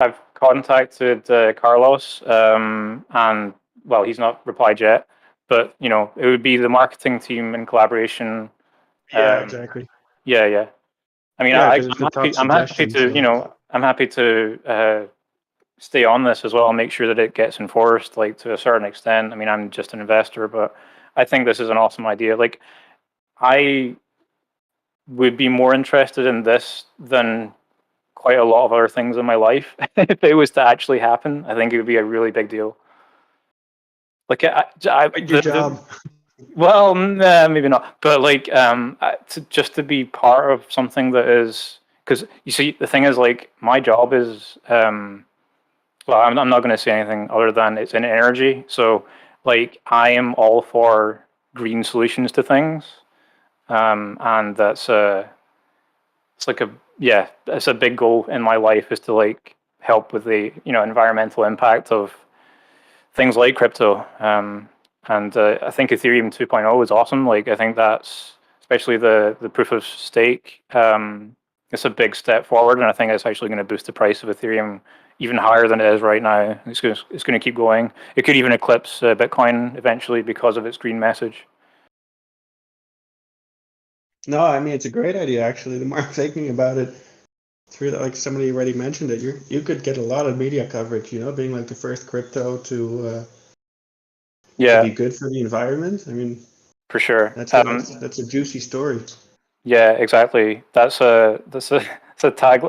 I've contacted Carlos, and well, he's not replied yet. But it would be the marketing team in collaboration. Yeah, Um, exactly. yeah, yeah. I mean, Yeah, I, because it's I'm the happy. top I'm happy suggestion. to, So I'm happy to stay on this as well, make sure that it gets enforced, like to a certain extent. I mean, I'm just an investor, but I think this is an awesome idea. Like, I would be more interested in this than quite a lot of other things in my life. If it was to actually happen, I think it would be a really big deal. Like, quit your job. well, nah, maybe not, but like, just to be part of something that is, because you see, the thing is, like, my job is, well, I'm not going to say anything other than it's in energy. So, like, I am all for green solutions to things, and it's like a yeah, it's a big goal in my life is to like help with the environmental impact of things like crypto. And I think Ethereum 2.0 is awesome. Like I think that's especially the proof of stake. It's a big step forward, and I think it's actually going to boost the price of Ethereum even higher than it is right now. It's going to keep going. It could even eclipse Bitcoin eventually because of its green message. No, I mean it's a great idea actually. The more I'm thinking about it, it's really like somebody already mentioned it. You could get a lot of media coverage, being like the first crypto to Yeah, be good for the environment. I mean, for sure. that's a juicy story. Yeah, exactly. That's a tag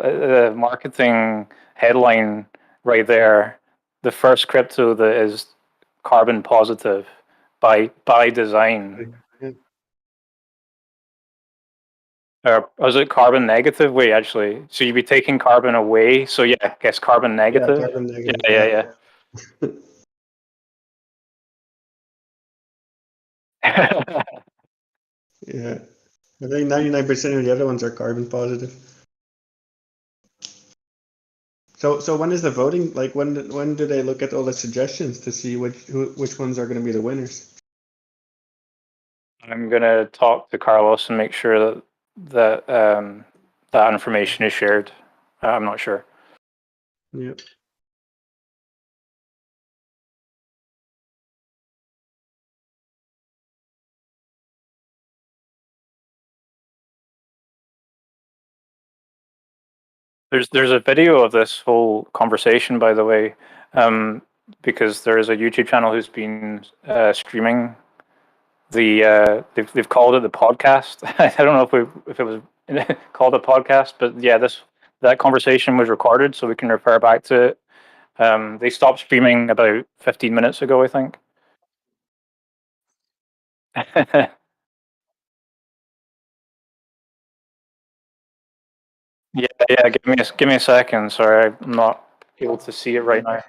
marketing headline right there. The first crypto that is carbon positive by design. Yeah, Or was it carbon negative? Wait, actually, so you'd be taking carbon away. So yeah, I guess carbon yeah, negative. carbon Yeah, negative. yeah, yeah. Yeah. I think 99% of the other ones are carbon positive. So when is the voting? Like when do they look at all the suggestions to see which ones are going to be the winners? I'm gonna talk to Carlos and make sure that that information is shared. I'm not sure. Yeah. There's a video of this whole conversation, by the way, um, because there is a YouTube channel who's been streaming they've called it the podcast. I don't know if it was called a podcast, but yeah, this that conversation was recorded, so we can refer back to it. They stopped streaming about 15 minutes ago, I think. Yeah, yeah. Give me a second. Sorry, I'm not able to see it right now.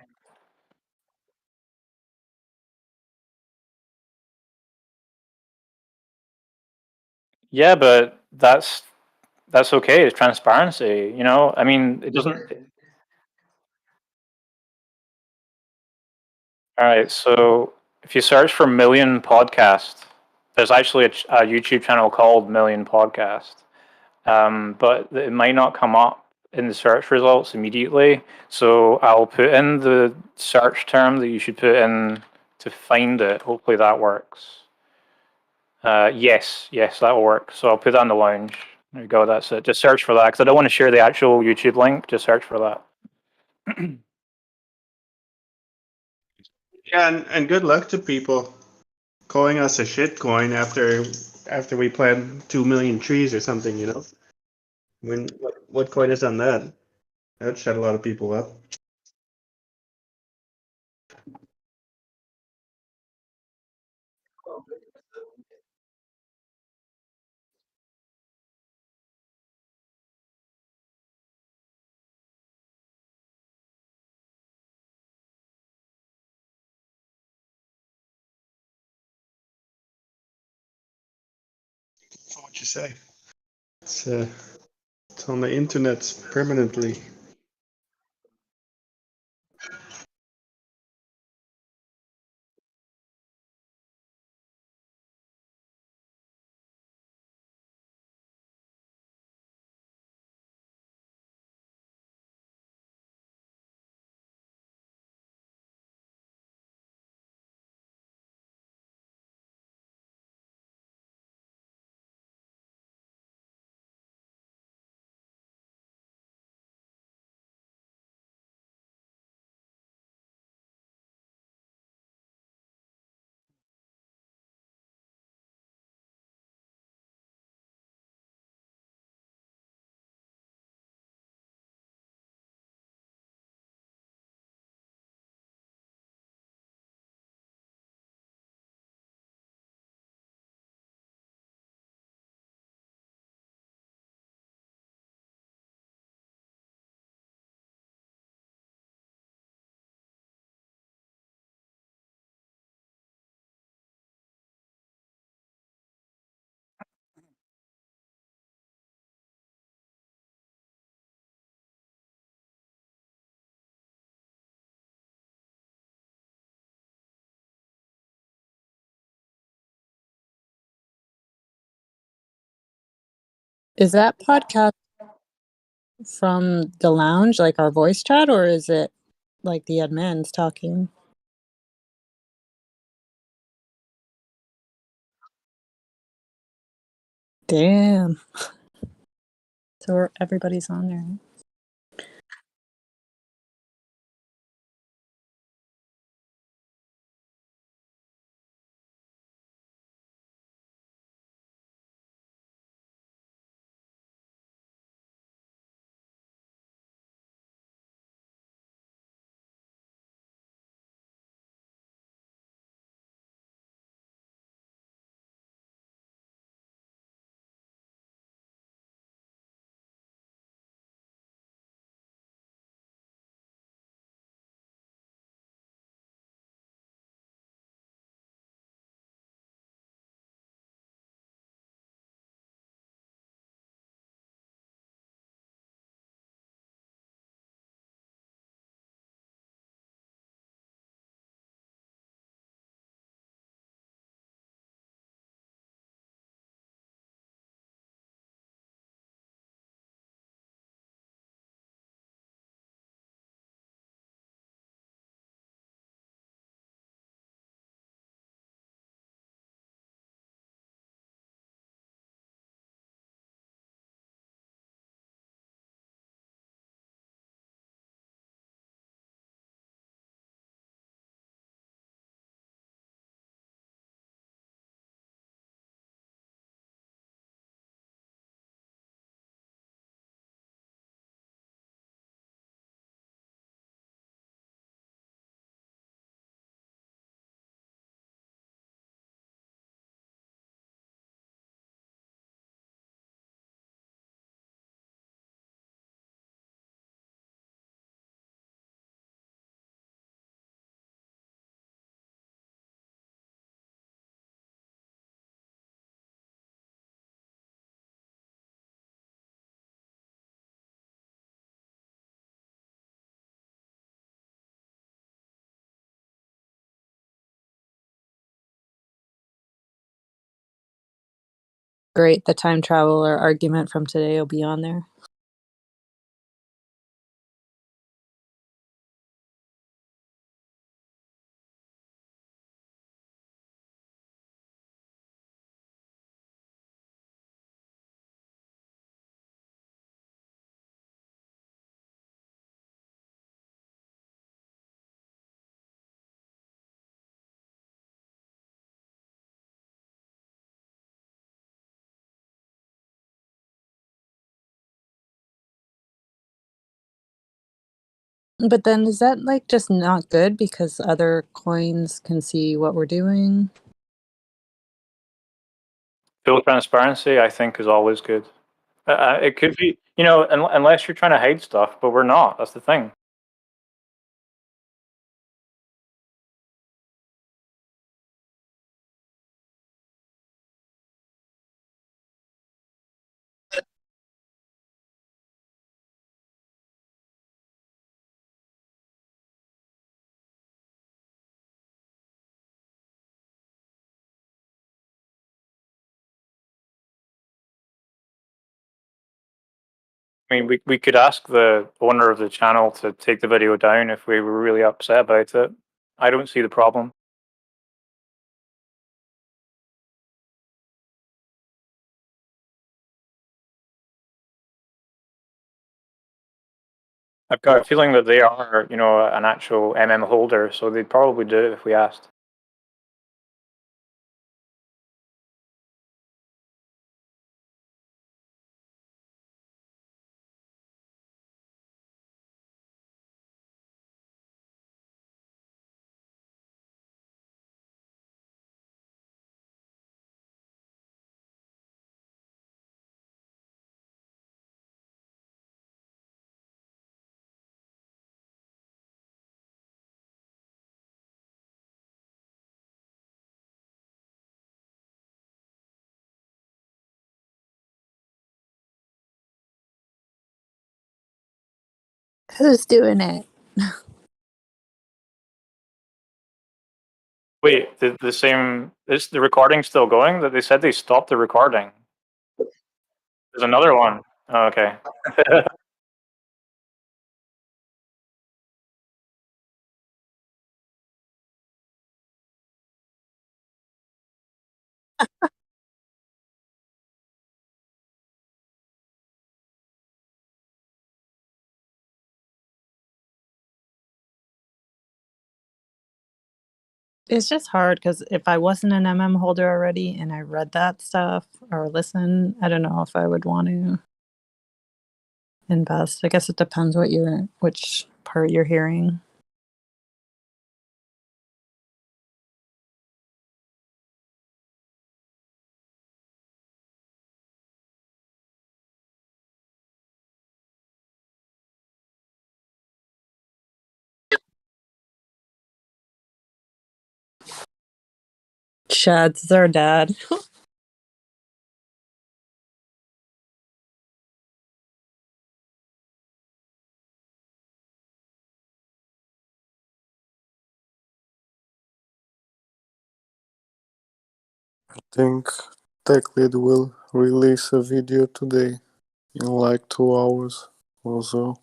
Yeah, but that's okay. It's transparency. I mean, it doesn't. All right, so if you search for Million Podcast, there's actually a YouTube channel called Million Podcast, but it might not come up in the search results immediately. So I'll put in the search term that you should put in to find it. Hopefully that works. Yes, yes, that will work. So I'll put that in the lounge. There you go. That's it. Just search for that because I don't want to share the actual YouTube link. Just search for that. Yeah, and good luck to people calling us a shit coin after we plant 2 million trees or something. When what coin is on that? That shut a lot of people up. What you say? It's uh, it's on the internet permanently. Is that podcast from the lounge, like our voice chat, or is it like the admins talking? Damn. So everybody's on there. Great, the time traveler argument from today will be on there. But then is that like just not good because other coins can see what we're doing? Full transparency, I think, is always good. It could be, unless you're trying to hide stuff, but we're not. That's the thing. I mean, we could ask the owner of the channel to take the video down if we were really upset about it. I don't see the problem. I've got a feeling that they are, an actual MM holder, so they'd probably do it if we asked. Who's doing it? Wait, is the recording still going? That they said they stopped the recording. There's another one. Oh, okay. It's just hard because if I wasn't an holder already and I read that stuff or listen, I don't know if I would want to invest. I guess it depends which part you're hearing. Chad's their dad. Think TechLead will release a video today in like 2 hours or so.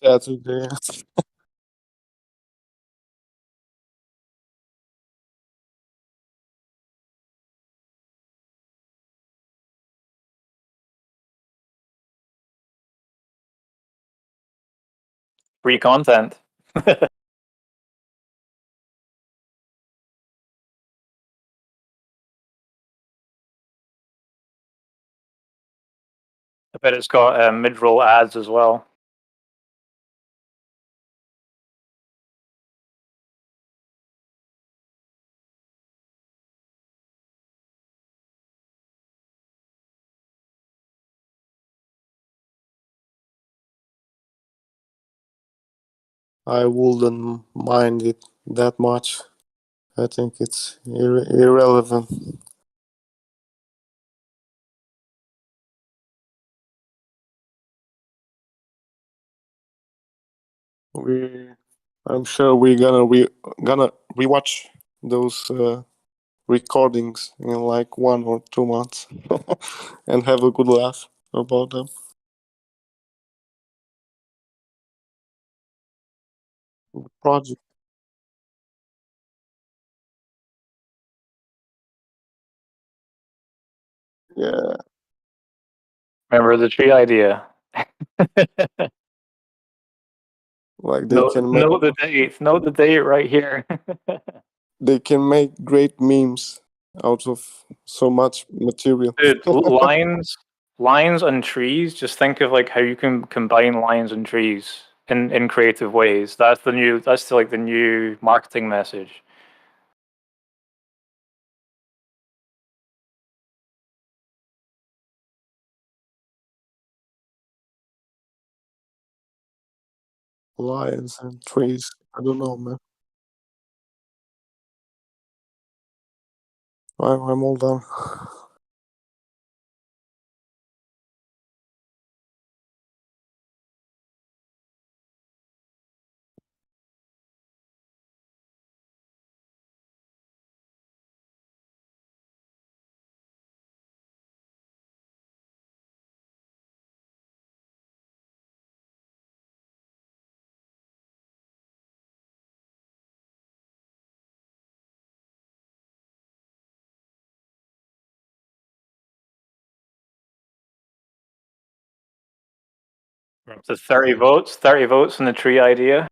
Saturday. Free content. I bet it's got mid-roll ads as well. I wouldn't mind it that much. I think it's irrelevant. I'm sure we're gonna rewatch those recordings in like 1 or 2 months and have a good laugh about them. Project. Yeah, Remember the tree idea. like Note the date. Note the date right here. they can make great memes out of so much material. Dude, lines and trees. Just think of like how you can combine lines and trees in creative ways. That's the new marketing message. Lions and trees. I don't know, man. I'm all done. We're up to 30 votes. 30 votes on the tree idea.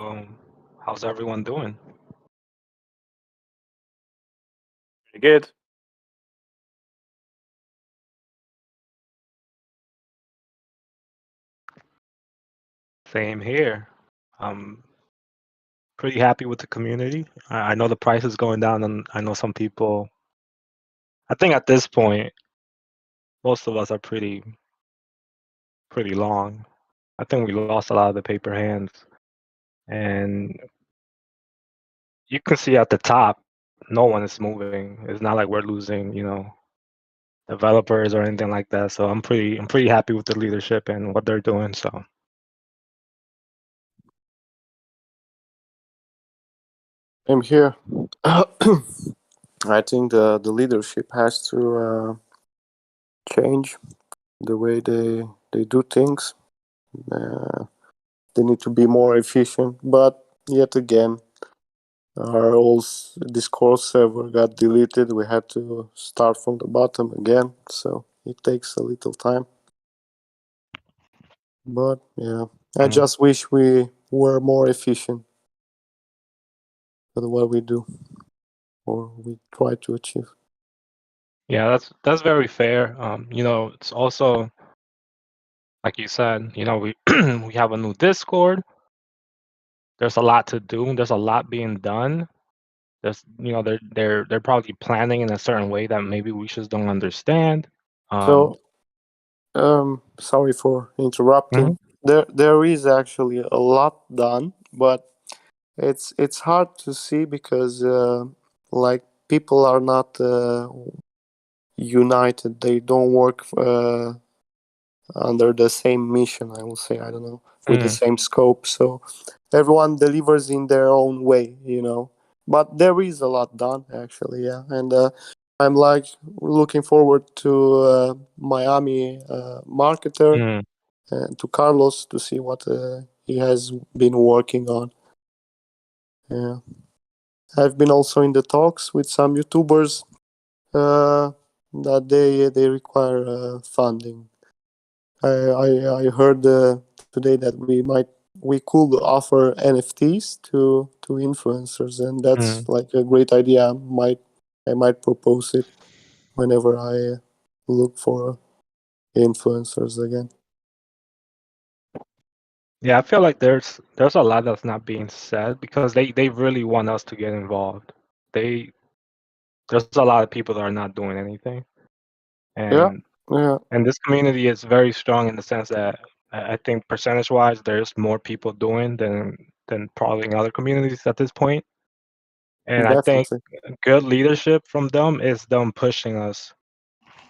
So, how's everyone doing? Pretty good. Same here. I'm pretty happy with the community. I know the price is going down, and I know some people. I think at this point, most of us are pretty long. I think we lost a lot of the paper hands, and you can see at the top, no one is moving. It's not like we're losing, developers or anything like that. So I'm pretty happy with the leadership and what they're doing. So I'm here. I think the leadership has to change the way they do things. They need to be more efficient. But yet again, our old Discord server got deleted. We had to start from the bottom again. So it takes a little time. But yeah, I just wish we were more efficient with what we do or we try to achieve. yeah, that's very fair. It's also like you said, we we have a new Discord. There's a lot to do. There's a lot being done. There's, they're probably planning in a certain way that maybe we just don't understand. So, sorry for interrupting. There is actually a lot done, but it's hard to see because like people are not united. They don't work under the same mission. I will say, I don't know, with the same scope. So everyone delivers in their own way, But there is a lot done actually, yeah. And I'm like looking forward to Miami marketer and to Carlos to see what he has been working on. Yeah, I've been also in the talks with some YouTubers that they require funding. I heard today that we could offer NFTs to influencers, and that's like a great idea. I might propose it whenever I look for influencers again. Yeah, I feel like there's a lot that's not being said because they really want us to get involved. There's a lot of people that are not doing anything, and this community is very strong in the sense that I think percentage-wise, there's more people doing than probably in other communities at this point. And I think good leadership from them is them pushing us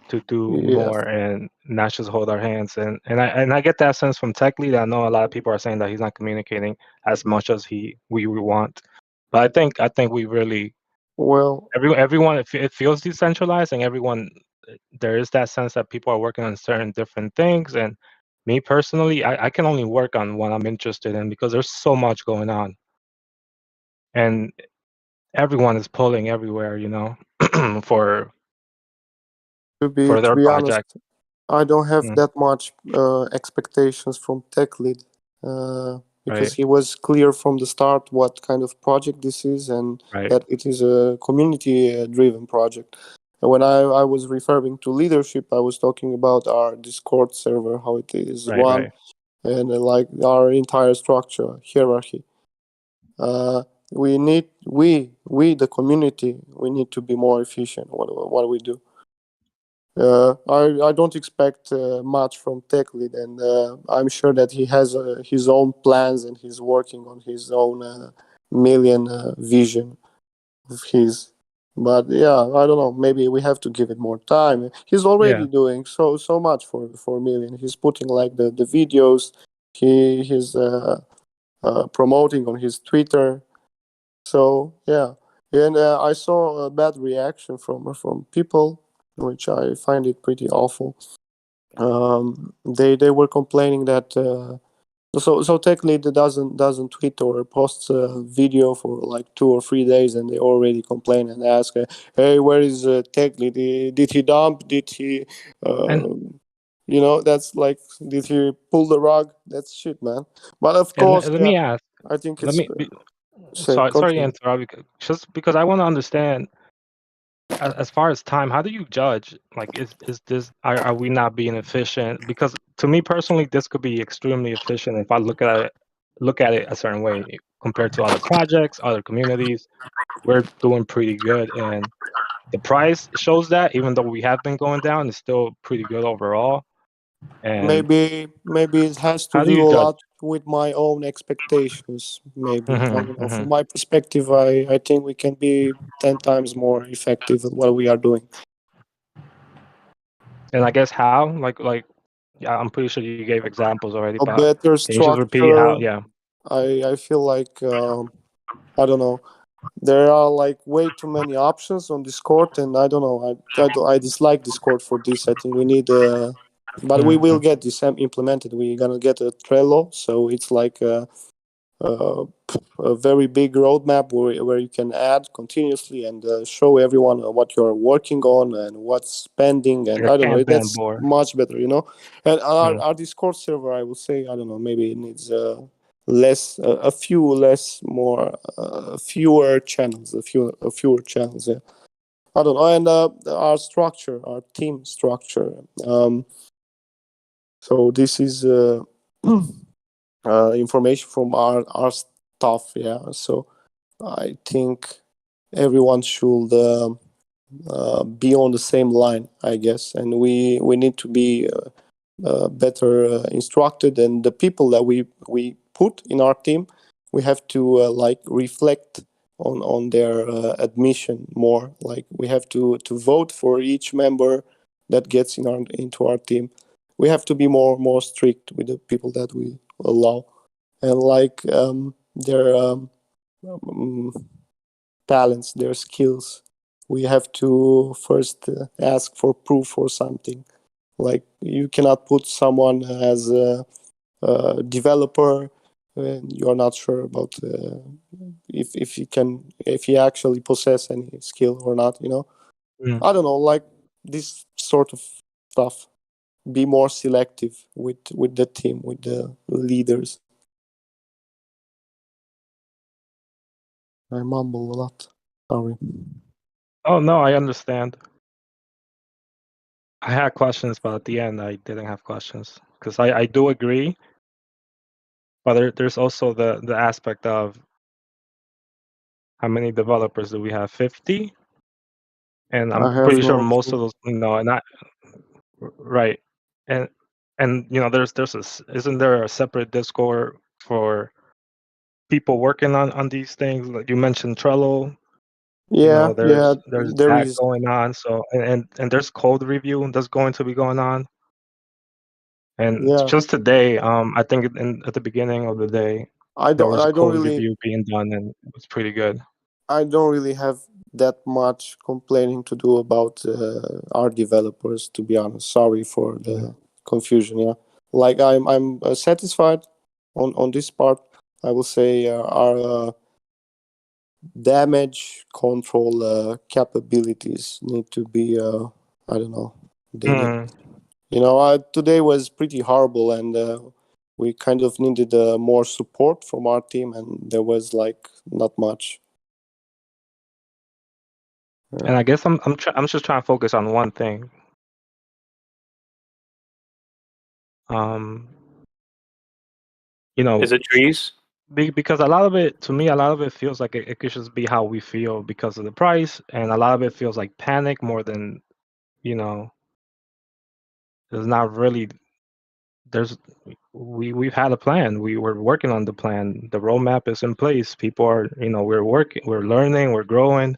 to do more and not just hold our hands. And I get that sense from Tech Lead. I know a lot of people are saying that he's not communicating as much as we want. But I think we really everyone it feels decentralized, and everyone there is that sense that people are working on certain different things. And me personally, I can only work on what I'm interested in because there's so much going on, and everyone is pulling everywhere, for To be their honest, project. I don't have that much expectations from Tech Lead because he was clear from the start what kind of project this is and that it is a community-driven project. And when I was referring to leadership, I was talking about our Discord server, how it is run, and like our entire structure, hierarchy. We the community, we need to be more efficient. What we do. I don't expect much from Tech Lead, and I'm sure that he has his own plans and he's working on his own million vision of his. But yeah, I don't know. Maybe we have to give it more time. He's already doing so much for million. He's putting like the videos. He's promoting on his Twitter. So yeah, and I saw a bad reaction from people, which I find it pretty awful. They were complaining that so Tech Lead doesn't tweet or post a video for like 2 or 3 days, and they already complain and ask, "Hey, where is Tech Lead? Did he dump? Did he?" That's like, did he pull the rug? That's shit, man. But of course, let me ask. I think Let it's. me sorry to interrupt. Just because I want to understand, as far as time, how do you judge? Like, is this are we not being efficient? Because to me personally, this could be extremely efficient if I look at it a certain way compared to other projects, other communities. We're doing pretty good, and the price shows that. Even though we have been going down, it's still pretty good overall. And maybe it has to how do do you a judge? lot with my own expectations. Maybe I don't know. Mm-hmm. From my perspective, I think we can be 10 times more effective at what we are doing. And I guess how? Yeah, I'm pretty sure you gave examples already, A but better can you just repeat how? structure. Yeah. I feel like I don't know. There are like way too many options on Discord, and I don't know. I dislike Discord for this. I think we need but we will get this implemented. We're gonna get a Trello, so it's like a very big roadmap where you can add continuously and show everyone what you're working on and what's spending, and Like a I don't know. Kanban That's board. much better, you know. And our Discord server, I would say, I don't know, maybe it needs less, fewer channels, fewer channels. Yeah, I don't know. And our structure, our team structure. So this is information from our staff. Yeah, so I think everyone should be on the same line, I guess, and we need to be better instructed, and the people that we put in our team, we have to like reflect on their admission more. Like we have to vote for each member that gets into our team. We have to be more strict with the people that we allow, and like their talents, their skills. We have to first ask for proof or something. Like you cannot put someone as a developer and you're not sure about if he actually possess any skill or not. You know, I don't know, like this sort of stuff. Be more selective with the team, with the leaders. I mumble a lot. Sorry. Oh no, I understand. I had questions, but at the end I didn't have questions because I do agree. But there's also the aspect of how many developers do we have? 50, and I'm I have pretty sure no most of clue. those, and right, and isn't there a separate Discord for people working on these things? Like you mentioned Trello. Yeah, There's there that is. going on. So and there's code review that's going to be going on. And Yeah, just today, I think at the beginning of the day, there was a I don't code really review being done, and it was pretty good. I don't really have that much complaining to do about our developers, to be honest. Sorry for the confusion. Yeah, like I'm satisfied on this part. I will say our damage control capabilities need to be. I don't know. They need. You know, today was pretty horrible, and we kind of needed more support from our team, and there was like not much. And I guess I'm just trying to focus on one thing. Is it trees? Because a lot of it, to me, a lot of it feels like it could just be how we feel because of the price, and a lot of it feels like panic more than, there's not really. We've had a plan. We were working on the plan. The roadmap is in place. People are, we're working, we're learning, we're growing.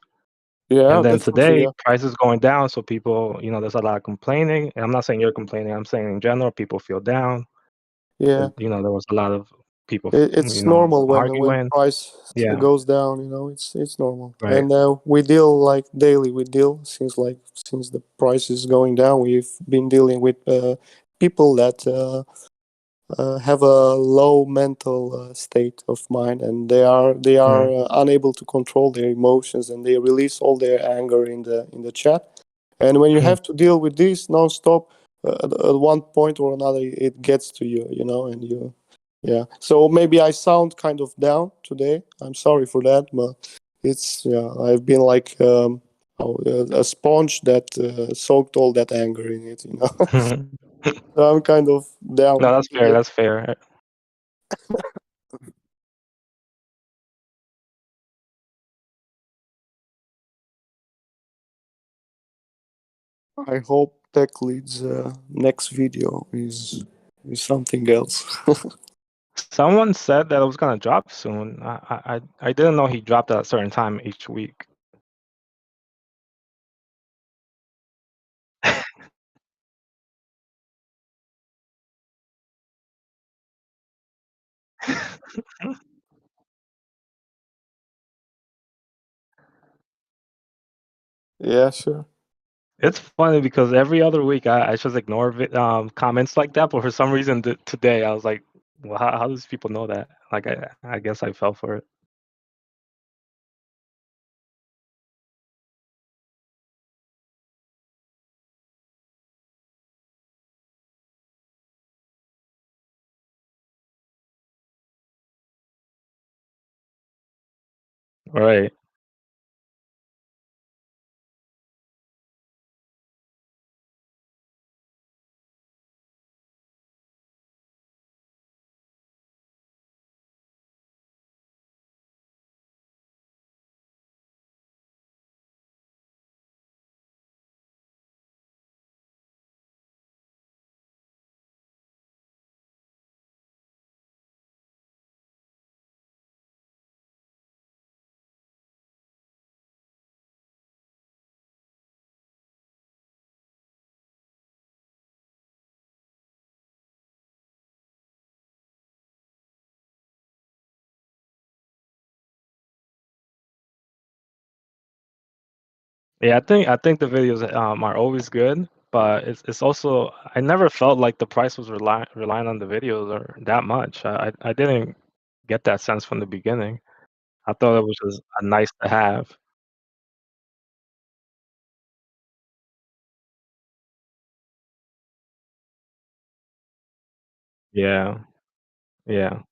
Yeah, And then definitely. today, Yeah. prices going down, so people, there's a lot of complaining. And I'm not saying you're complaining. I'm saying in general, people feel down. Yeah. There was a lot of people, It's normal when arguing. price Yeah, goes down. It's normal. right. And we deal like daily. We deal since the price is going down. We've been dealing with people that have a low mental state of mind, and they are unable to control their emotions, and they release all their anger in the chat. And when you have to deal with this nonstop, at one point or another, it gets to you, and Yeah. So maybe I sound kind of down today. I'm sorry for that, but it's I've been like a sponge that soaked all that anger in it. So I'm kind of down. No, that's fair. That's fair. I hope Tech Lead's next video is something else. Someone said that it was gonna drop soon. I didn't know he dropped at a certain time each week. Yeah, sure. It's funny because every other week I just ignore comments like that, but for some reason today I was like, well, how does people know that? Like I guess I fell for it. Right. Yeah, I think the videos are always good, but it's also I never felt like the price was relying on the videos or that much. I didn't get that sense from the beginning. I thought it was just a nice to have. Yeah, yeah.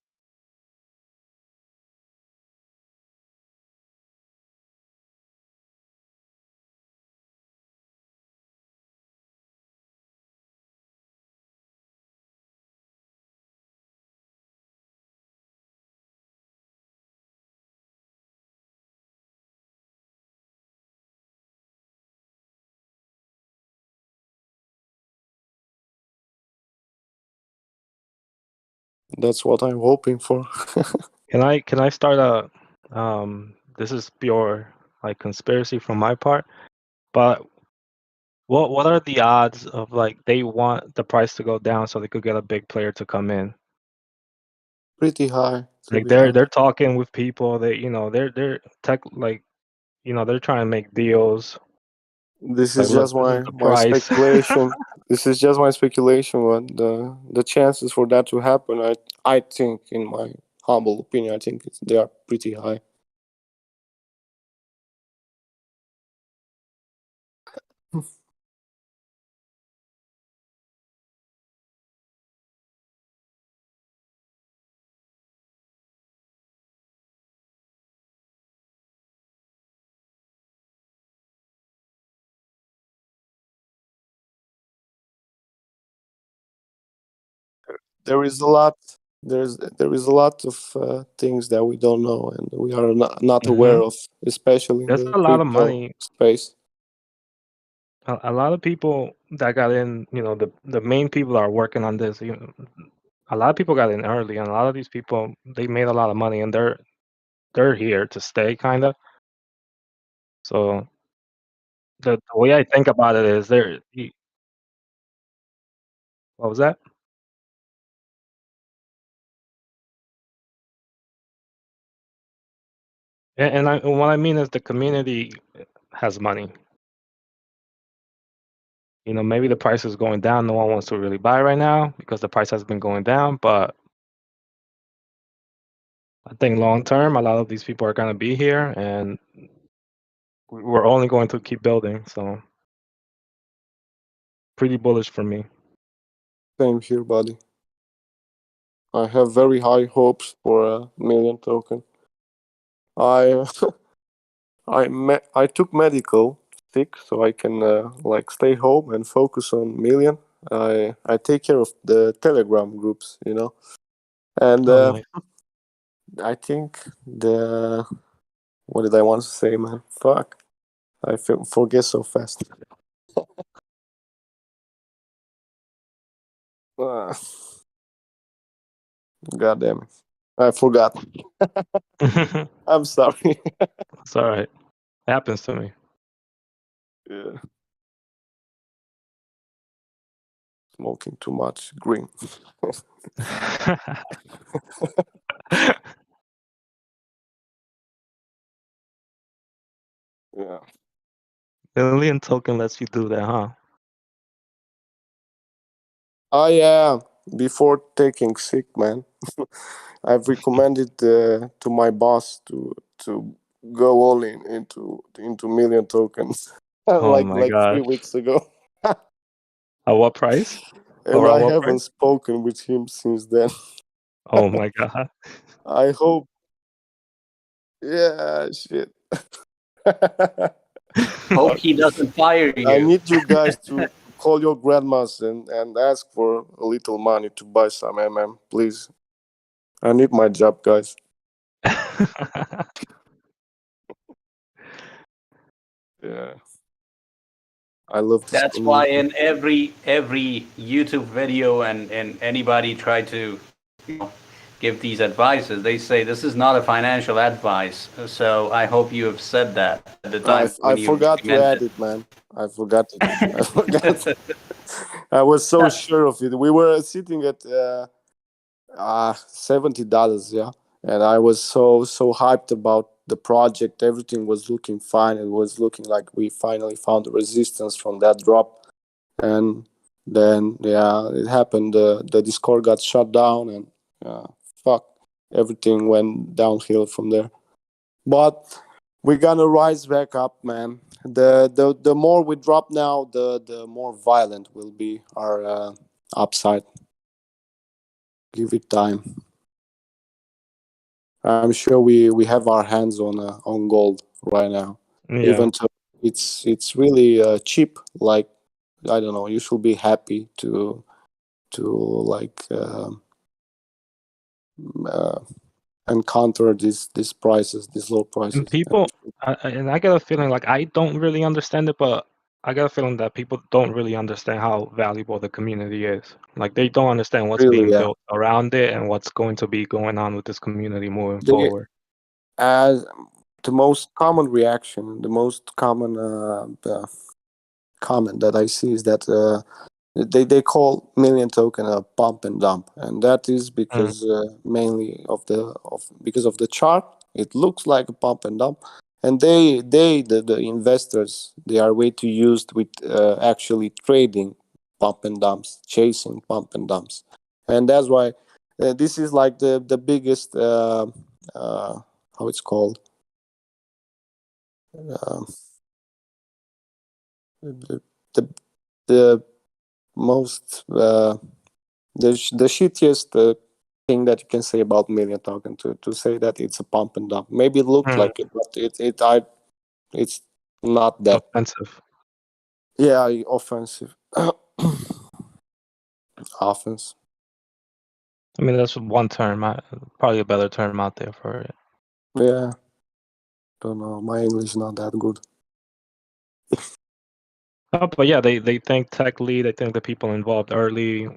That's what I'm hoping for. Can I start a this is pure like conspiracy from my part, but what are the odds of like they want the price to go down so they could get a big player to come in? Pretty high, to Like be they're honest. talking with people that they're tech like they're trying to make deals. This Like is look, just this is my the my price. speculation. This is just my speculation. But the chances for that to happen, I think, in my humble opinion, I think they are pretty high. There is a lot. There is a lot of things that we don't know and we are not aware hmm of, especially in There's the a lot of crypto money. space. A lot of people that got in, the main people that are working on this, a lot of people got in early, and a lot of these people they made a lot of money, and they're here to stay, kind of. So the way I think about it is, what was that? And what I mean is the community has money. Maybe the price is going down. No one wants to really buy right now because the price has been going down. But I think long term, a lot of these people are going to be here, and we're only going to keep building. So pretty bullish for me. Same here, buddy. I have very high hopes for a million token. I I took medical sick, so I can like stay home and focus on million. I take care of the Telegram groups, you know, and Oh, nice. I think what did I want to say, man? Fuck, I forget so fast. Ah, God damn it, I forgot. I'm sorry. It's all right. It happens to me. Yeah. Smoking too much green. Yeah. Million token lets you do that, huh? Yeah. Before taking sick, man, I've recommended to my boss to go all into million tokens, Oh like my 3 weeks gosh. ago, At what price? and I Around what haven't price? spoken with him since then. Oh my god. I hope. Yeah, shit. Hope he doesn't fire I you. need you guys to call your grandmas and ask for a little money to buy some please. I need my job, guys. Yeah, I love this That's why community. in every YouTube video and anybody try to give these advices, they say this is not a financial advice. So I hope you have said that at the time I when you forgot to add recommended. it, man. I forgot it. I forgot. I was so sure of it. We were sitting at $70, yeah, and I was so hyped about the project. Everything was looking fine. It was looking like we finally found the resistance from that drop, and then yeah, it happened. The Discord got shut down, and fuck, everything went downhill from there. But we're gonna rise back up, man. The more we drop now, the more violent will be our upside. Give it time. I'm sure we have our hands on gold right now, Yeah. even though it's really cheap. Like, I don't know, you should be happy to like encounter these prices, these low And prices. people, and I get a feeling like I don't really understand it, but I get a feeling that people don't really understand how valuable the community is. Like they don't understand what's Really, being yeah. built around it and what's going to be going on with this community moving They, forward. as the most common reaction, the most common comment that I see is that they call million token a pump and dump, and that is because mainly because of the chart. It looks like a pump and dump, and the investors, they are way too used with actually trading pump and dumps, chasing pump and dumps, and that's why this is like the biggest how it's called. Um, the, the the most the shittiest thing that you can say about million token to say that it's a pump and dump. Maybe it looked like it, but it's not that. Offensive. Yeah, offensive. Offense. I mean, that's one term. Probably a better term out there for it. Yeah. Don't know. My English is not that good. But yeah, they think tech lead. They think the people involved early.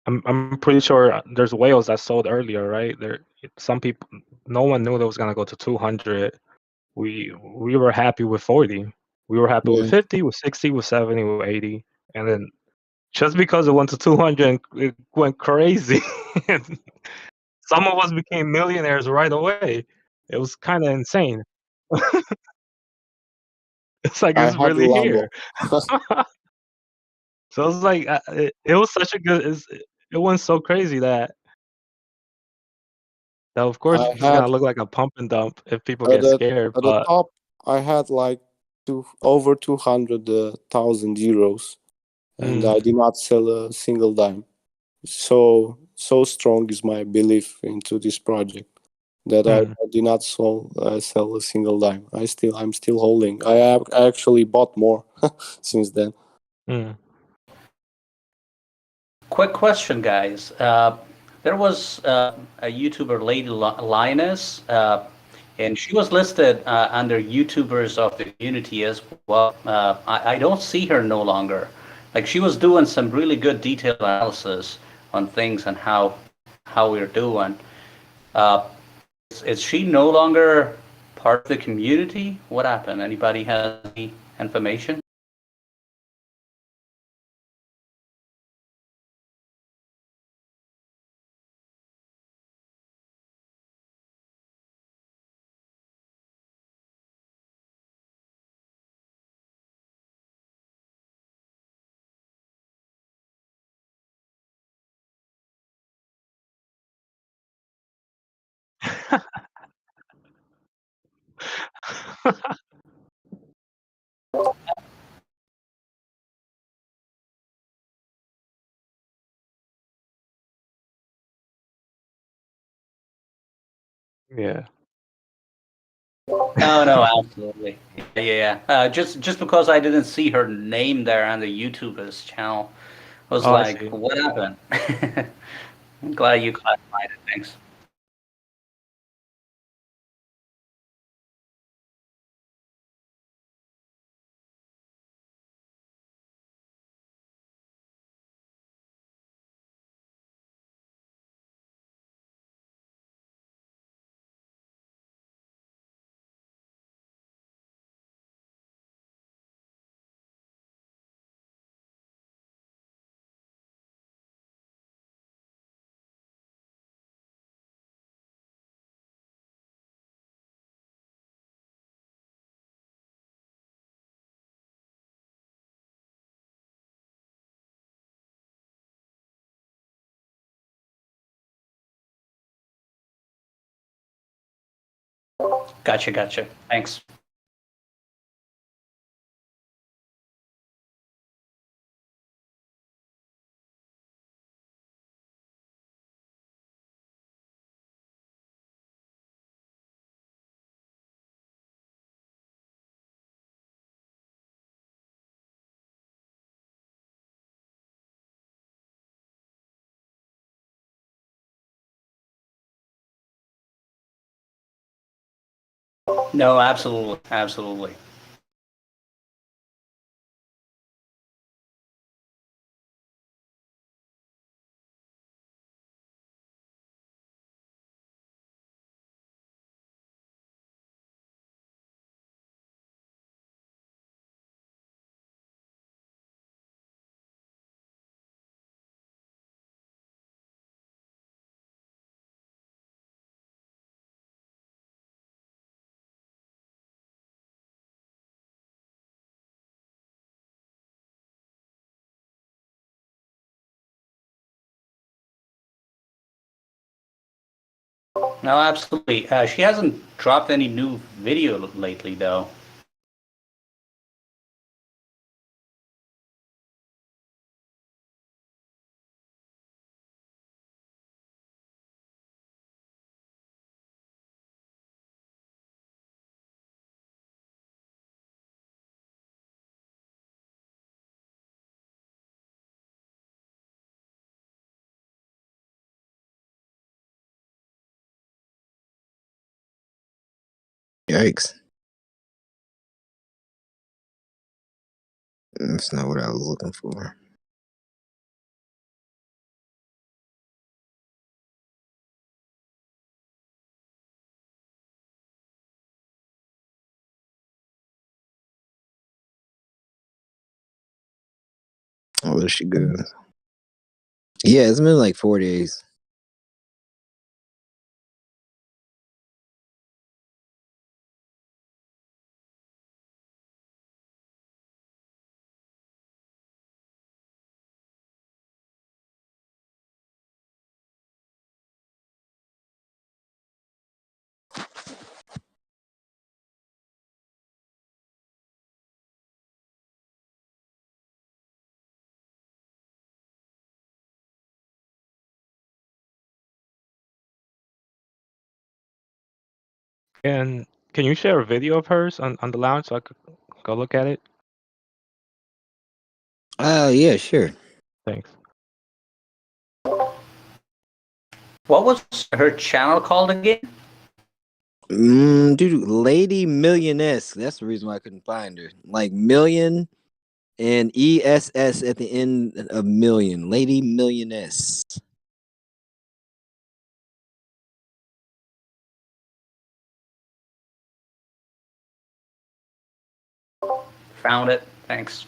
I'm pretty sure there's whales that sold earlier, right? Some people, no one knew that was gonna go to 200. We were happy with 40. We were happy with 50, with 60, with 70, with 80, and then just because it went to 200, it went crazy. And some of us became millionaires right away. It was kind of insane. It's like I it's had the really Lambo. here. So it's like it was such a good. It went so crazy that of course I it's gonna had look like a pump and dump if people get scared. at the But top. I had like over 200,000 euros, and I did not sell a single dime. So so strong is my belief into this project that I did not sell a single dime. I'm still holding. I actually bought more since then. Quick question, guys. There was a YouTuber, Lady Lioness, and she was listed under YouTubers of the community as well. I don't see her no longer. Like, she was doing some really good detailed analysis on things and how we're doing. Is she no longer part of the community? What happened? Anybody has any information? Yeah. No, absolutely. Yeah. Just because I didn't see her name there on the YouTuber's channel, I was I like, see. what happened? I'm glad you clarified it. Thanks. Gotcha. Thanks. No, absolutely. No, absolutely. She hasn't dropped any new video lately, though. Yikes. That's not what I was looking for. Oh, is she good? Yeah, it's been like 4 days. And can you share a video of hers on the lounge so I could go look at it? Yeah, sure. Thanks. What was her channel called again? Dude, Lady Millioness. That's the reason why I couldn't find her. Like million and ESS at the end of million. Lady Millioness. Found it. Thanks.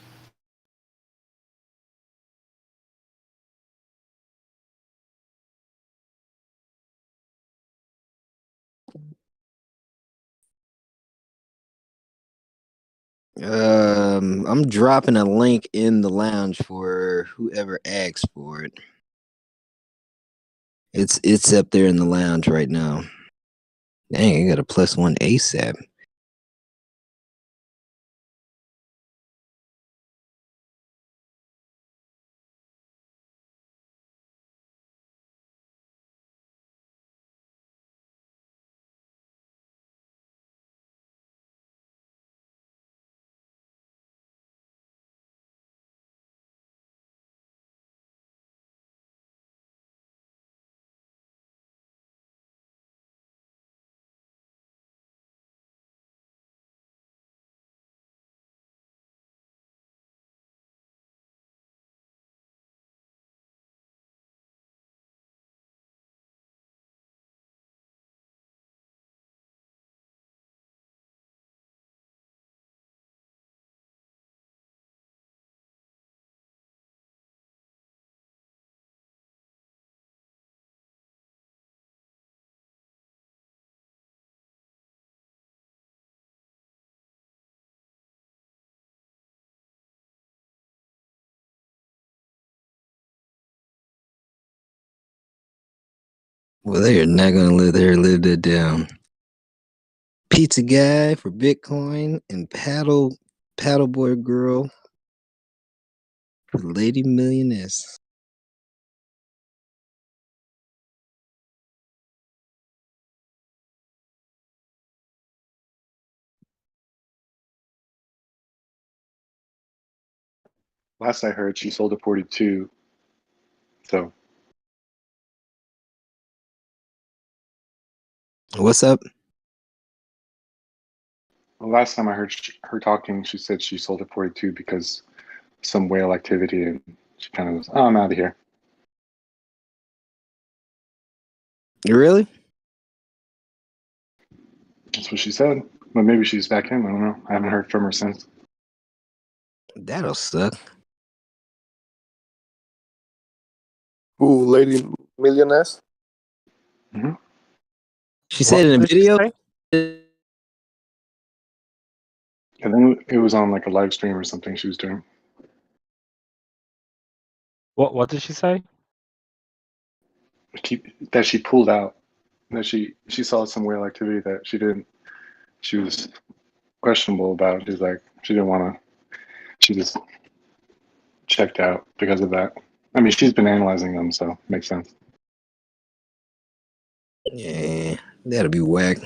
I'm dropping a link in the lounge for whoever asks for it. It's up there in the lounge right now. Dang, I got a +1 ASAP. Well, they are not gonna let her live that down. Pizza guy for Bitcoin and paddleboard girl for Lady Millioness. Last I heard, she sold at 42. So What's up? the last time I heard her talking, she said she sold at 42 because some whale activity, and she kind of was, "Oh, I'm out of here." Really? That's what she said. But maybe she's back in. I don't know. I haven't heard from her since. That'll suck. Ooh, Lady Millioness. Mm-hmm. She said in a Did she video. say? And then it was on like a live stream or something she was doing. What did she say? That she pulled out. That she saw some whale activity that she was questionable about. She's like, she didn't want to. She just checked out because of that. I mean, she's been analyzing them, so makes sense. Yeah, that'll be whack.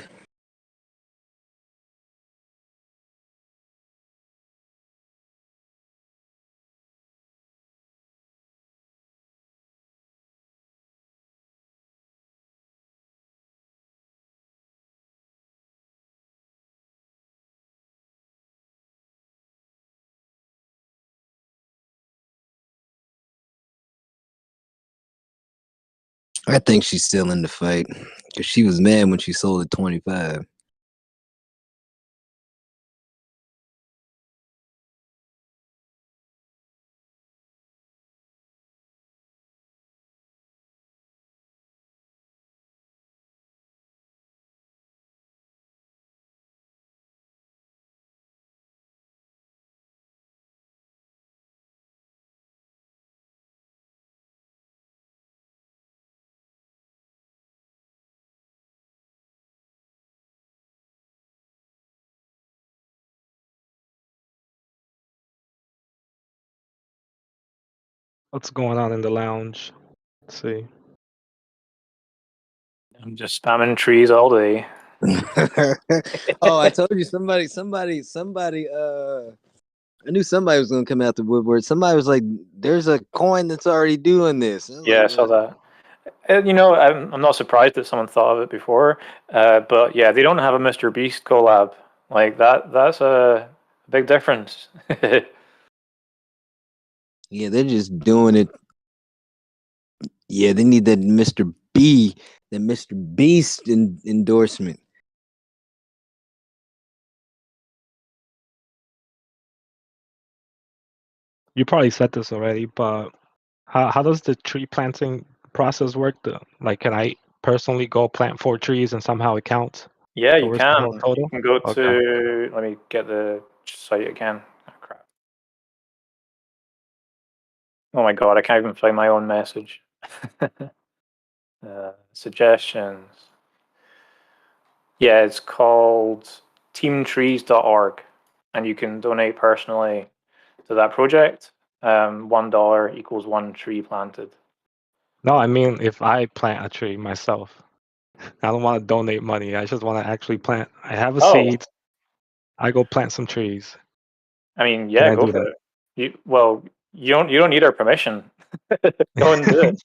I think she's still in the fight because she was mad when she sold at 25. What's going on in the lounge? Let's see. I'm just spamming trees all day. Oh, I told you somebody. I knew somebody was gonna come out the woodwork. Somebody was like, "There's a coin that's already doing this." I was Yeah, I like, saw "What?" that. I'm not surprised that someone thought of it before. But yeah, they don't have a Mr. Beast collab like that. That's a big difference. Yeah, they're just doing it. Yeah, they need that Mr. Beast endorsement. You probably said this already, but how does the tree planting process work? Like, can I personally go plant 4 trees and somehow it counts Yeah, you towards the whole can. You total? can go Okay. to. Let me get the site again. Oh, crap. Oh my god, I can't even find my own message. Suggestions. Yeah, it's called teamtrees.org, and you can donate personally to that project. $1 equals 1 tree planted. No, I mean if I plant a tree myself. I don't want to donate money. I just want to actually plant. I have a Oh, seed. I go plant some trees. I mean, Can yeah, I go do for that? it. You don't need our permission. Go and do it.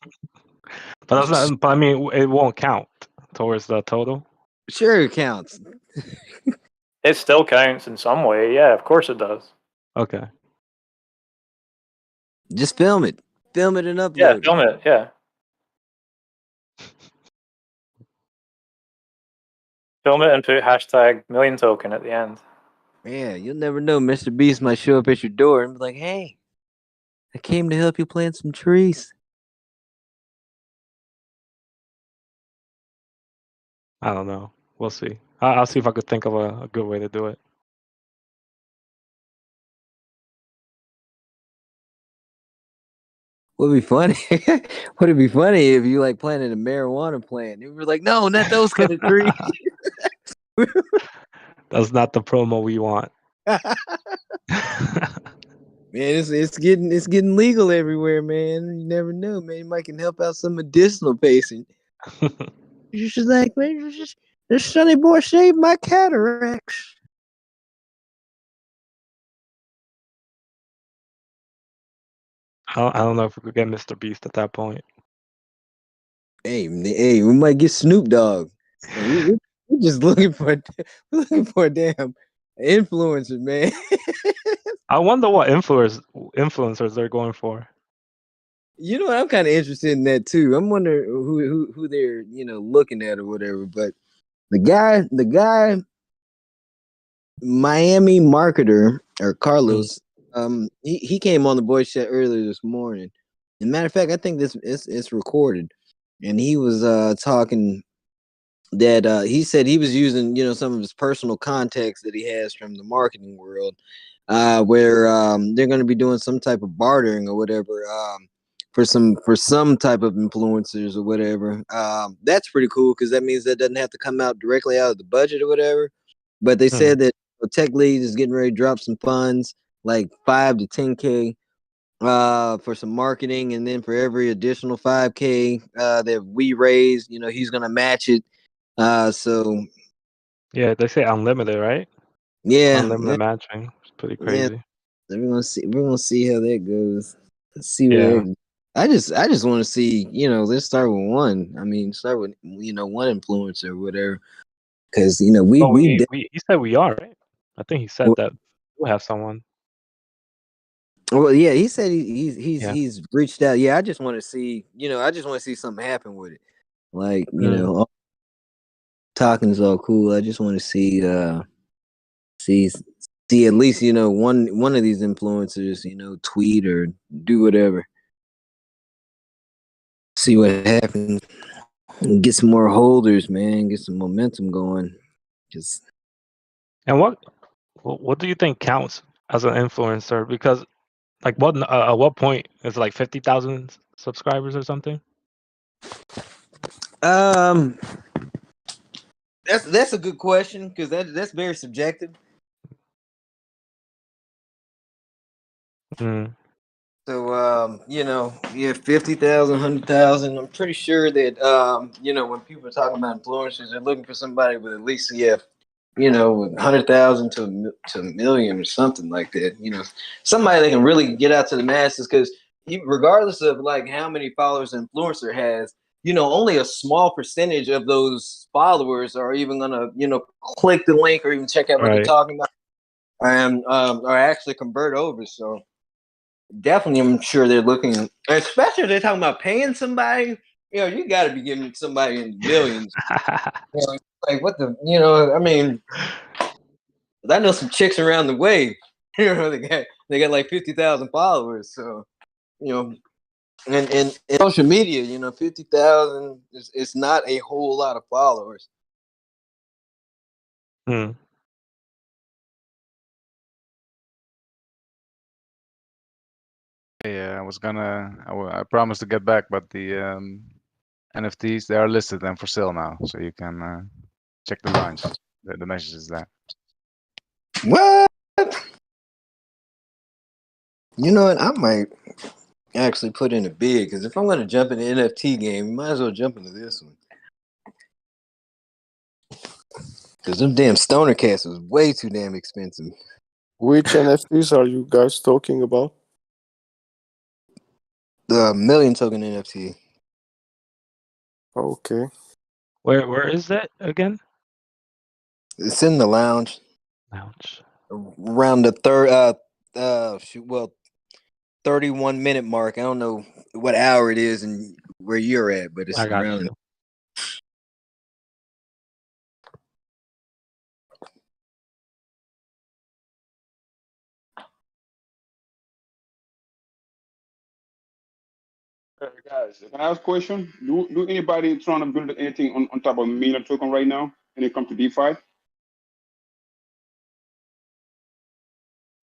But that's not. But I mean, it won't count towards the total. Sure, it counts. It still counts in some way. Yeah, of course it does. Okay. Just film it. Film it and Yeah, upload it. film it. Yeah, film it and put hashtag million token at the end. Yeah, you'll never know. Mr. Beast might show up at your door and be like, "Hey, I came to help you plant some trees." I don't know. We'll see. I'll see if I could think of a good way to do it. Would be funny. Would it be funny if you like planted a marijuana plant? You were like, "No, not those kind of trees." That's not the promo we want. Man, it's getting legal everywhere, man. You never know, man. You might can help out some medicinal patient. You're just like, man, this Sonny boy saved my cataracts. I don't know if we could get Mr. Beast at that point. Hey, we might get Snoop Dogg. We're just looking for a damn influencer, man. I wonder what influencers they're going for. You know what? I'm kind of interested in that too. I'm wondering who they're looking at or whatever. But the guy, Miami marketer or Carlos, he came on the voice chat earlier this morning. As a matter of fact, I think it's recorded, and he was talking that he said he was using some of his personal contacts that he has from the marketing world, where they're going to be doing some type of bartering or whatever. For some type of influencers or whatever. That's pretty cool because that means that doesn't have to come out directly out of the budget or whatever. But they said that Tech Lead is getting ready to drop some funds, like 5 to 10K, for some marketing, and then for every additional 5K that we raise, he's gonna match it. So Yeah, they say unlimited, right? yeah, Unlimited matching. It's pretty yeah. crazy. We're gonna see how that goes. Let's see Yeah. where I just want to see, let's start with one. I mean, start with one influencer or whatever. Because Oh, he said we are, right? I think he said that we have someone. well, yeah, he said Yeah. he's reached out. Yeah, I just want to see, something happen with it. Like, talking is all cool. I just want to see see at least, one of these influencers, tweet or do whatever. See what happens. Get some more holders, man. Get some momentum going. Just And what do you think counts as an influencer? Because like at what point is it like 50,000 subscribers or something? that's a good question because that's very subjective. So, you know, yeah, 50,000, 100,000. I'm pretty sure that, you know, when people are talking about influencers, they're looking for somebody with at least, yeah, you know, 100,000 to a million or something like that. You know, somebody that can really get out to the masses, because regardless of like how many followers an influencer has, you know, only a small percentage of those followers are even gonna, you know, click the link or even check out what they're talking about, and or actually convert over. So definitely, I'm sure they're looking, especially if they're talking about paying somebody. You know, you got to be giving somebody in millions. You know, like what the, you know, I mean, I know some chicks around the way. You know, they got like 50,000 followers. So, you know, and in social media, you know, 50,000 is not a whole lot of followers. Hmm. Yeah, I promised to get back, but the NFTs, they are listed and for sale now, so you can check the lines. The message is there. What? You know what? I might actually put in a bid, because if I'm going to jump in the NFT game, you might as well jump into this one. Because them damn stoner cats was way too damn expensive. Which NFTs are you guys talking about? The million token NFT. Okay. Where is that again? It's in the lounge. Lounge. Around the 31-minute mark. I don't know what hour it is and where you're at, but it's I got around. you. Guys, can I ask a question? Do anybody trying to build anything on top of million token right now when it comes to DeFi?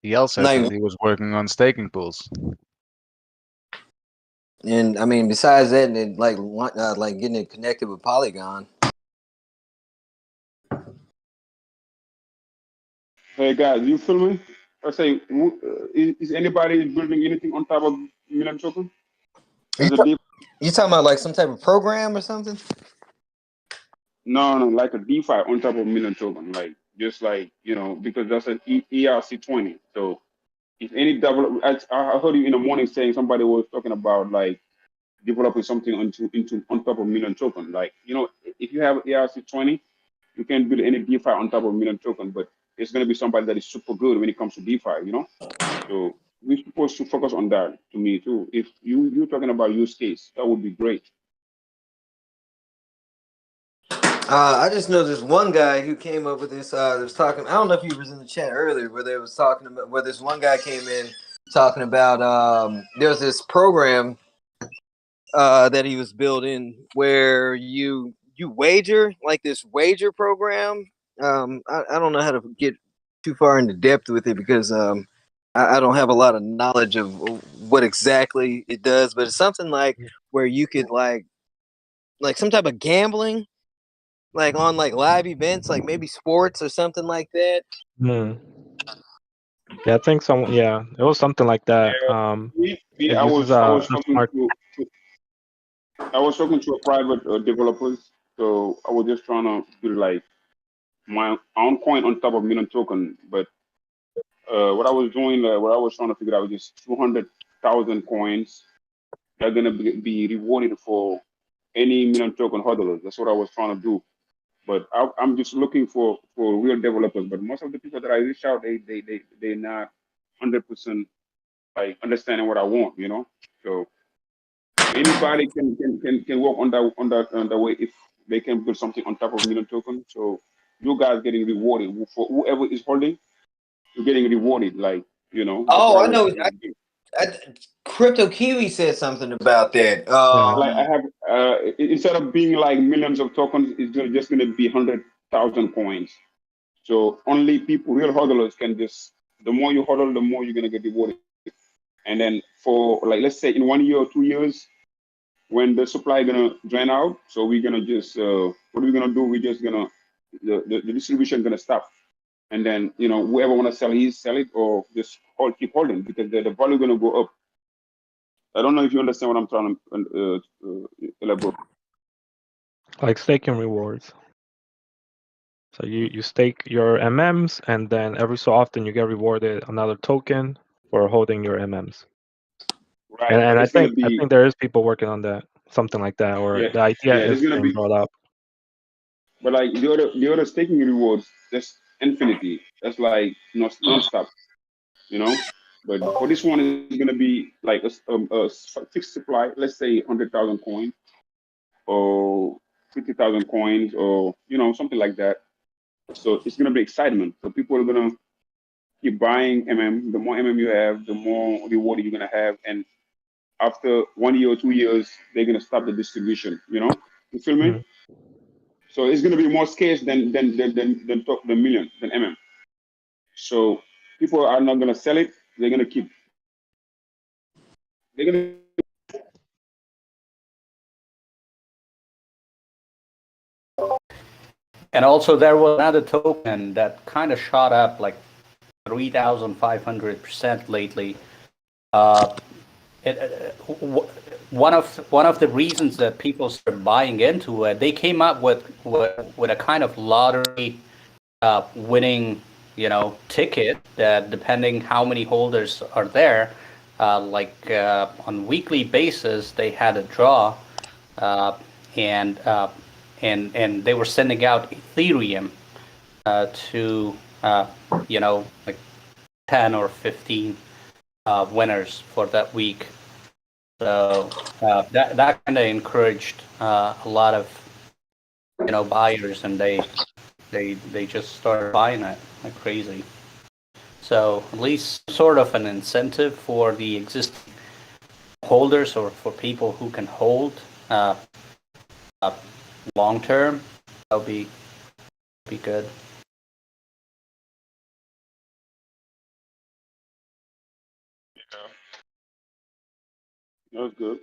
He also said that he was working on staking pools. And I mean, besides that, and like getting it connected with Polygon. Hey guys, you feel me? I say, is anybody building anything on top of million token? You talking about like some type of program or something? No, like a DeFi on top of million token, like just like because that's an ERC20. So if any develop, I heard you in the morning saying somebody was talking about like developing something into on top of million token. Like if you have ERC20, you can build any DeFi on top of million token, but it's gonna be somebody that is super good when it comes to DeFi. So we're supposed to focus on that. To me too. If you're talking about use case, that would be great. I just know there's one guy who came up with this. That was talking. I don't know if he was in the chat earlier, where they was talking about where this one guy came in talking about. There's this program that he was building where you wager, like this wager program. I don't know how to get too far into depth with it, because I don't have a lot of knowledge of what exactly it does, but it's something like where you could like some type of gambling, like on like live events, like maybe sports or something like that. Hmm. Yeah, I think it was something like that. It I uses was a talking smart. to a private developers, so I was just trying to build like my own coin on top of million token. But what I was doing, what I was trying to figure out was just 200,000 coins that are gonna be rewarded for any million token hodlers. That's what I was trying to do. But I'm just looking for real developers. But most of the people that I reach out, they're not 100% like understanding what I want. So anybody can work on that way if they can build something on top of million token. So you guys getting rewarded for whoever is holding, you're getting rewarded. Like that's Oh, what I I was know. trying to do. Crypto Kiwi said something about that. Like I have instead of being like millions of tokens, it's just gonna be 100,000 coins. So only people, real hodlers, can just. The more you hodl, the more you're gonna get rewarded. And then for like let's say in 1 year or 2 years, when the supply gonna drain out, so we're gonna just what are we gonna do? We're just gonna the distribution gonna stop, and then whoever wanna sell it or just keep holding because the value gonna go up. I don't know if you understand what I'm trying to elaborate. Like staking rewards. So you stake your MMs, and then every so often you get rewarded another token for holding your MMs. Right, but And I it's gonna think be there is people working on that, something like that, or yeah, the idea yeah. is There's gonna being be, brought up. but like the other staking rewards, that's infinity. That's like non-stop, you know. But for this one, it's gonna be like a fixed supply. Let's say 100,000 coins or 50,000 coins, or something like that. So it's gonna be excitement. So people are gonna keep buying MM. The more MM you have, the more reward you're gonna have, and after 1 year or 2 years, they're gonna stop the distribution. You feel me? Mm. So it's gonna be more scarce than million than MM. So people are not gonna sell it. They're gonna keep. They're gonna. And also, there was another token that kind of shot up like 3,500% lately. One of the reasons that people started buying into it, they came up with a kind of lottery winning, ticket that, depending how many holders are there, on weekly basis they had a draw, and and they were sending out Ethereum to like 10 or 15 winners for that week. So that kind of encouraged a lot of buyers, and they just started buying it like crazy. So at least sort of an incentive for the existing holders, or for people who can hold uh, long term. That'll be good. That's good.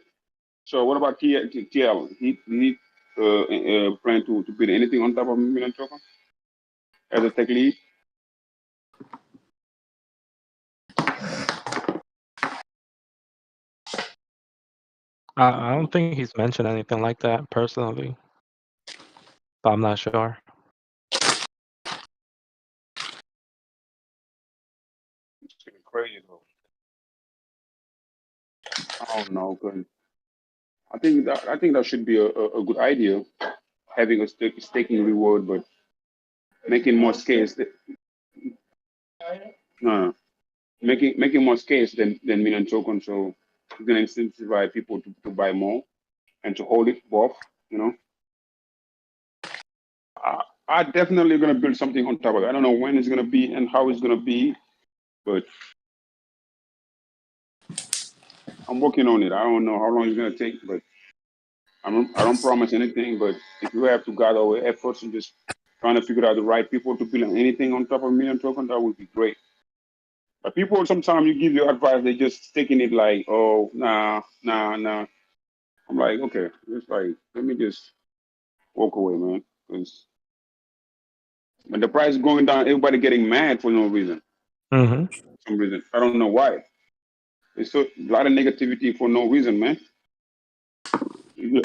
So what about TL? He plan to build anything on top of Million Token as a tech lead? I don't think he's mentioned anything like that personally, but I'm not sure. It's getting crazy though. I don't know, but I think that should be a good idea, having a staking reward, but making more scarce. No, making more scarce than Million Token, so it's gonna incentivize people to buy more and to hold it both. You know, I definitely gonna build something on top of it. I don't know when it's gonna be and how it's gonna be, but I'm working on it. I don't know how long it's gonna take, but I don't promise anything. But if you have to gather our efforts and just trying to figure out the right people to build anything on top of Million Token, that would be great. But people, sometimes you give your advice, they just taking it like, oh, nah, nah, nah. I'm like, okay, it's like, let me just walk away, man. Because when the price is going down, everybody getting mad for no reason. Mm-hmm. For some reason. I don't know why. It's so, a lot of negativity for no reason, man. Yeah.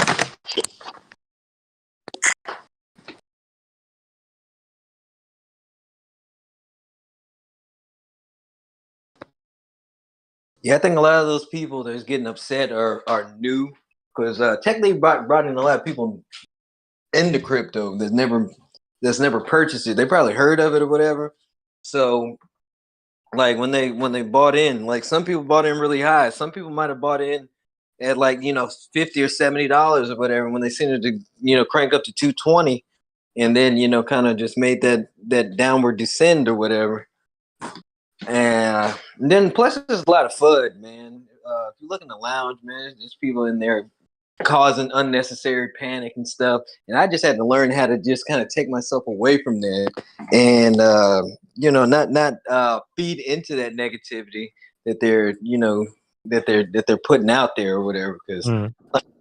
Yeah, I think a lot of those people that's getting upset are new, because technically brought in a lot of people into crypto that's never purchased it. They probably heard of it or whatever. So like when they bought in, like some people bought in really high. Some people might have bought in at like $50 or $70 or whatever. When they seen it to crank up to 220, and then kind of just made that downward descend or whatever. And then plus it's a lot of FUD, man. If you look in the lounge, man, there's people in there causing unnecessary panic and stuff. And I just had to learn how to just kind of take myself away from that, and not feed into that negativity that they're putting out there or whatever. Because I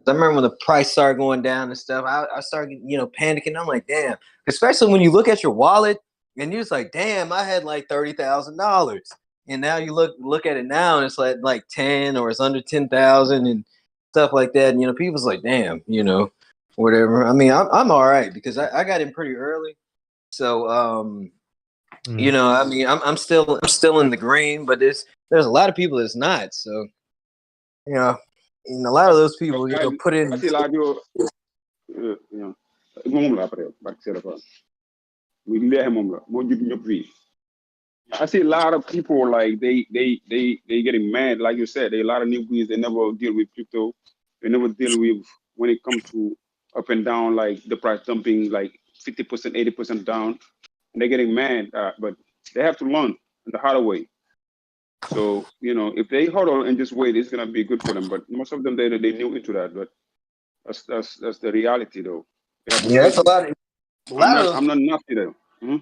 remember when the price started going down and stuff, I started panicking. I'm like, damn. Especially when you look at your wallet and you're just like, damn, I had like $30,000. and now you look at it now, and it's like 10 or it's under 10,000 and stuff like that. And people's like, damn, whatever. I mean, I'm all right because I got in pretty early, so I mean, I'm still in the green, but there's a lot of people that's not. So and a lot of those people, put in. I see a lot of people, I see a lot of people like they getting mad, like you said. There are a lot of newbies. They never deal with crypto. They never deal with when it comes to up and down, like the price dumping, like 50%, 80% down. And they're getting mad, but they have to learn the hard way. So if they huddle and just wait, it's gonna be good for them. But most of them they new into that. But that's the reality, though. They have to That's a focus. lot of those. I'm not nasty though. A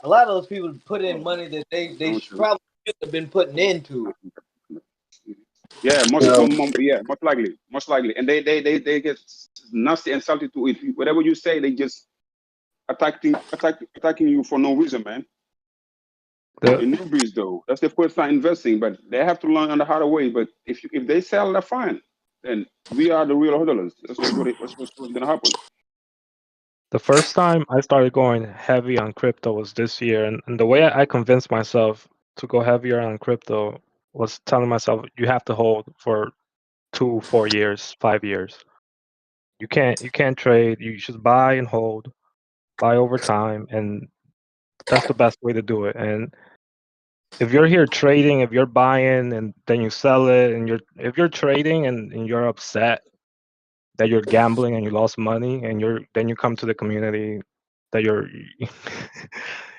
lot of those people put in money that they probably should have been putting into it. Yeah, most likely, and they get nasty and salty to it. Whatever you say, they just attacking you for no reason, man. The newbies, though, that's the first time investing, but they have to learn on the hard way. But if they sell, they're fine. Then we are the real hodlers. That's what's gonna happen. The first time I started going heavy on crypto was this year, and the way I convinced myself to go heavier on crypto was telling myself you have to hold for 2, 4 years, 5 years. You can't trade. You should buy and hold, buy over time, and that's the best way to do it. And if you're here trading, if you're buying and then you sell it, and if you're trading and you're upset that you're gambling and you lost money, and then you come to the community that you're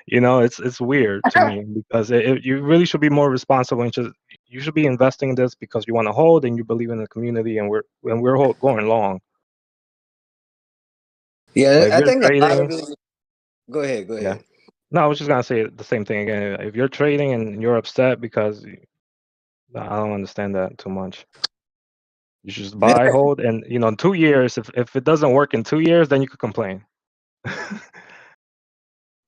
it's weird to me because you really should be more responsible and you should be investing in this because you want to hold and you believe in the community and we're going long. Yeah, I think trading, a lot of it. Go ahead. Yeah. No, I was just gonna say the same thing again. If you're trading and you're upset because I don't understand that too much. You should just buy, hold, and in 2 years, if it doesn't work in 2 years, then you could complain. I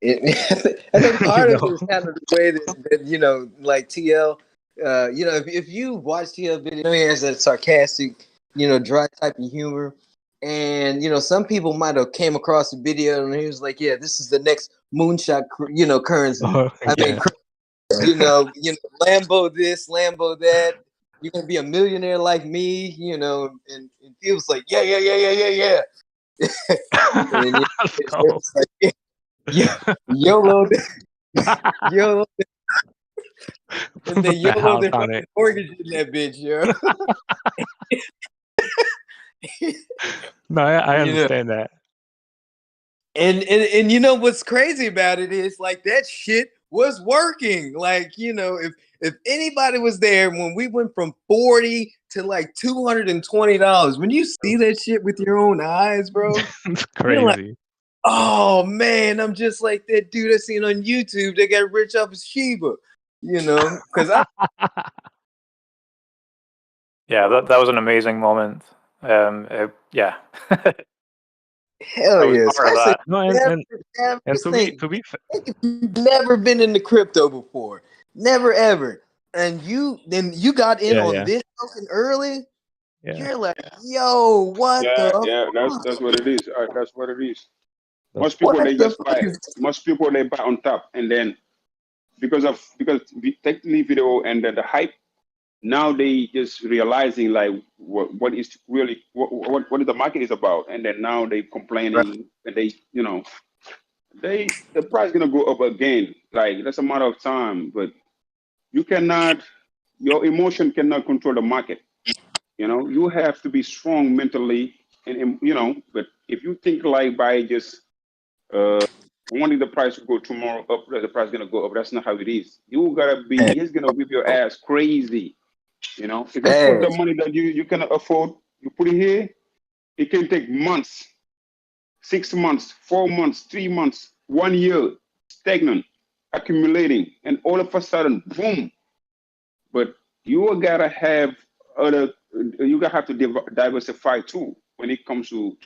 think part of it is kind of the way that like TL, if you watch TL video, he has that sarcastic, dry type of humor, and some people might have came across the video and he was like, yeah, this is the next moonshot, currency. I mean, Lambo this, Lambo that. You're gonna be a millionaire like me, and he was like, yeah. And it's like, YOLO, YOLO, and then YOLO the mortgage in that bitch, yo. No, I understand that. And what's crazy about it is like that shit was working. Like, if anybody was there when we went from $40 to like $220, when you see that shit with your own eyes, bro, it's crazy. You're like, oh man, I'm just like that dude I seen on YouTube that got rich off of Shiba, because yeah, that was an amazing moment. Yeah. Hell yeah! No, and to be you've never been into crypto before, never ever, and you got in on this fucking early. Yeah. You're like, yo, what the? Yeah, that's what it is. That's what it is. Most people they just buy. Most people they buy on top, and then because technically video and then the hype, now they just realizing like what is really what the market is about, and then now they complaining and they the price gonna go up again. Like that's a matter of time, but your emotion cannot control the market. You have to be strong mentally, and but if you think like by just wanting the price to go tomorrow up, the price gonna go up. That's not how it is. You gotta be. He's gonna whip your ass crazy. If you put the money that you can afford, you put it here. It can take months, 6 months, 4 months, 3 months, 1 year, stagnant, accumulating, and all of a sudden, boom. But you gotta have you gotta have to diversify too when it comes to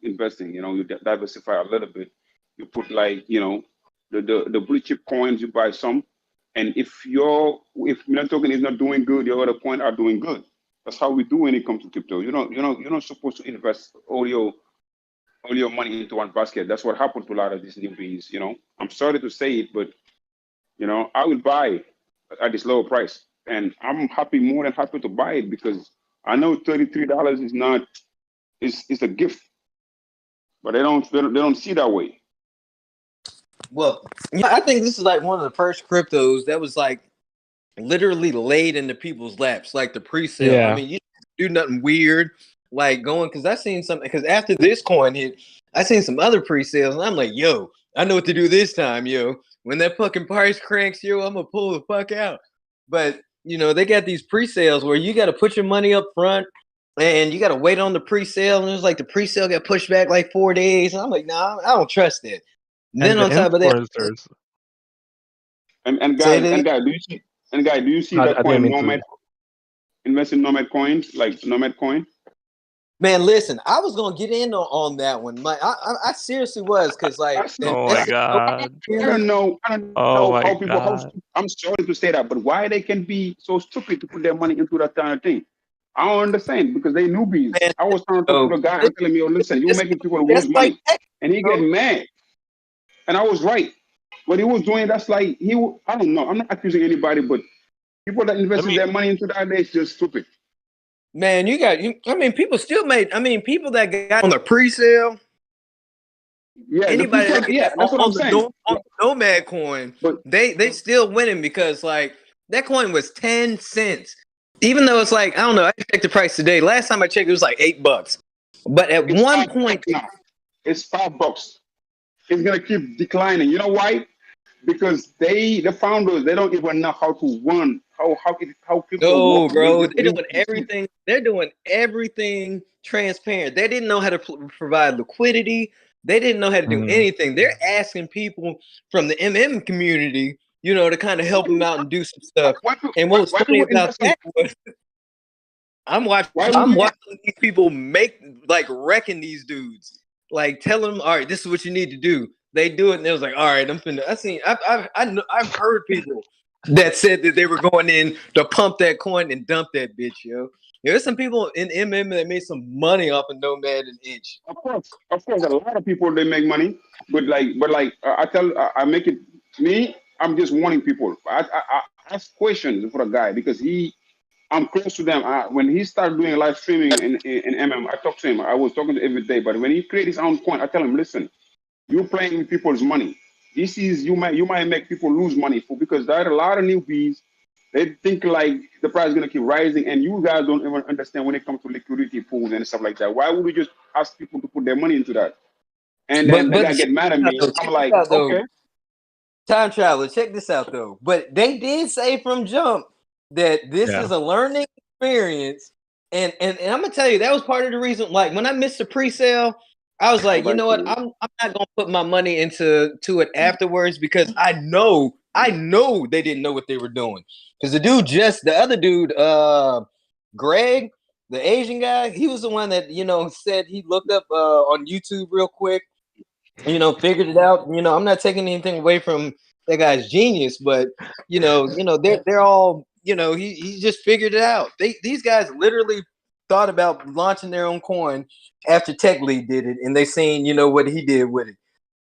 investing. You diversify a little bit. You put like the blue chip coins. You buy some, And if Milan token is not doing good, your other coin are doing good. That's how we do when it comes to crypto. You're not supposed to invest all your money into one basket. That's what happened to a lot of these newbies. I'm sorry to say it, but I will buy at this lower price, and I'm more than happy to buy it because I know $33 is not is a gift, but they don't see that way. Well, I think this is like one of the first cryptos that was like literally laid into people's laps, like the pre-sale. Yeah. I mean, you do nothing weird, like going because I seen something because after this coin hit, I seen some other pre-sales, and I'm like, yo, I know what to do this time, yo. When that fucking price cranks, yo, I'm gonna pull the fuck out. But they got these pre-sales where you got to put your money up front, and you got to wait on the pre-sale, and it was like the pre-sale got pushed back like 4 days, and I'm like, nah, I don't trust that. And then on top of that, and guys, do you see that coin Nomad? Invest in Nomad coins, like Nomad coin. Man, listen, I was gonna get in on that one. Like, I seriously was, because like, oh my god, I don't know how people. I'm sorry to say that, but why they can be so stupid to put their money into that kind of thing? I don't understand because they newbies. Man, I was trying to talk to the guy and telling me, "Oh, listen, you're making people lose money," and he get mad. And I was right. What he was doing, that's like I don't know. I'm not accusing anybody, but people that invested their money into that, they're just stupid. Man, people still made. People that got on the pre-sale. Yeah, anybody that's what I'm saying. On the Nomad coin, but they still winning because like that coin was 10 cents. Even though it's like, I don't know, I checked the price today. Last time I checked, it was like $8. But at one point now, it's $5. It's gonna keep declining. You know why? Because the founders, they don't even know how to run how crypto works. Bro, they're doing everything. They're doing everything transparent. They didn't know how to provide liquidity. They didn't know how to do anything. They're asking people from the community, to kind of help them out and do some stuff. And what's funny about that was I'm watching these people wrecking these dudes. Like, tell them, all right, this is what you need to do. They do it, and it was like, all right, I've heard people that said that they were going in to pump that coin and dump that bitch, yo. There's some people in that made some money off of Nomad and Inch. Of course, a lot of people they make money, but I make it me. I'm just warning people. I ask questions for a guy because I'm close to them. When he started doing live streaming in I talked to him. I was talking to him every day. But when he created his own coin, I tell him, listen, you're playing with people's money. This is you might make people lose money because there are a lot of newbies. They think like the price is gonna keep rising, and you guys don't even understand when it comes to liquidity pools and stuff like that. Why would we just ask people to put their money into that? And then the guy get mad at me. I'm like, okay. Time traveler, check this out though. But they did say from jump that this is a learning experience, and I'm gonna tell you that was part of the reason. Like when I missed the pre-sale, I was like, you know what? I'm not gonna put my money into it afterwards because I know they didn't know what they were doing. Because the other dude, Greg, the Asian guy, he was the one that said he looked up on YouTube real quick, figured it out. I'm not taking anything away from that guy's genius, but they're all he just figured it out. These guys literally thought about launching their own coin after Tech Lead did it, and they seen what he did with it.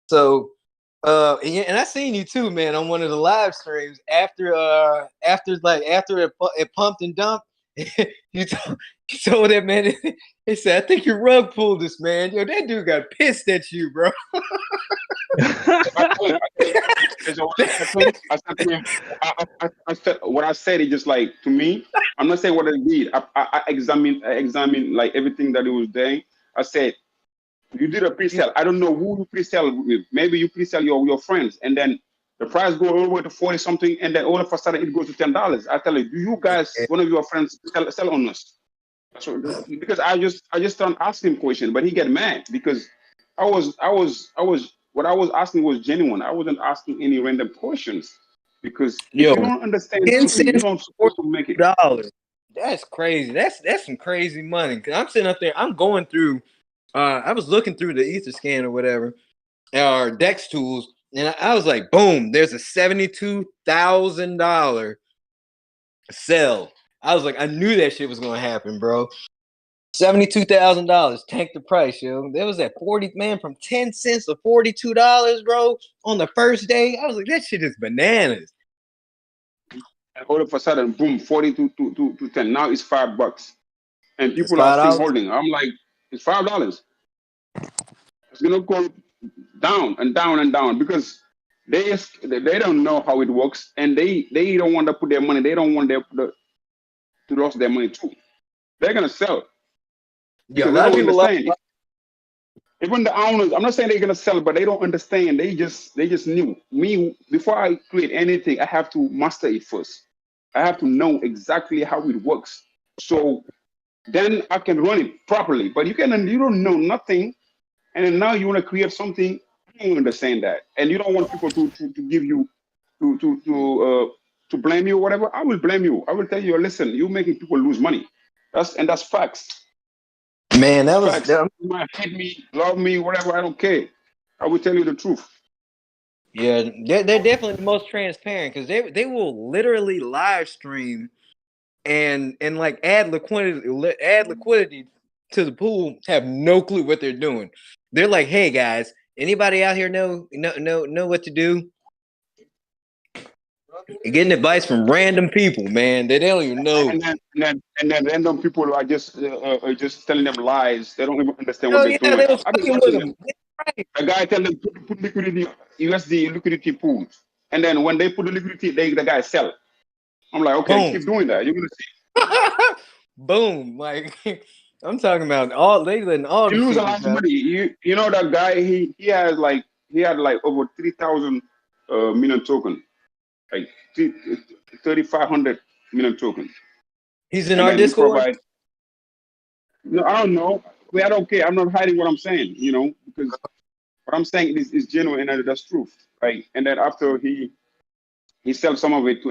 So and I seen you too, man, on one of the live streams after it pumped and dumped. you told that man. He said, "I think your rug pulled this, man." Yo, that dude got pissed at you, bro. I said what I said is just like to me. I'm not saying what I did. I examined like everything that he was doing. I said, you did a pre-sale. I don't know who you pre-sell with. Maybe you pre-sell your friends, and then the price go all the way to 40 something, and then all of a sudden it goes to $10. I tell you, do you guys, one of your friends, sell on us? So, because I just start asking him questions, but he get mad because I was what I was asking was genuine. I wasn't asking any random questions because if you don't understand something, you don't supposed to make it. That's crazy. That's some crazy money. Cause I'm sitting up there, I'm going through. I was looking through the Etherscan or whatever, or Dex tools, And I was like, boom, there's a $72,000 sell. I was like, I knew that shit was gonna happen, bro. $72,000 tanked the price, yo. There was that 40 man from 10 cents to $42, bro, on the first day. I was like, that shit is bananas. And all of a sudden, boom, 42 to 10. Now it's $5, and It's people are still $5. holding. I'm like, it's $5. It's gonna go down and down and down because they don't know how it works, and they don't want to put their money. They don't want to lose their money too. They're gonna sell Yeah, a because they lot of don't people understand. Even the owners, I'm not saying they're gonna sell, but they don't understand. They just knew me before I create anything. I have to master it first. I have to know exactly how it works, so then I can run it properly. But you don't know nothing, and then now you want to create something. I don't understand that, and you don't want people to give you to blame you or whatever. I will blame you. I will tell you, listen, you're making people lose money. That's facts. Man, that was Facts. You might hate me, love me, whatever. I don't care. I will tell you the truth. yeah, they're definitely the most transparent because they will literally live stream and like add liquidity to the pool, have no clue what they're doing. They're like, hey guys, anybody out here know what to do? You're getting advice from random people, man. They don't even know. And then random people are just telling them lies. They don't even understand what Oh they're yeah, doing. they was I've been fucking with watching them. them. A guy tell them put liquidity USD liquidity pools, and then when they put the liquidity, the guy sell. I'm like, okay, Boom. keep doing that. You're gonna see. Boom. Like I'm talking about all they letting all You the lose a secrets lot of out. money. You know that guy. He had like over 3,000 million token, like 3,500 million tokens, He's in and our then he Discord. provide. No, I don't know. I don't care. I'm not hiding what I'm saying. Because what I'm saying is genuine and that's truth, right? And then after he sells some of it to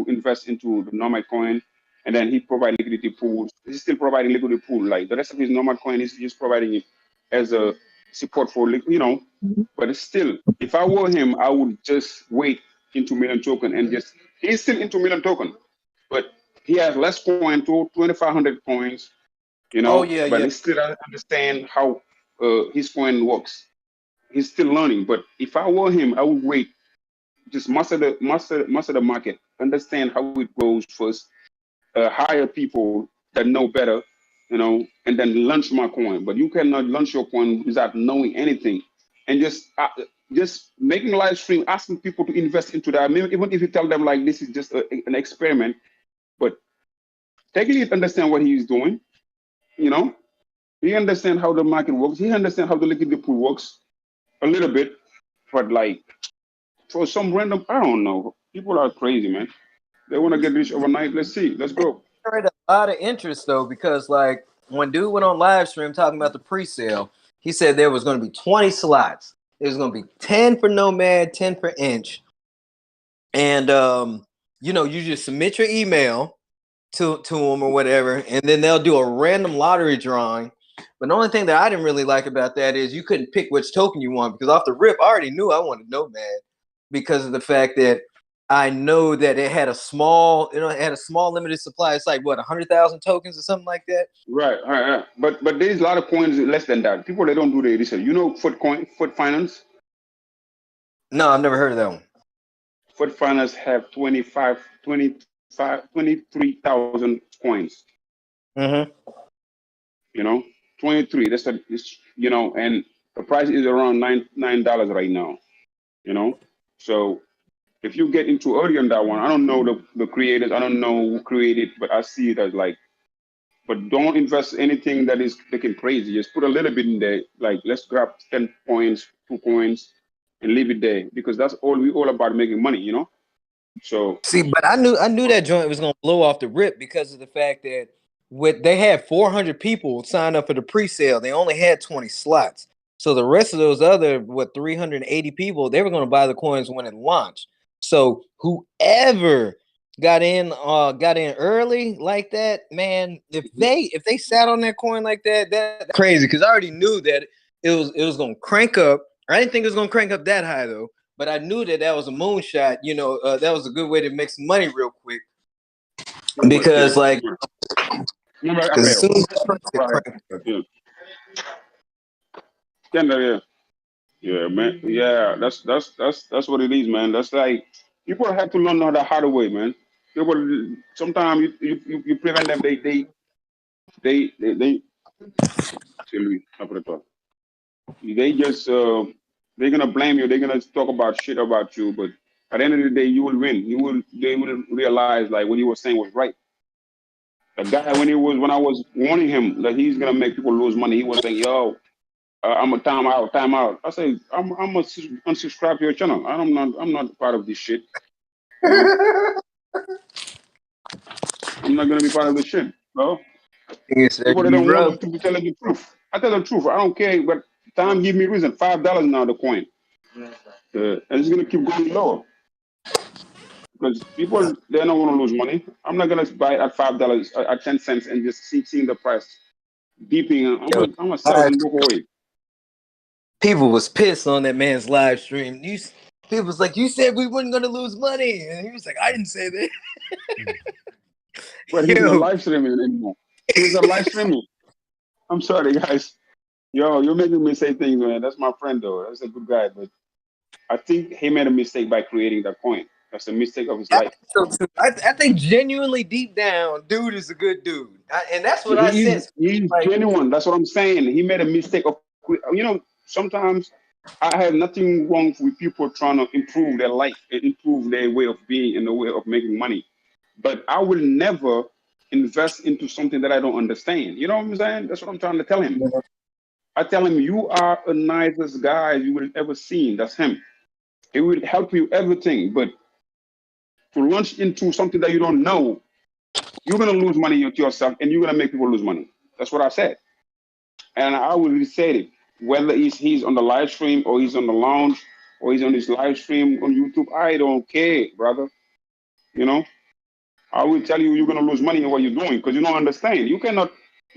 invest into the normal coin, and then he provide liquidity pools. He's still providing liquidity pool. Like the rest of his normal coin, he's just providing it as a support for But it's still, if I were him, I would just wait into million token and just he's still into million token, but he has less coin to 2,500 coins, Oh yeah, but yeah. he still doesn't understand how his coin works. He's still learning. But if I were him, I would wait, just master the market, understand how it goes first, hire people that know better, and then launch my coin. But you cannot launch your coin without knowing anything, and just making a live stream, asking people to invest into that. Maybe even if you tell them like this is just an experiment, but taking it understand what he is doing, you know, he understand how the market works. He understand how the liquidity pool works a little bit, but like for some random, I don't know. People are crazy, man. They want to get rich overnight. Let's see. Let's go. A lot of interest though, because like when dude went on live stream talking about the pre-sale, he said there was going to be 20 slots. There was going to be 10 for Nomad, 10 for Inch, and you just submit your email to them or whatever, and then they'll do a random lottery drawing. But the only thing that I didn't really like about that is you couldn't pick which token you want, because off the rip, I already knew I wanted Nomad because of the fact that I know that it had a small, limited supply. It's like what, 100,000 tokens or something like that. Right. But there's a lot of coins less than that. People, they don't do the research. Foot Finance. No, I've never heard of that one. Foot Finance have 23,000 coins. Mm-hmm. 23. And the price is around $9 right now. So if you get into early on that one, I don't know the creators. I don't know who created, but I see it as like. But don't invest anything that is looking crazy. Just put a little bit in there. Like let's grab 10 coins, 2 coins, and leave it there because that's all about making money. So see, but I knew that joint was gonna blow off the rip because of the fact that they had 400 people sign up for the pre-sale. They only had 20 slots. So the rest of those other 380 people, they were gonna buy the coins when it launched. So whoever got in early like that, man, if they sat on that coin like that, that's crazy, because I already knew that it was gonna crank up I didn't think it was gonna crank up that high though. But I knew that was a moonshot. You know, that was a good way to make some money real quick. Because like, as soon as yeah, man. Yeah, that's what it is, man. That's like people have to learn the hard way, man. People sometimes you prevent them. They they just they're gonna blame you. They're gonna talk about shit about you, but at the end of the day, you will win. They will realize like what he was saying was right. The guy when I was warning him that he's gonna make people lose money, he was saying, "Yo, I'm a time out, time out." I say, I'm a unsubscribe to your channel. I'm not part of this shit. You know, I'm not gonna be part of this shit, bro. People that don't want to be telling the truth. I tell the truth. I don't care, but time give me reason. $5 now the coin, and it's gonna keep going lower because people they're not gonna lose money. I'm not gonna buy it at $5 at 10 cents and just seeing the price deeping. I'm gonna sell it and walk away. People was pissed on that man's live stream. People was like, "You said we weren't gonna lose money," and he was like, "I didn't say that." But he's not live streaming anymore. He's not live streaming. I'm sorry, guys. Yo, you're making me say things, man. That's my friend, though. That's a good guy, but I think he made a mistake by creating that coin. That's a mistake of his life. I think genuinely deep down, dude is a good dude, and that's what I sense. He's like, genuine. That's what I'm saying. He made a mistake of, sometimes I have nothing wrong with people trying to improve their life and improve their way of being and the way of making money. But I will never invest into something that I don't understand. You know what I'm saying? That's what I'm trying to tell him. I tell him, you are the nicest guy you will ever seen. That's him. He will help you everything. But to launch into something that you don't know, you're going to lose money to yourself and you're going to make people lose money. That's what I said. And I will say it, whether he's on the live stream or he's on the lounge or he's on his live stream on YouTube, I don't care, brother. You know, I will tell you you're going to lose money in what you're doing because you don't understand. You cannot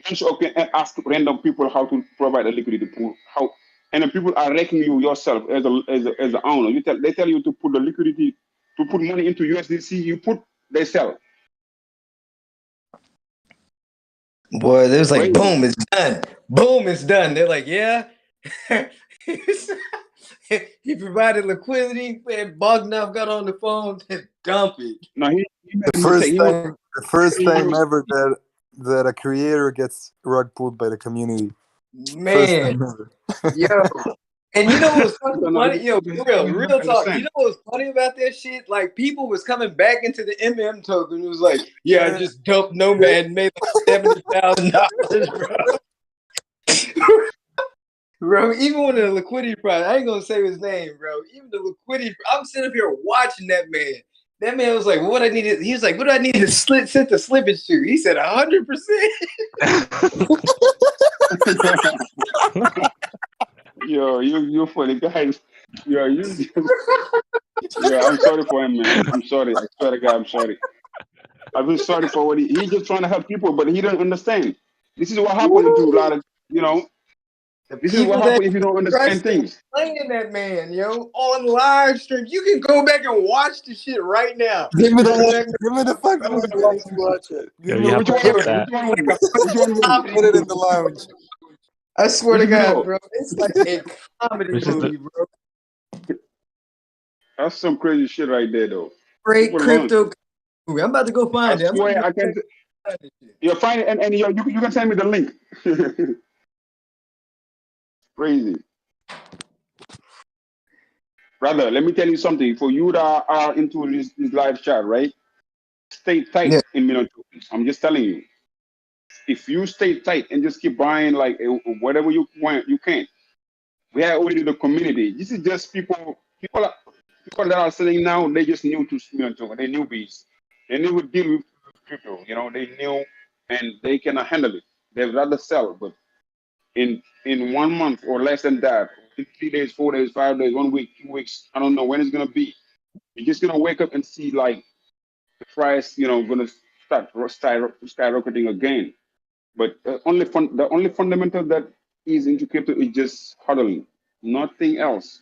and ask random people how to provide a liquidity pool. How, and then people are wrecking you yourself as the owner. They tell you to put the liquidity, to put money into USDC. They sell. Boy, they was like, boom, it's done. Boom, it's done. They're like, yeah. He provided liquidity, and Bogdanov got on the phone and dump it. No, the first time ever that a creator gets rug pulled by the community. Man, yo. And you know what was funny? Yo, real talk. You know what was funny about that shit? Like, people was coming back into the MM token. It was like, yeah, I just dumped Nomad and made like $70,000, bro. Bro, even when the liquidity price, I ain't gonna say his name, bro. Even the liquidity, I'm sitting up here watching that man. That man was like, "What I needed?" He was like, "What do I need to set the slippage to?" He said, 100%. Yo, you're funny, guys. Yo, yeah, I'm sorry for him, man. I'm sorry. I swear to God, I'm sorry. I feel sorry for what he's just trying to help people, but he don't understand. This is what happened to a lot of, this is what happens if you don't understand things. Playing that man, yo, on live stream. You can go back and watch the shit right now. Give me the fucking link. I need to watch it. Which one? Put it in the lounge. I swear to God, bro. It's like a comedy movie, bro. That's some crazy shit right there, though. Great crypto movie. I'm about to go find it. I swear I can. You'll find it, and you can send me the link. Crazy. Brother, let me tell you something. For you that are into this live chat, right? Stay tight in Million Tokens. I'm just telling you. If you stay tight and just keep buying like whatever you want, you can. We have already the community. This is just people that are selling now. They just new to Million Tokens. They're newbies. They never deal with crypto. They new and they cannot handle it. They'd rather sell, but in 1 month or less than that, in 3 days, 4 days, 5 days, 1 week, 2 weeks, I don't know when it's gonna be. You're just gonna wake up and see like the price, gonna start skyrocketing again. But the only fundamental that is into crypto is just hodling. Nothing else.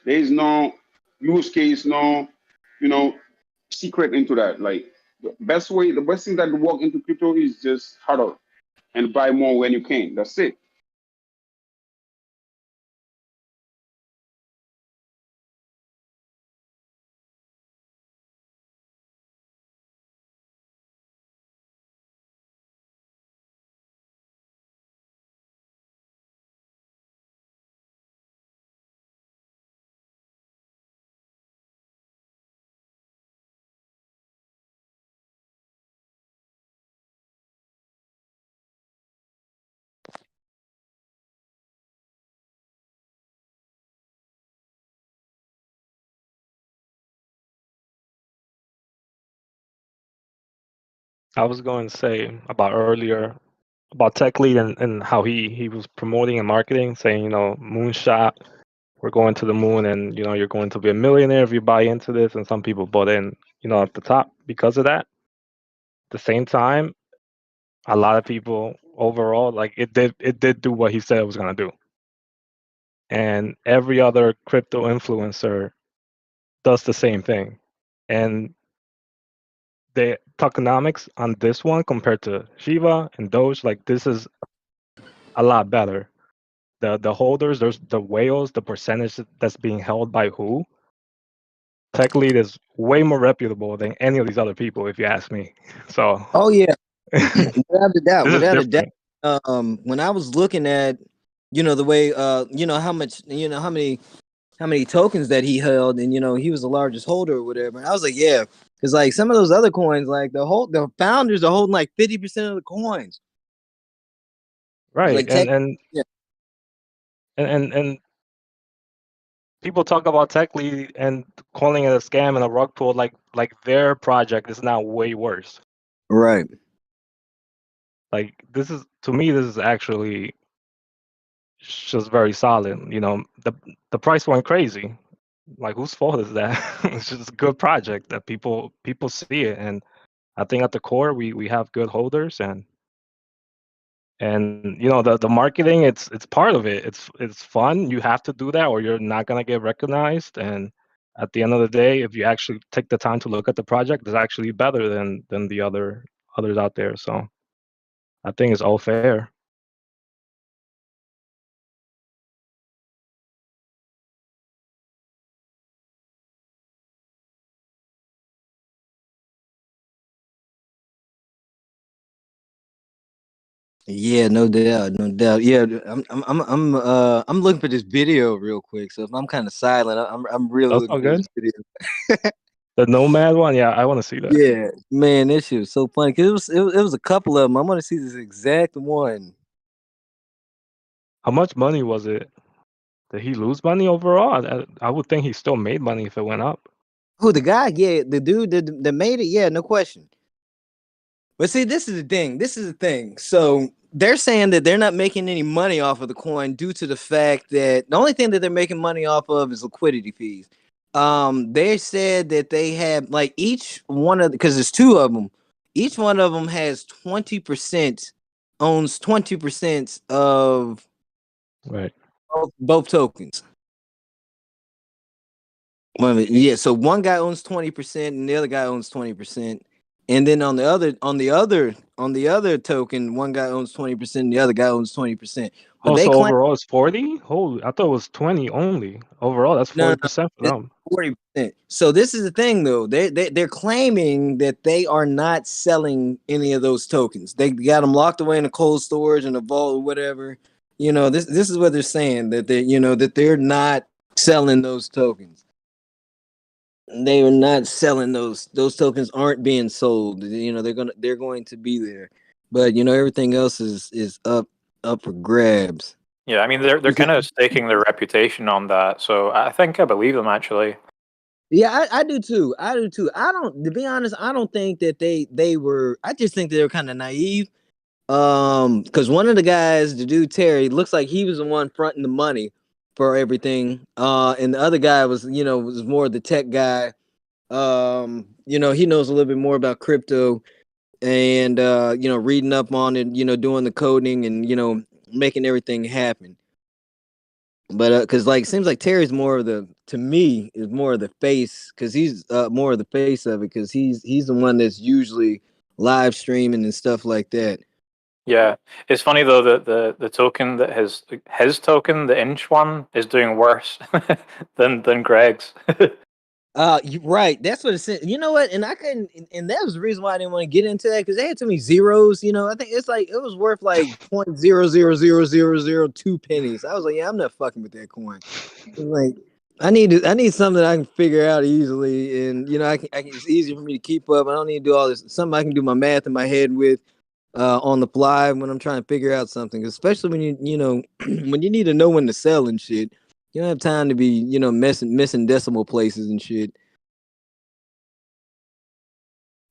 There is no use case, no, secret into that. Like the best thing that to walk into crypto is just huddle and buy more when you can. That's it. I was going to say about earlier about Tech Lead and how he was promoting and marketing, saying, moonshot, we're going to the moon, and you're going to be a millionaire if you buy into this. And some people bought in, at the top because of that. At the same time, a lot of people overall, like it did do what he said it was gonna do. And every other crypto influencer does the same thing. And the tokenomics on this one compared to Shiba and Doge, like this is a lot better. The holders, there's the whales, the percentage that's being held by who. Tech Lead is way more reputable than any of these other people, if you ask me. So oh yeah, without a doubt, this is without a different. doubt. When I was looking at, the way, how much, how many tokens that he held, and he was the largest holder or whatever. And I was like, yeah, because like some of those other coins, like the founders are holding like 50% of the coins. Right. Like Yeah. And people talk about Tech Lead and calling it a scam and a rug pull, like their project is now way worse. Right. Like this is actually just very solid. The price went crazy. Like whose fault is that? It's just a good project that people see it, and I think at the core we have good holders, and the marketing, it's part of it. It's fun. You have to do that or you're not gonna get recognized. And at the end of the day, if you actually take the time to look at the project, it's actually better than the others out there. So I think it's all fair. Yeah, no doubt, no doubt. Yeah, I'm looking for this video real quick. So if I'm kind of silent, I'm really That's looking all for good. this video. The Nomad one, yeah, I want to see that. Yeah, man, this shit was so funny because it was a couple of them. I want to see this exact one. How much money was it? Did he lose money overall? I would think he still made money if it went up. Who, the guy? Yeah, the dude that made it. Yeah, no question. But see, this is the thing. This is the thing. So they're saying that they're not making any money off of the coin due to the fact that the only thing that they're making money off of is liquidity fees. They said that they have like each one of, because there's two of them. Each one of them has 20%, owns 20% of Right. both tokens. Well, yeah, so one guy owns 20% and the other guy owns 20%. And then on the other token, one guy owns 20% and the other guy owns 20%. But Oh, they so claim overall it's 40? Holy, I thought it was 20 only. Overall, that's no, 40% for it's them. 40%. So this is the thing though. They're claiming that they are not selling any of those tokens. They got them locked away in a cold storage in a vault or whatever. This is what they're saying, that they're not selling those tokens. They are not selling those tokens, aren't being sold. They're going to be there, but everything else is up for grabs. Yeah, I mean they're kind of staking their reputation on that, so I think I believe them actually. Yeah, I do too. I don't, to be honest, I don't think that they were. I just think they were kind of naive. Because one of the guys, the dude Terry, looks like he was the one fronting the money for everything. And the other guy was more the tech guy. He knows a little bit more about crypto and reading up on it, doing the coding and making everything happen. But because like seems like Terry's more of the to me is more of the face because he's more of the face of it because he's the one that's usually live streaming and stuff like that. Yeah, it's funny though that the token that his token, the inch one, is doing worse than Greg's. You're right. That's what it said. You know what? And I couldn't, and that was the reason why I didn't want to get into that because they had too many zeros. You know, I think it's like it was worth like 0.00002 pennies. I was like, yeah, I'm not fucking with that coin. Like, I need something that I can figure out easily, and you know, I can. It's easy for me to keep up. I don't need to do all this. Something I can do my math in my head with, on the fly when I'm trying to figure out something. Especially when you know when you need to know when to sell and shit. You don't have time to be, missing decimal places and shit.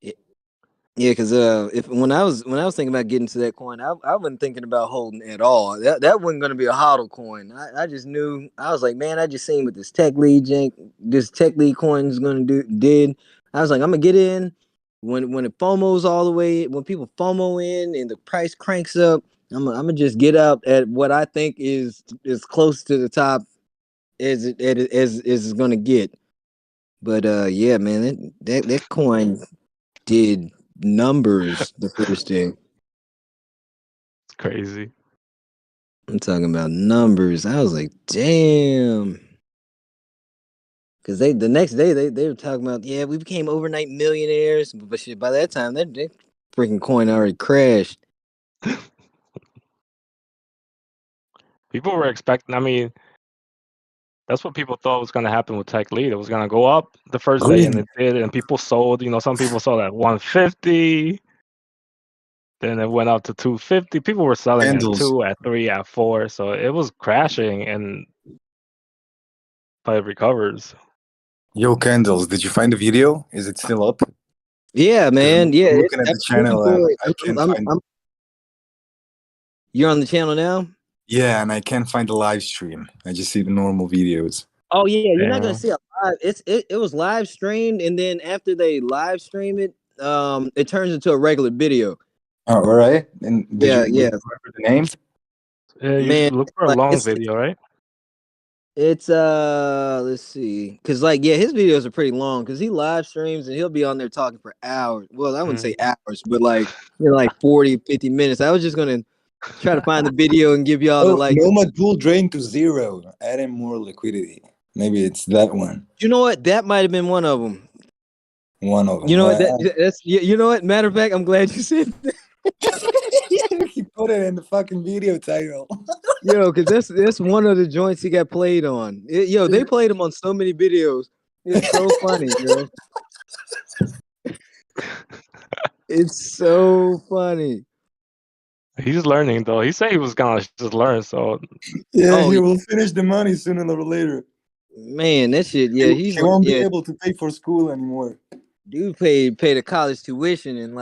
Yeah, because if when I was thinking about getting to that coin, I wasn't thinking about holding at all. That wasn't gonna be a hodl coin. I just knew I was like, man, I just seen what this tech lead coin is gonna did. I was like, I'm gonna get in when it FOMO's all the way when people FOMO in and the price cranks up. I'm gonna just get out at what I think is close to the top as it's gonna get. But yeah, man, that coin did numbers the first day. It's crazy. I'm talking about numbers. I was like, damn. Because the next day they were talking about, yeah, we became overnight millionaires, but shit, by that time that freaking coin already crashed. People were expecting. I mean, that's what people thought was going to happen with Tech Lead. It was going to go up the first day, and it did. And people sold. Some people sold at 150. Then it went up to 250. People were selling Candles. at 2, at 3, at 4. So it was crashing, but it recovers. Yo, Candles, did you find the video? Is it still up? Yeah, man. Yeah, looking at the channel, I can't find. You're on the channel now? Yeah, and I can't find the live stream. I just see the normal videos. Oh yeah, you're not gonna see a live. It was live streamed, and then after they live stream it, it turns into a regular video. Oh, all right. And did you remember the name? You look for a long video, right? It's let's see, cause like his videos are pretty long, cause he live streams and he'll be on there talking for hours. Well, I wouldn't say hours, but like 40, 50 minutes. I was just gonna try to find the video and give y'all the like. Nomad pool drain to 0, adding more liquidity. Maybe it's that one. You know what? That might have been one of them. One of them. You know what? That's you know what? Matter of fact, I'm glad you said that. He put it in the fucking video title. Yo, because that's one of the joints he got played on. They played him on so many videos. It's so funny, yo. It's so funny. He's learning though. He said he was gonna just learn. So yeah, he will finish the money sooner or later. Man, that shit. Yeah, he won't be able to pay for school anymore. Dude paid the college tuition in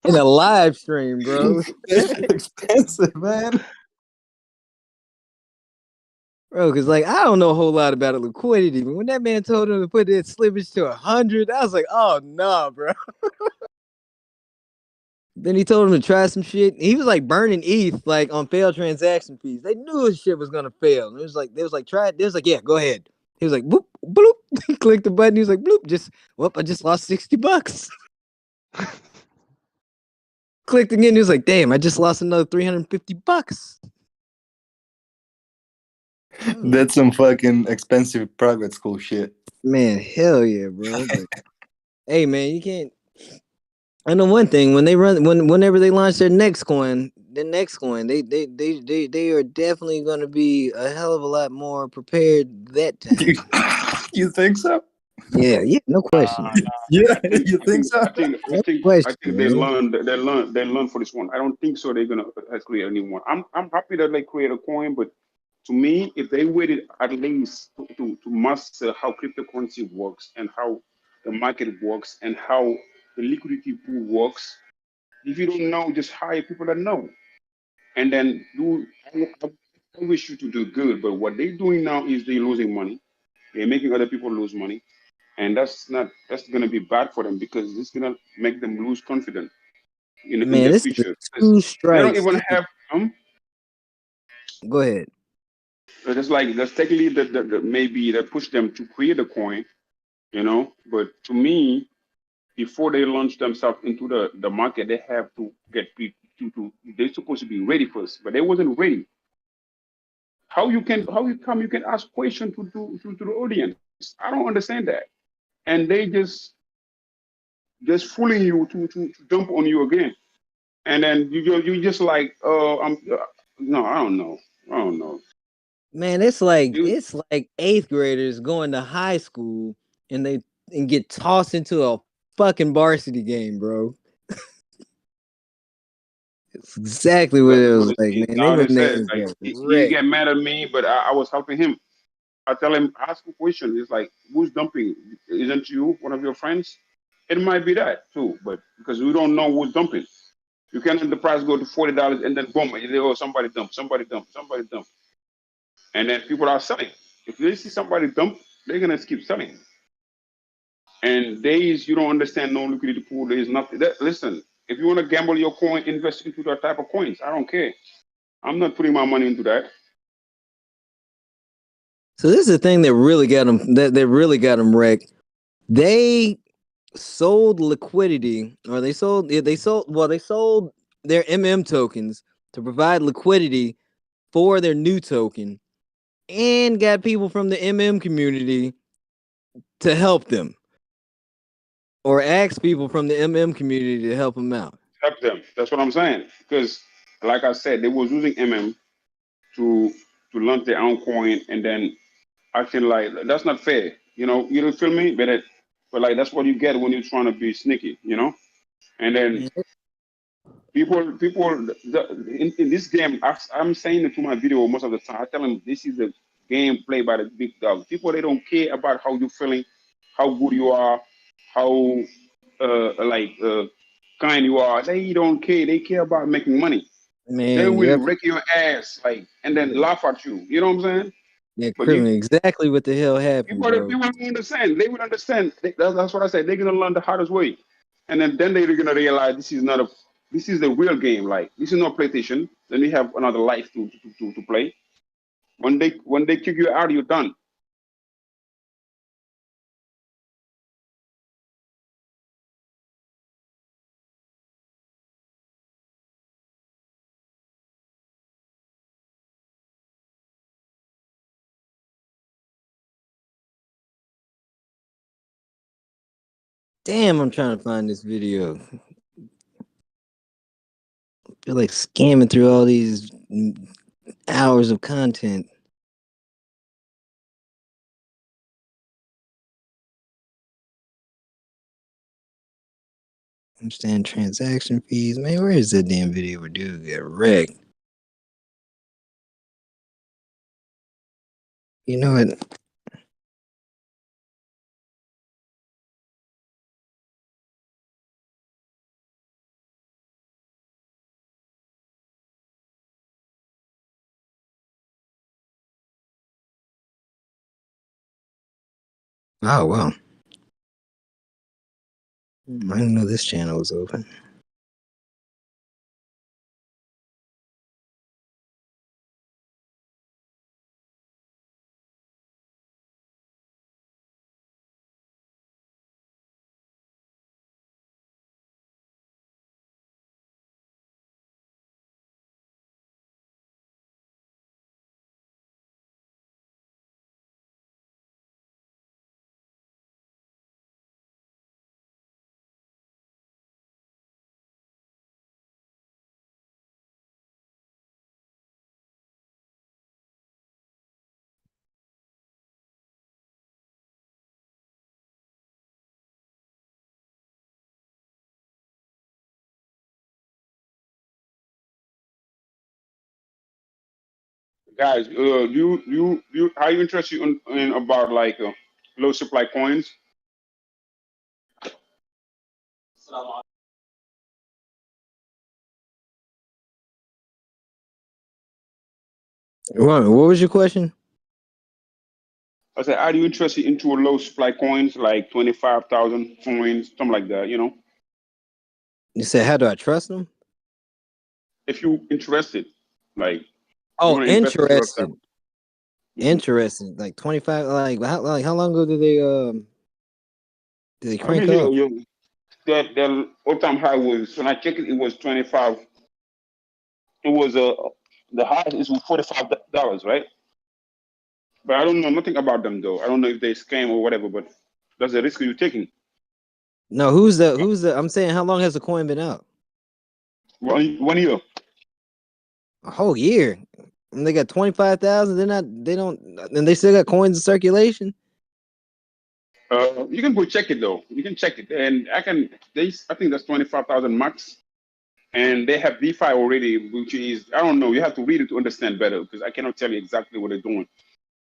in a live stream, bro. That's expensive, man. Bro, because I don't know a whole lot about liquidity, but when that man told him to put that slippage to 100, I was like, oh no, bro. Then he told him to try some shit. He was like burning ETH on failed transaction fees. They knew his shit was gonna fail. And they was like, try it. They was like, yeah, go ahead. He was like, boop, bloop. He clicked the button. He was like, bloop, I just lost $60. Clicked again. He was like, damn, I just lost another $350. That's some fucking expensive private school shit. Man, hell yeah, bro. But, hey, man, you can't. I know one thing: whenever they launch their next coin, they are definitely going to be a hell of a lot more prepared that time. You think so? Yeah, no question. Yeah, you think so? I think they learn for this one. I don't think so. They're gonna create a new one. I'm happy that they create a coin, but to me, if they waited at least to master how cryptocurrency works and how the market works and how the liquidity pool works, if you don't know, just hire people that know, and then do. I wish you to do good, but what they're doing now is they're losing money. They're making other people lose money. And that's going to be bad for them because it's going to make them lose confidence in the future. Two strikes. They don't even have Go ahead. It's like that's technically maybe that push them to create a coin, you know. But to me, before they launch themselves into the market, they have to get people to they're supposed to be ready first, but they wasn't ready. How you come you can ask questions to the audience? I don't understand that. And they just fooling you to dump on you again. And then you just like, I'm no, I don't know. I don't know. Man, You, it's like eighth graders going to high school and they and get tossed into a fucking varsity game, bro. It's exactly what that's it what was it like, is. man. They Now they went there said and like got he wrecked. get mad at me, but I was helping him. I tell him, ask a question. It's like, who's dumping? Isn't you one of your friends? It might be that too, but because we don't know who's dumping. You can let the price go to $40 and then boom, you say, oh, somebody dump, somebody dump, somebody dump. And then people are selling. If they see somebody dump, they're gonna keep selling. And days you don't understand no liquidity pool, there is nothing. Listen, if you want to gamble your coin, invest into that type of coins. I don't care. I'm not putting my money into that. So this is the thing that really got them that really got them wrecked. They sold liquidity, or they sold they sold their tokens to provide liquidity for their new token, and got people from the community to help them, or ask people from the community to help them out. Help them. That's what I'm saying. Because, like I said, they was using to to launch their own coin, and then acting like that's not fair. You don't feel me? But like that's what you get when you're trying to be sneaky. And then people in this game, I'm saying it to my video most of the time. I tell them this is a game played by the big dog. People, they don't care about how you're feeling, how good you are, how kind you are. They don't care. They care about making money. They Man, will yep. wreck your ass and then laugh at you. You know what I'm saying? Yeah, But you criminal. Exactly what the hell happened, bro. people will understand. They will understand. That's what I said. They're gonna learn the hardest way, and then they're gonna realize this is the real game. Like this is not PlayStation. Then we have another life to play. When they kick you out, you're done. Damn, I'm trying to find this video. I feel like scamming through all these hours of content. Understand transaction fees. Man, where is that damn video where dude get wrecked? You know what? Oh, wow. I didn't know this channel was open. Guys, you are you interested in about like low supply coins? What was your question? I said, are you interested into a low supply coins like 25,000 coins, something like that? You said, how do I trust them? If you interested, like Oh, want to invest into your stuff. interesting. Interesting. Like 25. How long ago did they I crank mean, up? the all-time high was, when I checked it, it was 25. It was the highest is $45, right? But I don't know nothing about them though. I don't know if they scam or whatever, but that's the risk you're taking. No, who's the? I'm saying, how long has the coin been out? 1 year. A whole year. And they got 25,000. They don't, and they still got coins in circulation. You can go check it though. You can check it, and I think that's 25,000 max. And they have DeFi already, which is, I don't know. You have to read it to understand better, because I cannot tell you exactly what they're doing.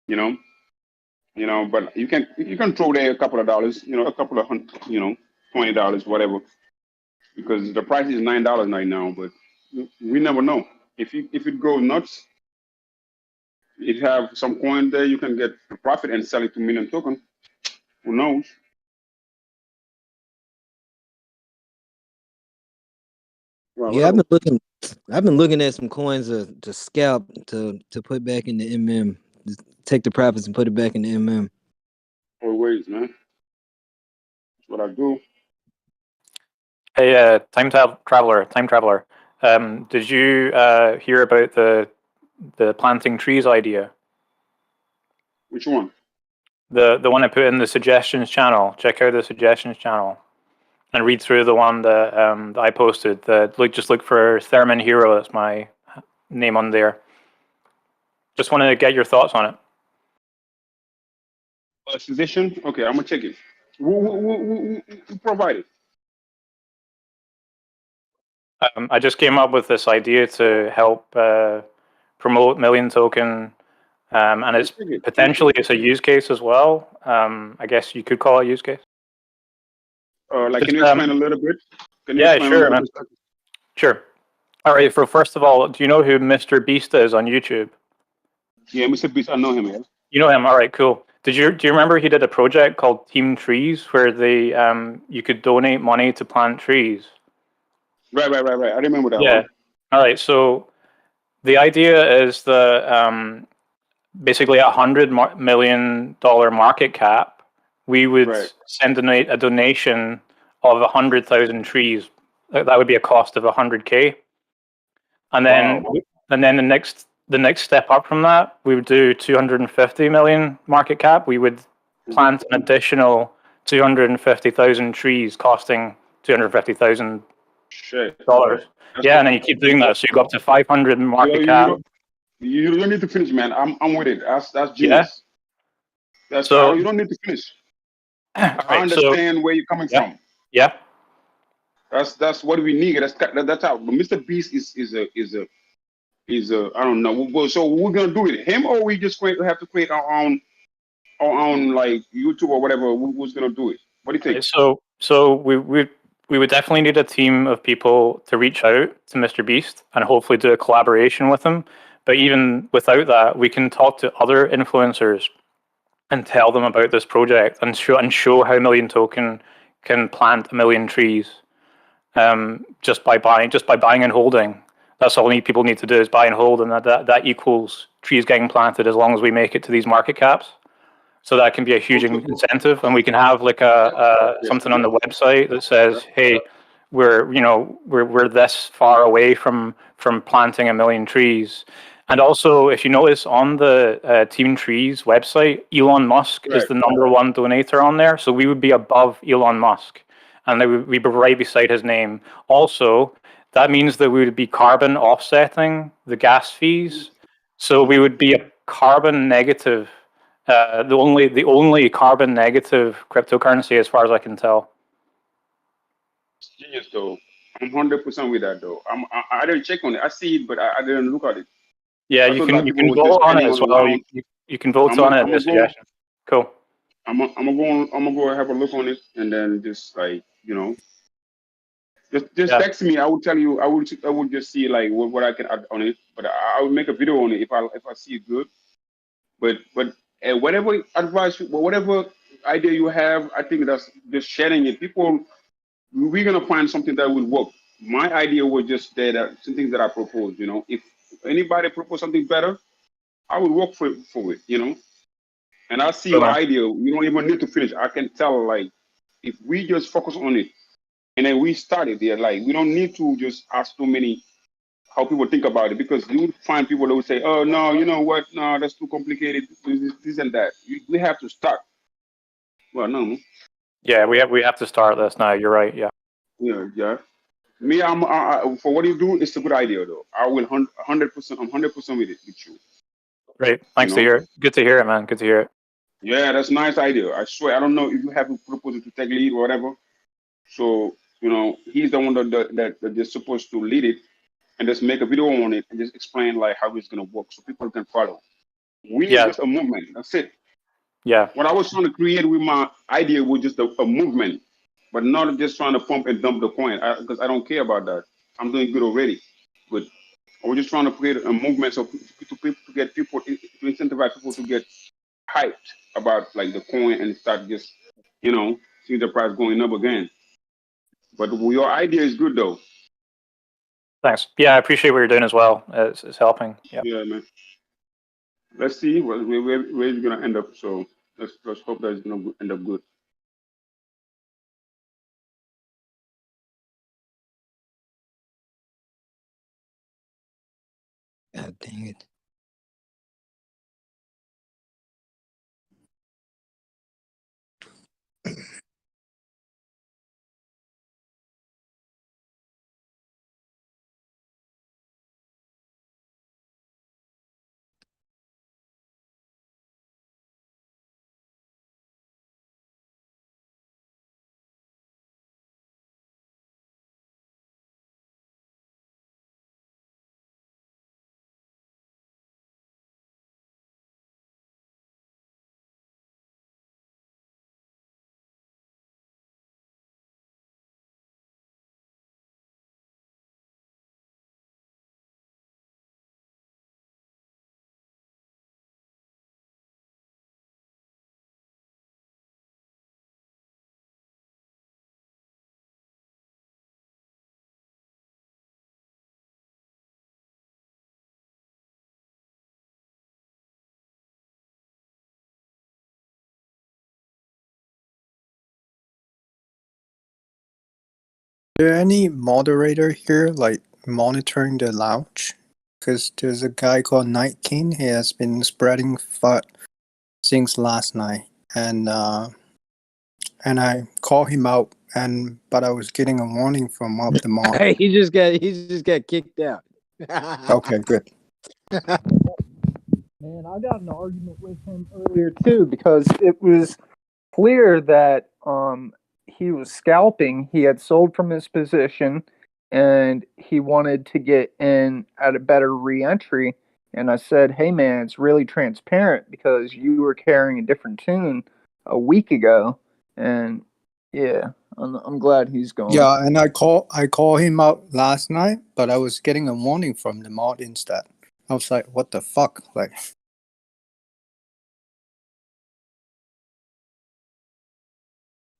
You know, but you can throw there a couple of dollars. A couple of $20, whatever, because the price is $9 right now. But we never know. If it goes nuts, it have some coin there, you can get a profit and sell it to million token. Who knows? Well, Yeah, I've been looking at some coins to scalp to put back in the MM. Just take the profits and put it back in the MM. Always, man. That's what I do. Hey, time traveler. Did you hear about the planting trees idea? Which one? The one I put in the suggestions channel. Check out the suggestions channel and read through the one that I posted. Just look for Thermin Hero. That's my name on there. Just want to get your thoughts on it. Suggestion? Okay, I'm gonna check it. Who provided? I just came up with this idea to help promote Million Token, and it's potentially it's a use case as well. I guess you could call it a use case. Can you explain a little bit? Yeah, sure, man. Sure. All right. First of all, do you know who Mr. Beast is on YouTube? Yeah, Mr. Beast, I know him. Yeah. You know him. All right, cool. Do you remember he did a project called Team Trees where they you could donate money to plant trees? Right. I remember that Yeah. one. All right. So the idea is that basically $100 million market cap, we would send a donation of 100,000 trees. That would be a cost of 100K. And then the next step up from that, we would do 250 million market cap. We would plant an additional 250,000 trees, costing $250,000. Yeah, and then you keep doing that, so you go up to 500 market cap. You don't need to finish, man. I'm with it. That's genius. Yeah. So you don't need to finish. Right, I understand where you're coming from. Yeah. That's what we need. That's how. But Mr. Beast is a I don't know. So we're gonna do it him, or we just have to create our own like YouTube or whatever. Who's gonna do it? What do you think? So we would definitely need a team of people to reach out to Mr. Beast and hopefully do a collaboration with him. But even without that, we can talk to other influencers and tell them about this project and show how Million Token can plant 1 million trees just by buying and holding. That's all people need to do is buy and hold, and that equals trees getting planted as long as we make it to these market caps. So that can be a huge incentive, and we can have like something on the website that says, "Hey, we're this far away from planting 1 million trees." And also, if you notice on the Team Trees website, Elon Musk is the #1 donator on there, so we would be above Elon Musk, and we'd be right beside his name. Also, that means that we would be carbon offsetting the gas fees, so we would be a carbon negative. The only carbon negative cryptocurrency, as far as I can tell. It's genius, though. I'm 100% with that, though. I didn't check on it. I see it, but I didn't look at it. Yeah, you can vote on it as well. You can vote on it in the suggestion. Cool. I'm gonna go have a look on it, and then just like just text me. I will tell you. I would just see like what I can add on it. But I will make a video on it if I see it good. But whatever advice, whatever idea you have, I think that's just sharing it. We're gonna find something that will work. my idea was just that some things that I proposed. If anybody propose something better, I would work for it. And I see Sure, your man. idea. You don't even need to finish. I can tell, like, if we just focus on it and then we start it there, like, we don't need to just ask too many how people think about it, because you would find people that would say, oh, no, you know what? No, that's too complicated. This and that. We have to start. Well, no. Yeah, we have to start this now. You're right. Yeah. Yeah, yeah. Me, for what you do, it's a good idea, though. I will 100%, I'm 100% with it, with you. Great. You Thanks to know? hear it. Good to hear it, man. Good to hear it. Yeah, that's a nice idea. I swear, I don't know if you have to propose it to tech lead or whatever. So, he's the one that is supposed to lead it and just make a video on it and just explain like how it's gonna work so people can follow. We need Yeah. just a movement. That's it. Yeah. What I was trying to create with my idea was just a movement, but not just trying to pump and dump the coin, because I don't care about that. I'm doing good already. But I was just trying to create a movement so to get people to incentivize people to get hyped about like the coin and start just see the price going up again. But your idea is good though. Thanks. Yeah, I appreciate what you're doing as well. It's helping. Yeah. Yeah, man. Let's see where it's gonna end up. So let's hope that it's gonna end up good. God dang it. Is there any moderator here, like monitoring the lounge? Because there's a guy called Night King. He has been spreading FUD since last night, and I called him out, but I was getting a warning from one of the mod. Hey, he just got kicked out. Okay, good. Man, I got an argument with him earlier too, because it was clear that he was scalping. He had sold from his position and he wanted to get in at a better re-entry. And I said, hey man, it's really transparent because you were carrying a different tune a week ago. And yeah, I'm glad he's gone. Yeah, and I call him out last night, but I was getting a warning from the mod instead. I was like, what the fuck? Like,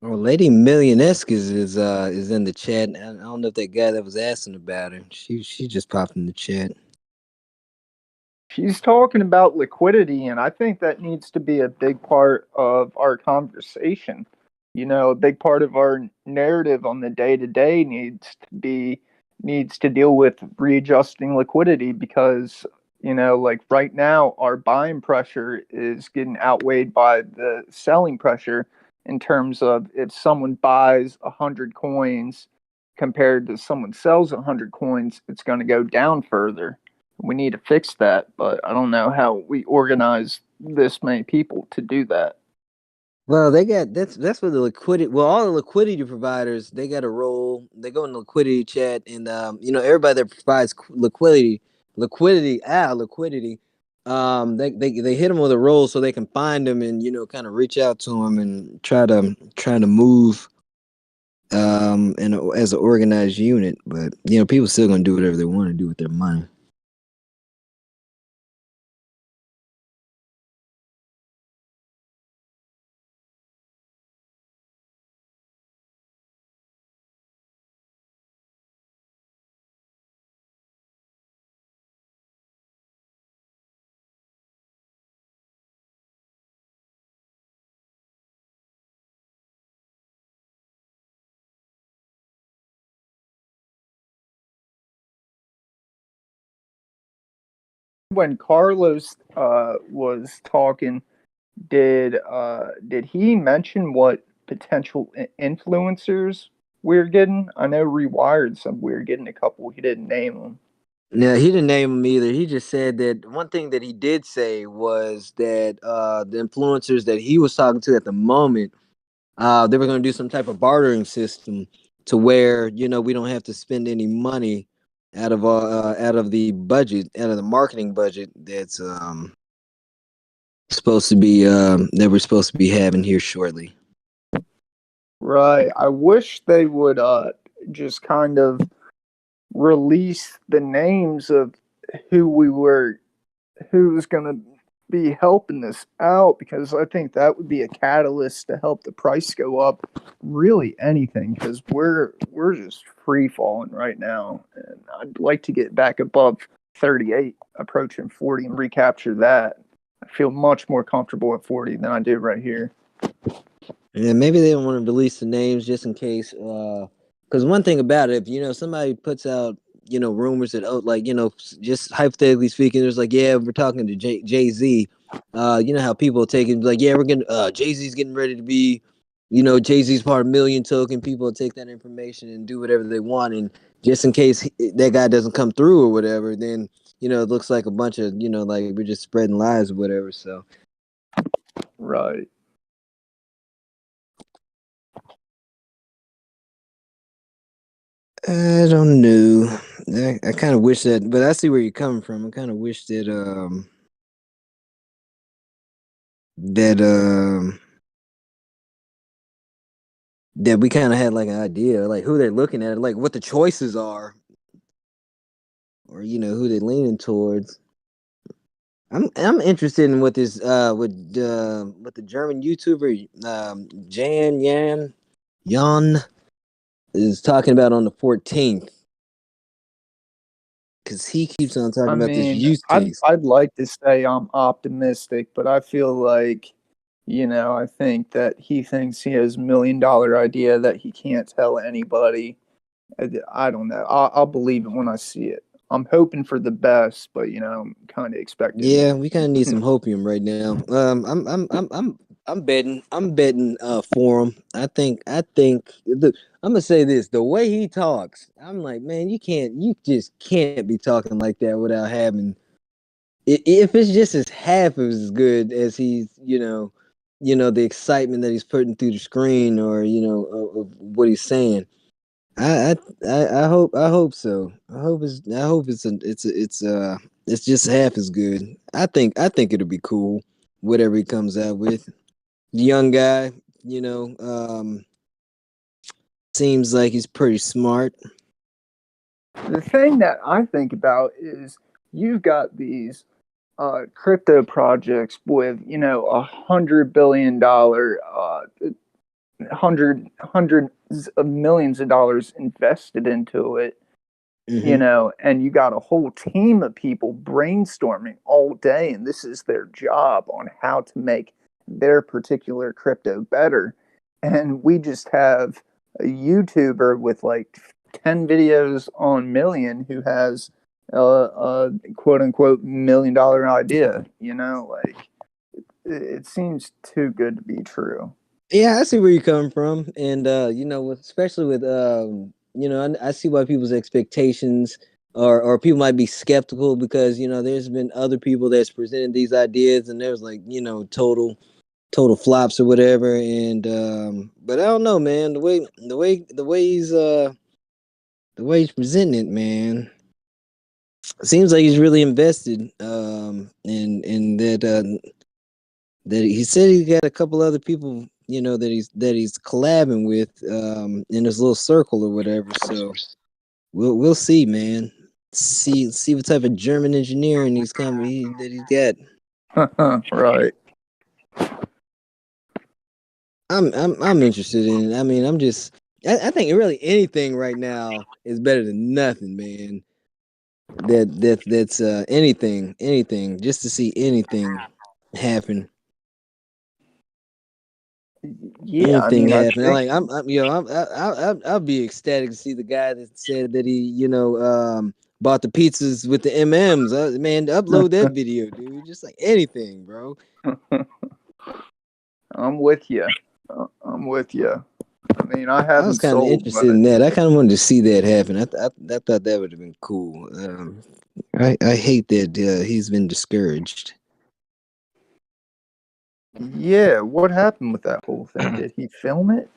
Well, Lady Millionesque is in the chat. I don't know if that guy that was asking about her. She just popped in the chat. She's talking about liquidity, and I think that needs to be a big part of our conversation. A big part of our narrative on the day to day needs to deal with readjusting liquidity, because like right now our buying pressure is getting outweighed by the selling pressure, in terms of if someone buys 100 coins compared to someone sells 100 coins, it's going to go down further. We need to fix that, but I don't know how we organize this many people to do that. Well, they got that's what the liquidity. Well, all the liquidity providers, they got a role. They go in the liquidity chat, and everybody that provides liquidity. They hit them with a role so they can find them and kind of reach out to them and try to move as an organized unit. But people still gonna do whatever they want to do with their money. when Carlos was talking, did he mention what potential influencers we're getting? I know Rewired said we're getting a couple. He didn't name them. No, he didn't name them either. He just said that one thing that he did say was that the influencers that he was talking to at the moment, they were going to do some type of bartering system to where, you know, we don't have to spend any money out of the budget, out of the marketing budget that's supposed to be that we're supposed to be having here shortly. Right. I wish they would just kind of release the names of who's going to be helping us out, because I think that would be a catalyst to help the price go up. Really, anything, because we're just free falling right now, and I'd like to get back above 38, approaching 40, and recapture that. I feel much more comfortable at 40 than I do right here. Yeah, maybe they don't want to release the names just in case. Because one thing about it, if you know somebody puts out, you know, rumors that like, you know, just hypothetically speaking, there's like, yeah, we're talking to Jay-Z. You know how people take it like, yeah, we're gonna Jay-Z's getting ready to be, you know, Jay-Z's part of Million Token. People will take that information and do whatever they want, and just in case that guy doesn't come through or whatever, then you know it looks like a bunch of, you know, like we're just spreading lies or whatever. So right. I don't know. I kind of wish that, but I see where you're coming from. I kind of wish that that that we kind of had like an idea, like who they're looking at, like what the choices are, or you know who they're leaning towards. I'm interested in what this what the German YouTuber Jan is talking about on the 14th. Because he keeps on talking about this use case. I'd like to say I'm optimistic, but I feel like, you know, I think that he thinks he has $1 million idea that he can't tell anybody. I don't know. I'll believe it when I see it. I'm hoping for the best, but you know, I'm kind of expecting. Yeah, we kind of need some hopium right now. I'm betting for him. I think I'm gonna say this: the way he talks, I'm like, man, you just can't be talking like that without having. If it's just as half as good as he's, you know, the excitement that he's putting through the screen, or you know, of what he's saying. I hope so. I hope it's just half as good. I think it'll be cool, whatever he comes out with. The young guy, you know, seems like he's pretty smart. The thing that I think about is you've got these crypto projects with, you know, $100 billion, hundreds of millions of dollars invested into it. You know, and you got a whole team of people brainstorming all day, and this is their job on how to make their particular crypto better. And we just have a YouTuber with like 10 videos on Million who has a quote unquote $1 million idea, you know, like it seems too good to be true. Yeah, I see where you're coming from, and you know, especially with you know, I see why people's expectations or people might be skeptical, because you know, there's been other people that's presented these ideas, and there's like, you know, total flops or whatever, and but I don't know, man, the way he's presenting it, man, it seems like he's really invested in that he said he got a couple other people, you know, that he's collabing with in his little circle or whatever. So we'll see, man. See what type of German engineering he's got. Right. I'm interested in it. I mean, I think really anything right now is better than nothing, man. That's anything just to see anything happen. Yeah, I Anything mean, I happen. think Like I'll be ecstatic to see the guy that said that he, you know, bought the pizzas with the MMs. Man, upload that video, dude. Just like anything, bro. I'm with you. I'm with you. I mean, I haven't I was kind of sold interested much. in that. I kind of wanted to see that happen. I thought that would have been cool. I hate that he's been discouraged. Yeah, what happened with that whole thing? Did he film it?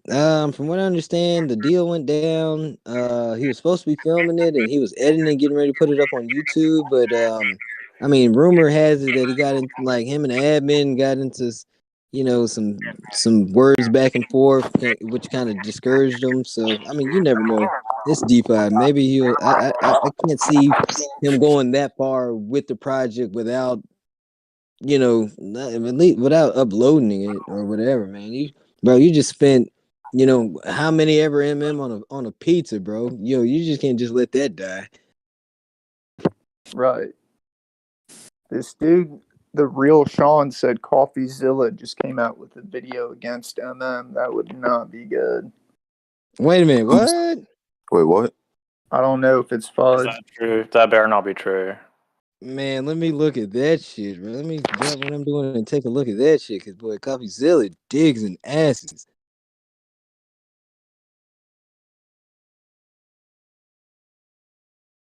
From what I understand, the deal went down. He was supposed to be filming it, and he was editing and getting ready to put it up on YouTube. But I mean, rumor has it that he got into like him and the admin got into, some words back and forth, which kind of discouraged him. So I mean, you never know. It's DeFi. Maybe he'll. I can't see him going that far with the project without, at least without uploading it or whatever, man. You just spent, how many ever on a pizza, bro? You just can't just let that die. Right. This dude, the real Sean, said CoffeeZilla just came out with a video against MM. That would not be good. Wait a minute, what? Wait, what? I don't know if it's Is fudge. that true? That better not be true. Man, let me look at that shit, bro. Let me drop what I'm doing and take a look at that shit, cause boy, CoffeeZilla digs and asses.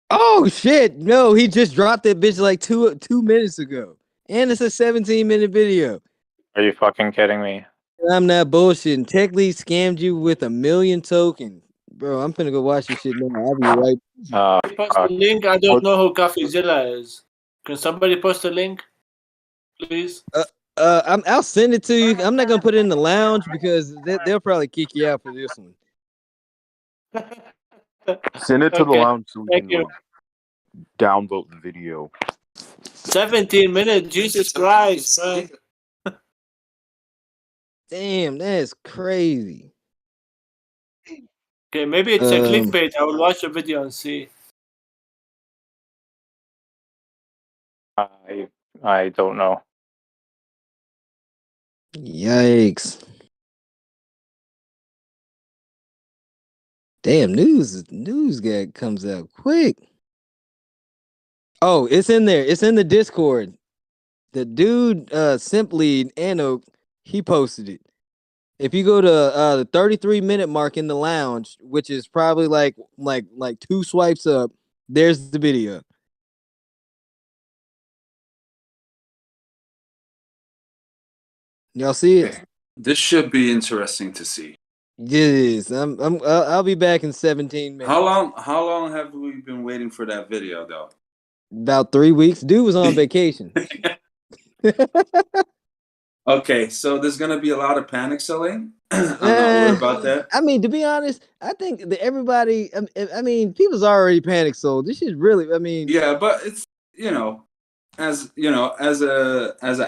Oh shit! No, he just dropped that bitch like two minutes ago, and it's a 17-minute video. Are you fucking kidding me? I'm not bullshitting. Tech Lead scammed you with 1 million tokens, bro. I'm finna go watch this shit now. I'll be right. Post the link. I don't know who CoffeeZilla is. Can somebody post a link, please? I'll send it to you. I'm not gonna put it in the lounge because they'll probably kick you out for this one. Send it to the Okay, lounge so we thank can you. downvote the video. 17 minutes. Jesus Christ, man. Damn, that's crazy. Okay, maybe it's a clickbait. I will watch the video and see. I don't know. Yikes. Damn, news guy comes out quick. Oh, it's in there. It's in the Discord. The dude, Simply Anok, he posted it. If you go to the 33-minute mark in the lounge, which is probably like 2 swipes up, there's the video. Y'all see it? This should be interesting to see. Yes, I'll be back in 17 minutes. How long have we been waiting for that video though? About 3 weeks. Dude was on vacation. Okay, so there's gonna be a lot of panic selling. I'm not worried about that. I mean, to be honest, I think that everybody. I mean, people's already panic sold. This is really. I mean, Yeah, but it's as an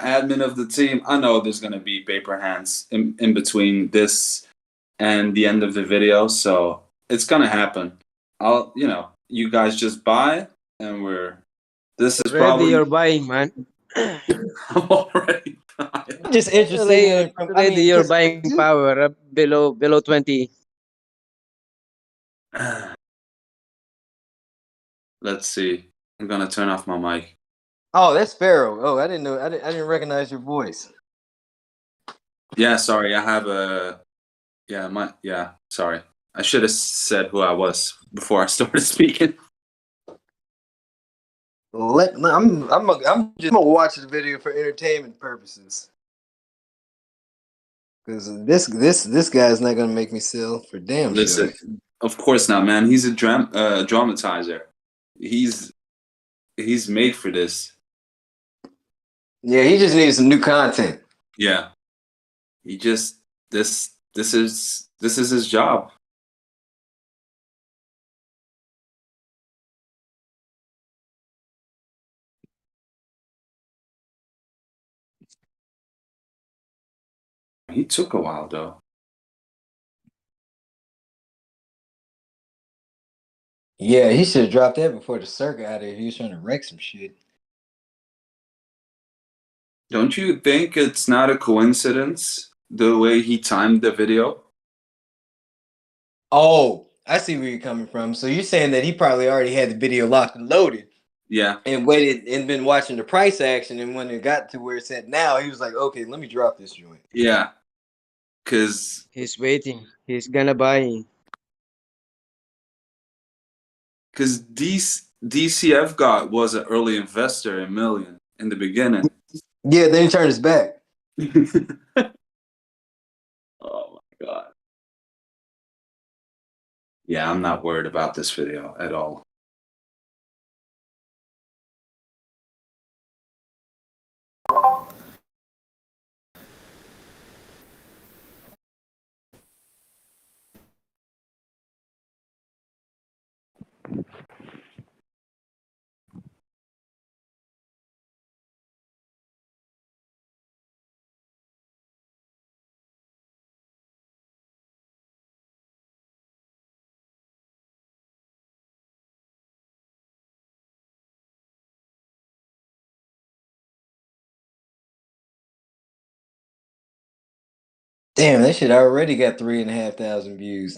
admin of the team, I know there's gonna be paper hands in between this and the end of the video, so it's gonna happen. You guys just buy, and this is Ready, probably you're buying, man. I'm already buying. just interested. Ready, you're buying power below 20. Let's see. I'm gonna turn off my mic. Oh, that's Pharaoh. Oh, I didn't know. I didn't recognize your voice. Yeah, sorry. I have a. Sorry. I should have said who I was before I started speaking. I'm just gonna watch the video for entertainment purposes. Because this guy's not gonna make me sell for damn Listen, sure. of course not, man. He's a dramatizer. He's made for this. Yeah, he just needs some new content. Yeah, he just this is his job. He took a while though. Yeah, he should have dropped that before the circuit out there. He was trying to wreck some shit. Don't you think it's not a coincidence the way he timed the video? Oh, I see where you're coming from. So you're saying that he probably already had the video locked and loaded. Yeah. And waited and been watching the price action, and when it got to where it's at now, he was like, "Okay, let me drop this joint." Yeah, because He's waiting. He's gonna buy. because DCF God was an early investor in Million in the beginning. Yeah, then he turned his back. Oh my god. Yeah, I'm not worried about this video at all. Damn, that shit already got 3,500 views.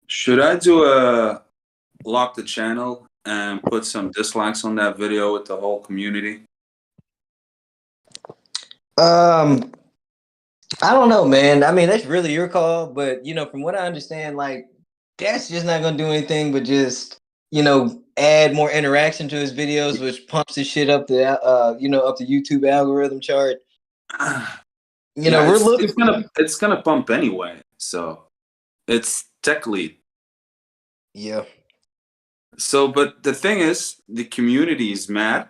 Should I do a lock the channel and put some dislikes on that video with the whole community? I don't know, man. I mean, that's really your call, but you know, from what I understand, like that's just not gonna do anything but just, you know, add more interaction to his videos, which pumps his shit up the up the YouTube algorithm chart. You know, Yeah, we're it's looking it's gonna bump anyway. So it's tech lead. Yeah. So, but the thing is, the community is mad,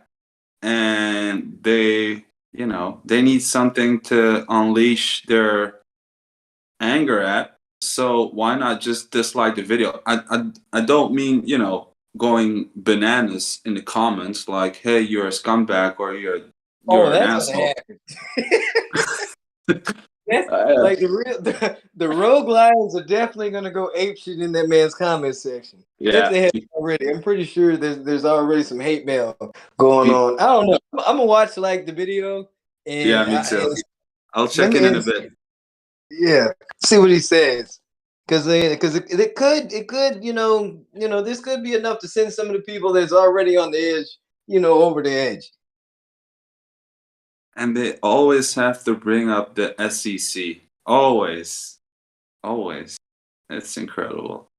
and they need something to unleash their anger at. So why not just dislike the video? I don't mean, going bananas in the comments like, hey, you're a scumbag or you're Oh, an that's asshole. gonna happen. That's like the rogue lions are definitely gonna go apeshit in that man's comment section. If they have already, I'm pretty sure there's already some hate mail going on. I don't know. I'm gonna watch like the video and Yeah, me too. I'll check in a bit. Yeah, see what he says. Because it could this could be enough to send some of the people that's already on the edge over the edge. And they always have to bring up the SEC. Always. Always. It's incredible.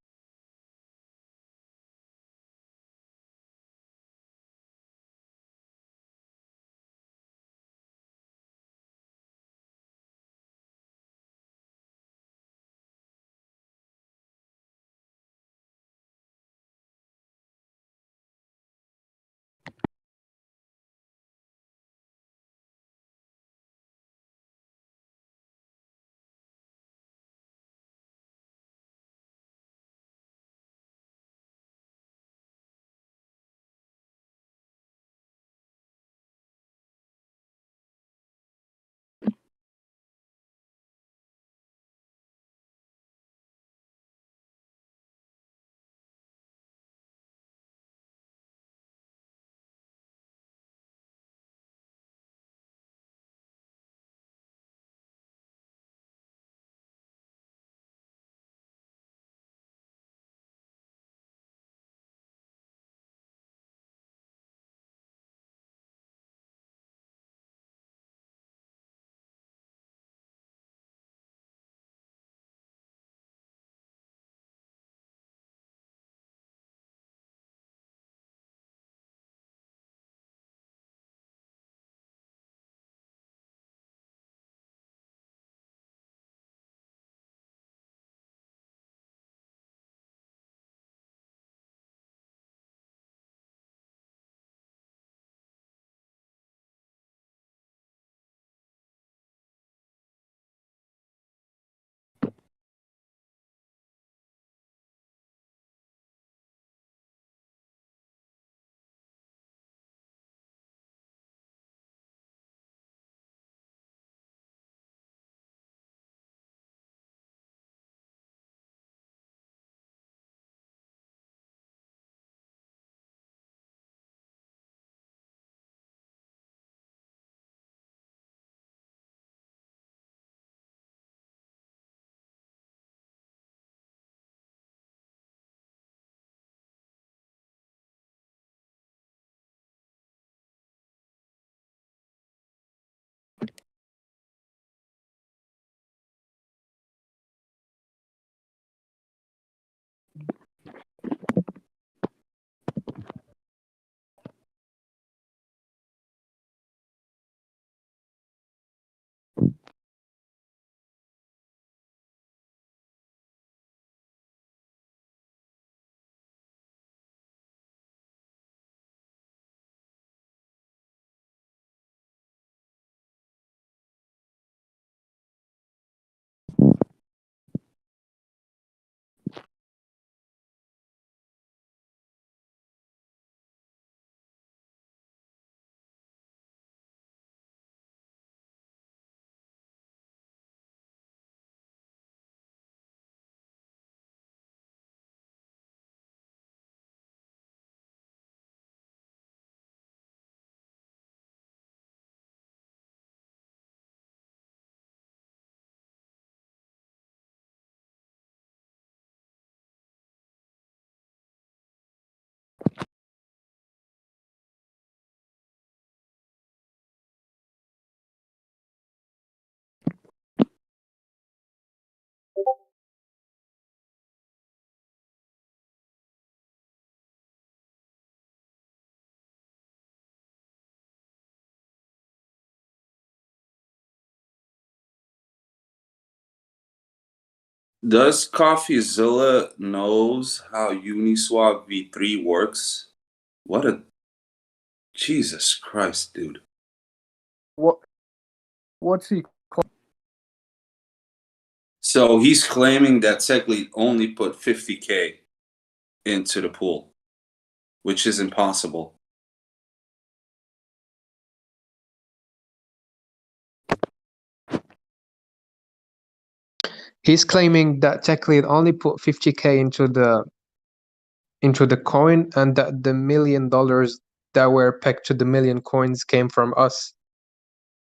Does CoffeeZilla knows how Uniswap v3 works? What a Jesus Christ, dude. What's he? So he's claiming that TechLead only put 50K into the pool, which is impossible. He's claiming that TechLead only put 50K into the coin, and that the $1 million that were pegged to the million coins came from us.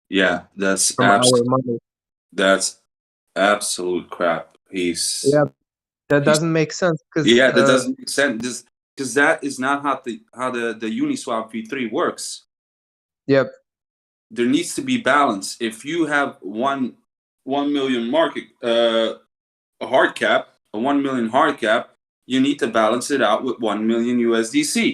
Yeah, that's from our money. That's absolute crap. Yeah, that doesn't make sense because that doesn't make sense. Because that is not how the Uniswap v3 works. Yep. There needs to be balance. If you have 1 million market a hard cap, a 1 million hard cap, you need to balance it out with 1 million USDC.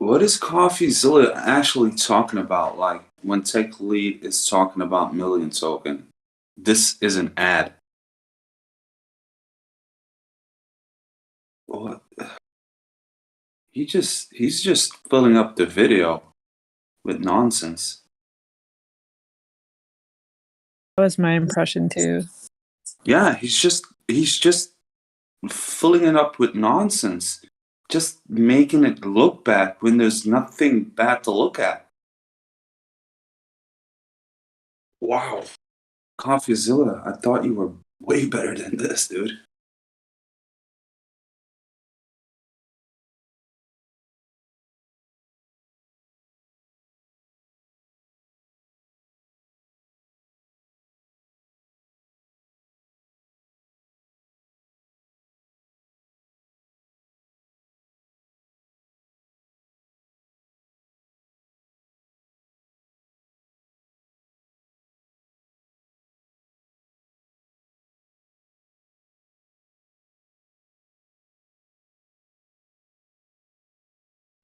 What is CoffeeZilla actually talking about? Like when Tech Lead is talking about million token, this is an ad. What? He's just filling up the video with nonsense. That was my impression too. Yeah, he's just filling it up with nonsense, just making it look bad when there's nothing bad to look at. Wow, CoffeeZilla, I thought you were way better than this, dude.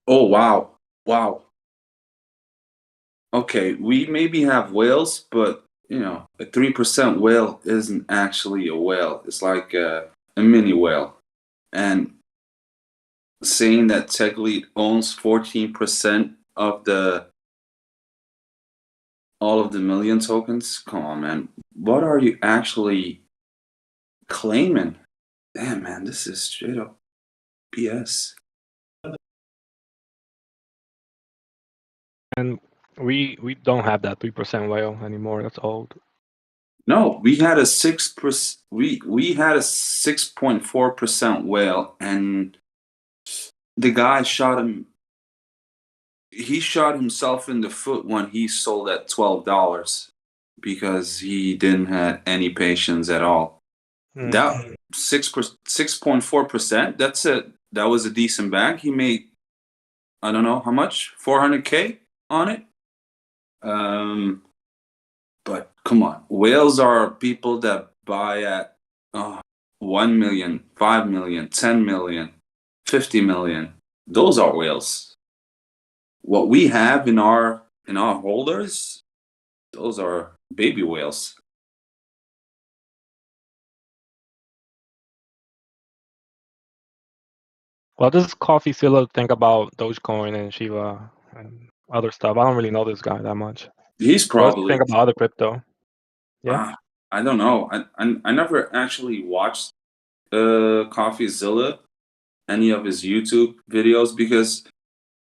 Oh, wow. Wow. Okay, we maybe have whales, but, you know, a 3% whale isn't actually a whale. It's like a mini whale. And saying that TechLead owns 14% of all of the million tokens? Come on, man. What are you actually claiming? Damn, man, this is straight up BS. And we don't have that 3% whale anymore. That's old. No, we had a 6%. We had a 6.4% whale, and the guy shot him. He shot himself in the foot when he sold at $12 because he didn't have any patience at all. That 6.4%. That's it. That was a decent bag. He made, I don't know how much, 400K on it. But come on, whales are people that buy at 1 million, 5 million, 10 million, 50 million. Those are whales. What we have in our holders, those are baby whales. What does CoffeeZilla think about Dogecoin and Shiba and other stuff? I don't really know this guy that much. He's What does he probably. think about other crypto? Yeah. I don't know. I never actually watched CoffeeZilla, any of his YouTube videos, because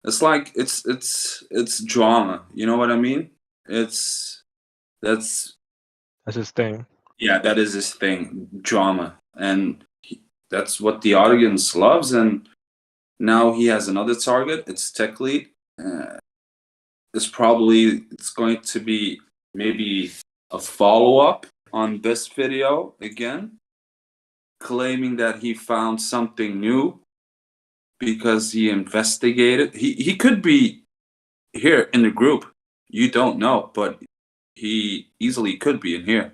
it's like it's drama. You know what I mean? That's his thing. Yeah, that is his thing, drama, and that's what the audience loves. And now he has another target. It's Tech Lead. It's going to be maybe a follow-up on this video again, claiming that he found something new because he investigated. He could be here in the group. You don't know, but he easily could be in here.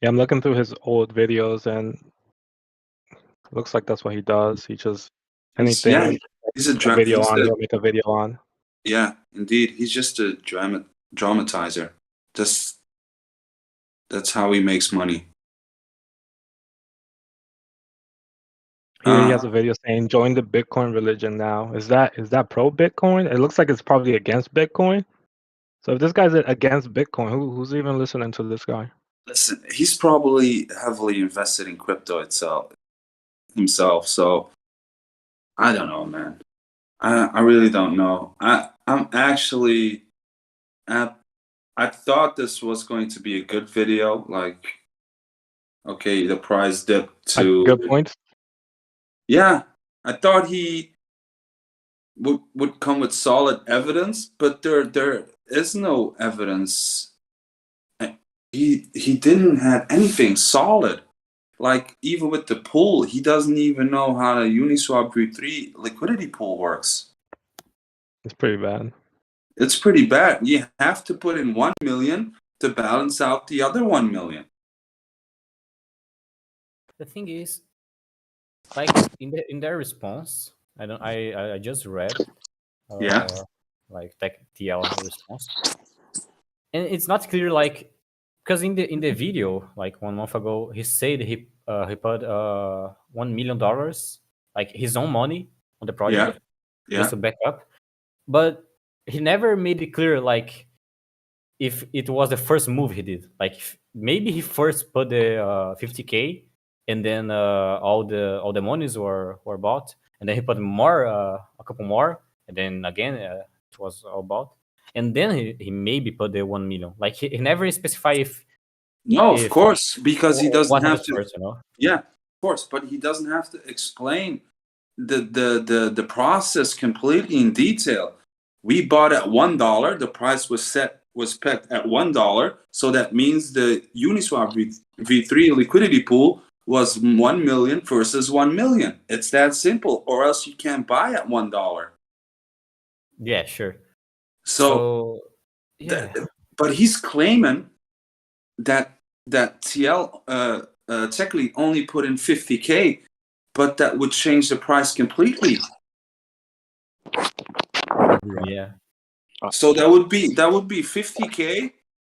Yeah, I'm looking through his old videos and it looks like that's what he does. He just anything He's a video on, he'll make a video on. Yeah, indeed. He's just a dramatizer. That's how he makes money. Here he has a video saying join the Bitcoin religion now. Is that pro Bitcoin? It looks like it's probably against Bitcoin. So if this guy's against Bitcoin, who's even listening to this guy? Listen, he's probably heavily invested in crypto himself. So I don't know, man. I really don't know. I'm actually I thought this was going to be a good video. Like, okay, the price dipped to good points. Yeah, I thought he would come with solid evidence, but there is no evidence. He didn't have anything solid. Like, even with the pool, he doesn't even know how the Uniswap V3 liquidity pool works. It's pretty bad. It's pretty bad. You have to put in 1 million to balance out the other 1 million. The thing is, like in their response, I just read Yeah. like tech TL response, and it's not clear like because in the video like 1 month ago he said he put $1 million like his own money on the project just to back up, but he never made it clear like if it was the first move he did. Like maybe he first put the 50K and then all the monies were bought, and then he put more a couple more, and then again it was all bought, and then he maybe put the 1 million. Like he never specify if No, of course, because he doesn't what have happens to. first, you know. Yeah, of course, but he doesn't have to explain the process completely in detail. We bought at $1. The price was pegged at $1. So that means the Uniswap V3 liquidity pool was 1 million versus 1 million. It's that simple, or else you can't buy at $1. Yeah, sure. So yeah, but he's claiming that TL technically only put in 50K, but that would change the price completely. Yeah. So that would be 50K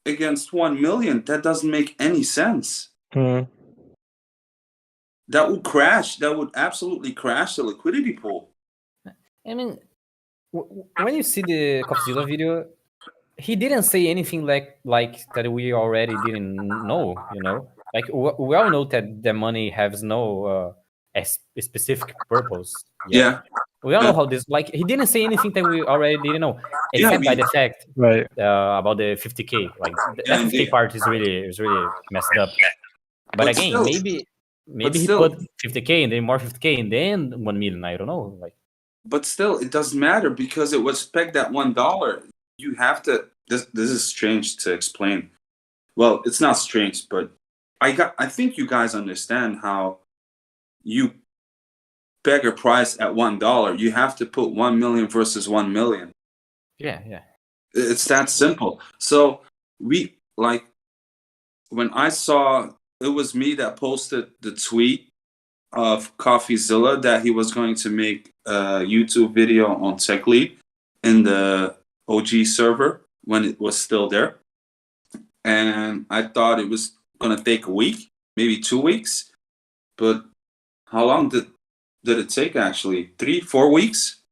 against 1 million. That doesn't make any sense. That would crash. That would absolutely crash the liquidity pool. I mean, when you see the Coffeezilla video, he didn't say anything like that we already didn't know. You know, like we all know that the money has no a specific purpose. Yeah. We all know how this. Like he didn't say anything that we already didn't know, Yeah, except by the fact Right. about the 50K. Like that 50K part is really messed up. But again, still- maybe but he still- put 50K and then more 50K and then 1 million. I don't know. Like. But still, it doesn't matter because it was pegged at $1. You have to. This is strange to explain. Well, it's not strange, but I think you guys understand how you peg a price at $1. You have to put 1 million versus 1 million. Yeah. It's that simple. So we like when I saw it was me that posted the tweet of Coffeezilla that he was going to make a YouTube video on Tech Lead in the OG server when it was still there. And I thought it was going to take a week, maybe 2 weeks. But how long did it take actually? 3-4 weeks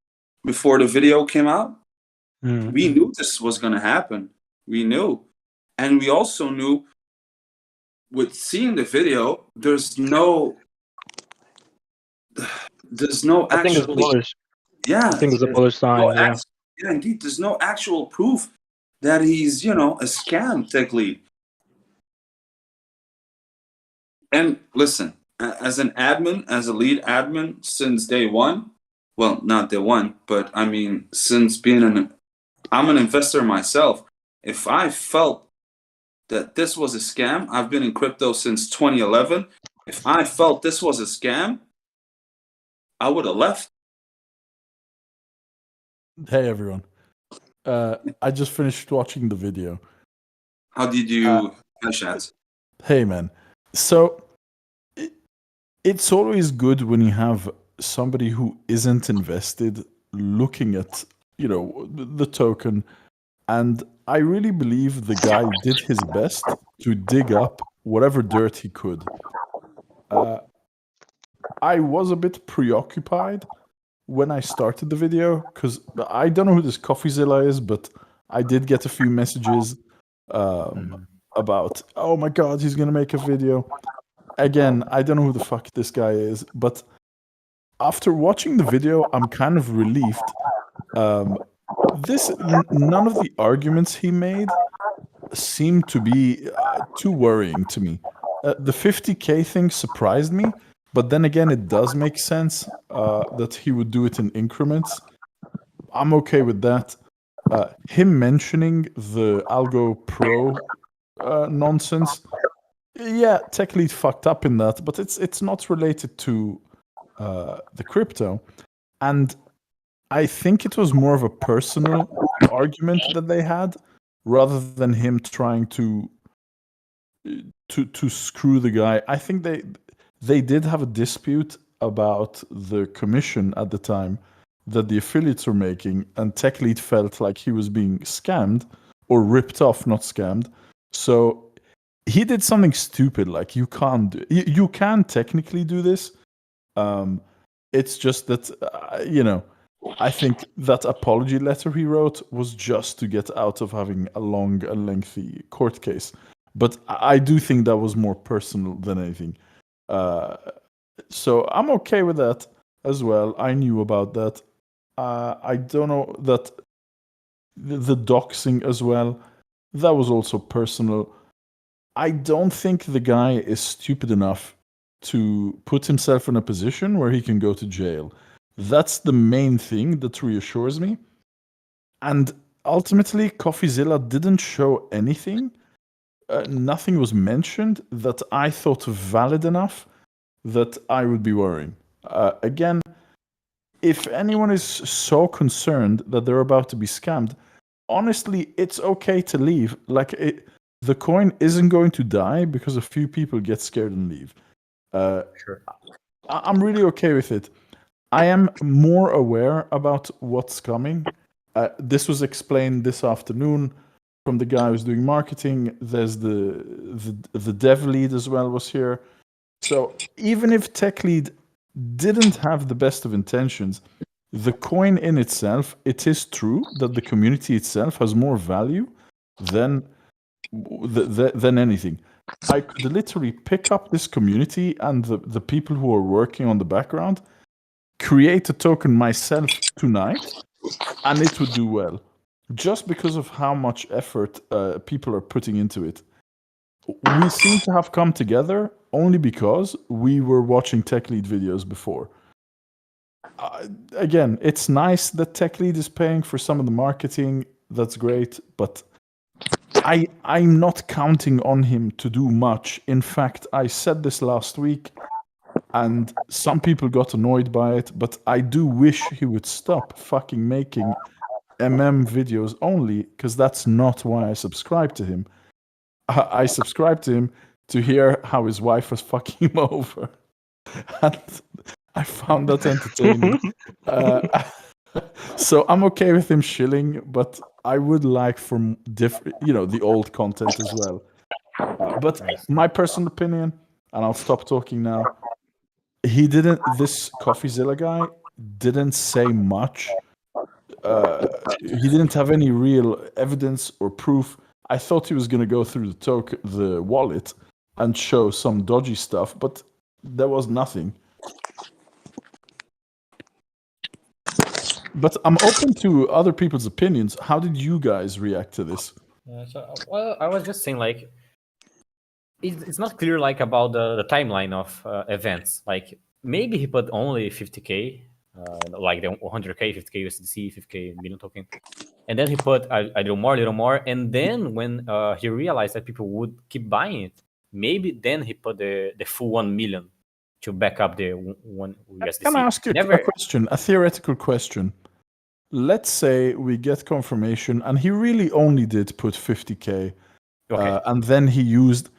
before the video came out? We knew this was going to happen. We knew. And we also knew with seeing the video, there's no I think it's actually. bullish. Yeah. I think it's a bullish sign. Yeah. Yeah, indeed. There's no actual proof that he's, a scam tech lead. And listen, as an admin, as a lead admin since day one, well, not day one, but I mean, since I'm an investor myself. If I felt that this was a scam, I've been in crypto since 2011. If I felt this was a scam, I would have left. Hey everyone. I just finished watching the video. How did you chat? Hey man. So it's always good when you have somebody who isn't invested looking at, the token, and I really believe the guy did his best to dig up whatever dirt he could. I was a bit preoccupied when I started the video because I don't know who this Coffeezilla is, but I did get a few messages about, oh my god, he's gonna make a video. Again, I don't know who the fuck this guy is, but after watching the video, I'm kind of relieved. None of the arguments he made seem to be too worrying to me. The 50K thing surprised me, but then again, it does make sense that he would do it in increments. I'm okay with that. Him mentioning the Algo Pro nonsense, yeah, Tech Lead fucked up in that, but it's not related to the crypto. And I think it was more of a personal argument that they had, rather than him trying to screw the guy. I think they did have a dispute about the commission at the time that the affiliates were making, and TechLead felt like he was being scammed or ripped off, not scammed. So he did something stupid. Like you can't do. You can technically do this. It's just that I think that apology letter he wrote was just to get out of having a long and lengthy court case. But I do think that was more personal than anything. So I'm okay with that as well. I knew about that. I don't know that the doxing as well. That was also personal. I don't think the guy is stupid enough to put himself in a position where he can go to jail. That's the main thing that reassures me. And ultimately, CoffeeZilla didn't show anything. Nothing was mentioned that I thought valid enough that I would be worrying. Again, if anyone is so concerned that they're about to be scammed, honestly, it's okay to leave. The coin isn't going to die because a few people get scared and leave. Sure. I'm really okay with it. I am more aware about what's coming. This was explained this afternoon from the guy who's doing marketing. There's the dev lead as well was here. So even if tech lead didn't have the best of intentions, the coin in itself, it is true that the community itself has more value than anything. I could literally pick up this community and the people who are working on the background, create a token myself tonight, and it would do well. Just because of how much effort people are putting into it. We seem to have come together only because we were watching Tech Lead videos before. Again, it's nice that Tech Lead is paying for some of the marketing. That's great, but I'm not counting on him to do much. In fact, I said this last week, and some people got annoyed by it, but I do wish he would stop fucking making videos only, because that's not why I subscribe to him. I subscribed to him to hear how his wife was fucking him over. And I found that entertaining. So I'm okay with him shilling, but I would like for different, the old content as well. But my personal opinion, and I'll stop talking now, this CoffeeZilla guy didn't say much. He didn't have any real evidence or proof. I thought he was going to go through the wallet and show some dodgy stuff, but there was nothing. But I'm open to other people's opinions. How did you guys react to this? Well, I was just saying, it's not clear, about the timeline of events. Maybe he put only 50k, the 100k, 50k USDC, 50k million token, and then he put a little more, and then when he realized that people would keep buying it, maybe then he put the full 1 million to back up the 1 USDC. Can I ask you a question, a theoretical question? Let's say we get confirmation, and he really only did put 50k, and then he used.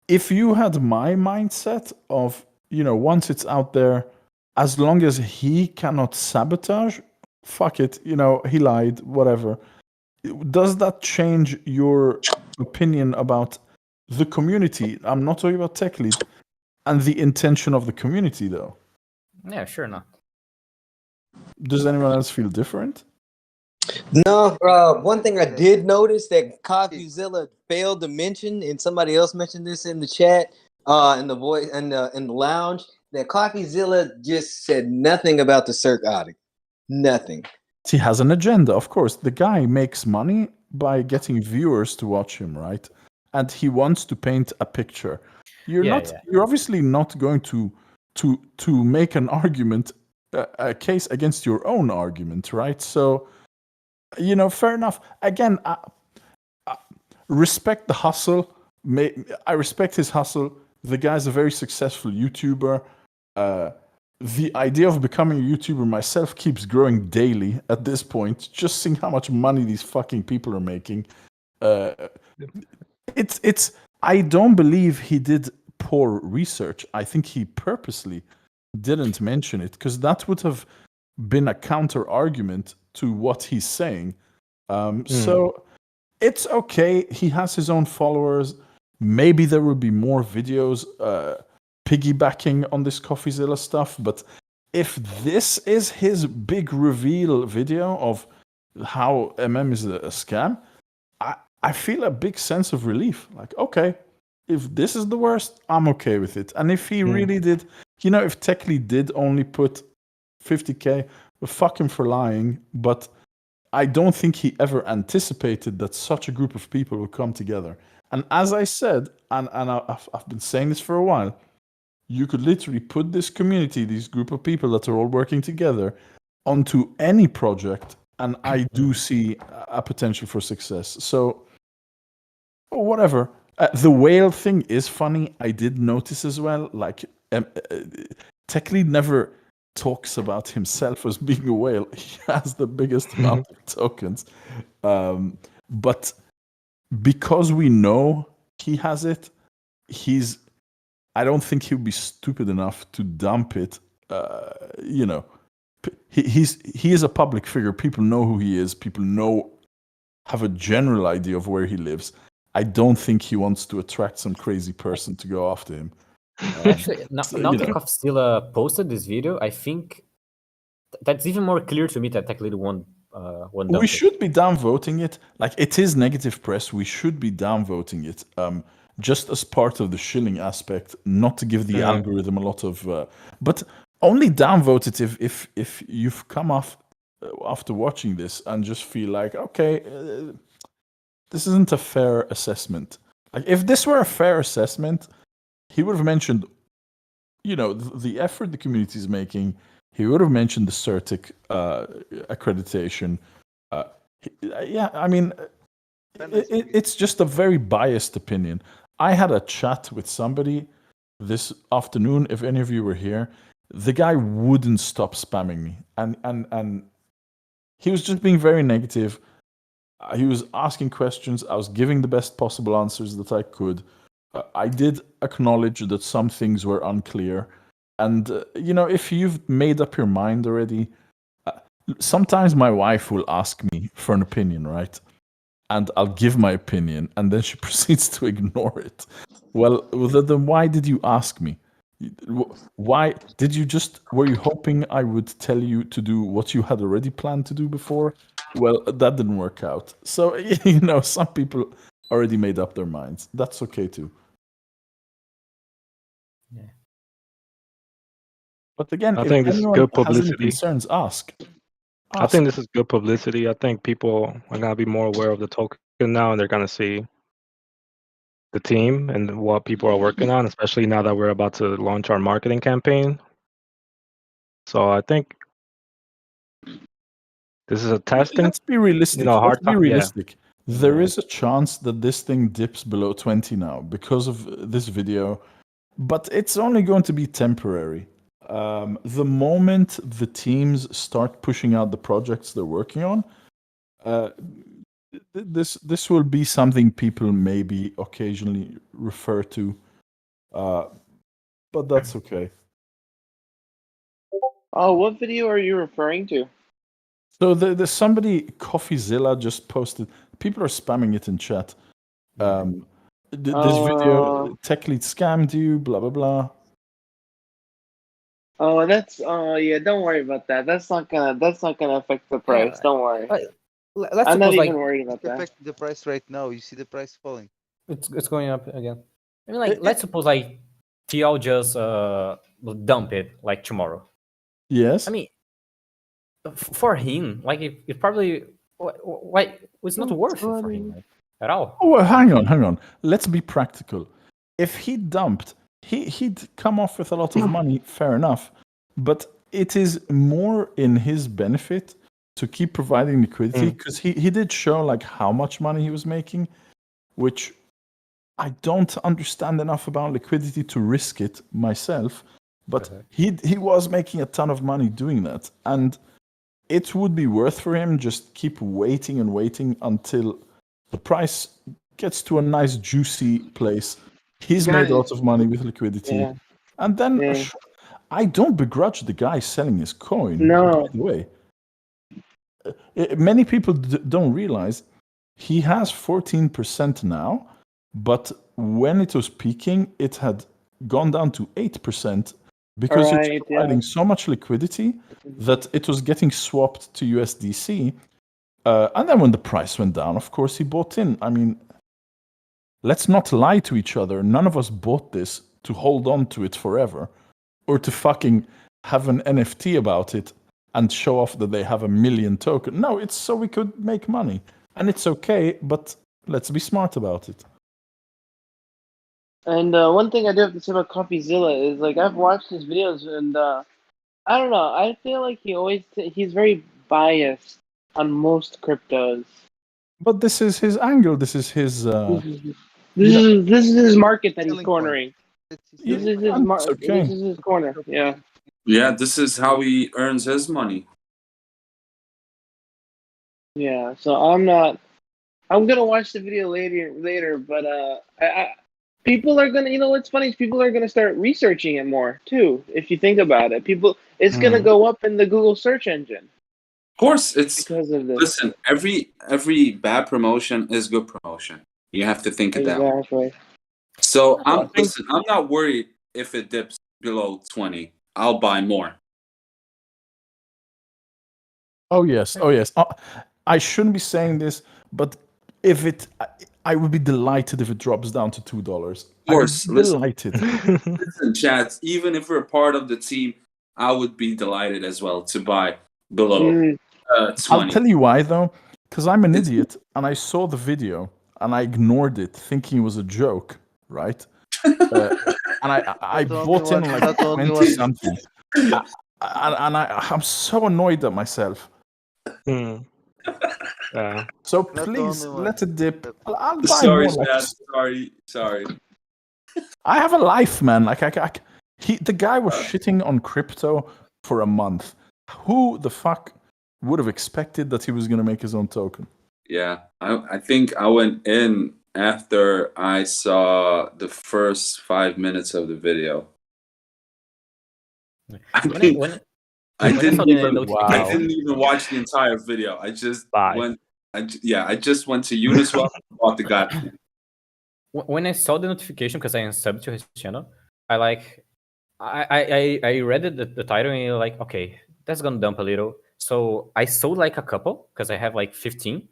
If you had my mindset of, once it's out there, as long as he cannot sabotage, fuck it, he lied, whatever. Does that change your opinion about the community? I'm not talking about tech lead, and the intention of the community, though. Yeah, sure not. Does anyone else feel different? No, one thing I did notice that CoffeeZilla failed to mention, and somebody else mentioned this in the chat, in the voice, in the lounge, that CoffeeZilla just said nothing about the Cirque audit. Nothing. He has an agenda, of course. The guy makes money by getting viewers to watch him, right? And he wants to paint a picture. You're obviously not going to make an argument, a case against your own argument, right? So, fair enough. Again, respect the hustle. I respect his hustle. The guy's a very successful YouTuber. The idea of becoming a YouTuber myself keeps growing daily at this point. Just seeing how much money these fucking people are making. I don't believe he did poor research. I think he purposely didn't mention it because that would have been a counter argument to what he's saying. So it's okay. He has his own followers. Maybe there will be more videos piggybacking on this CoffeeZilla stuff. But if this is his big reveal video of how is a scam, I feel a big sense of relief. Like, okay, if this is the worst, I'm okay with it. And if he really did, if Techly did only put 50K, well, fuck him for lying. But I don't think he ever anticipated that such a group of people would come together. And as I said, and I've been saying this for a while, you could literally put this community, this group of people that are all working together, onto any project, and I do see a potential for success. So, whatever. The whale thing is funny. I did notice as well, like, Techly never talks about himself as being a whale. He has the biggest amount of tokens. But because we know he has it, I don't think he'll be stupid enough to dump it. He is a public figure. People know who he is. People have a general idea of where he lives. I don't think he wants to attract some crazy person to go after him. Actually, now that CoffeeZilla posted this video, I think that's even more clear to me that Techlead won. We should be downvoting it. Like, it is negative press. We should be downvoting it, just as part of the shilling aspect, not to give the algorithm a lot of. But only downvote it if you've come off after watching this and just feel like, okay, this isn't a fair assessment. Like, if this were a fair assessment, he would have mentioned, the effort the community is making. He would have mentioned the CERTIC accreditation. I mean, it's just a very biased opinion. I had a chat with somebody this afternoon. If any of you were here, the guy wouldn't stop spamming me, and he was just being very negative. He was asking questions. I was giving the best possible answers that I could. I did acknowledge that some things were unclear. And, if you've made up your mind already, sometimes my wife will ask me for an opinion, right? And I'll give my opinion, and then she proceeds to ignore it. Well, then why did you ask me? Why did you were you hoping I would tell you to do what you had already planned to do before? Well, that didn't work out. So, some people already made up their minds. That's okay too. Yeah. But again, I think this is good publicity. Concerns, ask. I think this is good publicity. I think people are gonna be more aware of the token now, and they're gonna see the team and what people are working on, especially now that we're about to launch our marketing campaign. So I think this is a testing. Let's be realistic. Let's be realistic. Yeah. There is a chance that this thing dips below 20 now because of this video, but it's only going to be temporary. The moment the teams start pushing out the projects they're working on, this will be something people maybe occasionally refer to, but that's okay. Oh, what video are you referring to? So there's somebody, CoffeeZilla, just posted. People are spamming it in chat. This video, Techlead scammed you, blah blah blah. Oh, that's yeah. Don't worry about that. That's not gonna affect the price. Don't worry. Let's I'm not suppose, even worried about that. Affect the price right now. You see the price falling. It's going up again. I mean, let's suppose TL just dump it tomorrow. Yes. I mean, for him, it probably it's not worth it for him at all. Oh, well, hang on. Let's be practical. If he dumped, he'd come off with a lot of money. Fair enough, but it is more in his benefit to keep providing liquidity because he did show how much money he was making, which I don't understand enough about liquidity to risk it myself. But he was making a ton of money doing that, and it would be worth for him just keep waiting and waiting until the price gets to a nice juicy place He's made Guys, lots of money with liquidity. yeah, And then yeah. I don't begrudge the guy selling his coin. No. By the way, many people don't realize he has 14% now, but when it was peaking, it had gone down to 8% because it's Right, providing yeah. so much liquidity that it was getting swapped to USDC. And then when the price went down, of course, he bought in. I mean, let's not lie to each other. None of us bought this to hold on to it forever or to fucking have an NFT about it and show off that they have 1 million token. No, it's so we could make money. And it's okay, but let's be smart about it. And one thing I do have to say about CoffeeZilla is like I've watched his videos and I don't know. I feel like he's very biased on most cryptos. But this is his angle. This is his. This is his market that he's cornering. Yeah, This is his it's okay. This is his corner. Yeah. Yeah, this is how he earns his money. Yeah. So I'm not. I'm gonna watch the video later, but people are gonna. You know what's funny is people are gonna start researching it more too. If you think about it, it's gonna go up in the Google search engine. Of course, it's because of this. Listen, every bad promotion is good promotion. You have to think of that. Exactly. So I'm not worried if it dips below 20. I'll buy more. Oh yes, oh yes. I shouldn't be saying this, but if I would be delighted if it drops down to $2. Of course, delighted. Listen, chats. Even if we're part of the team, I would be delighted as well to buy below 20. I'll tell you why though, because I'm an idiot and I saw the video and I ignored it, thinking it was a joke, right? And I bought in like 20 something, and I'm so annoyed at myself. So please let it dip. I'll buy Sorry, more. chat. Sorry. I have a life, man. Like the guy was shitting on crypto for a month. Who the fuck would have expected that he was going to make his own token? Yeah, I think I went in after I saw the first 5 minutes of the video. I didn't even watch the entire video. I just went. I just went to Uniswap and bought the goddamn. When I saw the notification, because I am subbed to his channel, I read the title and like, okay, that's gonna dump a little. So I sold like a couple because I have like 15,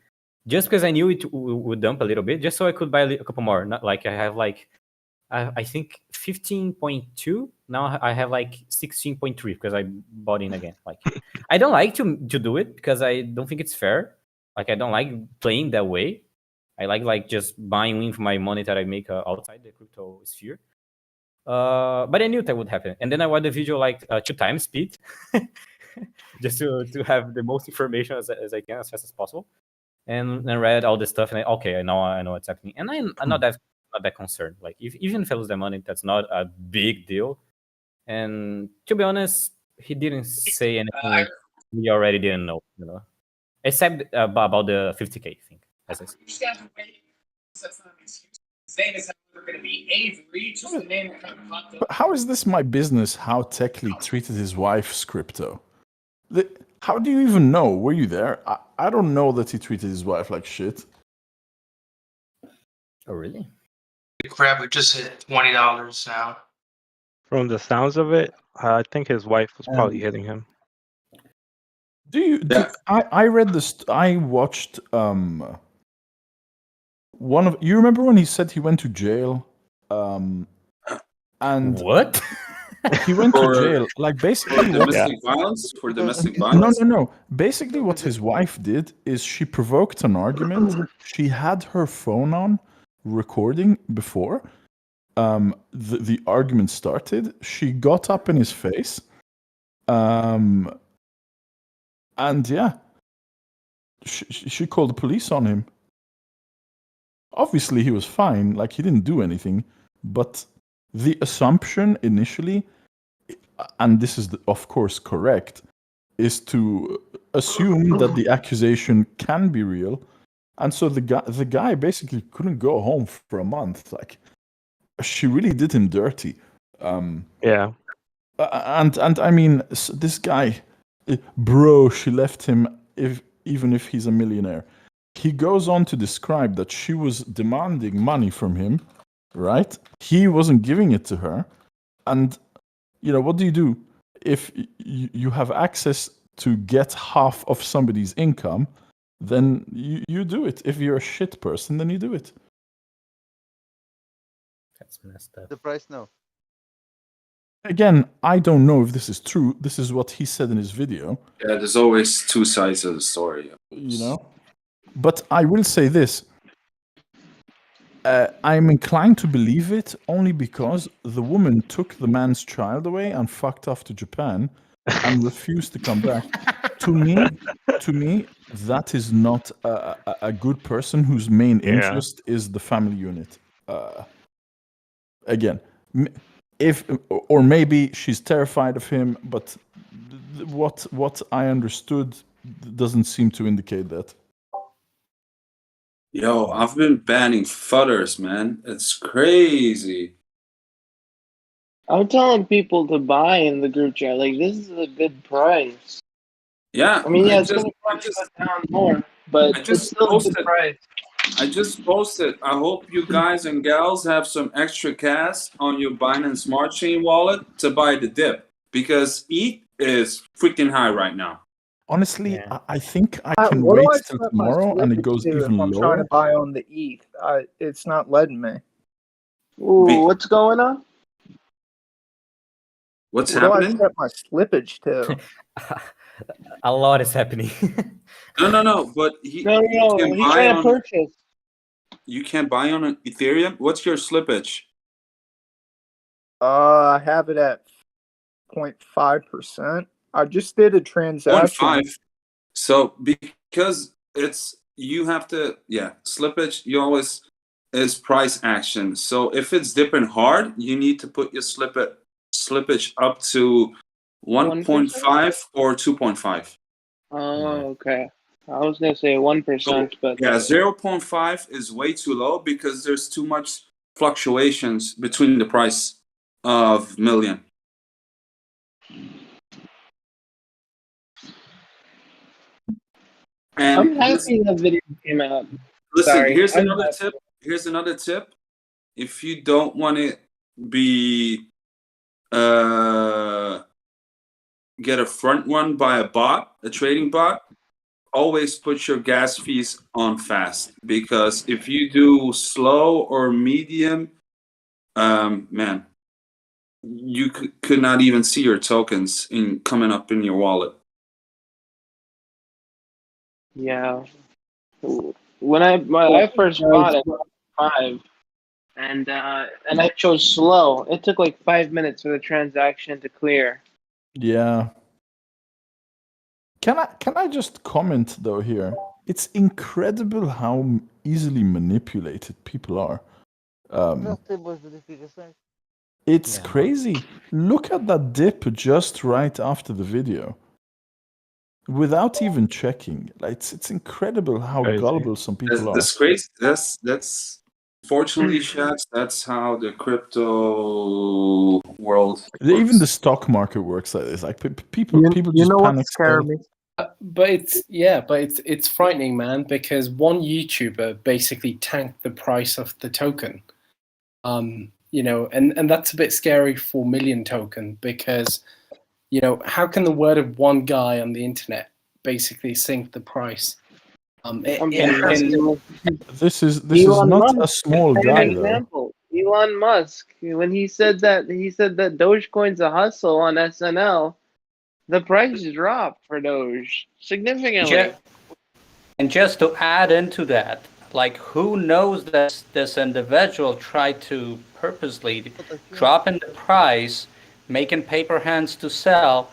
just because I knew it would dump a little bit, just so I could buy a couple more. Not like I have like, I think 15.2. Now I have like 16.3 because I bought in again. Like, I don't like to do it because I don't think it's fair. Like, I don't like playing that way. I like just buying in for my money that I make outside the crypto sphere. But I knew that would happen. And then I watched the video like 2 times speed, just to have the most information as I can, as fast as possible. And read all this stuff, and I know what's happening. And I'm not that concerned. Like, even if I lose the money, that's not a big deal. And to be honest, he didn't say anything we already didn't know, except about the 50K thing, as I said. You just gotta wait. That's not an excuse. Saying is we're gonna be Avery, just the name kind of popped up. But how is this my business? How Techly treated his wife's crypto? How do you even know? Were you there? I don't know that he treated his wife like shit. Oh really? Crap, we just hit $20 now. From the sounds of it, I think his wife was probably hitting him. I read this. I watched one of. You remember when he said he went to jail? And what? He went to jail. Like basically, domestic violence. For domestic violence. No. Basically, what his wife did is she provoked an argument. She had her phone on, recording before the argument started. She got up in his face, and yeah, she called the police on him. Obviously, he was fine. Like, he didn't do anything, but the assumption initially, and this is of course correct, is to assume that the accusation can be real, and so the guy basically couldn't go home for a month. Like, she really did him dirty. Yeah. And I mean, this guy, bro, she left him even if he's a millionaire. He goes on to describe that she was demanding money from him, right? He wasn't giving it to her. And, what do? If you have access to get half of somebody's income, then you do it. If you're a shit person, then you do it. That's messed up. The price no. Again, I don't know if this is true. This is what he said in his video. Yeah, there's always two sides of the story. But I will say this. I'm inclined to believe it only because the woman took the man's child away and fucked off to Japan and refused to come back. To me, that is not a good person whose main interest is the family unit. Again, or maybe she's terrified of him, but what I understood doesn't seem to indicate that. Yo, I've been banning fudders, man. It's crazy. I'm telling people to buy in the group chat. Like, this is a good price. Yeah, I mean, yeah, it's gonna probably go down more, but it's still a good price. I just posted. I hope you guys and gals have some extra cash on your Binance Smart Chain wallet to buy the dip, because ETH is freaking high right now. Honestly, I think I can What do wait I till set my tomorrow and it slippage goes to even if I'm trying to lower. buy on the ETH? It's not letting me. Ooh, what's going on? What's What happening? do I set my slippage to? A lot is happening. No. But He's can buy trying to on. purchase. You can buy on an Ethereum. What's your slippage? I have it at 0.5%. I just did a transaction. 0.5. So because you have to slippage. You always is price action. So if it's dipping hard, you need to put your slippage up to 1.5 or 2.5. Oh, okay. I was gonna say 1%, but 0.5 is way too low because there's too much fluctuations between the price of million. And I'm happy the video came out. listen, Sorry, here's another tip. If you don't want to be get a front run by a trading bot, always put your gas fees on fast, because if you do slow or medium, man, you could not even see your tokens coming up in your wallet. Yeah. When I first bought it, 5, and I chose slow. It took like 5 minutes for the transaction to clear. Yeah. Can I just comment though here? It's incredible how easily manipulated people are. It's crazy. Look at that dip just right after the video. Without even checking. Like it's incredible how gullible some people are. That's crazy. That's fortunately, Shax, that's how the crypto world works. Even the stock market works like this. Like people just panic. But it's frightening, man, because one YouTuber basically tanked the price of the token. And that's a bit scary for Million Token, because how can the word of one guy on the internet basically sink the price? This is not a small guy though. Example, Elon Musk, when he said that Dogecoin's a hustle on SNL, the price dropped for Doge significantly. And just to add into that, like, who knows that this individual tried to purposely drop in the price, making paper hands to sell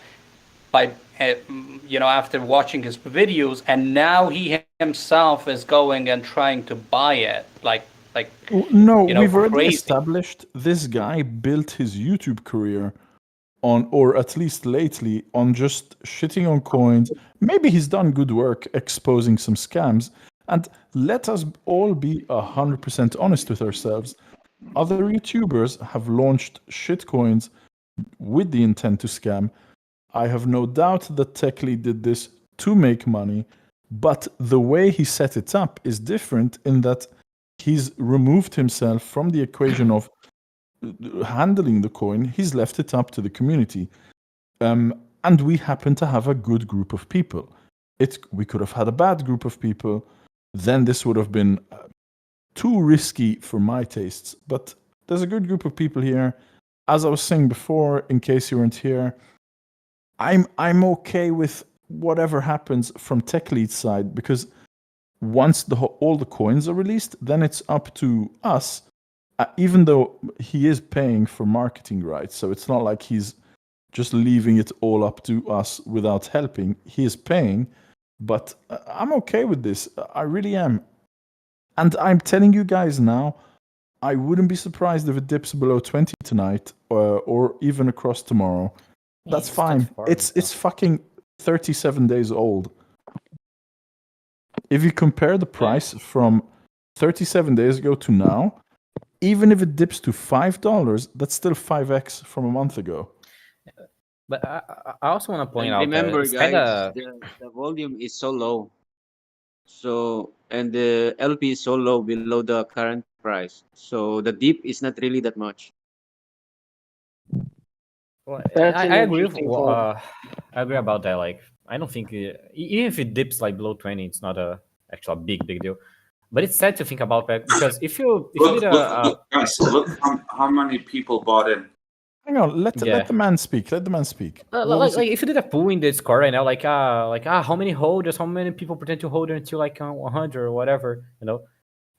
by, after watching his videos, and now he himself is going and trying to buy it, we've already crazy. established this guy built his YouTube career on, or at least lately, on just shitting on coins. Maybe he's done good work exposing some scams. And let us all be 100% honest with ourselves. Other YouTubers have launched shitcoins with the intent to scam. I have no doubt that TechLead did this to make money, but the way he set it up is different in that he's removed himself from the equation of handling the coin. He's left it up to the community. And we happen to have a good group of people. We could have had a bad group of people. Then this would have been too risky for my tastes. But there's a good group of people here. As I was saying before, in case you weren't here, I'm okay with whatever happens from TechLead's side, because once all the coins are released, then it's up to us. Even though he is paying for marketing rights, so it's not like he's just leaving it all up to us without helping. He is paying, but I'm okay with this. I really am. And I'm telling you guys now, I wouldn't be surprised if it dips below 20 tonight or even across tomorrow. That's fine. It's fucking 37 days old. If you compare the price from 37 days ago to now, even if it dips to $5, that's still 5x from a month ago. But I also want to point And out that remember, it's guys, kinda... the volume is so low. So, and the LP is so low below the current price. So the dip is not really that much. Well, That's an I agree with, interesting point. I agree about that. Like, I don't think even if it dips like below 20, it's not a actual big deal. But it's sad to think about that, because if you did Look, guys, look how many people bought in. Hang on, let the man speak. Let the man speak. Like if you did a pool in the Discord right now, how many holders, how many people pretend to hold it until like 100 or whatever,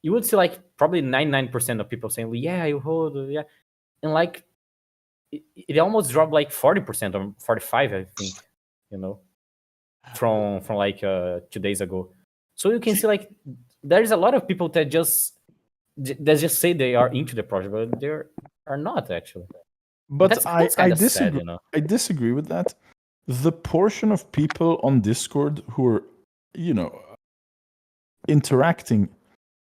you would see like probably 99% of people saying, yeah, you hold, yeah, and like it almost dropped like 40% or 45, I think, from like 2 days ago. So you can see like there is a lot of people that just say they are into the project, but they are not actually. But that's I kinda disagree. sad, I disagree with that. The portion of people on Discord who are, interacting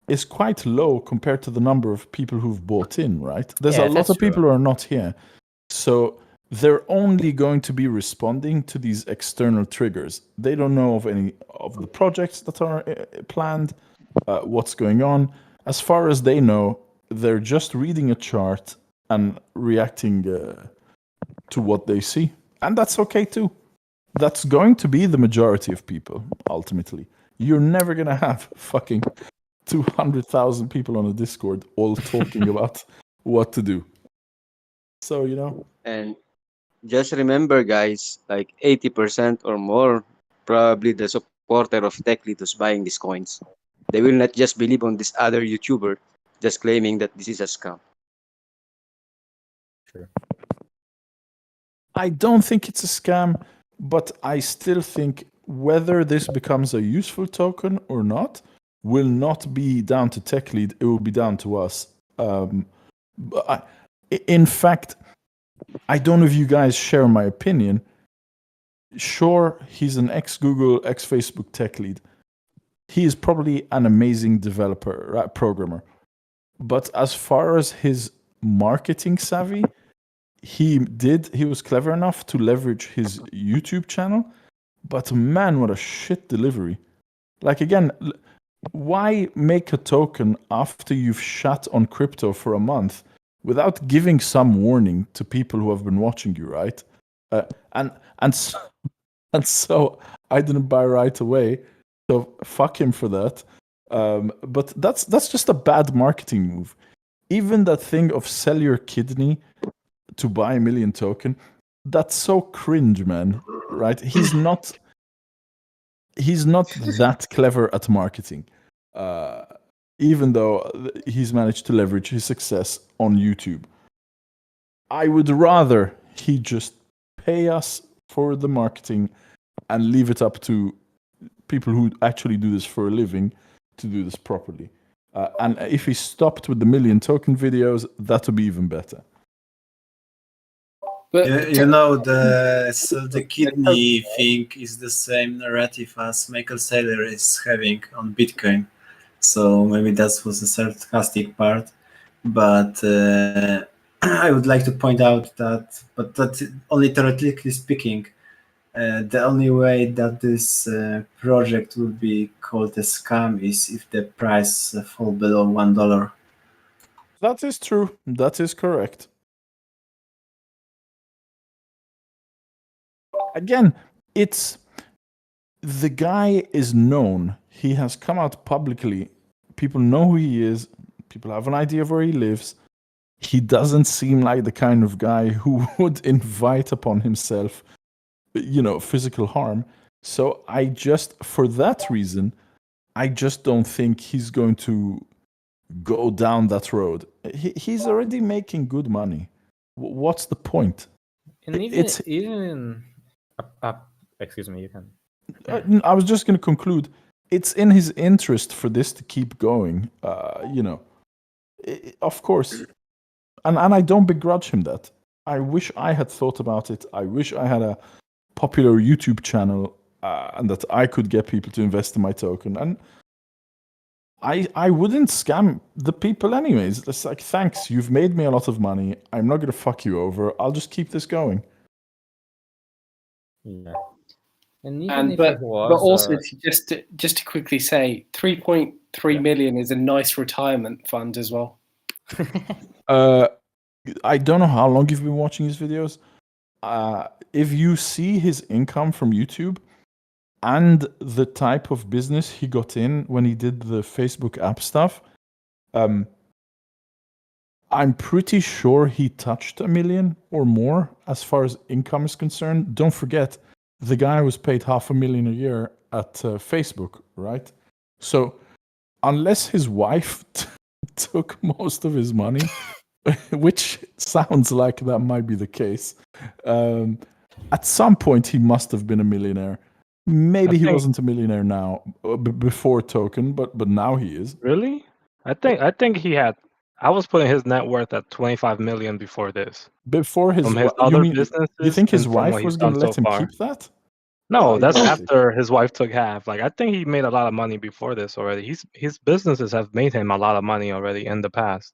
is quite low compared to the number of people who've bought in, right? There's a lot of people who are not here. So they're only going to be responding to these external triggers. They don't know of any of the projects that are planned, what's going on. As far as they know, they're just reading a chart and reacting to what they see. And that's okay too. That's going to be the majority of people, ultimately. You're never going to have fucking 200,000 people on a Discord all talking about what to do. So, And just remember, guys, like 80% or more, probably the supporter of TechLead who's buying these coins. They will not just believe on this other YouTuber just claiming that this is a scam. Sure. I don't think it's a scam, but I still think whether this becomes a useful token or not will not be down to TechLead. It will be down to us. In fact, I don't know if you guys share my opinion. Sure, he's an ex-Google, ex-Facebook tech lead. He is probably an amazing developer, programmer. But as far as his marketing savvy, he was clever enough to leverage his YouTube channel. But man, what a shit delivery. Like, again, why make a token after you've shut on crypto for a month without giving some warning to people who have been watching you, right? And so I didn't buy right away. So fuck him for that. But that's just a bad marketing move. Even that thing of sell your kidney to buy a million token, that's so cringe, man. Right? He's not that clever at marketing. Even though he's managed to leverage his success on YouTube. I would rather he just pay us for the marketing and leave it up to people who actually do this for a living to do this properly. And if he stopped with the million token videos, that would be even better. But the kidney thing is the same narrative as Michael Saylor is having on Bitcoin. So maybe that was the sarcastic part. but I would like to point out that, but that's only theoretically speaking, the only way that this project will be called a scam is if the price fall below $1. That is true. That is correct. Again, it's the guy is known. He has come out publicly. People know who he is. People have an idea of where he lives. He doesn't seem like the kind of guy who would invite upon himself, physical harm. So I just, for that reason, I just don't think he's going to go down that road. He's already making good money. What's the point? And even excuse me, you can. I was just going to conclude. It's in his interest for this to keep going. Of course, and I don't begrudge him that. I wish I had thought about it. I wish I had a popular YouTube channel and that I could get people to invest in my token. And I wouldn't scam the people anyways. It's like, thanks, you've made me a lot of money. I'm not going to fuck you over. I'll just keep this going. Yeah. And even if but it was, also just to quickly say, 3.3 million is a nice retirement fund as well. I don't know how long you've been watching his videos. If you see his income from YouTube and the type of business he got in when he did the Facebook app stuff, I'm pretty sure he touched $1 million or more as far as income is concerned. Don't forget, the guy was paid $500,000 a year at Facebook, right? So unless his wife took most of his money, which sounds like that might be the case, at some point he must have been a millionaire. Maybe he wasn't a millionaire now, before token, but now he is. Really? I think he had. I was putting his net worth at 25 million before this. Before his, from his you other mean businesses. you think his and from what wife he's was going to done let so him far. keep that? No, I that's doubt it. after his wife took half. Like I think he made a lot of money before this already. His businesses have made him a lot of money already in the past.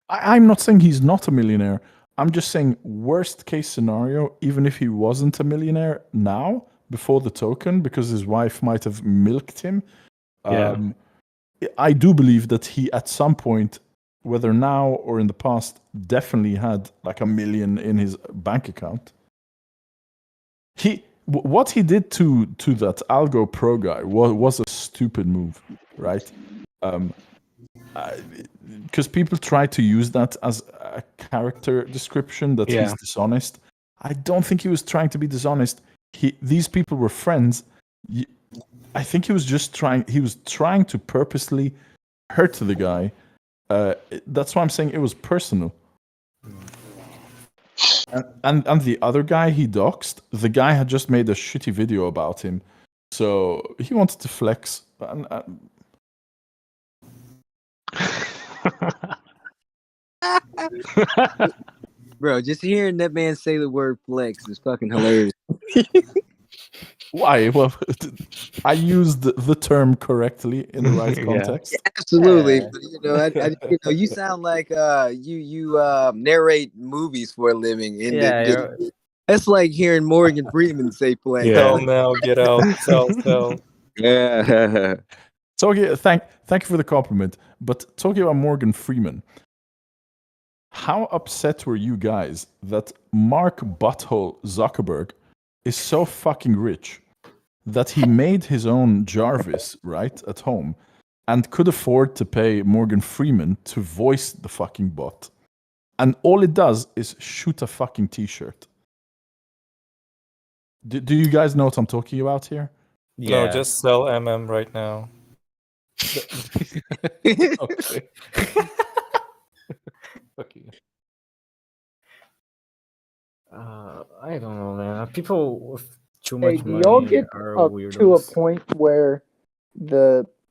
I'm not saying he's not a millionaire. I'm just saying worst case scenario, even if he wasn't a millionaire now, before the token, because his wife might have milked him. Yeah. I do believe that he, at some point, whether now or in the past, definitely had like $1 million in his bank account. What he did to that Algo Pro guy was a stupid move, right? Because people try to use that as a character description that he's dishonest. I don't think he was trying to be dishonest. These people were friends. I think he was just trying to purposely hurt the guy. That's why I'm saying it was personal. And the other guy he doxed, the guy had just made a shitty video about him, so he wanted to flex. Bro, just hearing that man say the word flex is fucking hilarious. Why? Well, I used the term correctly in the right context. Yeah, absolutely. But, you sound like you narrate movies for a living. That's like hearing Morgan Freeman say flex. Hell no, get out, sell. Yeah. Talking, thank you for the compliment. But talking about Morgan Freeman, how upset were you guys that Mark Butthole Zuckerberg is so fucking rich that he made his own Jarvis, right, at home, and could afford to pay Morgan Freeman to voice the fucking bot? And all it does is shoot a fucking t-shirt. Do you guys know what I'm talking about here? No, just sell MM right now. Okay. Okay. I don't know, man. People with too Hey, much do y'all money get are up weirdos. to a point where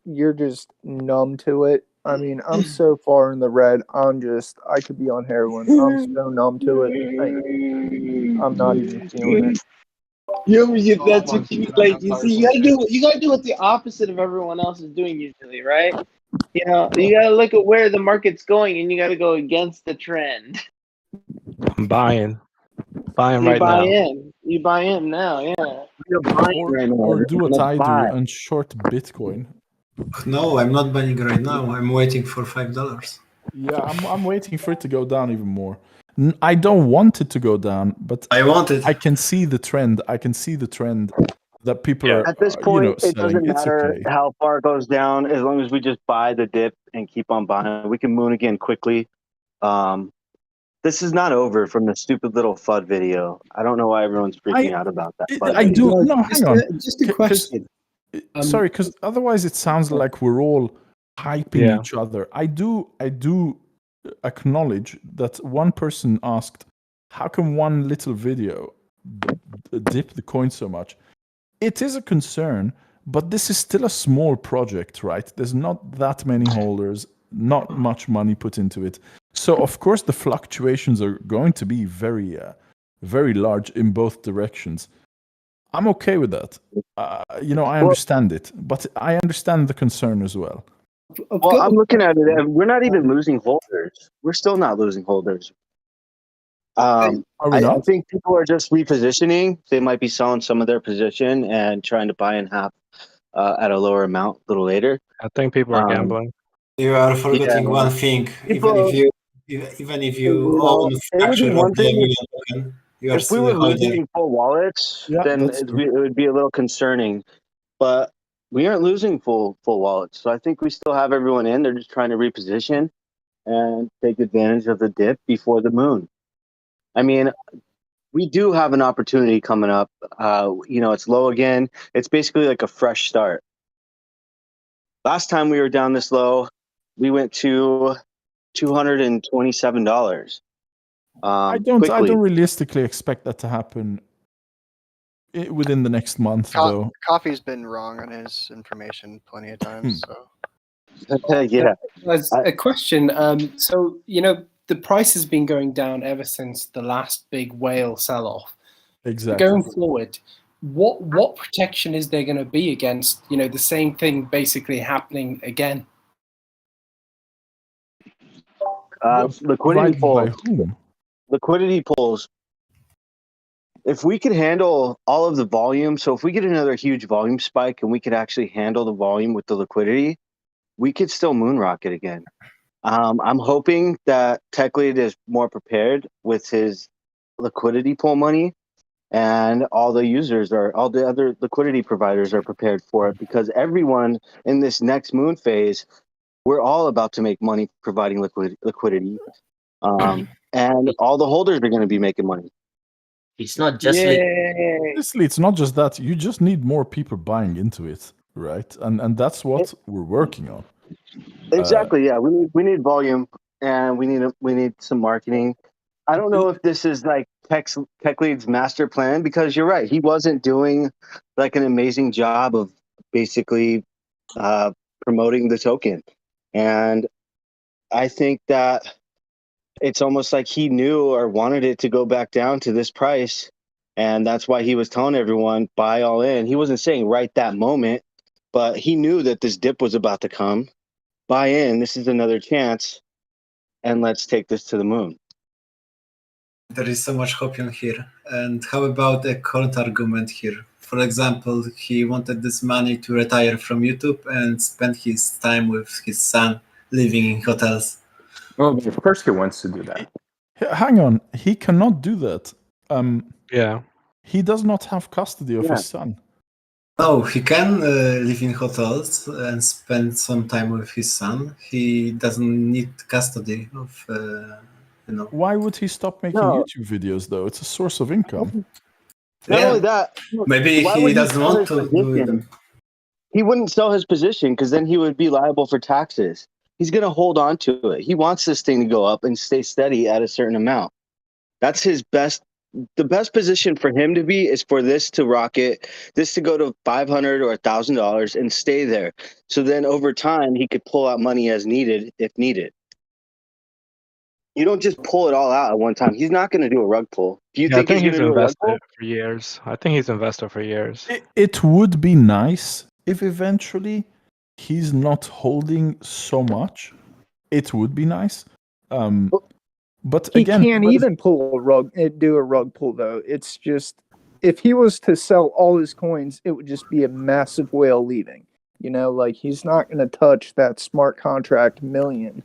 you're just numb to it? I mean, I'm so far in the red. I could be on heroin. I'm so numb to it. I'm not even feeling it. That's what you like. You see, you gotta do what the opposite of everyone else is doing usually, right? You know, you gotta look at where the market's going, and you gotta go against the trend. I'm buying You right buy now. in. You buy in now, yeah. Or do what I do and short Bitcoin. No, I'm not buying right now. I'm waiting for $5. Yeah, I'm waiting for it to go down even more. I don't want it to go down, but I want it. I can see the trend. I can see the trend that people are, At this you know, point, it selling. doesn't It's matter okay. how far it goes down as long as we just buy the dip and keep on buying. We can moon again quickly. This is not over from the stupid little FUD video. I don't know why everyone's freaking out about that FUD I do. video. No, hang on. Just a question. Sorry, because otherwise it sounds like we're all hyping Yeah. each other. I do acknowledge that one person asked, "How can one little video dip the coin so much?" It is a concern, but this is still a small project, right? There's not that many holders, not much money put into it. So of course the fluctuations are going to be very, very large in both directions. I'm okay with that. You know, I understand it, but I understand the concern as well. Well, I'm looking at it, and we're not even losing holders. We're still not losing holders. Are we I not? think people are just repositioning. They might be selling some of their position and trying to buy in half at a lower amount a little later. I think people are gambling. You are forgetting Yeah. one thing. People, Even if you you know, own a it would be fraction of one the thing million token, you are if we still were a holder. losing full wallets, Yeah, then that's it true. would be a little concerning. But we aren't losing full wallets, so I think we still have everyone in. They're just trying to reposition and take advantage of the dip before the moon. I mean, we do have an opportunity coming up. You know, it's low again. It's basically like a fresh start. Last time we were down this low, we went to $227. I don't Quickly. realistically expect that to happen within the next month, though. Coffee's been wrong on his information plenty of times. So Yeah. As a question, so you know the price has been going down ever since the last big whale sell-off. Exactly. Going forward, what protection is there going to be against the same thing basically happening again? Liquidity Provided by pools. whom? Liquidity pools. If we could handle all of the volume, so if we get another huge volume spike and we could actually handle the volume with the liquidity, we could still moon rocket again. I'm hoping that TechLead is more prepared with his liquidity pool money, and all the other liquidity providers are prepared for it, because everyone in this next moon phase, we're all about to make money providing liquidity. And all the holders are going to be making money. It's not just Honestly, it's not just that. You just need more people buying into it, right? And that's what we're working on. Exactly. Yeah, we need volume, and we need some marketing. I don't know if this is like TechLead's master plan, because you're right. He wasn't doing like an amazing job of basically promoting the token, and I think that it's almost like he knew or wanted it to go back down to this price, and that's why he was telling everyone buy all in. He wasn't saying right that moment, but he knew that this dip was about to come. Buy in. This is another chance, and let's take this to the moon. There is so much hope in here. And how about a counter argument here? For example, he wanted this money to retire from YouTube and spend his time with his son, living in hotels. Well, of course he wants to do that. Hang on, he cannot do that. Yeah. He does not have custody of his son. No, he can live in hotels and spend some time with his son. He doesn't need custody of, Why would he stop making No. YouTube videos, though? It's a source of income. Not only that, Maybe why he would doesn't sell want his to do position? them. He wouldn't sell his position, because then he would be liable for taxes. He's going to hold on to it. He wants this thing to go up and stay steady at a certain amount. That's his best. The best position for him to be is for this to rocket, this to go to $500 or $1,000 and stay there. So then over time, he could pull out money as needed, if needed. You don't just pull it all out at one time. He's not going to do a rug pull. Do you Yeah, think I he's think going he's to do a rug pull? invested for years. I think he's invested for years. It would be nice if eventually he's not holding so much. It would be nice. But He again, can't even do a rug pull though. It's just if he was to sell all his coins, it would just be a massive whale leaving. You know, like he's not going to touch that smart contract million.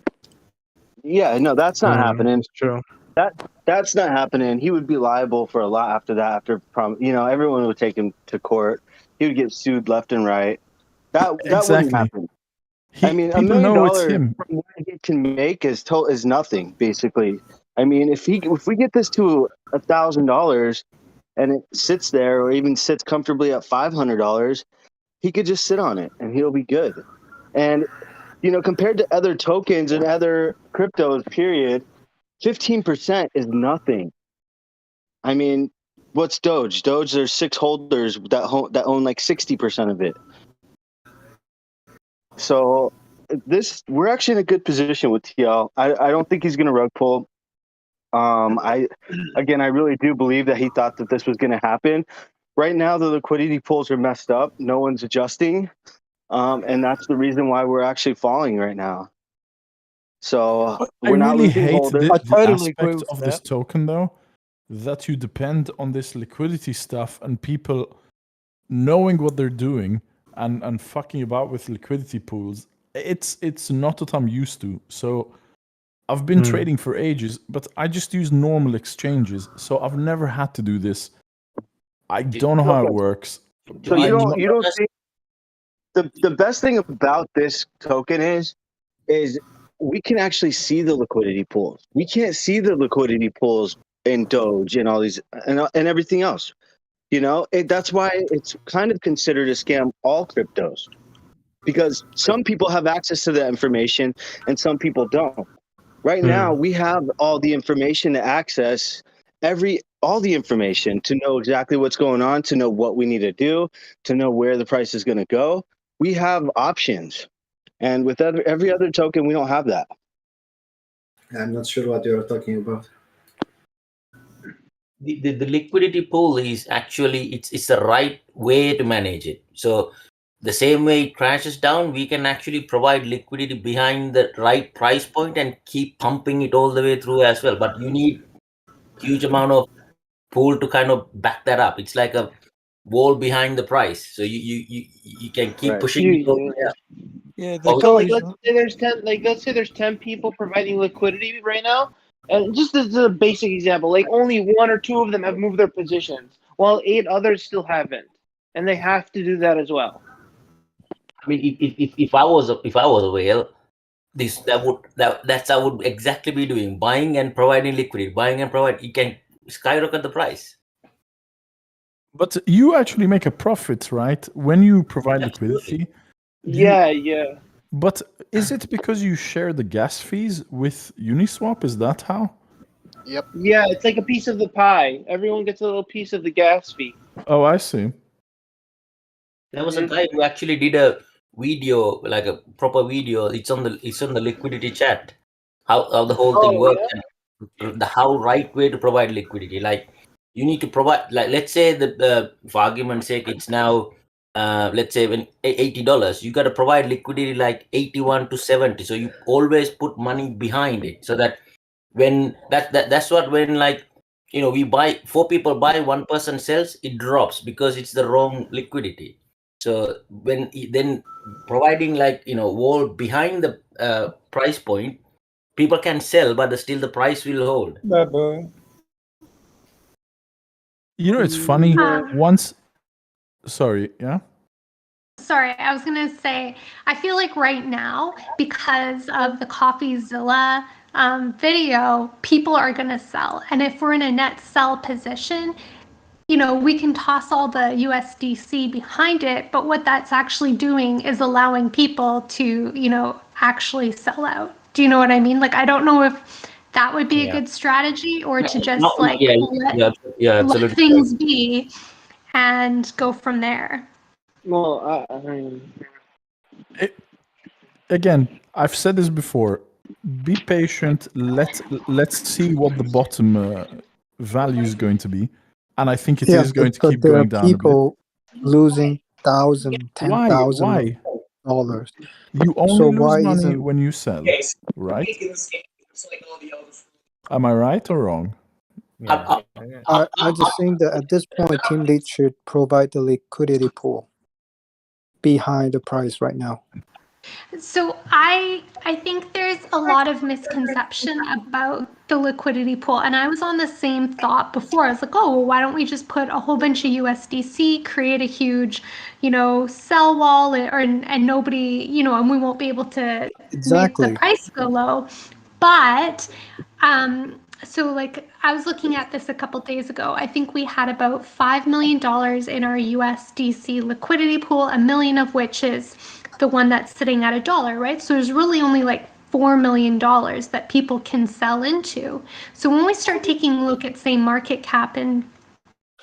Yeah, no, that's not happening. It's true. That's not happening. He would be liable for a lot after that. Everyone would take him to court. He would get sued left and right. That wouldn't exactly. happen. I mean, $1 People million know it's him. from what he can make is nothing, basically. I mean, if we get this to $1,000 and it sits there, or even sits comfortably at $500, he could just sit on it and he'll be good. And compared to other tokens and other cryptos, period, 15% is nothing. I mean, what's Doge? Doge, there's 6 holders that own like 60% of it. So we're actually in a good position with TL. I don't think he's going to rug pull. I really do believe that he thought that this was going to happen. Right now, the liquidity pools are messed up. No one's adjusting. And that's the reason why we're actually falling right now. So I we're not really losing hate holders. the aspect of this token, though, that you depend on this liquidity stuff and people knowing what they're doing and fucking about with liquidity pools. It's not what I'm used to. So I've been trading for ages, but I just use normal exchanges. So I've never had to do this. I don't know how it works. So you don't think the best thing about this token is we can actually see the liquidity pools. We can't see the liquidity pools in Doge and all these and everything else. That's why it's kind of considered a scam, all cryptos, because some people have access to that information and some people don't. Right now, we have all the information to access all the information to know exactly what's going on, to know what we need to do, to know where the price is going to go. We have options. And with every other token, we don't have that. I'm not sure what you're talking about. The liquidity pool is actually it's the right way to manage it. So the same way it crashes down, we can actually provide liquidity behind the right price point and keep pumping it all the way through as well. But you need huge amount of pool to kind of back that up. It's like a wall behind the price, so you can keep pushing it over there. Yeah, so let's say there's 10 people providing liquidity right now, and just as a basic example, like only 1 or 2 of them have moved their positions, while 8 others still haven't, and they have to do that as well. I mean, if I was a whale, that's I would exactly be doing, buying and providing liquidity, buying and provide. You can skyrocket the price. But you actually make a profit, right? When you provide liquidity. Yeah. But is it because you share the gas fees with Uniswap? Is that how? Yep. Yeah, it's like a piece of the pie. Everyone gets a little piece of the gas fee. Oh, I see. There was a guy who actually did a video, like a proper video. It's on the liquidity chat. How the whole thing works, and how right way to provide liquidity. Like you need to provide, like let's say that for argument's sake, it's now let's say when $80, you got to provide liquidity like 81 to 70. So you always put money behind it, so that when that's what when like we buy 4 people buy, 1 person sells, it drops because it's the wrong liquidity. So when then providing like wall behind the price point, people can sell, but still the price will hold. It's funny. Sorry, yeah. Sorry, I was going to say, I feel like right now, because of the CoffeeZilla video, people are going to sell. And if we're in a net sell position, we can toss all the USDC behind it, but what that's actually doing is allowing people to, actually sell out. Do you know what I mean? Like, I don't know if that would be a good strategy, or to just let things be and go from there. Well, Again, I've said this before. Be patient. Let's see what the bottom value is going to be, and I think it is going to keep going down. People losing 1,000, 10,000. Why? You only So lose why money isn't when you sell, right? Am I right or wrong? I just think that at this point, Team Lead should provide the liquidity pool behind the price right now. So I think there's a lot of misconception about the liquidity pool, and I was on the same thought before. I was like, oh, well, why don't we just put a whole bunch of USDC, create a huge, sell wall, and nobody, and we won't be able to make the Exactly. price go low. But so like I was looking at this a couple days ago. I think we had about $5 million in our USDC liquidity pool, $1 million of which is the one that's sitting at $1, right? So there's really only like $4 million that people can sell into. So when we start taking a look at, say, market cap, and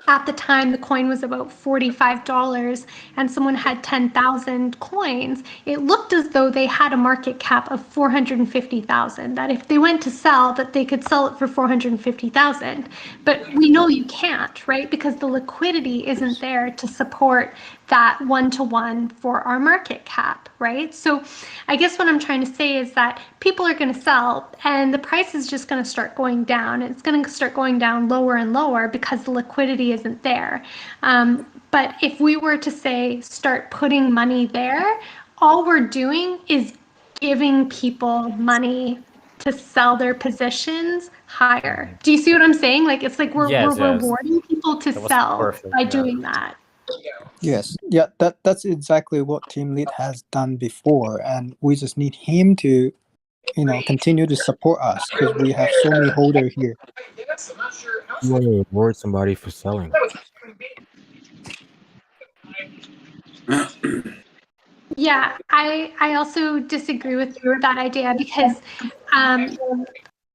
at the time the coin was about $45 and someone had 10,000 coins, it looked as though they had a market cap of 450,000, that if they went to sell, that they could sell it for 450,000. But we know you can't, right? Because the liquidity isn't there to support that one-to-one for our market cap, right? So I guess what I'm trying to say is that people are going to sell and the price is just going to start going down. It's going to start going down lower and lower because the liquidity isn't there. But if we were to say start putting money there, all we're doing is giving people money to sell their positions higher. Do you see what I'm saying? Like, it's like we're rewarding people to sell by doing that. Yes, yeah, that's exactly what Team Lead has done before, and we just need him to, continue to support us because we have so many holders here. You want to reward somebody for selling. Yeah, I also disagree with that idea because,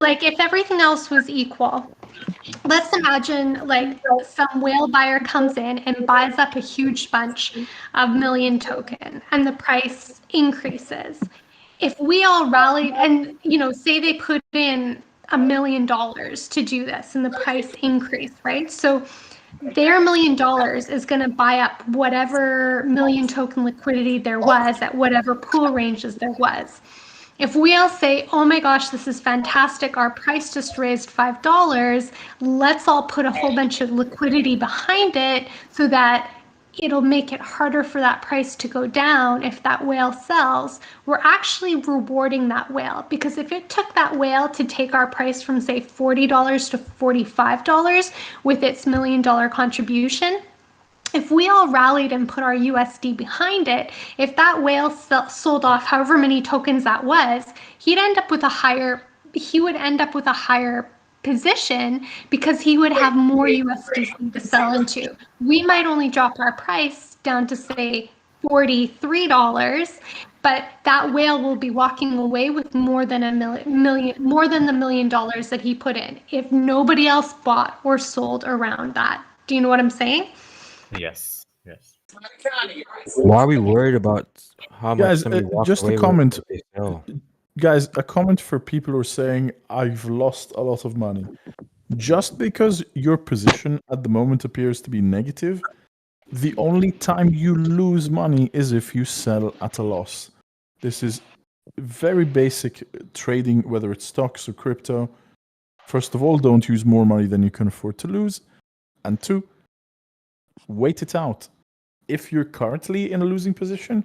like, if everything else was equal, let's imagine like some whale buyer comes in and buys up a huge bunch of million token and the price increases. If we all rallied and, say they put in $1 million to do this and the price increased, right? So their $1 million is going to buy up whatever million token liquidity there was at whatever pool ranges there was. If we all say, oh my gosh, this is fantastic, our price just raised $5, let's all put a whole bunch of liquidity behind it so that it'll make it harder for that price to go down if that whale sells, we're actually rewarding that whale. Because if it took that whale to take our price from, say, $40 to $45 with its $1 million contribution, if we all rallied and put our USD behind it, if that whale sold off however many tokens that was, he would end up with a higher position because he would have more USDC to sell into. We might only drop our price down to, say, $43, but that whale will be walking away with more than the $1 million that he put in if nobody else bought or sold around that. Do you know what I'm saying? Yes. Why are we worried about how much Guys, somebody walks just a away comment. with if they sell? Guys, a comment for people who are saying, I've lost a lot of money. Just because your position at the moment appears to be negative, the only time you lose money is if you sell at a loss. This is very basic trading, whether it's stocks or crypto. First of all, don't use more money than you can afford to lose. And two, wait it out. If you're currently in a losing position,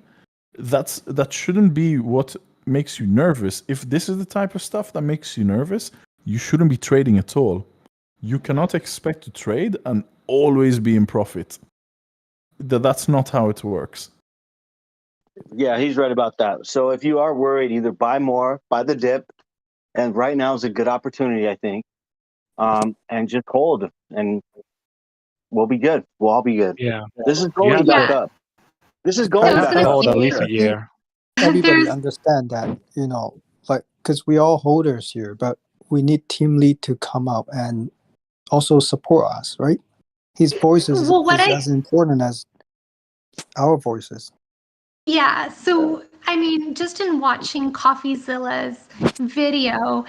that shouldn't be what makes you nervous. If this is the type of stuff that makes you nervous, you shouldn't be trading at all. You cannot expect to trade and always be in profit. That's not how it works. Yeah, he's right about that. So if you are worried, either buy more, buy the dip, and right now is a good opportunity, I think. And just hold, and we'll be good. We'll all be good. Yeah. This is going back up. This is going back up. Hold at least a year. Everybody understand that, because we all holders here, but we need Team Lead to come up and also support us, right? His voice is as important as our voices. Yeah, so I mean, just in watching CoffeeZilla's video,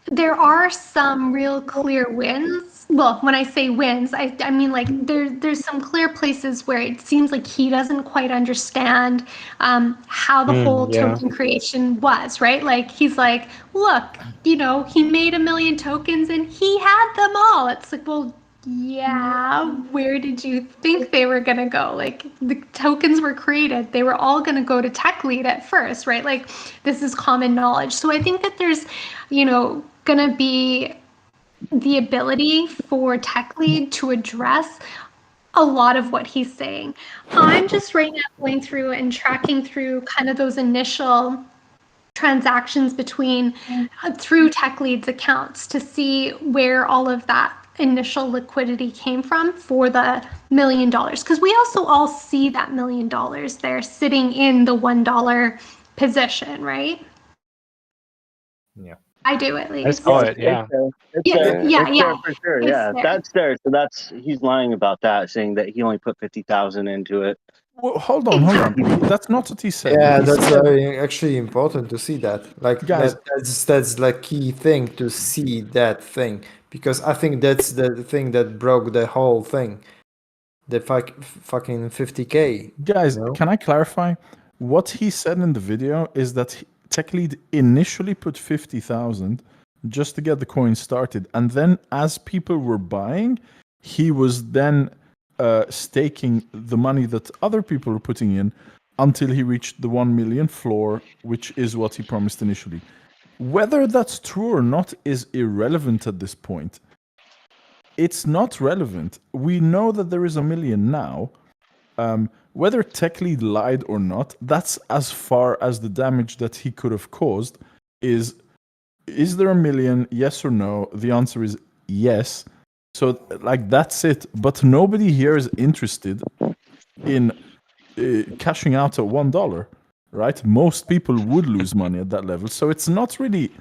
there are some real clear wins. Well, when I say wins, I mean like there's some clear places where it seems like he doesn't quite understand how the whole Yeah. token creation was, right? Like he's like, look, you know, he made 1 million tokens and he had them all. It's like, well, yeah, where did you think they were gonna go? Like the tokens were created, they were all gonna go to tech lead at first, right? Like this is common knowledge. So I think that there's, you know, gonna be the ability for tech lead to address a lot of what he's saying. I'm just right now going through and tracking through kind of those initial transactions between through tech lead's accounts to see where all of that initial liquidity came from for the $1 million, because we also all see that $1 million there sitting in the $1 position, right? Yeah. I do at I least. saw it. Yeah. It's there. Yeah, It's yeah. there for sure. It's Yeah, there. that's there. So that's he's lying about that, saying that he only put 50,000 into it. Well, hold on. That's not what he said. Yeah, He that's said- actually important to see that. Like Guys- that's like key thing to see that thing, because I think that's the thing that broke the whole thing. The fucking 50K. Guys, you know? can I clarify? What he said in the video is that Tech Lead initially put 50,000 just to get the coin started, and then as people were buying, he was then staking the money that other people were putting in until he reached the 1 million floor, which is what he promised initially. Whether that's true or not is irrelevant at this point. It's not relevant. We know that there is 1 million now. Whether Tech Lead lied or not, that's as far as the damage that he could have caused. Is there 1 million? Yes or no? The answer is yes. So, like, that's it. But nobody here is interested in cashing out at $1, right? Most people would lose money at that level. So it's not really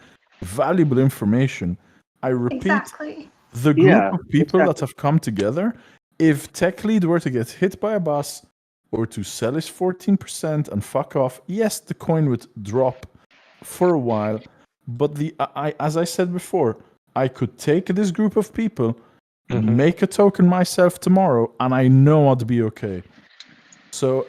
valuable information. I repeat, Exactly. the group of people that have come together, if Tech Lead were to get hit by a bus or to sell his 14% and fuck off, yes, the coin would drop for a while. But as I said before, I could take this group of people, make a token myself tomorrow, and I know I'd be okay. So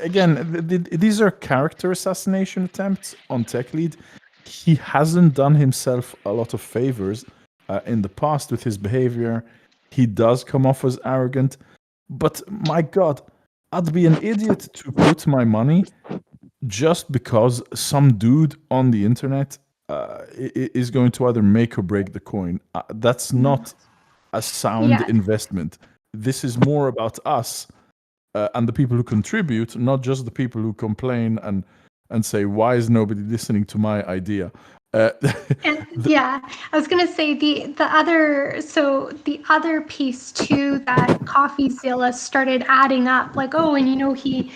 again, these are character assassination attempts on Tech Lead. He hasn't done himself a lot of favors in the past with his behavior. He does come off as arrogant, but my God, I'd be an idiot to put my money just because some dude on the internet is going to either make or break the coin. That's not a sound investment. This is more about us and the people who contribute, not just the people who complain and say, why is nobody listening to my idea? Yeah, I was gonna say the other piece too that CoffeeZilla started adding up, like, oh, and you know he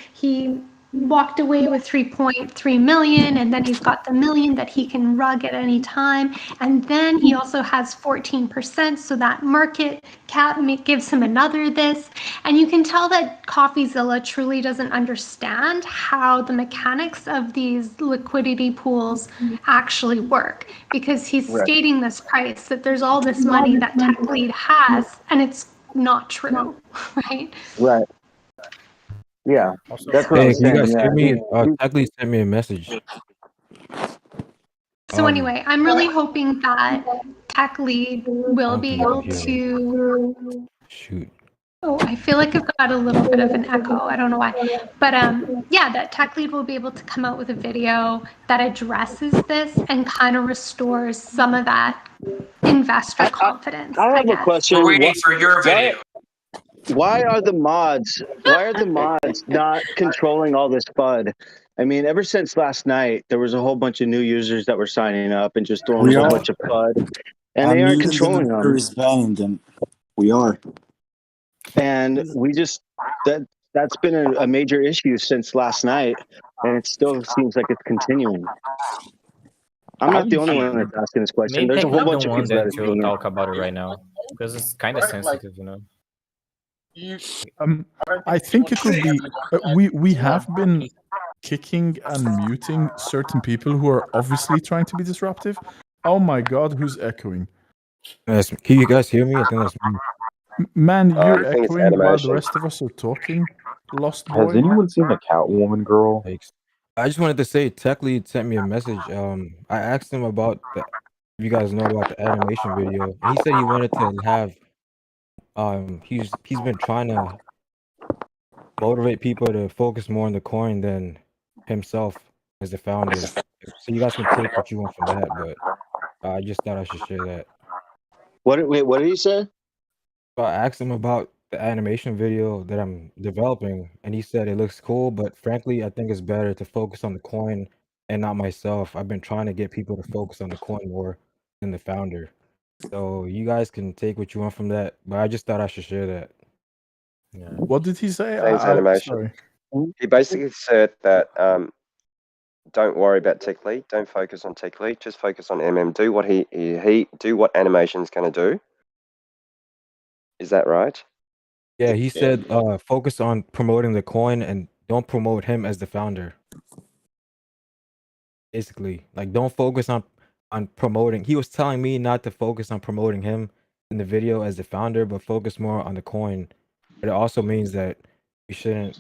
walked away with 3.3 million, and then he's got the $1 million that he can rug at any time, and then he also has 14%, so that market cap gives him another this, and you can tell that CoffeeZilla truly doesn't understand how the mechanics of these liquidity pools actually work, because he's stating this price that there's all this money that Tech Lead has, and it's not true, right? Right. Yeah, that's what Hey, I'm can you saying. guys Yeah. hear me? Tech Lead sent me a message. So anyway, I'm really hoping that Tech Lead will be able yeah. to. Shoot. Oh, I feel like I've got a little bit of an echo. I don't know why. But yeah, that Tech Lead will be able to come out with a video that addresses this and kind of restores some of that investor confidence. I have a question. We're waiting for your video. Why are the mods not controlling all this FUD? I mean, ever since last night, there was a whole bunch of new users that were signing up and just throwing a whole bunch of FUD, and they aren't controlling them. Banning them. We are. And we just that's been a major issue since last night, and it still seems like it's continuing. I'm not the only one that's asking this question. Maybe There's a I whole bunch don't of want people that them are to doing it. talk about it right now because it's kind of sensitive, you know. I think it would be we have been kicking and muting certain people who are obviously trying to be disruptive, Oh my god, who's echoing? Can you guys hear me? I think that's me. Man, you're I think it's echoing while the animation. rest of us are talking. Lost Has boy. anyone seen the Catwoman girl? Thanks. I just wanted to say, Tech Lead sent me a message. I asked him about if you guys know about the animation video, and he said he wanted to have. He's been trying to motivate people to focus more on the coin than himself as the founder. So you guys can take what you want from that, but I just thought I should share that. What did he say? So I asked him about the animation video that I'm developing, and he said it looks cool, but frankly, I think it's better to focus on the coin and not myself. I've been trying to get people to focus on the coin more than the founder. So you guys can take what you want from that, but I just thought I should share that. Yeah. What did he say? Thanks, animation. Sorry. He basically said that don't worry about tech lead. Don't focus on tech lead. Just focus on MM. Do what he do what animation's going to do. Is that right? Yeah, he said focus on promoting the coin and don't promote him as the founder. Basically, like don't focus on promoting. He was telling me not to focus on promoting him in the video as the founder, but focus more on the coin. But it also means that we shouldn't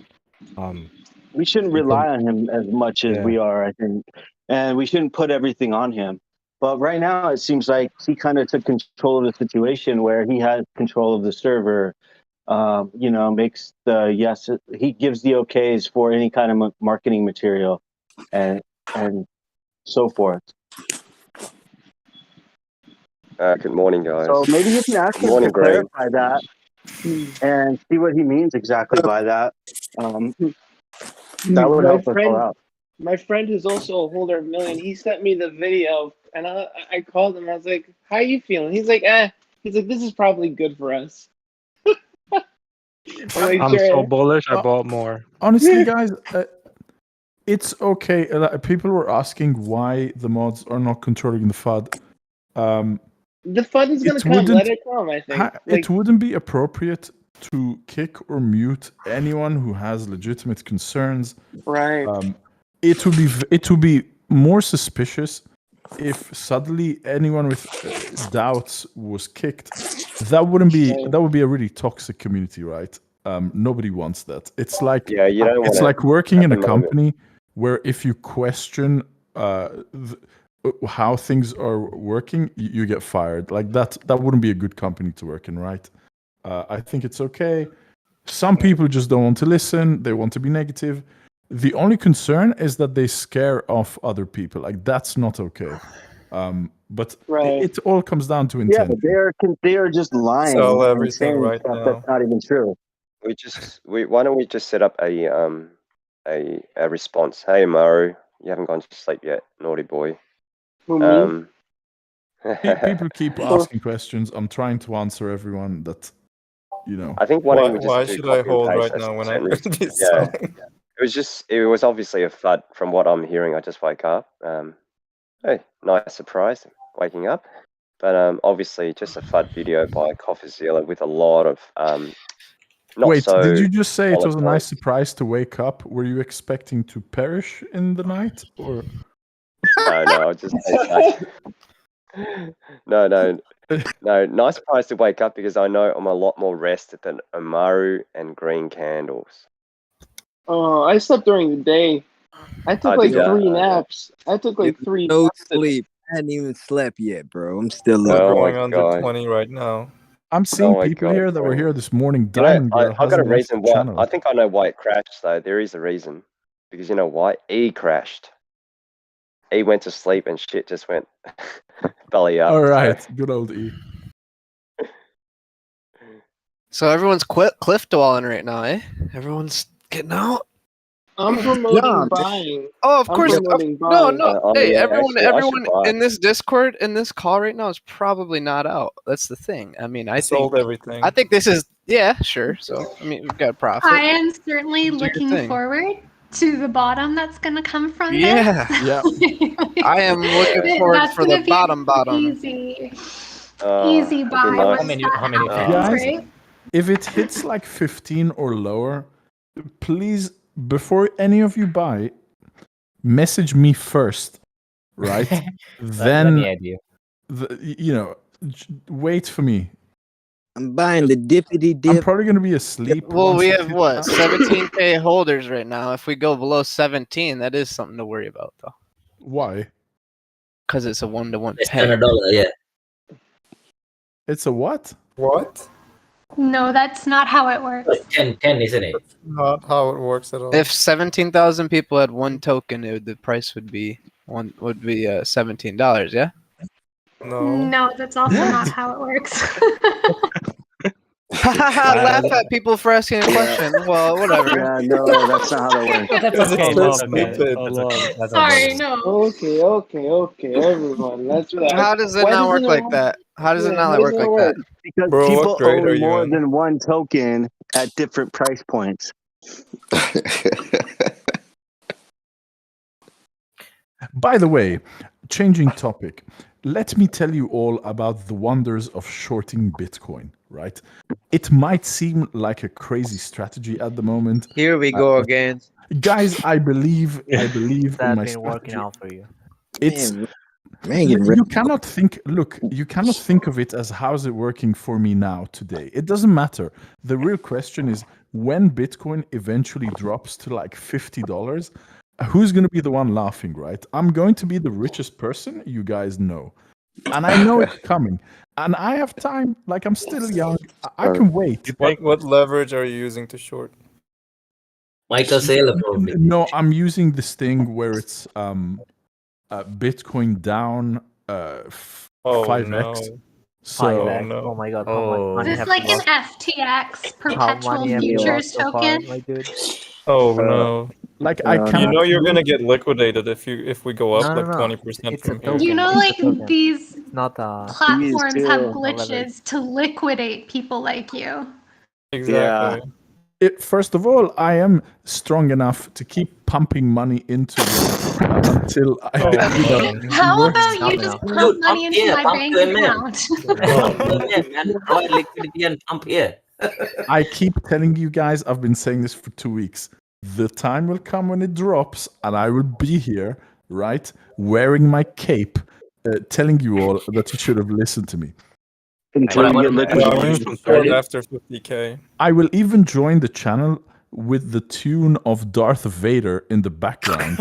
rely on him as much as we are, I think, and we shouldn't put everything on him. But right now, it seems like he kind of took control of the situation where he has control of the server. Makes he gives the okays for any kind of marketing material, and so forth. Good morning, guys. So maybe you can ask him to clarify that and see what he means exactly by that. That would help us all out. My friend who's also a holder of Million, he sent me the video, and I called him. I was like, "How are you feeling?" He's like, "Eh." He's like, "This is probably good for us." I'm so bullish. I bought more. Honestly, guys, it's okay. People were asking why the mods are not controlling the FUD. The FUD is going to come. Let it come, I think. It wouldn't be appropriate to kick or mute anyone who has legitimate concerns. Right. It would be more suspicious if suddenly anyone with doubts was kicked. That would be a really toxic community, right? Nobody wants that. It's like it's like working in a company where if you question how things are working, you get fired. Like that wouldn't be a good company to work in, right? I think it's okay. Some people just don't want to listen. They want to be negative. The only concern is that they scare off other people. Like that's not okay. But it all comes down to intent. Yeah, but they are just lying. Sell and everything saying right stuff now. That's not even true. Why don't we just set up a response? Hey Maru, you haven't gone to sleep yet, naughty boy. People keep asking questions. I'm trying to answer everyone that, I think why don't we just Why do should I copy and hold paste right as now when sent I'm it? going to be Yeah. selling? It was obviously a FUD from what I'm hearing. I just woke up. Hey, nice surprise waking up. But obviously just a FUD video by CoffeeZilla with a lot of Wait, did you just say it was a nice surprise to wake up? Were you expecting to perish in the night, or? No, I just no. Nice surprise to wake up because I know I'm a lot more rested than Amaru and Green Candles. Oh, I slept during the day. I took like 3 naps. I took like 3 No naps. sleep. I hadn't even slept yet, bro. I'm still We're up. going under 20 right now. I'm seeing my people God, here that were bro. here this morning. You know, Diamond Girl I got a hasn't left reason the why. channel. I think I know why it crashed though. There is a reason. Because you know why? E crashed. E went to sleep and shit just went belly up. All right, good old E. So everyone's cliff dwelling right now, eh? Everyone's getting out. I'm promoting buying. Oh, of course. promoting No, buying. Hey, yeah, everyone, actually, I should everyone buy. in this Discord, in this call right now, is probably not out. That's the thing. I mean, I sold think everything. I think this is sure. So I mean, we've got profit. I am certainly Do your looking thing. forward to the bottom that's going to come from Yeah. this. Yeah. I am looking forward That's for gonna the be bottom. easy buy nice. once How many that fans? happens, Guys, right? if it hits like 15 or lower, please, before any of you buy, message me first, right? Let me add you. wait for me. I'm buying the dippity I'm dip. probably gonna be asleep. Well, once we it have hits what, out. 17K holders right now. If we go below 17, that is something to worry about, though. Why? Because it's a 1-to-1 Less than pay. $1, yeah. It's a what? What? No, that's not how it works. 10, isn't it? Not how it works at all. If 17,000 people had one token, the price would be $17. Yeah. No, that's also not how it works. Laugh at people for asking a question. Well, whatever. Yeah, no, that's not how that works. That's okay. No, that's okay. That's Sorry, no. Okay, everyone. Let's relax. How does it Why not doesn't work like that? How does it not work like that? Because Bro, what people grade are own you more in? than one token at different price points. By the way, changing topic, let me tell you all about the wonders of shorting Bitcoin, right? It might seem like a crazy strategy at the moment. Here we go again. Guys, I believe in That my been working strategy. out for you. It's Man, you cannot think of it as how's it working for me now today. It doesn't matter. The real question is when Bitcoin eventually drops to like $50, who's going to be the one laughing, right? I'm going to be the richest person, you guys know. And I know it's coming. And I have time, like I'm still young. I can wait. What leverage are you using to short? Michael Saylor probably. No, I'm using this thing where it's Bitcoin down 5x. No. So 5x. Oh my god, how much money Is this have like you an lost? FTX How perpetual money have you futures lost so far, token? my dude? Oh no. Like I You cannot. know you're gonna get liquidated if we go up No, like no. 20% It's a from here. token. You know, It's like a token. these It's not platforms have too. glitches to liquidate people like you. Exactly. First of all, I am strong enough to keep pumping money into this until I. How about you just Dude, pump money pump into here, my pump bank to MM. account? Pump to MM and provide liquidity and pump here. I keep telling you guys, I've been saying this for 2 weeks. The time will come when it drops, and I will be here, right, wearing my cape, telling you all that you should have listened to me. Until you get liquidated. Short after 50K. I will even join the channel with the tune of Darth Vader in the background,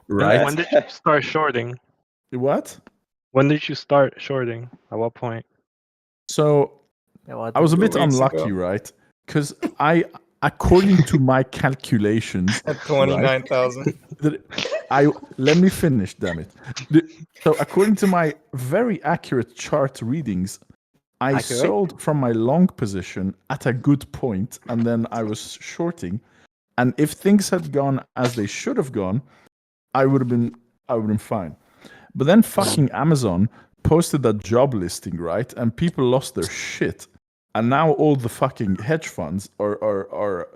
right? When did you start shorting? What? When did you start shorting? At what point? So I was a bit 2 weeks unlucky, ago. right? Because according to my calculations, At 29,000. Let me finish, damn it. So according to my very accurate chart readings, I sold from my long position at a good point, and then I was shorting. And if things had gone as they should have gone, I would have been fine. But then fucking Amazon posted that job listing, right? And people lost their shit. And now all the fucking hedge funds are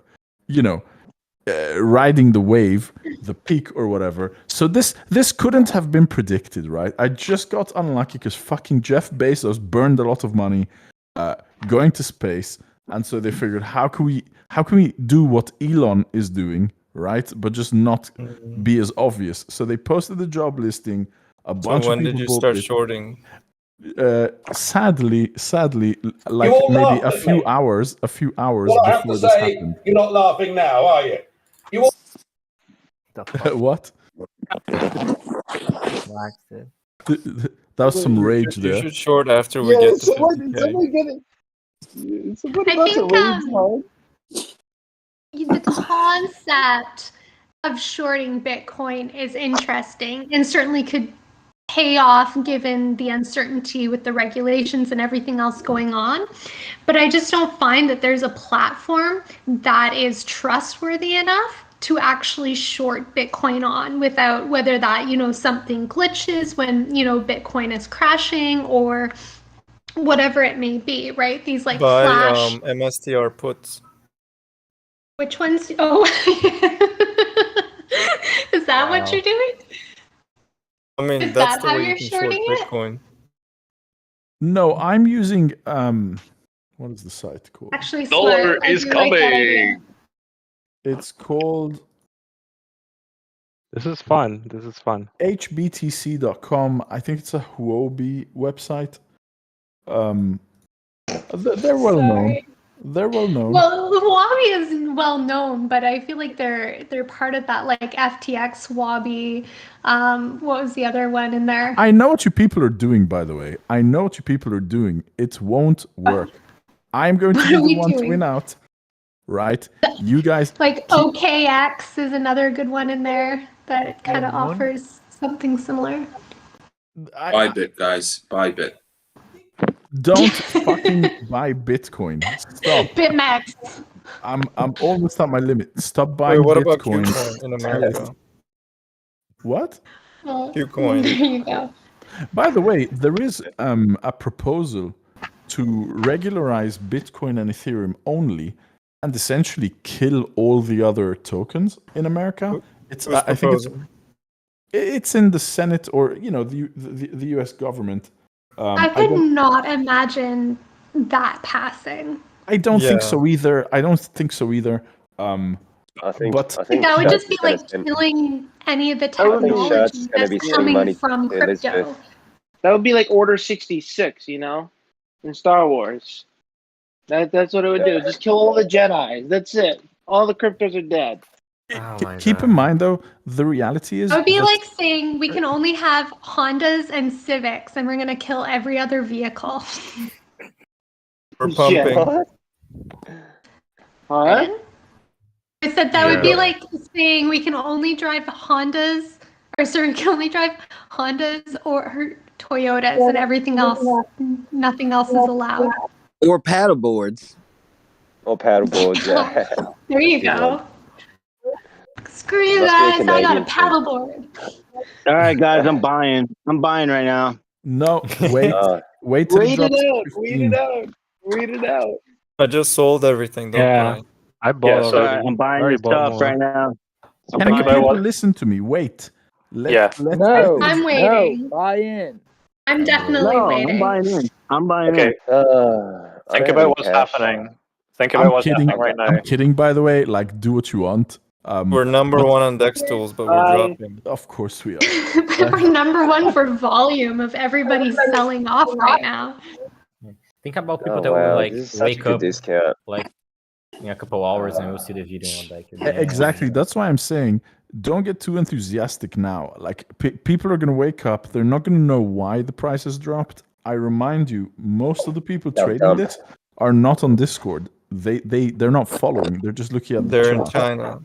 riding the wave, the peak or whatever. So this couldn't have been predicted, right? I just got unlucky because fucking Jeff Bezos burned a lot of money going to space, and so they figured how can we do what Elon is doing, right? But just not be as obvious. So they posted the job listing. A bunch So of when people did you bought start it. shorting? Sadly, like all maybe laugh a at few me. hours Well, I have before to this say, happened. you're not laughing now, are you? You all... What? Relax, dude. That was some rage You there. should short after we get to 50K. get it. Somebody I got to think raise mine. the concept of shorting Bitcoin is interesting and certainly could pay off given the uncertainty with the regulations and everything else going on. But I just don't find that there's a platform that is trustworthy enough to actually short Bitcoin on without whether that, something glitches when, Bitcoin is crashing or whatever it may be, right? These like Buy flash. MSTR puts. Which ones? Oh, is that what you're doing? I mean, Is that's that the how way you you're can short shorting it? Bitcoin. No, I'm using what is the site called? Actually, Dollar smart. I is do like that idea. coming. It's called This is fun. This is fun. HBTC.com. I think it's a Huobi website. They're well known. Sorry. They're well known. Well, Wabi is well known, but I feel like they're part of that like FTX Wabi. What was the other one in there? I know what you people are doing, by the way. I know what you people are doing. It won't work. I'm going to What be are the we one to doing? win out. Right? You guys. Like OKX is another good one in there that kind of offers something similar. Bybit, guys. Bybit. Don't fucking buy Bitcoin. Stop. BitMEX. I'm almost at my limit. Stop buying what about Bitcoin. Qcoin in America? What? Well, Qcoin. there you go. By the way, there is a proposal to regularize Bitcoin and Ethereum only, and essentially kill all the other tokens in America. Who's I think proposing? it's in the Senate or the U.S. government. I could not imagine that passing. I don't think Yeah. so either. I think That would just be like killing any of the technology that's coming from crypto. That would be like Order 66, you know, in Star Wars. That's what it would do. Just kill all the Jedis. That's it. All the cryptos are dead. Keep in mind, though, the reality is It would be that- like saying we can only have Hondas and Civics, and we're gonna kill every other vehicle. We're pumping. Huh? I said that would be Yeah. like saying we can only drive Hondas, or sorry, we can only drive Hondas or Toyotas, and everything else, nothing else is allowed. Or paddleboards. Or paddleboards, yeah. There you go. Screw you Must be a guys, I got a Canadian thing. paddleboard. All right, guys, I'm buying. I'm buying right now. No, wait. wait till Wait it drops it to out. 15. Wait it out. Wait it out. I just sold everything. Don't buy. I bought so already. I'm buying Already this bought stuff more. right now. Can you people listen to me? Wait. Let No, I'm waiting. no, buy in. I'm definitely No, waiting. I'm buying in. I'm buying Okay. in. Think about what's happening. Think about what's happening right now. I'm kidding, by the way. Like, do what you want. We're number one on Dex tools, but we're dropping. Of course we are. We're number one for volume of everybody selling off right now. Think about people Oh, that wow, will like this is such a wake good up discount. like in a couple hours and we'll see the video and like Exactly. That's why I'm saying don't get too enthusiastic now. Like people are going to wake up. They're not going to know why the price has dropped. I remind you, most of the people trading dumb. this are not on Discord. They're not following. They're just looking at. They're in chart. China.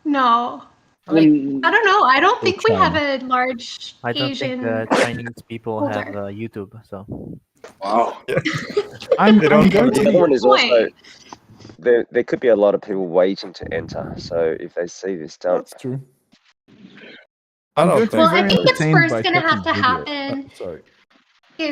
No. I don't know. I don't think we have China. a large I don't Asian. think the Chinese people holder. have YouTube, so. Wow. I'm They don't going have to The be. other one is also Point. there could be a lot of people waiting to enter. So if they see this dump, That's true. I I'm don't going to be Well, I very think what's entertained first by going to have to Techie's video. happen. Sorry.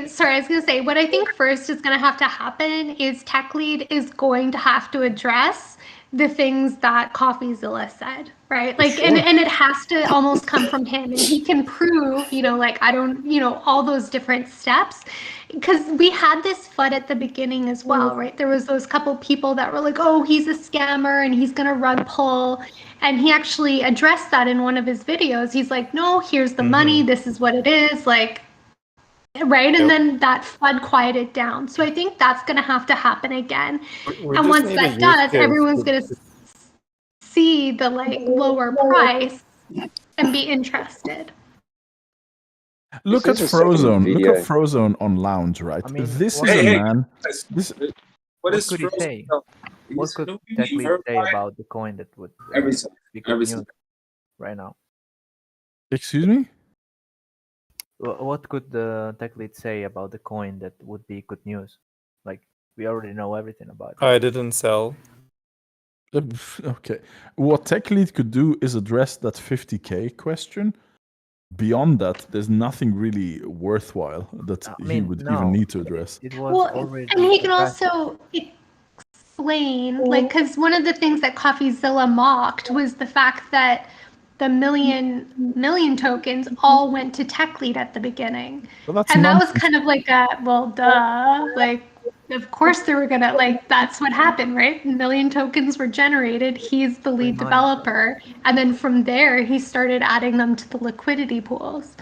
Sorry, I was going to say, what I think first is going to have to happen is Tech Lead is going to have to address the things that CoffeeZilla said, right? Like, Sure. and it has to almost come from him. And he can prove, like, all those different steps. Because we had this FUD at the beginning as well, right? There was those couple people that were like, oh, he's a scammer and he's going to rug pull. And he actually addressed that in one of his videos. He's like, no, here's the money. This is what it is. Like, right? And then that FUD quieted down. So I think that's going to have to happen again. We And just once need that a use does, case everyone's for- going to see the lower price and be interested. Look at This is the second Frozone. Look video. at Frozone on Lounge, right? I mean, This is what- a Hey, man. guys, This what What is could he Frozen say? stuff? What Is could nobody Tech Lead say verified? about the coin that would Everything. be good Everything. news right now? Excuse me? What could the Tech Lead say about the coin that would be good news? Like, we already know everything about it. I didn't sell. Okay. What Tech Lead could do is address that 50K question. Beyond that, there's nothing really worthwhile that I he mean, would no. even need to address. It was Well, already. and he can addressed. also explain, like, because one of the things that CoffeeZilla mocked was the fact that the million tokens all went to Tech Lead at the beginning. Well, that's And that was nonsense. kind of like a, well, duh, like, Of course they were gonna, like, that's what happened, right? 1 million tokens were generated. He's the lead developer. And then from there, he started adding them to the liquidity pools.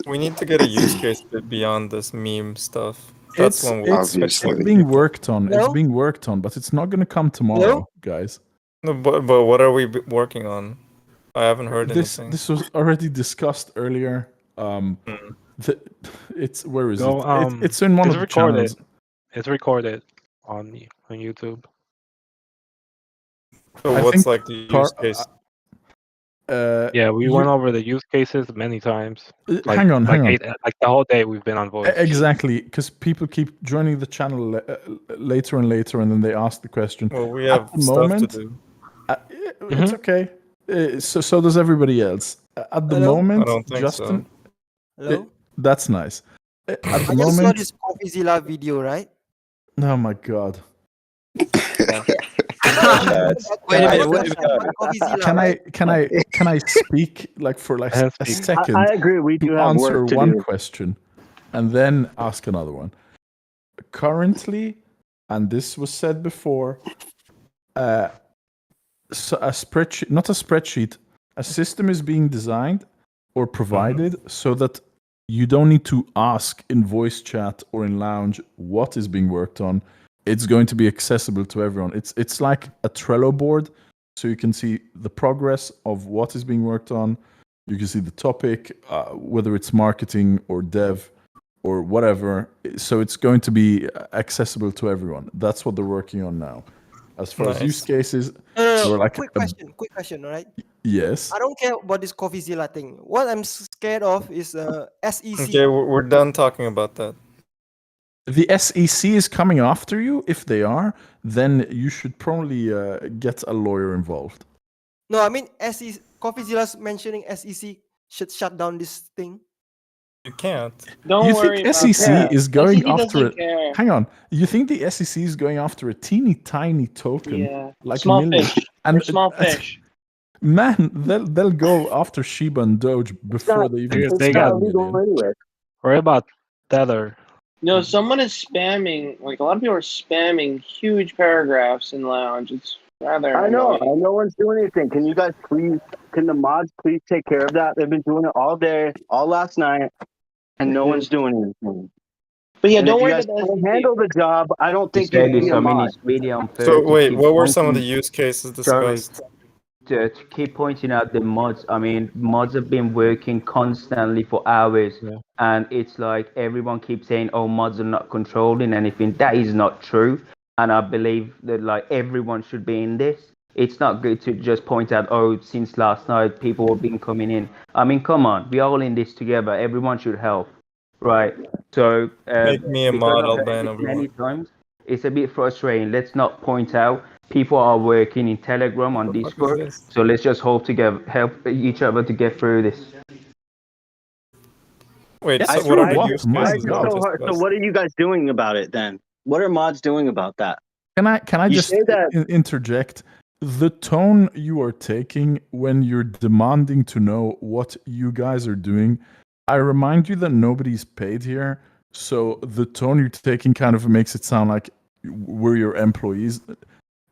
We need to get a use case bit beyond this meme stuff. That's It's when we'll it's switch it's to being people. worked on. It's being worked on, but it's not going to come tomorrow, guys. No, but what are we working on? I haven't heard This anything. this was already discussed earlier. It's where is Go, it? It's in one of the channels. It's recorded on YouTube. So I what's think like the use case? Yeah, we went over the use cases many times. Like, hang on. like the whole day we've been on voice. Exactly, because people keep joining the channel later and later, and then they ask the question. Well, we have stuff to do. It's okay. So does everybody else. At the Hello? moment, I don't think Justin. so. Hello? That's nice. At the I just saw moment. this CoffeeZilla video, right? Oh my god. Wait a minute. Can I speak like for like a second? I agree. We do to have answer work to one do. question, and then ask another one. Currently, and this was said before, so a spreadsheet, not a spreadsheet, a system is being designed or provided so that you don't need to ask in voice chat or in lounge what is being worked on. It's going to be accessible to everyone. It's like a Trello board, so you can see the progress of what is being worked on. You can see the topic, whether it's marketing or dev or whatever. So it's going to be accessible to everyone. That's what they're working on now. As far as use cases, we're like quick question, all right? Yes. I don't care about this CoffeeZilla thing. What I'm scared of is SEC. Okay, we're done talking about that. The SEC is coming after you. If they are, then you should probably get a lawyer involved. No, I mean SEC. CoffeeZilla's mentioning SEC should shut down this thing. You can't. Don't You worry think about SEC that. is going SEC after doesn't care. Hang on. You think the SEC is going after a teeny tiny token, Yeah. like Small a million? fish. They're small fish. Man, they'll go after Shiba and Doge before they even. They got worry about Tether. No, someone is spamming, like a lot of people are spamming huge paragraphs in Lounge. It's rather I know. annoying. No one's doing anything. Can you guys please? Can the mods please take care of that? They've been doing it all day, all last night, and no one's doing anything. But yeah, And don't if you worry guys about the can't SEC. handle the job, I don't think said you'd this, be I a mean, mod. it's really unfair. So to wait, keep what were some of the pointing- use cases Sorry, discussed? to keep pointing out the mods. I mean, mods have been working constantly for hours, and it's like everyone keeps saying, "Oh, mods are not controlling anything." That is not true, and I believe that like everyone should be in this. It's not good to just point out, "Oh, since last night, people have been coming in." I mean, come on, we're all in this together. Everyone should help, right? So Make me a because mod, I've I'll heard ban it many everyone. times, it's a bit frustrating. Let's not point out people are working in Telegram on Discord, so let's just hope together, help each other to get through this. Wait, I so what are tried. the use I cases tried that were so hard. So discussed? what are you guys doing about it then? What are mods doing about that? Can I You just say that- interject? The tone you are taking when you're demanding to know what you guys are doing, I remind you that nobody's paid here, so the tone you're taking kind of makes it sound like we're your employees.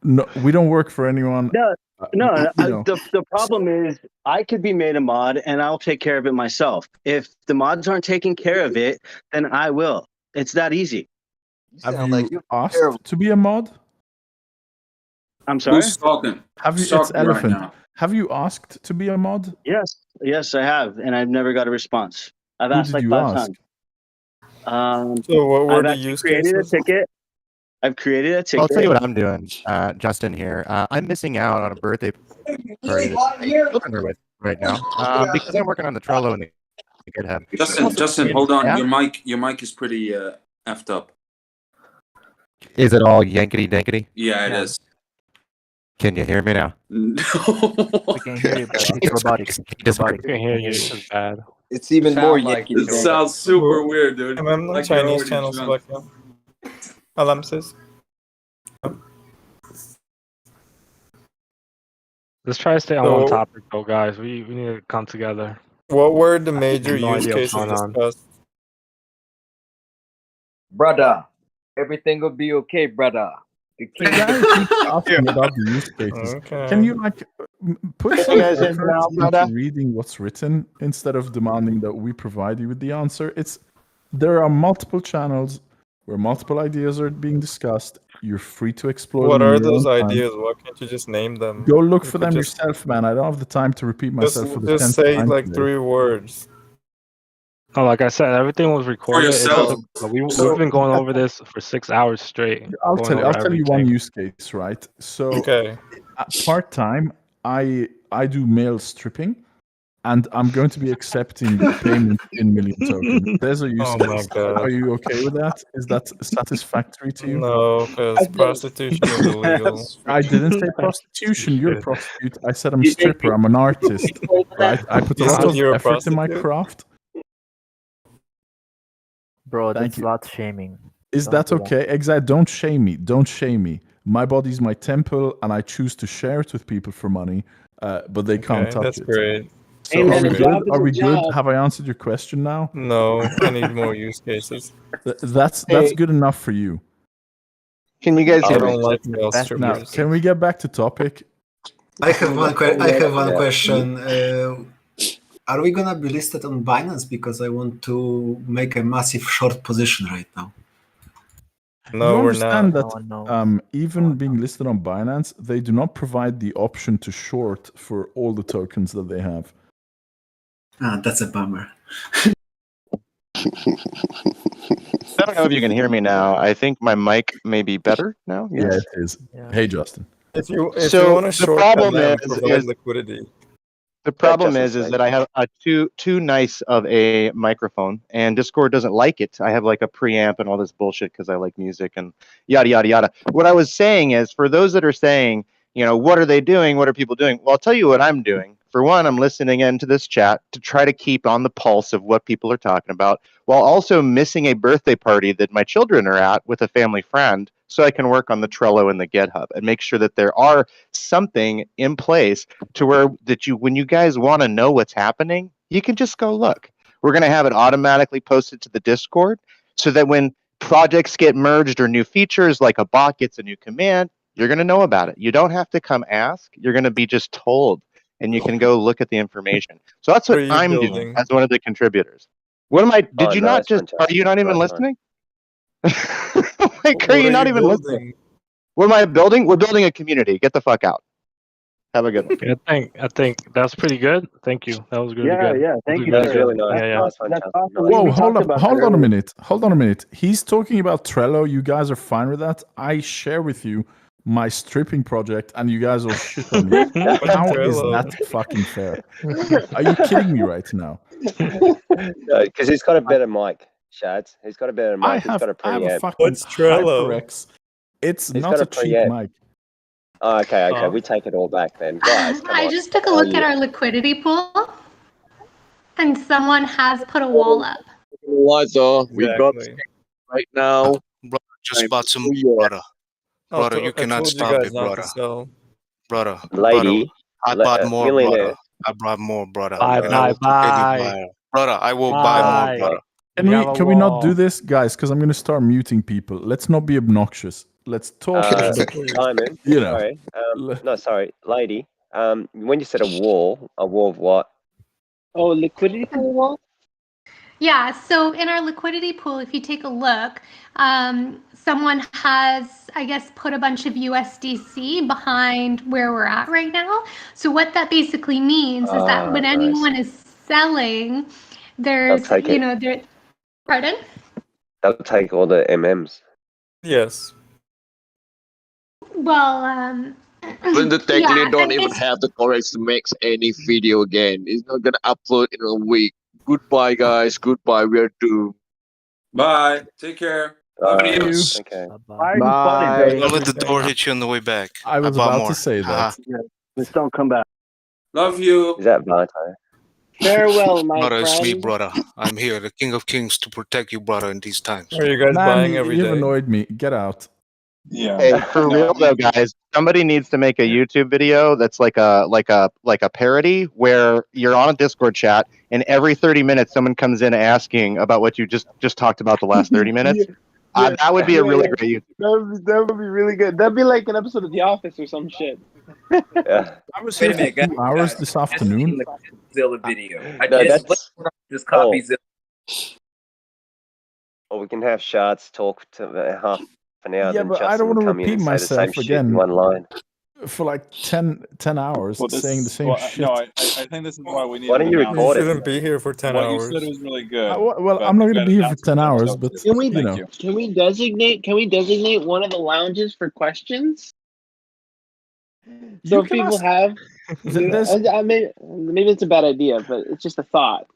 No, we don't work for anyone. No, you know. the problem is I could be made a mod and I'll take care of it myself. If the mods aren't taking care of it, then I will. It's that easy. Have you asked to be a mod? I'm sorry? Who's talking? Have you? Who's It's talking right Elephant. now? Have you asked to be a mod? Yes, I have, and I've never got a response. I've Who asked did like you 5 ask? times. So what were I've the actually use created cases? a ticket. I've created a ticket. I'll tell you what I'm doing, Justin. Here, I'm missing out on a birthday party that my children are with right now because I'm working on the Trello and the GitHub. Justin, hold on. Your mic is pretty effed up. Is it all yankety dankety? Yeah, it is. Can you hear me now? No. We can hear you, but it's robotic. I can hear you. This is bad. It's even more It yankee. sounds super weird, dude. I'm Like Chinese you're already channels drunk. like Alam says. Let's try to stay on So- one topic, though, guys. We need to come together. What were the major No use idea what's cases going on. discussed? brother, everything will be okay, brother. The The guy keeps asking about the use cases. Can you put Can some you guys hear me effort now, into brother? reading what's written instead of demanding that we provide you with the answer? There are multiple channels where multiple ideas are being discussed. You're free to explore What them in are your those own time. ideas? Why can't you just name them? Go look You for could them just- yourself, man. I don't have the time to repeat myself for the Just 10th say time like today. 3 words. Oh, like I said, everything was recorded. yourself. We've been going over this for 6 hours straight. I'll going tell over you one everything. use case, right? So Okay. part time, I do mail stripping, and I'm going to be accepting payment in million tokens. There's a use Oh my case. God. Are you okay with that? Is that satisfactory to you? No, because prostitution is illegal. I didn't say prostitution. You're a prostitute. I said I'm a stripper. I'm an artist, right? I put a You lot said of you're a effort in my prostitute? craft. Bro, Thank that's you. slut shaming. Is Don't that do okay? Exactly. Don't shame me. Don't shame me. My body's my temple, and I choose to share it with people for money, but they can't Okay, touch that's it. great. So Hey, are man, we a good? job is Are a we good? job. Have I answered your question now? No, I need more use cases. That's Hey. good enough for you. Can you guys I hear me? don't like The male best Now, strippers. can we get back to topic? I have one Yeah. question. Are we gonna be listed on Binance? Because I want to make a massive short position right now. No, You we're understand not. that No one knows. even being listed on Binance, they do not provide the option to short for all the tokens that they have. Ah, that's a bummer. I don't know if you can hear me now. I think my mic may be better now. Yeah, Yes. it is. Yeah. Hey, Justin. If you So want to the short problem MM, is provide liquidity. the problem Justin, is that I have a too nice of a microphone, and Discord doesn't like it. I have like a preamp and all this bullshit because I like music and yada yada yada. What I was saying is, for those that are saying, you know, what are they doing? What are people doing? Well, I'll tell you what I'm doing. For one, I'm listening into this chat to try to keep on the pulse of what people are talking about, while also missing a birthday party that my children are at with a family friend, so I can work on the Trello and the GitHub and make sure that there are something in place to where that you, when you guys want to know what's happening, you can just go look. We're going to have it automatically posted to the Discord so that when projects get merged or new features, like a bot gets a new command, you're going to know about it. You don't have to come ask. You're going to be just told, and you can go look at the information. So that's What what are you I'm doing building? as one of the contributors. What am I? Did Oh, you not nice just? one, Are you not even Nice one. listening? Like, are you not even listening? building? What am I building? We're building a community. Get the fuck out. Have a good one. I think that's pretty good. Thank you. That was really Yeah, good. yeah. Thank you, That was sir. really nice. Yeah, yeah. Nice one, That's Justin. awesome. Nice. Whoa, We hold talked up, about hold that on a earlier. minute. Hold on a minute. He's talking about Trello. You guys are fine with that. I share with you my stripping project, and you guys will shit on me. How is Trello? that fucking fair? Are you kidding me right now? Because he's got a better mic, Shads. He's got a better mic. He's got a I have a preamp. fucking What's Trello? HyperX. It's He's not got a a cheap preamp. mic. Oh, okay. Huh? We take it all back then, guys. Come I on. just took a How are look at you? our liquidity pool, and someone has put a wall up. Liza, we got Exactly. right now. Brother, just I'm bought some New more, York. brother. You I cannot told you stop guys it, not brother. to sell. Brother. Lady, I bought more, millionaire. brother. I bought more, brother. Oh, Bye, no. And I bye, will continue bye. buying. Brother, I will buy more, Bye. brother. Can we not do this, guys? Because I'm going to start muting people. Let's not be obnoxious. Let's talk. but, Simon, you know, sorry. No, sorry. Lady, when you said a wall of what? Oh, liquidity pool wall? Yeah, so in our liquidity pool, if you take a look, someone has, I guess, put a bunch of USDC behind where we're at right now. So what that basically means is that when nice. anyone is selling, there's, take you it. know, there. Pardon? That'll take all the MMs. Yes. Well, When the tech yeah, lead don't and even it's have the courage to make any video again. He's not gonna upload in a week. Goodbye, guys. Goodbye. We're doomed. Bye. Take care. Love you. Okay. Bye. Don't let the door hit you on the way back. I was bought about more. to say that. Uh-huh. Just don't come back. Love you. Is that Valentine? Farewell, my Brother, it's me, friend. brother. I'm here, the King of Kings, to protect you, brother, in these times. Are you guys Man, buying every you've day? annoyed me. Get out. Yeah. Hey, for real though, guys, somebody needs to make a YouTube video that's like a parody where you're on a Discord chat and every 30 minutes someone comes in asking about what you just talked about the last 30 minutes. That would be a really great YouTube. That would be really good. That'd be like an episode of The Office or some shit. Yeah. I was Wait here a for minute, 2 hours guys. this afternoon. Zilla video. No, Let's that's just copy Zilla. Or we can have Shards talk to half an hour, Yeah, then but I Justin don't want would to come in repeat and say the same myself shit in again one line. for like 10 hours Well, this, saying the same well, shit. no, I think this is why we need. Why don't you announce record You it? shouldn't be here for 10 What hours. you said was really good. Well, but I'm not we going to gotta be here for announce 10 it hours, ourselves, but too. Can we you know. Can we designate one of the lounges for questions? So You if can people ask- have, There's- maybe it's a bad idea, but it's just a thought.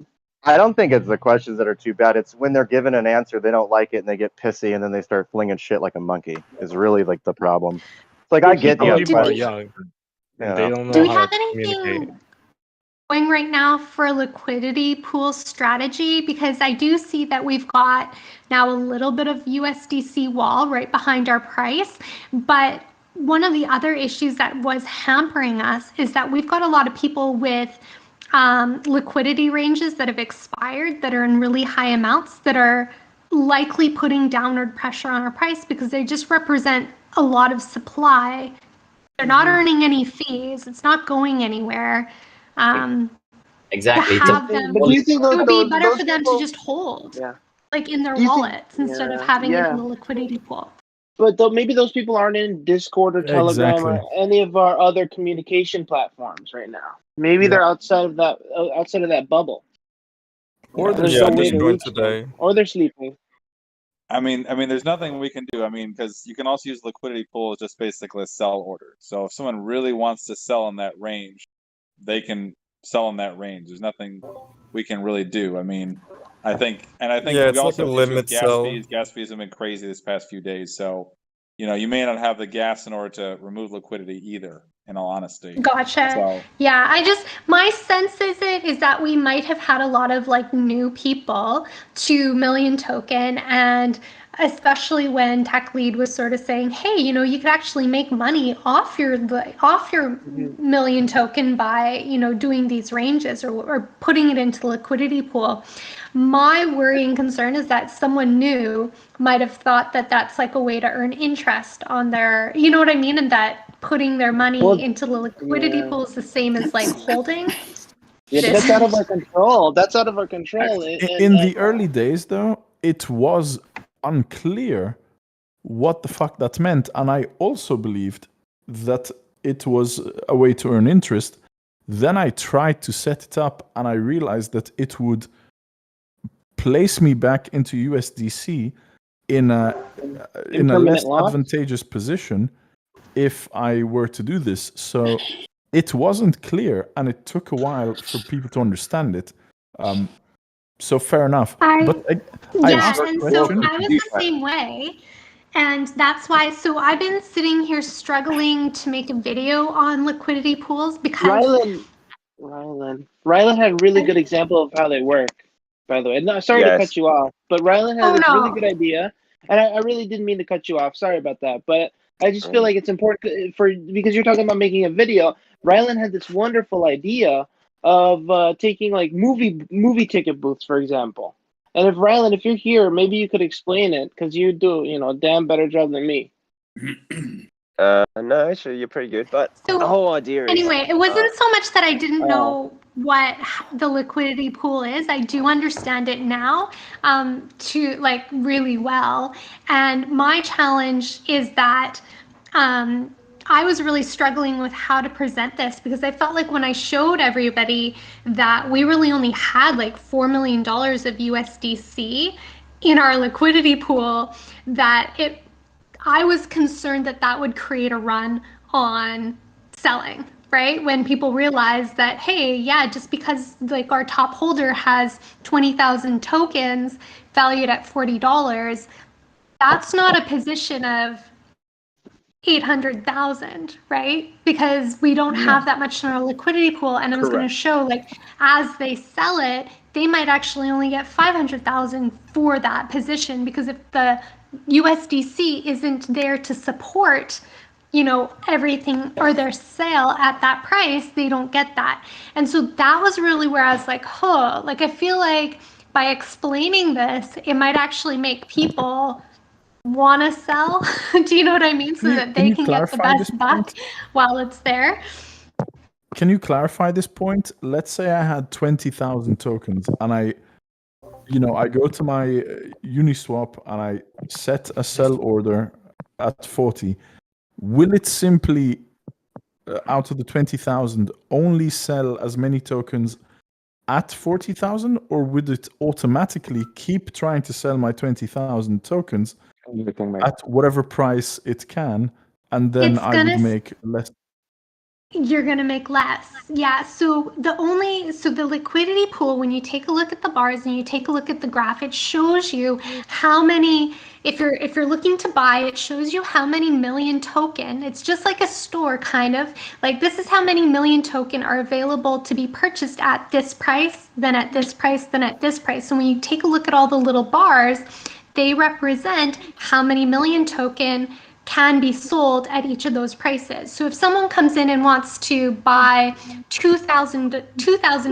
I don't think it's the questions that are too bad. It's when they're given an answer, they don't like it and they get pissy and then they start flinging shit like a monkey. Is really like the problem. It's like I get Some you. people are young. Yeah. They don't Do know we how have to communicate. anything going right now for liquidity pool strategy? Because I do see that we've got now a little bit of USDC wall right behind our price, but one of the other issues that was hampering us is that we've got a lot of people with liquidity ranges that have expired that are in really high amounts that are likely putting downward pressure on our price because they just represent a lot of supply. They're not earning any fees. It's not going anywhere. Exactly. To have them, But do you think it would be those better for them people- to just hold, Yeah. like in their Do you think- wallets instead of Yeah, having it yeah. in the liquidity pool. But maybe those people aren't in Discord or Telegram Exactly. or any of our other communication platforms right now. Maybe they're outside of that bubble. Or There's Yeah, no way just to joined reach today. them. Or they're sleeping. I mean, there's nothing we can do. I mean, because you can also use liquidity pool as just basically a sell order. So if someone really wants to sell in that range, they can sell in that range. There's nothing we can really do. I mean, I think Yeah, we it's also like a have issues with limit gas sell. fees. Gas fees have been crazy this past few days. So, you may not have the gas in order to remove liquidity either, in all honesty. Gotcha. So, Yeah, my sense is that we might have had a lot of like new people to Million Token, and especially when Tech Lead was sort of saying, hey, you could actually make money off your Million Token by, doing these ranges or putting it into the liquidity pool. My worrying concern is that someone new might have thought that that's like a way to earn interest on their, you know what I mean? And that putting their money into the liquidity pool is the same as like holding. Yeah, but that's out of our control. That's out of our control. In the early days, though, it was unclear what the fuck that meant. And I also believed that it was a way to earn interest. Then I tried to set it up and I realized that it would place me back into USDC in a less advantageous position if I were to do this. So it wasn't clear and it took a while for people to understand it. So fair enough. And so I question. was the same way. And that's why, so I've been sitting here struggling to make a video on liquidity pools because Rylan had a really good example of how they work, by the way. No, sorry to cut you off, but Rylan had a really good idea. And I really didn't mean to cut you off. Sorry about that. But I just feel like it's important because you're talking about making a video. Rylan had this wonderful idea of taking like movie ticket booths, for example. And if Rylan, if you're here, maybe you could explain it because you do, a damn better job than me. No, actually, you're pretty good. But the whole idea is anyway, it wasn't so much that I didn't know what the liquidity pool is. I do understand it now, to like really well. And my challenge is that I was really struggling with how to present this because I felt like when I showed everybody that we really only had like $4 million of USDC in our liquidity pool, that I was concerned that would create a run on selling, right? When people realize that, hey, yeah, just because like our top holder has 20,000 tokens valued at $40, that's not a position of 800,000, right? Because we don't have that much in our liquidity pool. And I was going to show like, as they sell it, they might actually only get 500,000 for that position, because if the USDC isn't there to support, everything or their sale at that price, they don't get that. And so that was really where I was like, like I feel like by explaining this, it might actually make people want to sell. Do you know what I mean? So that they can get the best buck while it's there. Can you clarify this point? Let's say I had 20,000 tokens and I go to my Uniswap and I set a sell order at 40. Will it simply, out of the 20,000, only sell as many tokens at 40,000, or would it automatically keep trying to sell my 20,000 tokens at whatever price it can, and then I would make less? You're going to make less. Yeah. So the liquidity pool, when you take a look at the bars and you take a look at the graph, it shows you how many, if you're looking to buy, it shows you how many million token. It's just like a store, kind of like this is how many million token are available to be purchased at this price, then at this price, then at this price. So when you take a look at all the little bars, they represent how many million token can be sold at each of those prices. So if someone comes in and wants to buy 2,000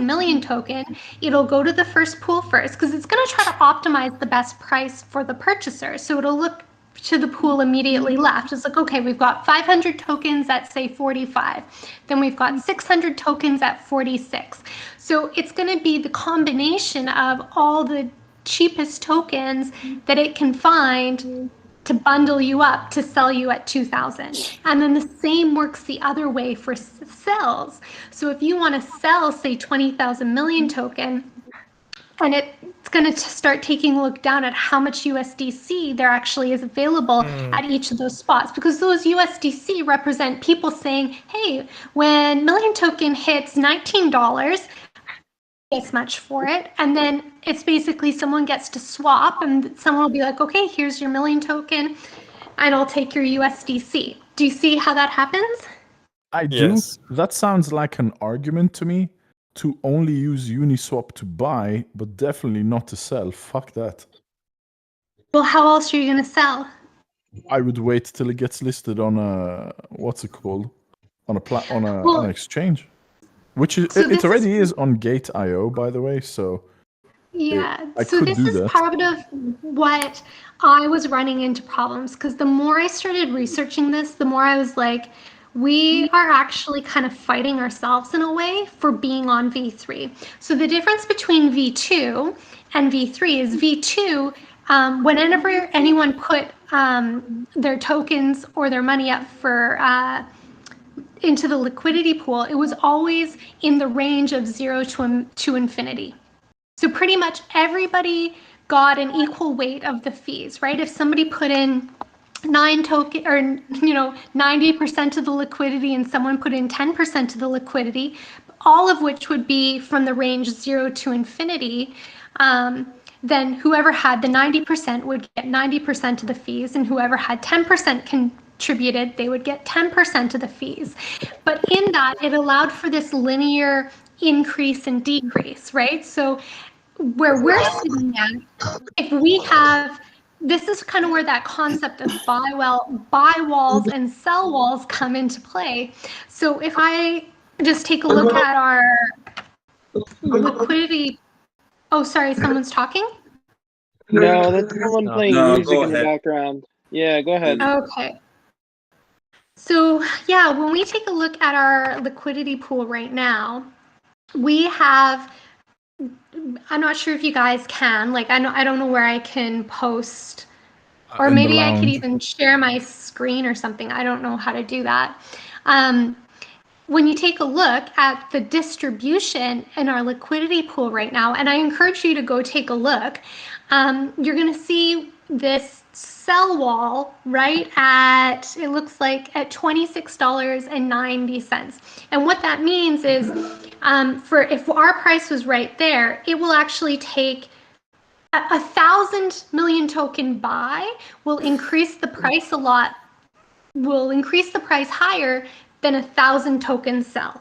million token, it'll go to the first pool first because it's going to try to optimize the best price for the purchaser. So it'll look to the pool immediately left. It's like, okay, we've got 500 tokens at say 45. Then we've got 600 tokens at 46. So it's going to be the combination of all the cheapest tokens that it can find to bundle you up to sell you at 2,000. And then the same works the other way for sells. So if you want to sell, say, 20,000 million token, and it's going to start taking a look down at how much USDC there actually is available at each of those spots, because those USDC represent people saying, hey, when million token hits $19, this much for it, and then it's basically someone gets to swap and someone will be like, okay, here's your million token and I'll take your USDC. Do you see how that happens? I do. That sounds like an argument to me to only use Uniswap to buy, but definitely not to sell. Fuck that. Well, how else are you going to sell? I would wait till it gets listed on a, what's it called? On an exchange. Which is, So it already is on Gate.io, by the way, so yeah, I so could this do is that. part of what I was running into problems, because the more I started researching this, the more I was like, we are actually kind of fighting ourselves in a way for being on V3. So the difference between V2 and V3 is V2, whenever anyone put their tokens or their money up for into the liquidity pool, it was always in the range of 0 to infinity. So pretty much everybody got an equal weight of the fees, right? If somebody put in 9 token or 90% of the liquidity and someone put in 10% of the liquidity, all of which would be from the range 0 to infinity, then whoever had the 90% would get 90% of the fees, and whoever had 10% contributed, they would get 10% of the fees. But in that, it allowed for this linear increase and decrease, right? So where we're sitting at, if we have, this is kind of where that concept of buy walls and sell walls come into play. So if I just take a look at our liquidity, oh, sorry, someone's talking? No, that's someone playing music go in the ahead. background. Yeah, go ahead. Okay. So yeah, when we take a look at our liquidity pool right now, we have, I'm not sure if you guys can, like, I don't know where I can post, or In the maybe I could lounge. even share my screen or something. I don't know how to do that. When you take a look at the distribution in our liquidity pool right now, and I encourage you to go take a look, you're going to see this sell wall right at, it looks like at $26.90. And what that means is if our price was right there, it will actually take 1,000 million token buy will increase the price will increase the price higher than 1,000 token sell,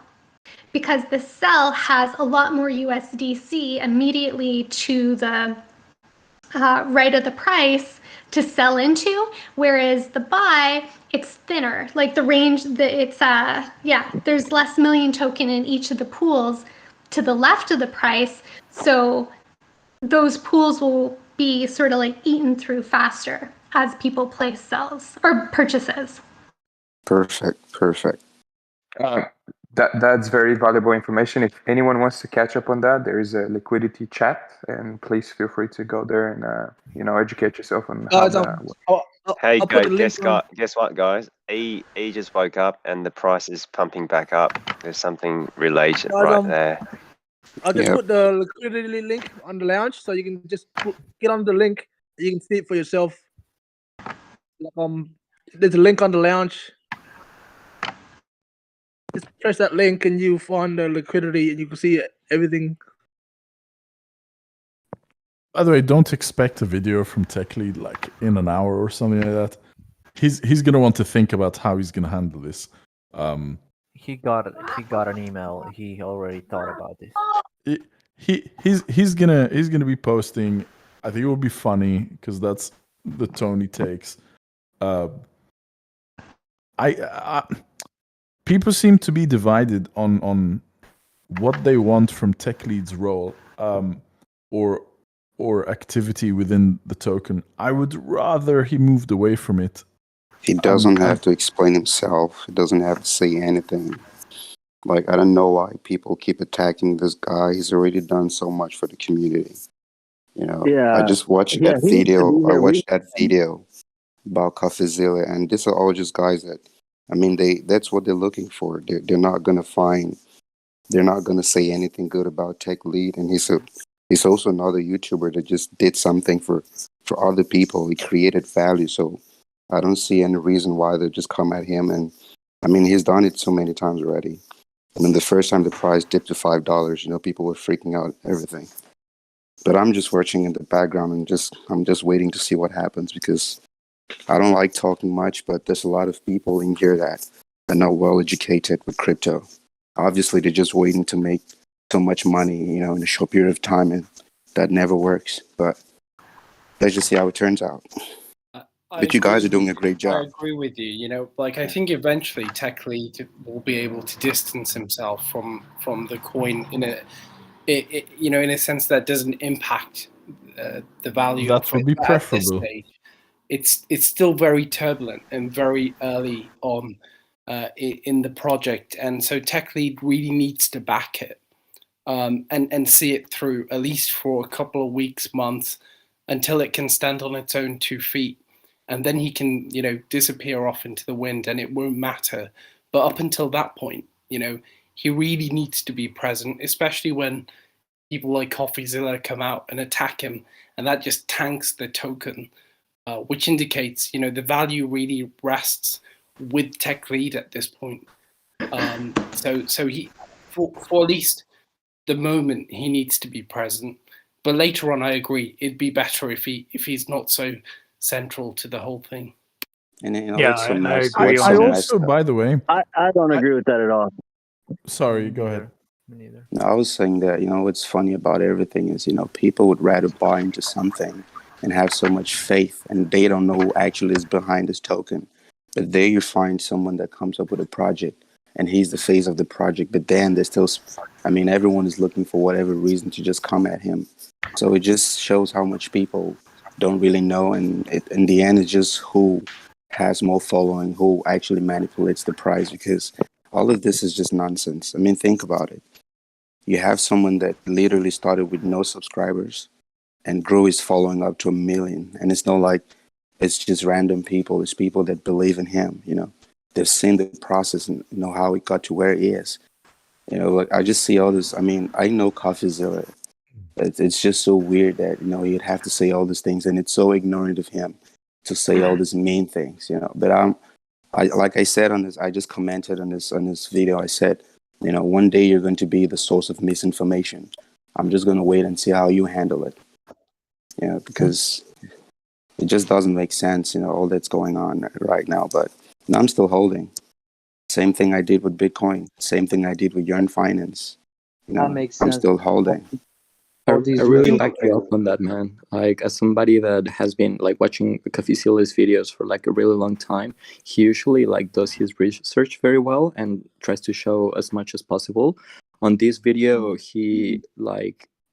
because the sell has a lot more USDC immediately to the right of the price to sell into, whereas the buy, it's thinner, like the range that it's there's less million token in each of the pools to the left of the price, so those pools will be sort of like eaten through faster. as people place sells or purchases. Perfect. That's very valuable information. If anyone wants to catch up on that, there is a liquidity chat, and please feel free to go there and educate yourself on how that works. Hey, I'll put the link guess what, guys? E just woke up and the price is pumping back up. There's something related right there. I'll just put the liquidity link on the lounge, so you can just get on the link. You can see it for yourself. There's a link on the lounge. Just press that link and you find the liquidity, and you can see everything. By the way, don't expect a video from Tech Lead like in an hour or something like that. He's gonna want to think about how he's gonna handle this. He got an email. He already thought about this. He's gonna be posting. I think it will be funny because that's the tone he takes. People seem to be divided on what they want from Tech Lead's role, or activity within the token. I would rather he moved away from it. He doesn't have to explain himself. He doesn't have to say anything. Like, I don't know why people keep attacking this guy. He's already done so much for the community. I just watched that video. I watched that video about CoffeeZilla, and these are all just guys that, that's what they're looking for. They're not gonna say anything good about Tech Lead, and he's also another YouTuber that just did something for other people. He created value, so I don't see any reason why they just come at him. And he's done it so many times already. The first time the price dipped to $5, people were freaking out, everything. But I'm just watching in the background and I'm just waiting to see what happens, because I don't like talking much, but there's a lot of people in here that are not well educated with crypto. Obviously, they're just waiting to make so much money, in a short period of time, and that never works. But let's just see how it turns out. But you guys are doing a great job. I agree with you. I think eventually Tech Lead will be able to distance himself from the coin in a sense that doesn't impact the value. That would be preferable. It's still very turbulent and very early on in the project, and so Tech Lead really needs to back it and see it through, at least for a couple of weeks, months, until it can stand on its own 2 feet. And then he can, disappear off into the wind, and it won't matter. But up until that point, he really needs to be present, especially when people like CoffeeZilla come out and attack him, and that just tanks the token, which indicates, the value really rests with Tech Lead at this point. So he, for at least the moment, he needs to be present. But later on, I agree, it'd be better if he's not so central to the whole thing. And I also, by the way, I don't agree with that at all. Sorry, go ahead. No, I was saying that, what's funny about everything is, people would rather buy into something and have so much faith, and they don't know who actually is behind this token. But there you find someone that comes up with a project, and he's the face of the project, but then there's still, everyone is looking for whatever reason to just come at him. So it just shows how much people don't really know, and in the end, it's just who has more following, who actually manipulates the price, because all of this is just nonsense. Think about it. You have someone that literally started with no subscribers and grew his following up to 1 million, and it's not like it's just random people. It's people that believe in him. They've seen the process and know how he got to where he is. I just see all this. I know CoffeeZilla. It's just so weird that he'd have to say all these things, and it's so ignorant of him to say all these mean things. But like I said on this, I just commented on this video. I said, one day you're going to be the source of misinformation. I'm just going to wait and see how you handle it. Because it just doesn't make sense. All that's going on right now. But I'm still holding. Same thing I did with Bitcoin. Same thing I did with Yearn Finance. That makes sense. I'm still holding. I really back you up on that, man. As somebody that has been watching CoffeeZilla's videos for a really long time, he usually does his research very well and tries to show as much as possible. On this video, he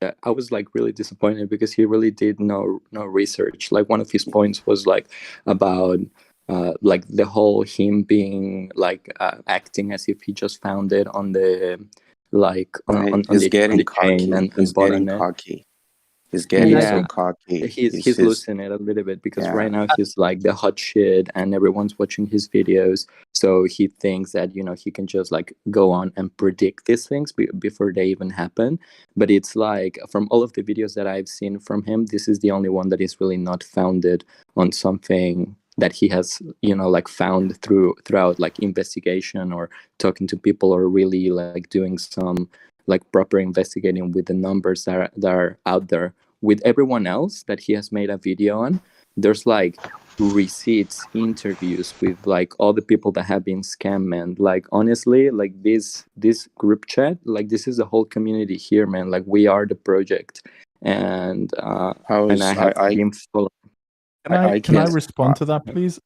I was like really disappointed because he really did no research. Like one of his points was like about like the whole him being like acting as if he just found it on the like on He's the getting chain cocky. and bought on it. Cocky. He's getting so cocky. He's losing it a little bit because right now he's like the hot shit and everyone's watching his videos. So he thinks that, you know, he can just like go on and predict these things before they even happen. But it's like from all of the videos that I've seen from him, this is the only one that is really not founded on something that he has, you know, like found throughout like investigation or talking to people or really like doing some like proper investigating with the numbers that are out there. With everyone else that he has made a video on, there's like receipts, interviews with like all the people that have been scammed, man. Like honestly, like this group chat, like this is the whole community here, man. Like we are the project, and I have been following. Can I respond to that, please?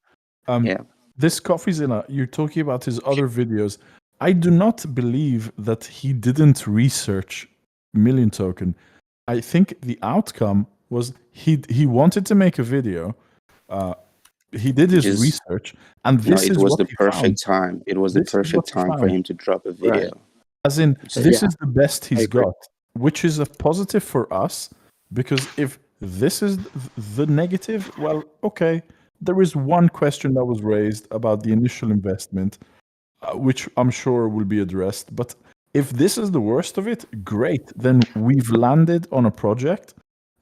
This CoffeeZilla, you're talking about his other videos. I do not believe that he didn't research Million Token. I think the outcome was he wanted to make a video. He did his research, and this is what the he perfect found. time. It was the perfect time for him to drop a video. Right. As in, this is the best he's got, which is a positive for us, because if this is the negative, well, okay, there is one question that was raised about the initial investment, which I'm sure will be addressed. But if this is the worst of it, great. Then we've landed on a project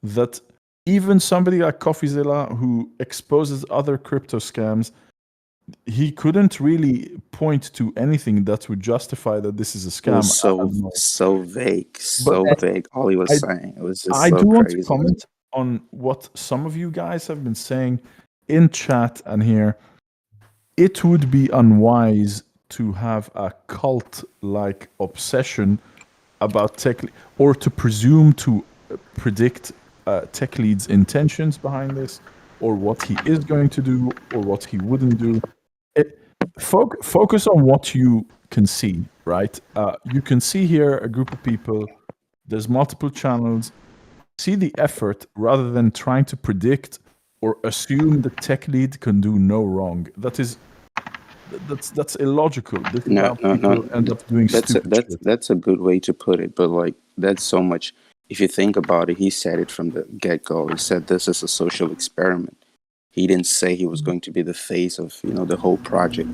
that even somebody like CoffeeZilla, who exposes other crypto scams, he couldn't really point to anything that would justify that this is a scam. It was so vague, vague. All he was saying, it was just I so do want crazy. to comment on what some of you guys have been saying in chat and here. It would be unwise to have a cult-like obsession about tech, or to presume to predict tech lead's intentions behind this, or what he is going to do, or what he wouldn't do. Focus on what you can see, right? You can see here a group of people. There's multiple channels. See the effort rather than trying to predict or assume the tech lead can do no wrong. That's illogical. This is how people end up doing stupid shit. That's a good way to put it, but like that's so much. If you think about it, he said it from the get-go. He said this is a social experiment. He didn't say he was going to be the face of, you know, the whole project.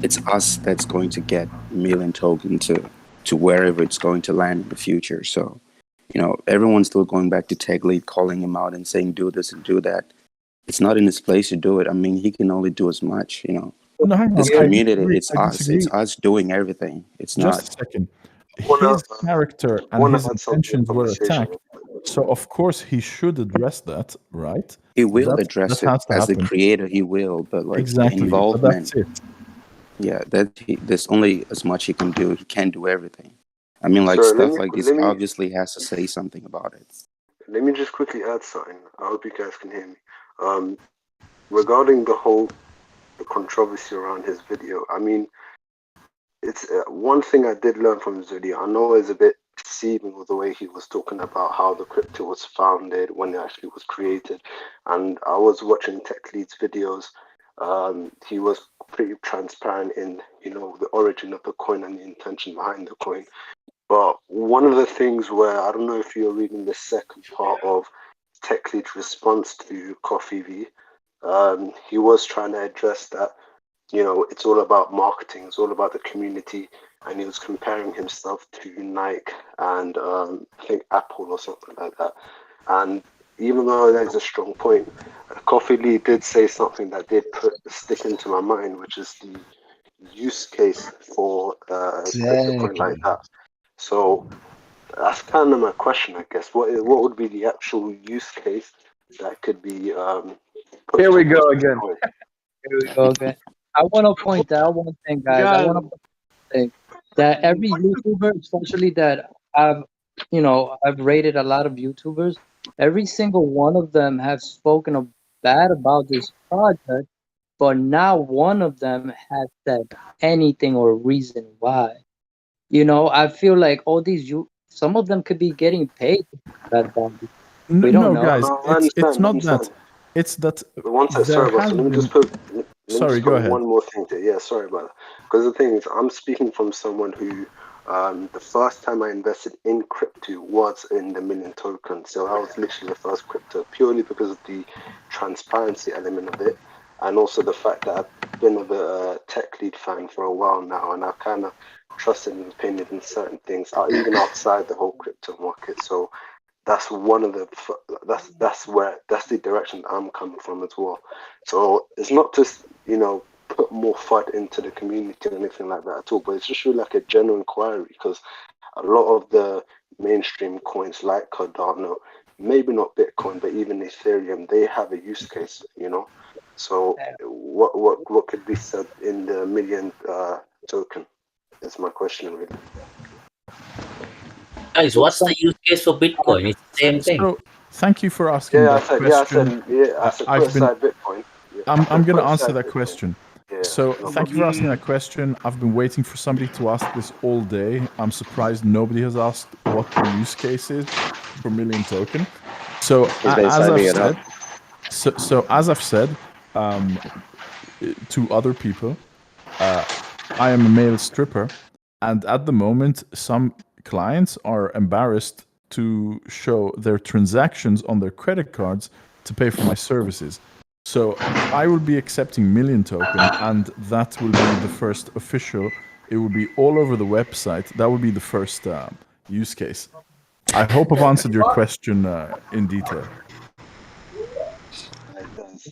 It's us that's going to get Million Token to wherever it's going to land in the future. So, you know, everyone's still going back to Tech Lead, calling him out and saying do this and do that. It's not in his place to do it. I mean, he can only do as much, you know. No, hang on. This community, it's us. disagree. It's us doing everything. It's Just not. a second. His character and his intentions were attacked. So, of course, he should address that, right? He will address it as the creator. He will, but like exactly. the involvement. But that's it. Yeah, there's only as much he can do. He can't do everything. I mean, like Sir, stuff like this obviously has to say something about it. Let me just quickly add something. I hope you guys can hear me. Regarding the controversy around his video, I mean, it's one thing I did learn from his video. I know it's a bit deceiving with the way he was talking about how the crypto was founded, when it actually was created. And I was watching Tech Lead's videos. He was pretty transparent in, you know, the origin of the coin and the intention behind the coin. But one of the things where, I don't know if you're reading the second part of Tech Lead's response to Coffee V, he was trying to address that, you know, it's all about marketing, it's all about the community, and he was comparing himself to Nike and I think Apple or something like that. And even though there's a strong point, Coffee Lee did say something that did stick into my mind, which is the use case for a coin like that. So that's kind of my question, I guess. What would be the actual use case that could be put Here we go towards again. Bitcoin? Here we go again. I want to point out one thing, guys. I want to say that every YouTuber, especially that I've rated a lot of YouTubers, every single one of them have spoken bad about this project, but not one of them has said anything or reason why. You know, I feel like all these some of them could be getting paid that bond. We don't No, know. guys, No, I it's understand. I not that. understand. It's that But one sec, there sorry, has Russell. Let me been. just put. Let me Sorry, just go put ahead. one more thing to. Yeah, sorry about that. Because the thing is, I'm speaking from someone who, the first time I invested in crypto was in the million token. So that was literally the first crypto, purely because of the transparency element of it, and also the fact that I've been a tech lead fan for a while now, and I've kind of trusted and opinion in certain things, even outside the whole crypto market. So that's one of the that's the direction I'm coming from as well. So it's not just put more FUD into the community or anything like that at all, but it's just really like a general inquiry, because a lot of the mainstream coins like Cardano, maybe not Bitcoin, but even Ethereum, they have a use case, So what could be said in the million token is my question really. Guys, what's the use case for Bitcoin? It's the same thing. So, thank you for asking Yeah, I that said, question. I said put I've been. aside Bitcoin. Yeah, I'm going put to answer aside that Bitcoin. question. Yeah, So, no thank you for problem. asking that question. I've been waiting for somebody to ask this all day. I'm surprised nobody has asked what the use case is for million token. So, He's been as I've saving it up. said, so as I've said to other people, I am a male stripper, and at the moment, some clients are embarrassed to show their transactions on their credit cards to pay for my services. So I will be accepting million token, and that will be the first official. It will be all over the website. That will be the first use case. I hope I've answered your question in detail.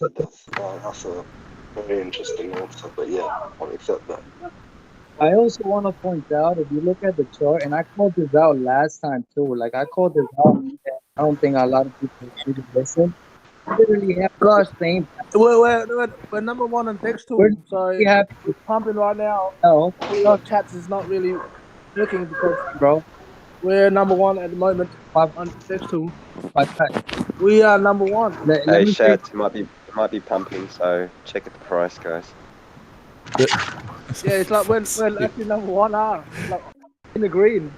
That's a very interesting answer, but yeah, I'll accept that. I also want to point out, if you look at the chart, and I called this out last time too. Like I called this out, and I don't think a lot of people really listen. Literally have Guys, the same. we're number one on text tool, so we have it's pumping right now. no Chats is not really working because bro. we're number one at the moment on text tool. We are number one. Let Hey, me say, Shad, it might be pumping, so check at the price, guys. Yeah, it's like we're actually number one. Like in the green.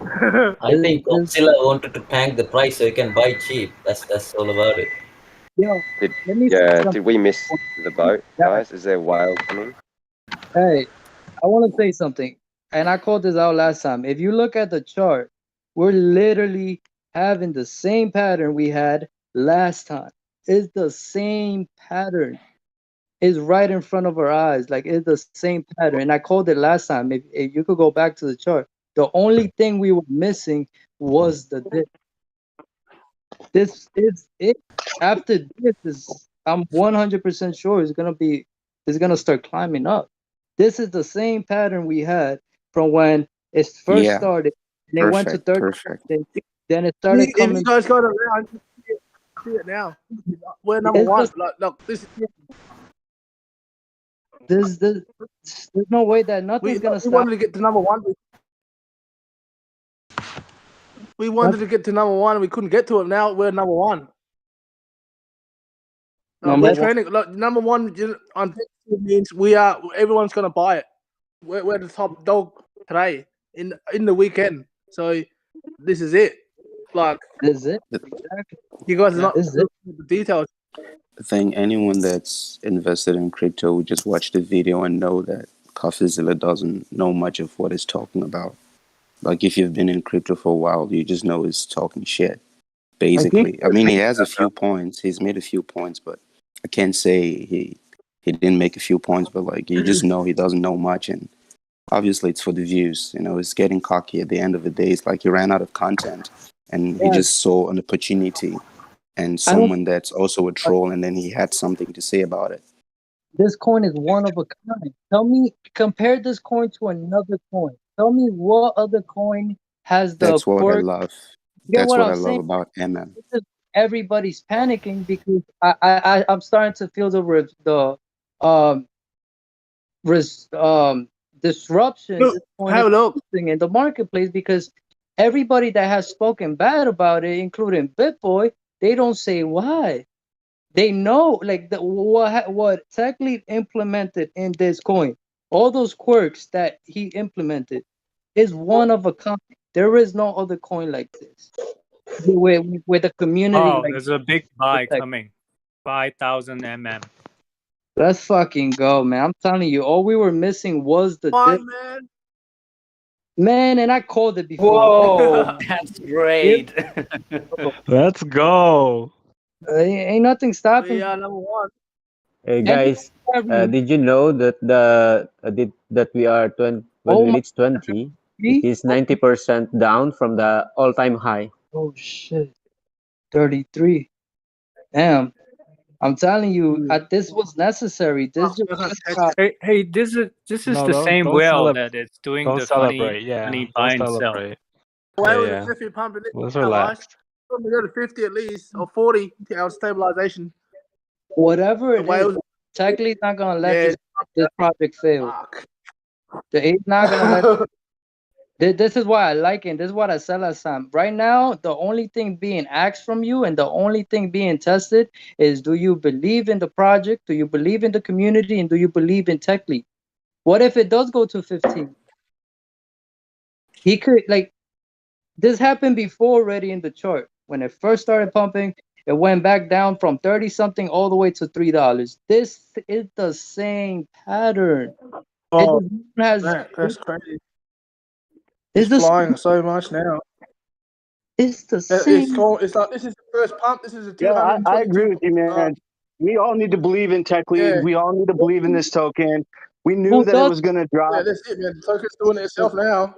I think Godzilla wanted to tank the price so he can buy cheap. That's all about it. yo, Did, let me say did something. we miss the boat, guys? Is there a whale coming? Hey, I want to say something, and I called this out last time. If you look at the chart, we're literally having the same pattern we had last time. It's the same pattern. It's right in front of our eyes. Like it's the same pattern. And I called it last time. If you could go back to the chart, the only thing we were missing was the dip. This is it. After this, I'm 100% sure it's gonna start climbing up. This is the same pattern we had from when it first Yeah, started. And it went to perfect. 30. Then it started If coming. you guys go around, see it now. We're number one. Like this. There's no way that nothing's gonna We stop. wanted to get to number one. We wanted to get to number one, and we couldn't get to it. Now we're number one. We're training. Look, number one on means everyone's gonna buy it. We're the top dog today in the weekend. So this is it. Like this is it. You guys are not This is looking at the details. I think anyone that's invested in crypto would just watch the video and know that Coffeezilla doesn't know much of what he's talking about. Like if you've been in crypto for a while, you just know he's talking shit. Basically, I mean, he has a few points. He's made a few points, but I can't say he didn't make a few points. But like, you just know he doesn't know much, and obviously it's for the views. You know, he's getting cocky at the end of the day. It's like he ran out of content, and he just saw an opportunity and someone that's also a troll, and then he had something to say about it. This coin is one of a kind. Tell me, compare this coin to another coin. Tell me what other coin has the That's what I quirk. love. You get That's what what I'm I love saying? about MM. Everybody's panicking because I'm starting to feel the disruption this coin is facing in the marketplace, because everybody that has spoken bad about it, including BitBoy, they don't say why. They know like what Tech Lead implemented in this coin, all those quirks that he implemented is one of a kind. There is no other coin like this. With the community Oh, like there's a big buy protect. coming. 5,000 mm. Let's fucking go, man. I'm telling you, all we were missing was the dip. Man. Man, and I called it before. Whoa, that's great. Let's go. Ain't nothing stopping. We are number one. Hey And guys, did you know that that we are 20 when Oh we my- reach 20, it is 90% down from the all-time high. Oh shit. 33. Damn. I'm telling you, this was necessary. This just Hey, this is No, the don't same don't whale celebrate. that is doing Don't the celebrate. funny Yeah, buy don't and sell. celebrate. Why was Yeah. the Cliffy pumping it? Let's Now, guys, relax. we're going to go to 50 at least, or 40 to our stabilization. whatever it is, Wales- technically not gonna let Yeah. this project fail. It's not gonna let. This is why I like it. This is what I said last time. Right now, the only thing being asked from you and the only thing being tested is: do you believe in the project? Do you believe in the community? And do you believe in Tech League? What if it does go to 15? He could this happened before already in the chart. When it first started pumping, it went back down from 30 something all the way to $3. This is the same pattern. Oh, It has that's crazy. It's It's the flying so much now. It's the It's same. going. It's like this is the first pump. This is a Yeah, 222. I agree with you, man. We all need to believe in Tech Lead. Yeah. We all need to believe in this token. We knew Who that it does? was going to drop. Yeah, that's it, man. The token's doing it itself now.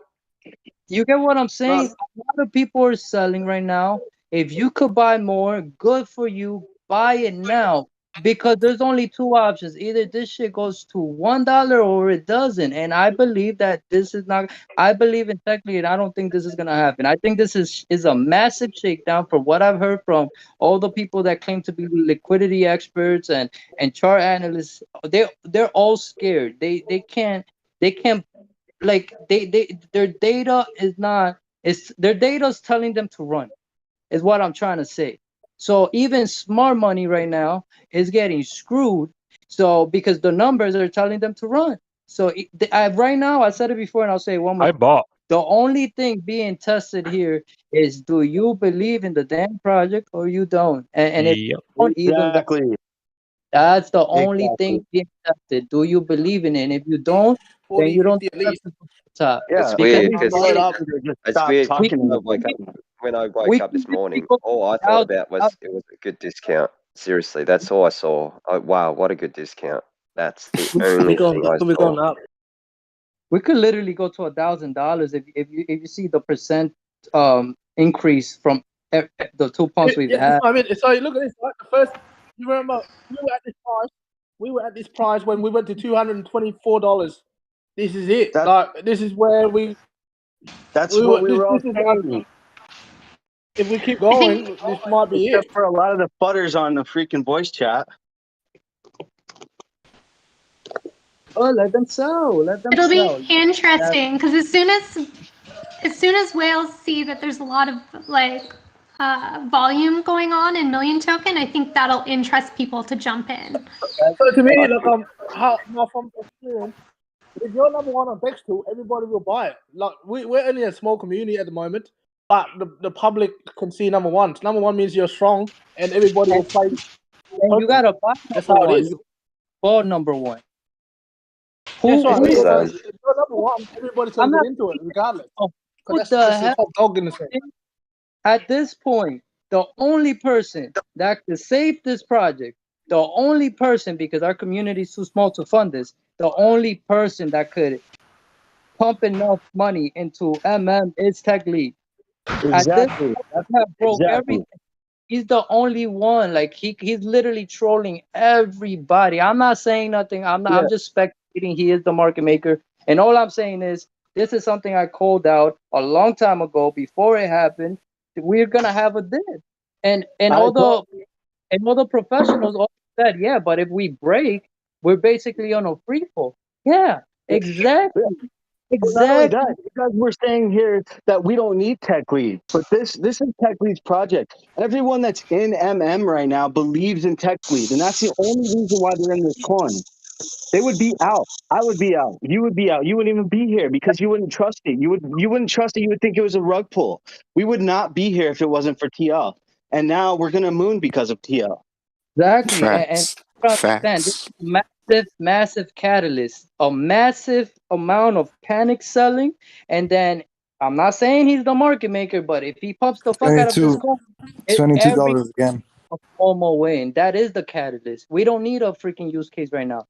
You get what I'm saying? A lot of people are selling right now. If you could buy more, good for you. Buy it now. Because there's only two options. Either this shit goes to $1 or it doesn't. And I believe that this is not. I believe in technically, and I don't think this is gonna happen. I think this is a massive shakedown from what I've heard from all the people that claim to be liquidity experts and chart analysts. They're all scared. They can't like their data is not. It's their data is telling them to run. Is what I'm trying to say. So even smart money right now is getting screwed. So because the numbers are telling them to run. So right now, I said it before, and I'll say it one more. I bought. The only thing being tested here is: do you believe in the damn project or you don't? And if you don't, even that's the only thing being tested. Do you believe in it? And if you don't, then 40, you don't 50 at least. top. It's Because weird because it's weird. When I woke up this morning, all I thought about was it was a good discount. Seriously, that's all I saw. Wow, what a good discount. That's the only thing I saw. We could literally go to $1,000 if you see the percent increase from the 2 pumps we've had. I mean, so look at this. Right? The first, you remember, we were at this price. We were at this price when we went to $224. This is it. This is where we. That's what we were all this is saying. if we keep going, this might be Except it. for a lot of the butters on the freaking voice chat. Oh, let them sell. Let them It'll sell. be interesting because as soon as whales see that there's a lot of volume going on in Million Token, I think that'll interest people to jump in. So to me, look, from experience, if you're number one on Dextool, everybody will buy it. Like we're only a small community at the moment, but the public can see number one. Number one means you're strong, and everybody will play. And you gotta buy That's number how it one. is. You bought number one. That's right. It's, If you're number one, everybody's gonna get into it regardless. What That's the hell? top dog in the thing. At this point, the only person that could save this project, the only person, because our community is too small to fund this, the only person that could pump enough money into is Tech Lead. Exactly. At this point, broke everything. He's the only one. Like he's literally trolling everybody. I'm not saying nothing. I'm just speculating. He is the market maker. And all I'm saying is this is something I called out a long time ago before it happened. We're gonna have a dip. And all the professionals all said, yeah, but if we break, we're basically on a free fall. Yeah, exactly. Well, not only that, you guys were saying here that we don't need Tech Lead, but this is Tech Lead's project. Everyone that's in MM right now believes in Tech Lead, and that's the only reason why they're in this coin. They would be out. I would be out. You would be out. You wouldn't even be here because you wouldn't trust it. You wouldn't trust it. You would think it was a rug pull. We would not be here if it wasn't for TL. And now we're gonna moon because of TL. Exactly. And Facts. understand, this is massive catalyst, a massive amount of panic selling, and then I'm not saying he's the market maker, but if he pumps the fuck out of this coin, $22 again. Momo win. That is the catalyst. We don't need a freaking use case right now.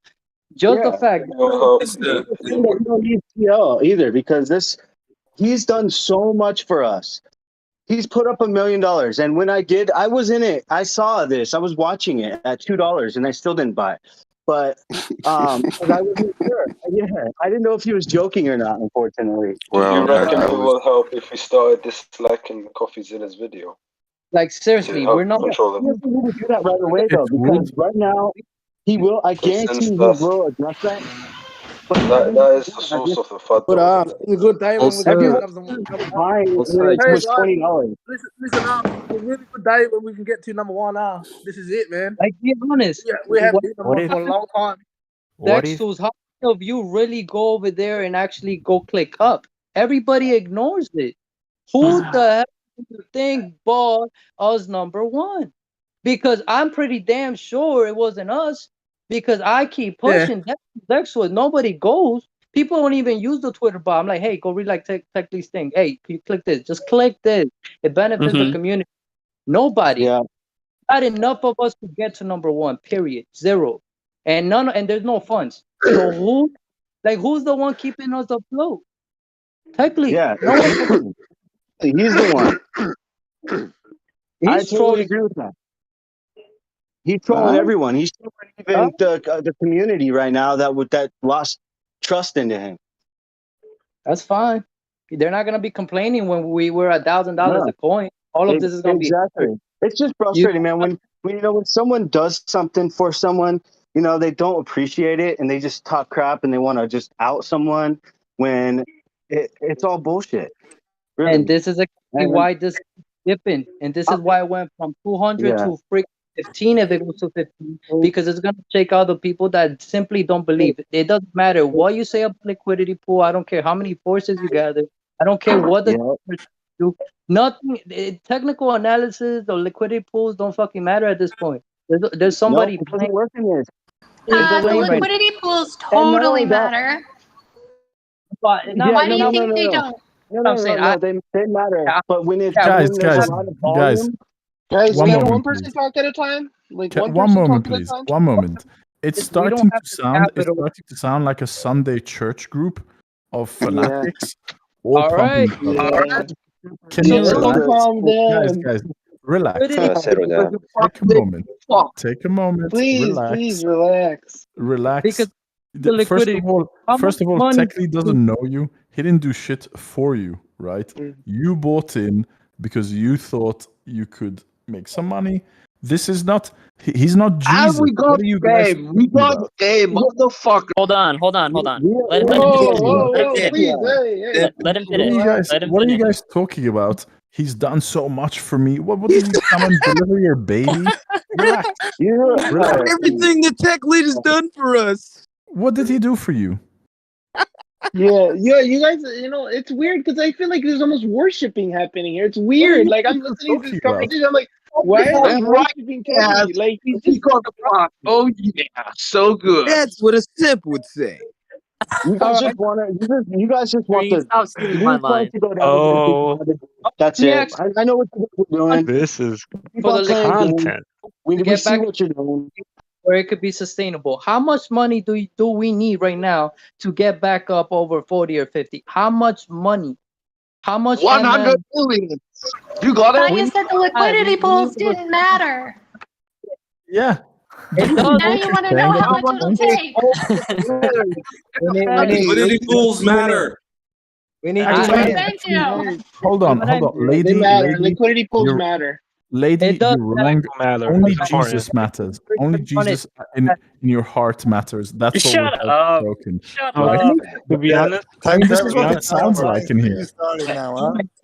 Just the fact we don't need TL either because he's done so much for us. He's put up $1 million, and when I did, I was in it. I saw this. I was watching it at $2, and I still didn't buy it. But 'cause I wasn't sure. Yeah, I didn't know if he was joking or not. Unfortunately. Do you reckon it will help if we started disliking CoffeeZilla's video? Like seriously, we're not He doesn't need to do that right away though, because right now he will. I guarantee he will address that. But that is the source of the FUD. But a good day when we can everyone get some. was $20. Listen up. It's a really good day when we can get to number one now. This is it, man. Like, be honest. Yeah, we have been number one for a long time. Dexus, how many of you really go over there and actually go click up? Everybody ignores it. Who the hell do you think bought us number one? Because I'm pretty damn sure it wasn't us. Because I keep pushing Dexus. Nobody goes. People don't even use the Twitter bot. I'm like, hey, go read like tech these things. Hey, you click this. Just click this. It benefits the community. Nobody. Not enough of us to get to number one. Period. Zero. And there's no funds. So who's the one keeping us afloat? Technically, no one. He's the one. I totally agree with that. He's trolling everyone. He's trolling even the community right now that lost trust into him. That's fine. They're not gonna be complaining when we were $1,000 a coin. All of this is gonna be It's just frustrating, man. When someone does something for someone, they don't appreciate it and they just talk crap and they want to just out someone when it's all bullshit. Really. And this is exactly why this is dipping, and this is why it went from 200 to freaking 15 if it goes to 15, because it's going to shake out the people that simply don't believe it. It doesn't matter what you say about liquidity pool. I don't care how many forces you gather. I don't care what the do. Nothing. Technical analysis or liquidity pools don't fucking matter at this point. There's somebody playing. Working the liquidity pools totally matter. But why do you think they don't? They matter. But when it's guys, Guys, one can moment, one person please. talk at a time? Like One moment, please. One moment. It's starting to sound like a Sunday church group of fanatics. All right. Can you relax? Guys, relax. Settle down. Take a moment. Please relax. Relax. First of all, Techly doesn't know you. He didn't do shit for you, right? You bought in because you thought you could make some money. This is not. He's not Jesus. We got game. We got game, motherfucker. Hold on. Let him finish. What are you guys talking about? He's done so much for me. What did you come and deliver your baby? Relax. Relax. Everything the tech lead has done for us. What did he do for you? Yeah, you guys, it's weird because I feel like there's almost worshipping happening here. It's weird. Like I'm listening to this conversation, I'm like, why are you worshiping Kevin? Like he's just oh yeah, so good. That's what a simp would say. You guys just want to go down. Oh, that's it. I know what you're doing. This is For the content. We see what you're doing. Where it could be sustainable. How much money do we need right now to get back up over 40 or 50? How much money? How much? 100 million. You got it. You said the liquidity pools didn't matter. Yeah. Now you want to know how much it'll take. Liquidity pools matter. We need Thank you. Hold on, lady. They matter. Liquidity pools matter. Lady, matter. Only Jesus matters. Only Jesus in your heart matters. That's what Shut up. broken. Shut up. To be honest, this is what it sounds like in here.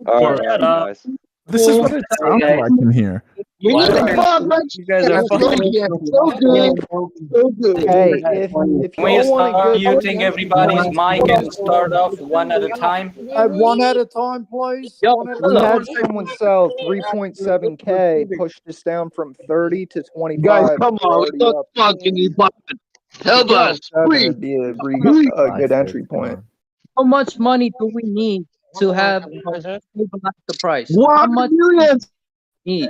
All right, guys. This is what it sounds like in here. We need the fuck, man. You guys are So fucking. good. So good. Hey, if Can we y'all want to start get muting everybody's mic and start off one at a time? one at a time, please. Yo, One at a hold time. on. We had someone sell 3.7K, pushed this down from 30 to 25. Guys, come We're on. already What up. the fuck can you fucking help us? 3.7 Please. would be a Please. good entry point. How much money do we need to have stabilize the price? How 1 much million. do we need?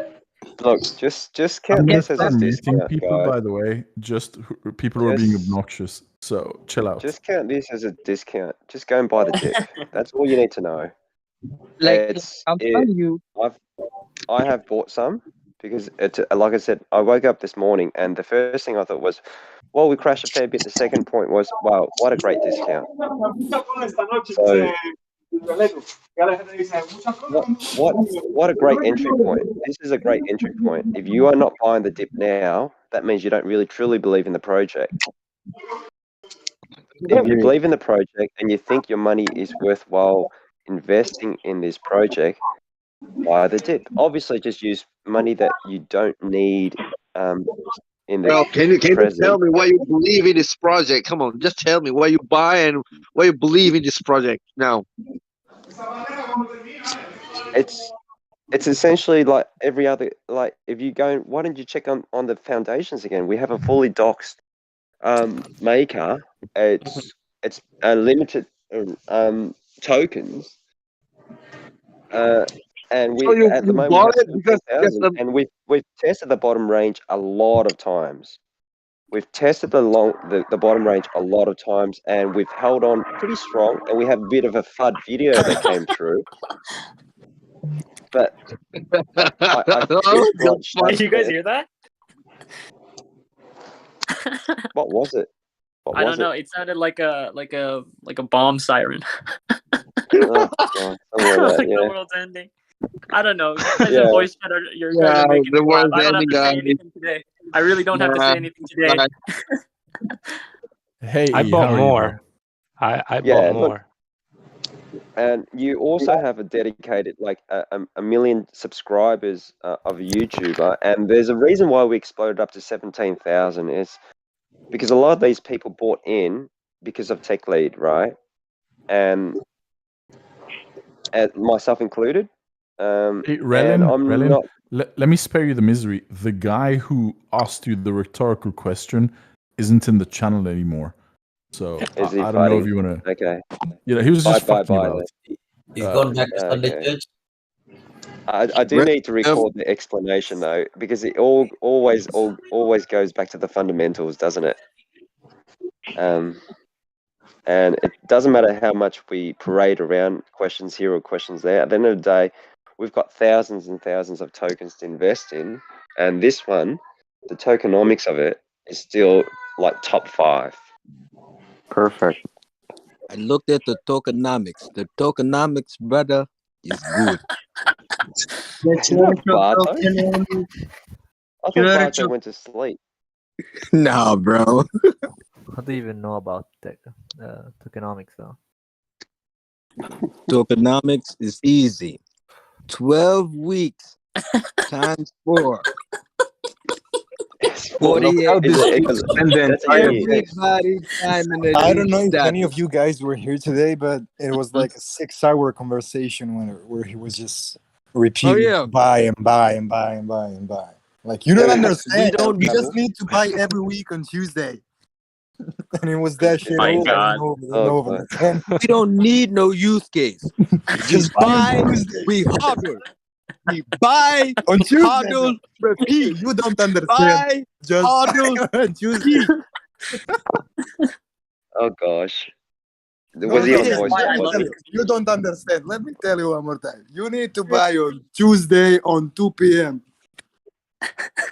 Look, just I'm count gonna this as a start muting discount, people, guys. by the way. Just people who are being Just- obnoxious. So chill out. Just count this as a discount. Just go and buy the dip. That's all you need to know. Like I'm telling you, I have bought some because it's like I said. I woke up this morning and the first thing I thought was, well, we crashed a fair bit. The second point was, wow, what a great discount. So, what a great entry point. This is a great entry point. If you are not buying the dip now, that means you don't really truly believe in the project. If you believe in the project and you think your money is worthwhile investing in this project, buy the dip. Obviously, just use money that you don't need in the Well, can you present. tell me why you believe in this project? Come on, just tell me why you buy and why you believe in this project now. It's essentially like every other, like if you go, why don't you check on the foundations again? We have a fully doxed maker. It's limited tokens. And we So you at the moment bought we have it because 17,000, and we've tested the bottom range a lot of times. We've tested the bottom range a lot of times, and we've held on pretty strong. And we have a bit of a FUD video that came through. But I Did you guys hear that? What was it? I don't know. It sounded like a bomb siren. Oh, God, something like that, The yeah. world's ending. I don't know. You guys Yeah. are voice chat. You guys are making the me laugh. world's I don't have ending, to say guys. anything today. I really don't have to say anything today. Hey, I E, bought how are you, more. bro? I Yeah, bought look, more. And you also have a dedicated, like a million subscribers of a YouTuber, and there's a reason why we exploded up to 17,000 is because a lot of these people bought in because of Tech Lead, right? And myself included. Hey, And Relin, I'm not. let me spare you the misery. The guy who asked you the rhetorical question isn't in the channel anymore. So Is he I don't know if fighting? you want to. Okay. Yeah, he was just Bye, fucking bye, about. He's gone back to Sunday okay. church. I do need to record the explanation though, because it always goes back to the fundamentals, doesn't it? And it doesn't matter how much we parade around questions here or questions there. At the end of the day, we've got thousands and thousands of tokens to invest in, and this one, the tokenomics of it is still like top 5. Perfect. I looked at the tokenomics. The tokenomics, brother, is good. Isn't that Barto? I thought Barto went to sleep. Nah, bro. How do you even know about tokenomics though? Tokenomics is easy. 12 weeks times 4. 48. Everybody time in the I don't know if that. any of you guys were here today, but it was like a 6-hour conversation where he was just repeating buy and buy and buy and buy and buy. Like, you don't understand. You just need to buy every week on Tuesday. And it was that shit My over God. and over and over again. We don't need no use case. Just buy, we hodl. We buy, on Tuesday, hodl, repeat. You don't understand. Buy, Just hodl, on Tuesday. Oh gosh. No, Was he on no, voice let chat? me Was tell he? you. You don't understand. Let me tell you one more time. You need to buy on Tuesday on 2 p.m.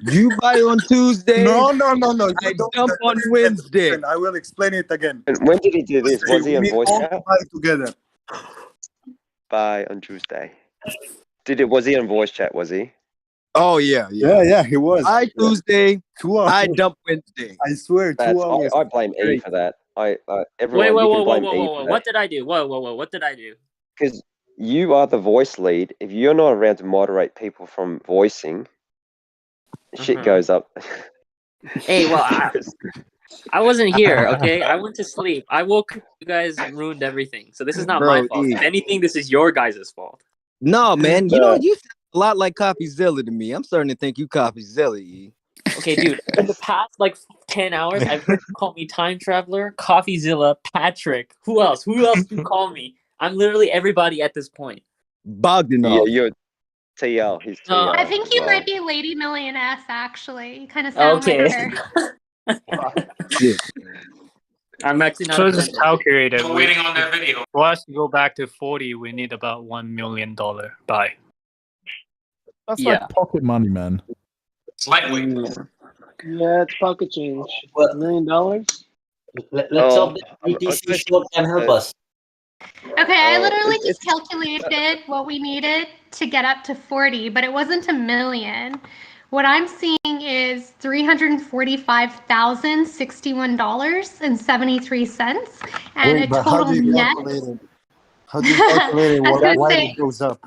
You buy on Tuesday. No. I dump on Wednesday. Listen, I will explain it again. And when did he do this? Was he We on need voice all chat? to buy together. Bye on Tuesday. Was he on voice chat? Was he? Oh yeah. Yeah, he was. I Tuesday. 2 hours. I dump Wednesday. I swear, 2 hours. I blame E for that. Everyone, Wait, you whoa, can whoa, blame whoa, E whoa, for whoa! that. What did I do? Whoa! What did I do? Because you are the voice lead. If you're not around to moderate people from voicing, Shit goes up. Hey, well, I wasn't here, okay? I went to sleep. I woke up, you guys ruined everything. So this is not my fault. If anything, this is your guys' fault. No, man. You sound a lot like CopyZilla to me. I'm starting to think you CopyZilla, E. Okay, dude. In the past, like 10 hours, I've heard you call me Time Traveler, CoffeeZilla, Patrick. Who else? Who else do you call me? I'm literally everybody at this point. Bogdanov. Yeah, you're TL. He's TL. I think you might be Lady Millioness, actually. You kind of sound like her. I'm actually not. So just calculated. We're waiting on that video. For us to go back to 40, we need about $1 million buy. That's like pocket money, man. It's lightweight. Yeah, it's pocket change. What, $1 million? Let's hope that BTC short can help us. Okay, I literally just calculated what we needed to get up to 40, but it wasn't $1 million. What I'm seeing is $345,061.73, and a total net. How do you calculate it? Why it goes up?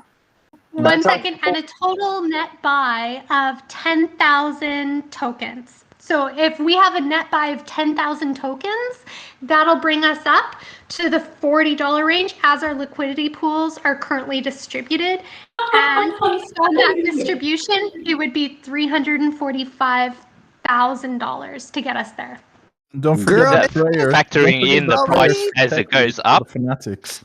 One second, and a total net buy of 10,000 tokens. So if we have a net buy of 10,000 tokens, that'll bring us up to the $40 range as our liquidity pools are currently distributed. And based on that distribution, it would be $345,000 to get us there. Don't forget factoring in the price as it goes up. Fanatics.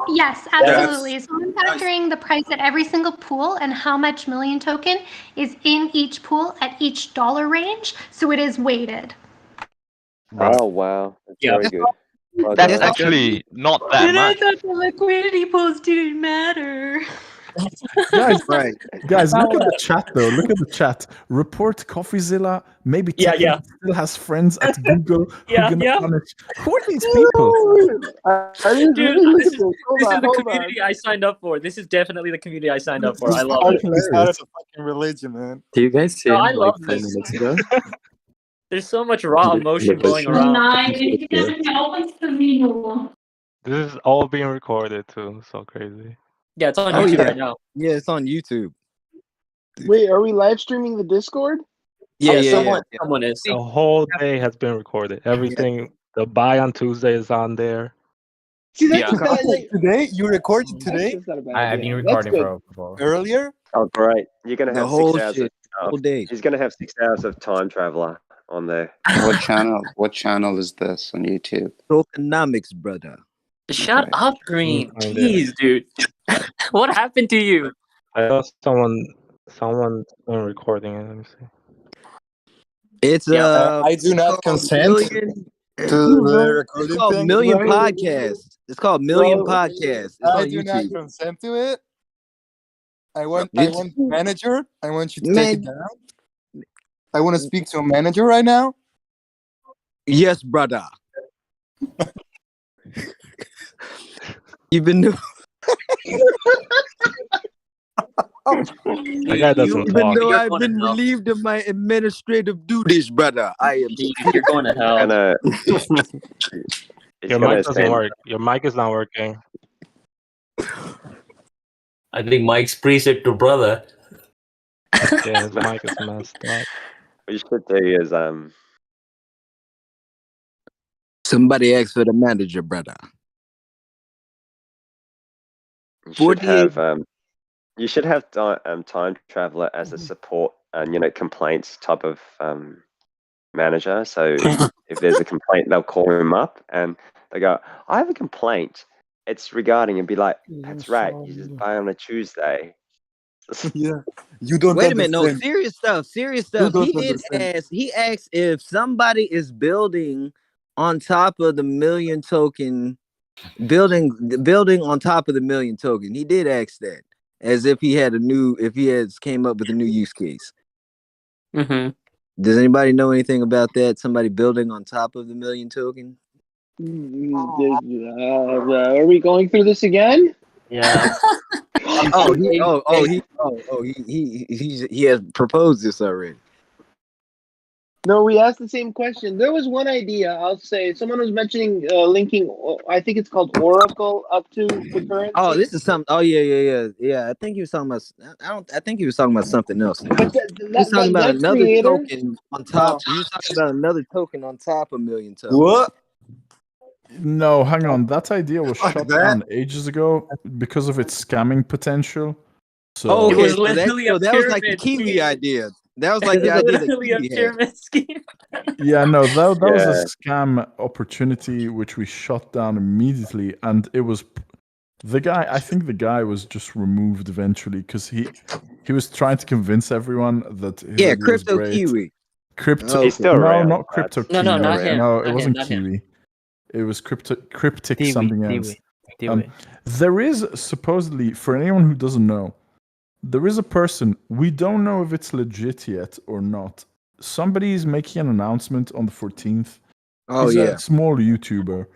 Yes, absolutely. So I'm factoring the price at every single pool and how much million token is in each pool at each dollar range. So it is weighted. Oh wow, that's very good. Well That's done. actually not that I much. thought the liquidity pools didn't matter. Guys, guys, look at the chat though. Look at the chat. Report CoffeeZilla. Maybe Techland still has friends at Google who are gonna punish. Who are these people? Dude, this is the community I signed up for. This is definitely the community I signed up for. I love it. It's not a fucking religion, man. Do you guys see No, him I like love 10 this. minutes ago? There's so much raw emotion going around. This is all being recorded too. So crazy. Yeah, it's on YouTube right now. Yeah, it's on YouTube. Wait, are we live streaming the Discord? Someone is. The whole day has been recorded. Everything. The buy on Tuesday is on there. See, that's today. You recorded today. I've been recording for Earlier. Oh great! You're gonna have The whole 6 hours. shit, whole day. He's gonna have 6 hours of Time Traveler on there. What channel? What channel is this on YouTube? Tokenomics, brother. Shut up, Green. Jeez, dude. What happened to you? I saw someone recording it. Let me see. It's I do not consent to the recording It's called thing. Million Bro. Podcast. It's called Million Bro, Podcast. It's I on do not YouTube. consent to it. I want It's- manager. I want you to Man. take it down. I want to speak to a manager right now. Yes, brother. Even though, That guy doesn't even talk. though You're I've going been to hell. relieved of my administrative duties, brother, I am. You're going to hell. Gonna, Your mic doesn't work. Your mic is not working. I think Mike's preset to brother. Yeah, his mic is messed up. What you should do is Somebody asked for the manager, brother. you should have Time Traveler as a support and complaints type of manager. So if there's a complaint, they'll call him up and they go, "I have a complaint. It's regarding," and be like, "That's right. You just buy on a Tuesday." Yeah, you don't. Wait a minute, no, understand. serious stuff, serious stuff. don't He did understand. ask. He asked if somebody is building on top of the million token, building on top of the million token. He did ask that, as if he had came up with a new use case. Mm-hmm. Does anybody know anything about that? Somebody building on top of the million token? Are we going through this again? Yeah. He has proposed this already. No, we asked the same question. There was one idea. I'll say someone was mentioning linking. I think it's called Oracle up to the currency. Oh, this is something. Oh yeah. I think he was talking about. I think he was talking about something else. He was talking about another token on top. He was talking about another token on top of million tokens. What? No, hang on. That idea was shut down ages ago because of its scamming potential. So Oh, It okay. was So literally a that was like the pyramid Kiwi scheme. idea. That was like It the was idea that literally a Kiwi had. pyramid scheme. yeah, no, that was Yeah. a scam opportunity which we shut down immediately, and it was the guy. I think the guy was just removed eventually because he was trying to convince everyone that his Yeah, idea was Crypto great. Kiwi. Crypto, He's still no, around, not Crypto lads. Kiwi. No, not him. No, it Not wasn't him, not him. Kiwi. It was cryptic Tiwi, something else. Tiwi. There is supposedly, for anyone who doesn't know, there is a person, we don't know if it's legit yet or not. Somebody is making an announcement on the 14th. Oh He's yeah. a small YouTuber.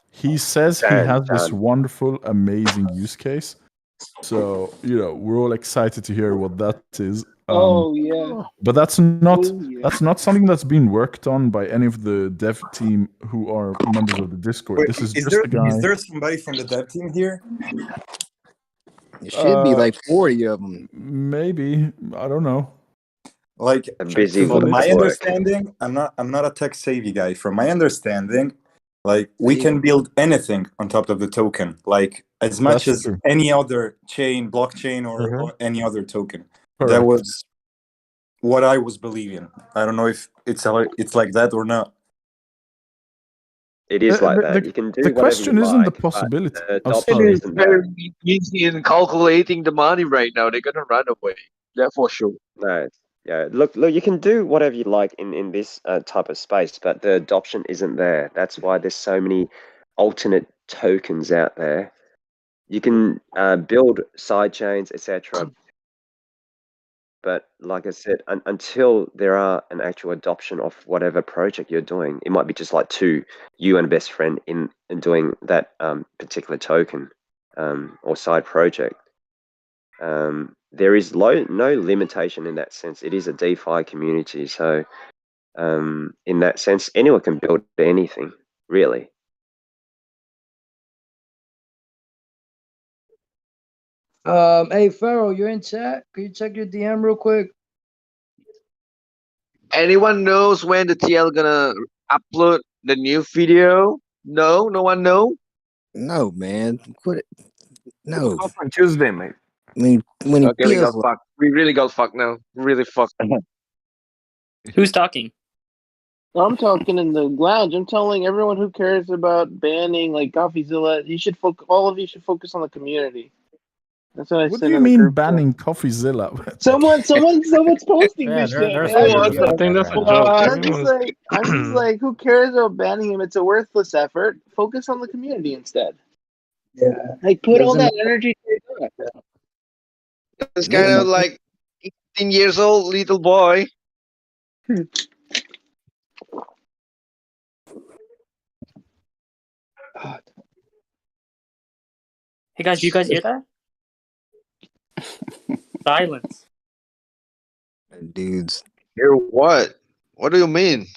He says he has this wonderful, amazing use case. So, we're all excited to hear what that is. Oh yeah. But that's not Oh, yeah. that's not something that's been worked on by any of the dev team who are members of the Discord. Wait, This is just there a guy. is there somebody from the dev team here? It should be like 40 of them. Maybe, I don't know. Like, I'm busy from with my work. understanding, I'm not a tech savvy guy. From my understanding, like we can build anything on top of the token, like as much That's as true. any other blockchain or any other token. That Correct. was what I was believing. I don't know if it's like that or not. It is like that. You can do the whatever question you isn't the like, possibility. but the Oh, adoption sorry. It's isn't there. very easy in calculating the money right now. They're gonna run away. Yeah, for sure. No, yeah. Look, you can do whatever you like in this type of space, but the adoption isn't there. That's why there's so many alternate tokens out there. You can build side chains, etc. But like I said, until there are an actual adoption of whatever project you're doing, it might be just like you and a best friend in doing that particular token or side project. There is no limitation in that sense. It is a DeFi community, so in that sense, anyone can build anything, really. Hey Pharaoh, you're in chat. Can you check your DM real quick? Anyone knows when the TL gonna upload the new video? No, no one know. No, man. Quit it. No. Off on Tuesday, mate. When he Okay, we feels got like fucked. We really got fucked now. Really fucked. Who's talking? I'm talking in the lounge. I'm telling everyone who cares about banning like CoffeeZilla, all of you should focus on the community. That's what I What said do you in the mean group chat. banning CoffeeZilla? Someone's posting this shit. there's man. I think that's a joke. I'm just like, who cares about banning him? It's a worthless effort. Focus on the community instead. Yeah. Like, put all Doesn't- that energy to it. It's kind of like 18 years old little boy. Hey guys, do you guys hear that? Silence. dudes. Hear what? What do you mean?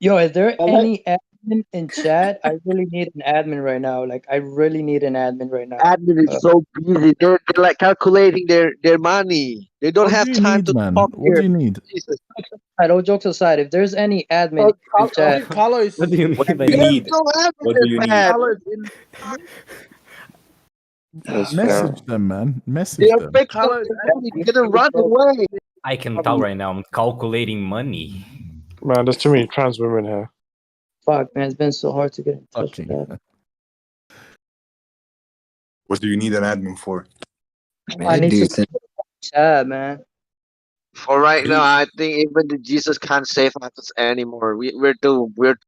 Yo, is there any admin in chat? I really need an admin right now. Like, I really need an admin right now. Admin is so busy. They're like calculating their money. They don't have time to talk What do here. you need? Jesus. All jokes aside, if there's any admin in chat, Carlos. What do you mean by There's need? no admin What do you in need? that. Message them, man. Message They're them. fake. They're gonna run away. I can tell right now. I'm calculating money. Man, there's too many trans women here. fuck, man, it's been so hard to get in touch with that. What do you need an admin for? I need to chat, man. For right now, I think even the Jesus can't save us anymore. We're too weird.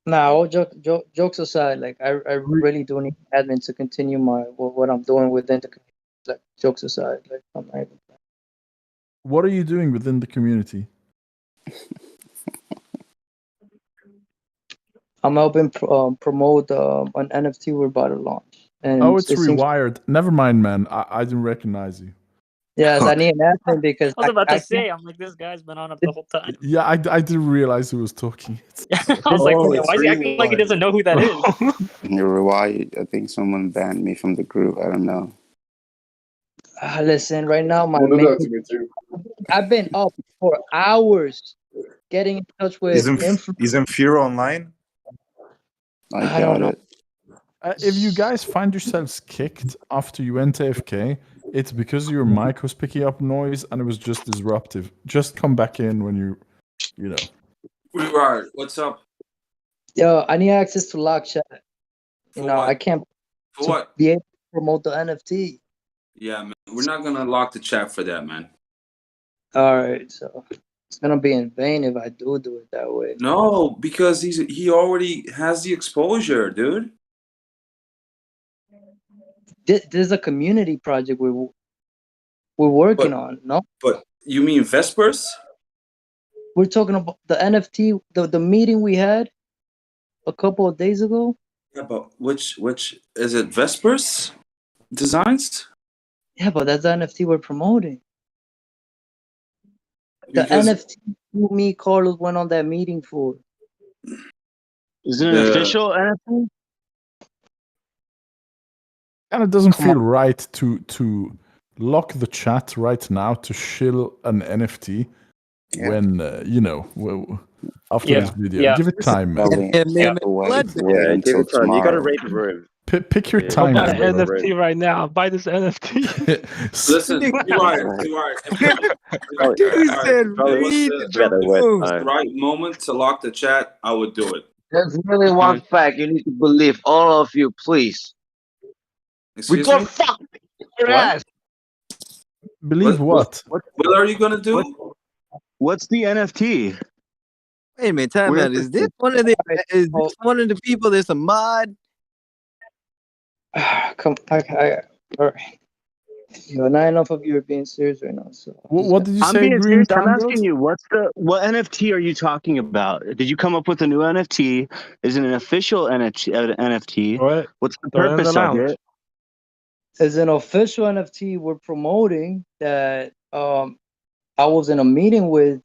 Nah, all jokes aside, like I really do need admin to continue what I'm doing within the community. Like jokes aside, like I'm not even. What are you doing within the community? I'm helping promote an NFT we're about to launch. And Oh, it's it seems- rewired. Never mind, man. I didn't recognize you. Yes, I need an admin because I was about to I say, can't. I'm like, this guy's been on it the whole time. Yeah, I didn't realize who was talking. I was like, Oh, why it's is he acting like he rewind. doesn't know who that is? Why? I think someone banned me from the group. I don't know. Listen, right now my Well, main, that's me too. I've been up for hours getting in touch with Isn't Fear online? I don't know. If you guys find yourselves kicked after you went AFK, it's because your mic was picking up noise and it was just disruptive. Just come back in when you know. Right. What's up? Yo, I need access to lock chat. You For know, what? I can't For what? be able to promote the NFT. Yeah, man. We're not gonna lock the chat for that, man. All right, so it's gonna be in vain if I do it that way. No, because he already has the exposure, dude. This is a community project we're working on. No, But you mean Vespers? we're talking about the NFT, the meeting we had a couple of days ago. Yeah, but which is it? Vespers Designs? Yeah, but that's the NFT we're promoting. The Because NFT you, me, Carlos went on that meeting for. Is it an official NFT? And it doesn't feel right to lock the chat right now to shill an NFT when after this video. Give it time, man. Give it time. You got to read the room. Pick your I'll time. buy man. an NFT right now. Buy this NFT. listen, you are. the right moment to lock the chat, I would do it. There's really one fact you need to believe, all of you, please. Excuse we got me? fucked your What? ass. Believe what? What are you gonna do? What's the NFT? Wait a minute, time Where out. is Is this one of the people that's a mod? Come, all right. You're not enough of you are being serious right now. So what did you I'm say, being Green serious. I'm Candles? asking you, what NFT are you talking about? Did you come up with a new NFT? Is it an official NFT? What? What's the Throw it in purpose the of lounge. it? as an official NFT we're promoting that I was in a meeting with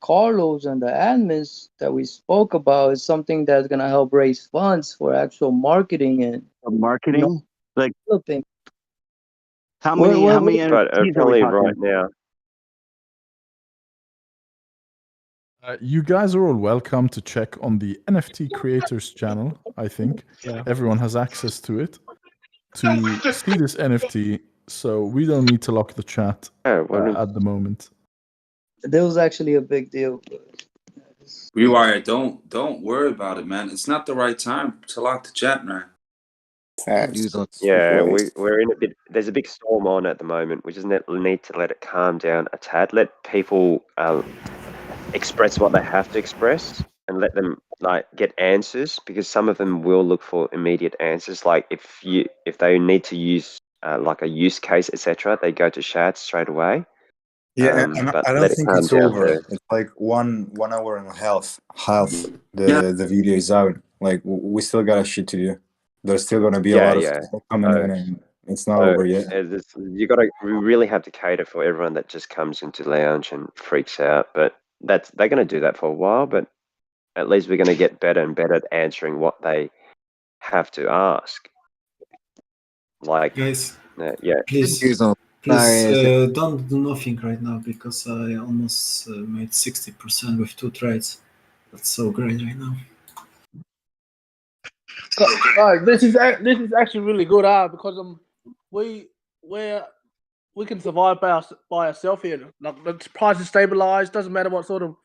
Carlos and the admins that we spoke about is something that's gonna help raise funds for actual marketing and marketing, like developing. how many NFTs But are we probably talking? right now. You guys are all welcome to check on the NFT creators channel. I think everyone has access to it to see this NFT. So we don't need to lock the chat at the moment. That was actually a big deal. Rewire, don't worry about it, man. It's not the right time to lock the chat, man. Yeah, we're in a bit. There's a big storm on at the moment. We just need to let it calm down a tad. Let people express what they have to express, and let them get answers, because some of them will look for immediate answers. Like if they need to use like a use case, etc., they go to chat straight away. Yeah, and but I don't let it think calm it's down over. first. It's like 1 hour and a half. The video is out. Like we still got a shit to do. There's still gonna be a lot of people coming in, and it's not over yet. We really have to cater for everyone that just comes into lounge and freaks out. But they're going to do that for a while. But at least we're going to get better and better at answering what they have to ask. Like, guys, yeah. please don't do nothing right now, because I almost made 60% with 2 trades. That's so great right now. This is actually really good, because we can survive by ourselves here. Like the price is stabilized. Doesn't matter what sort of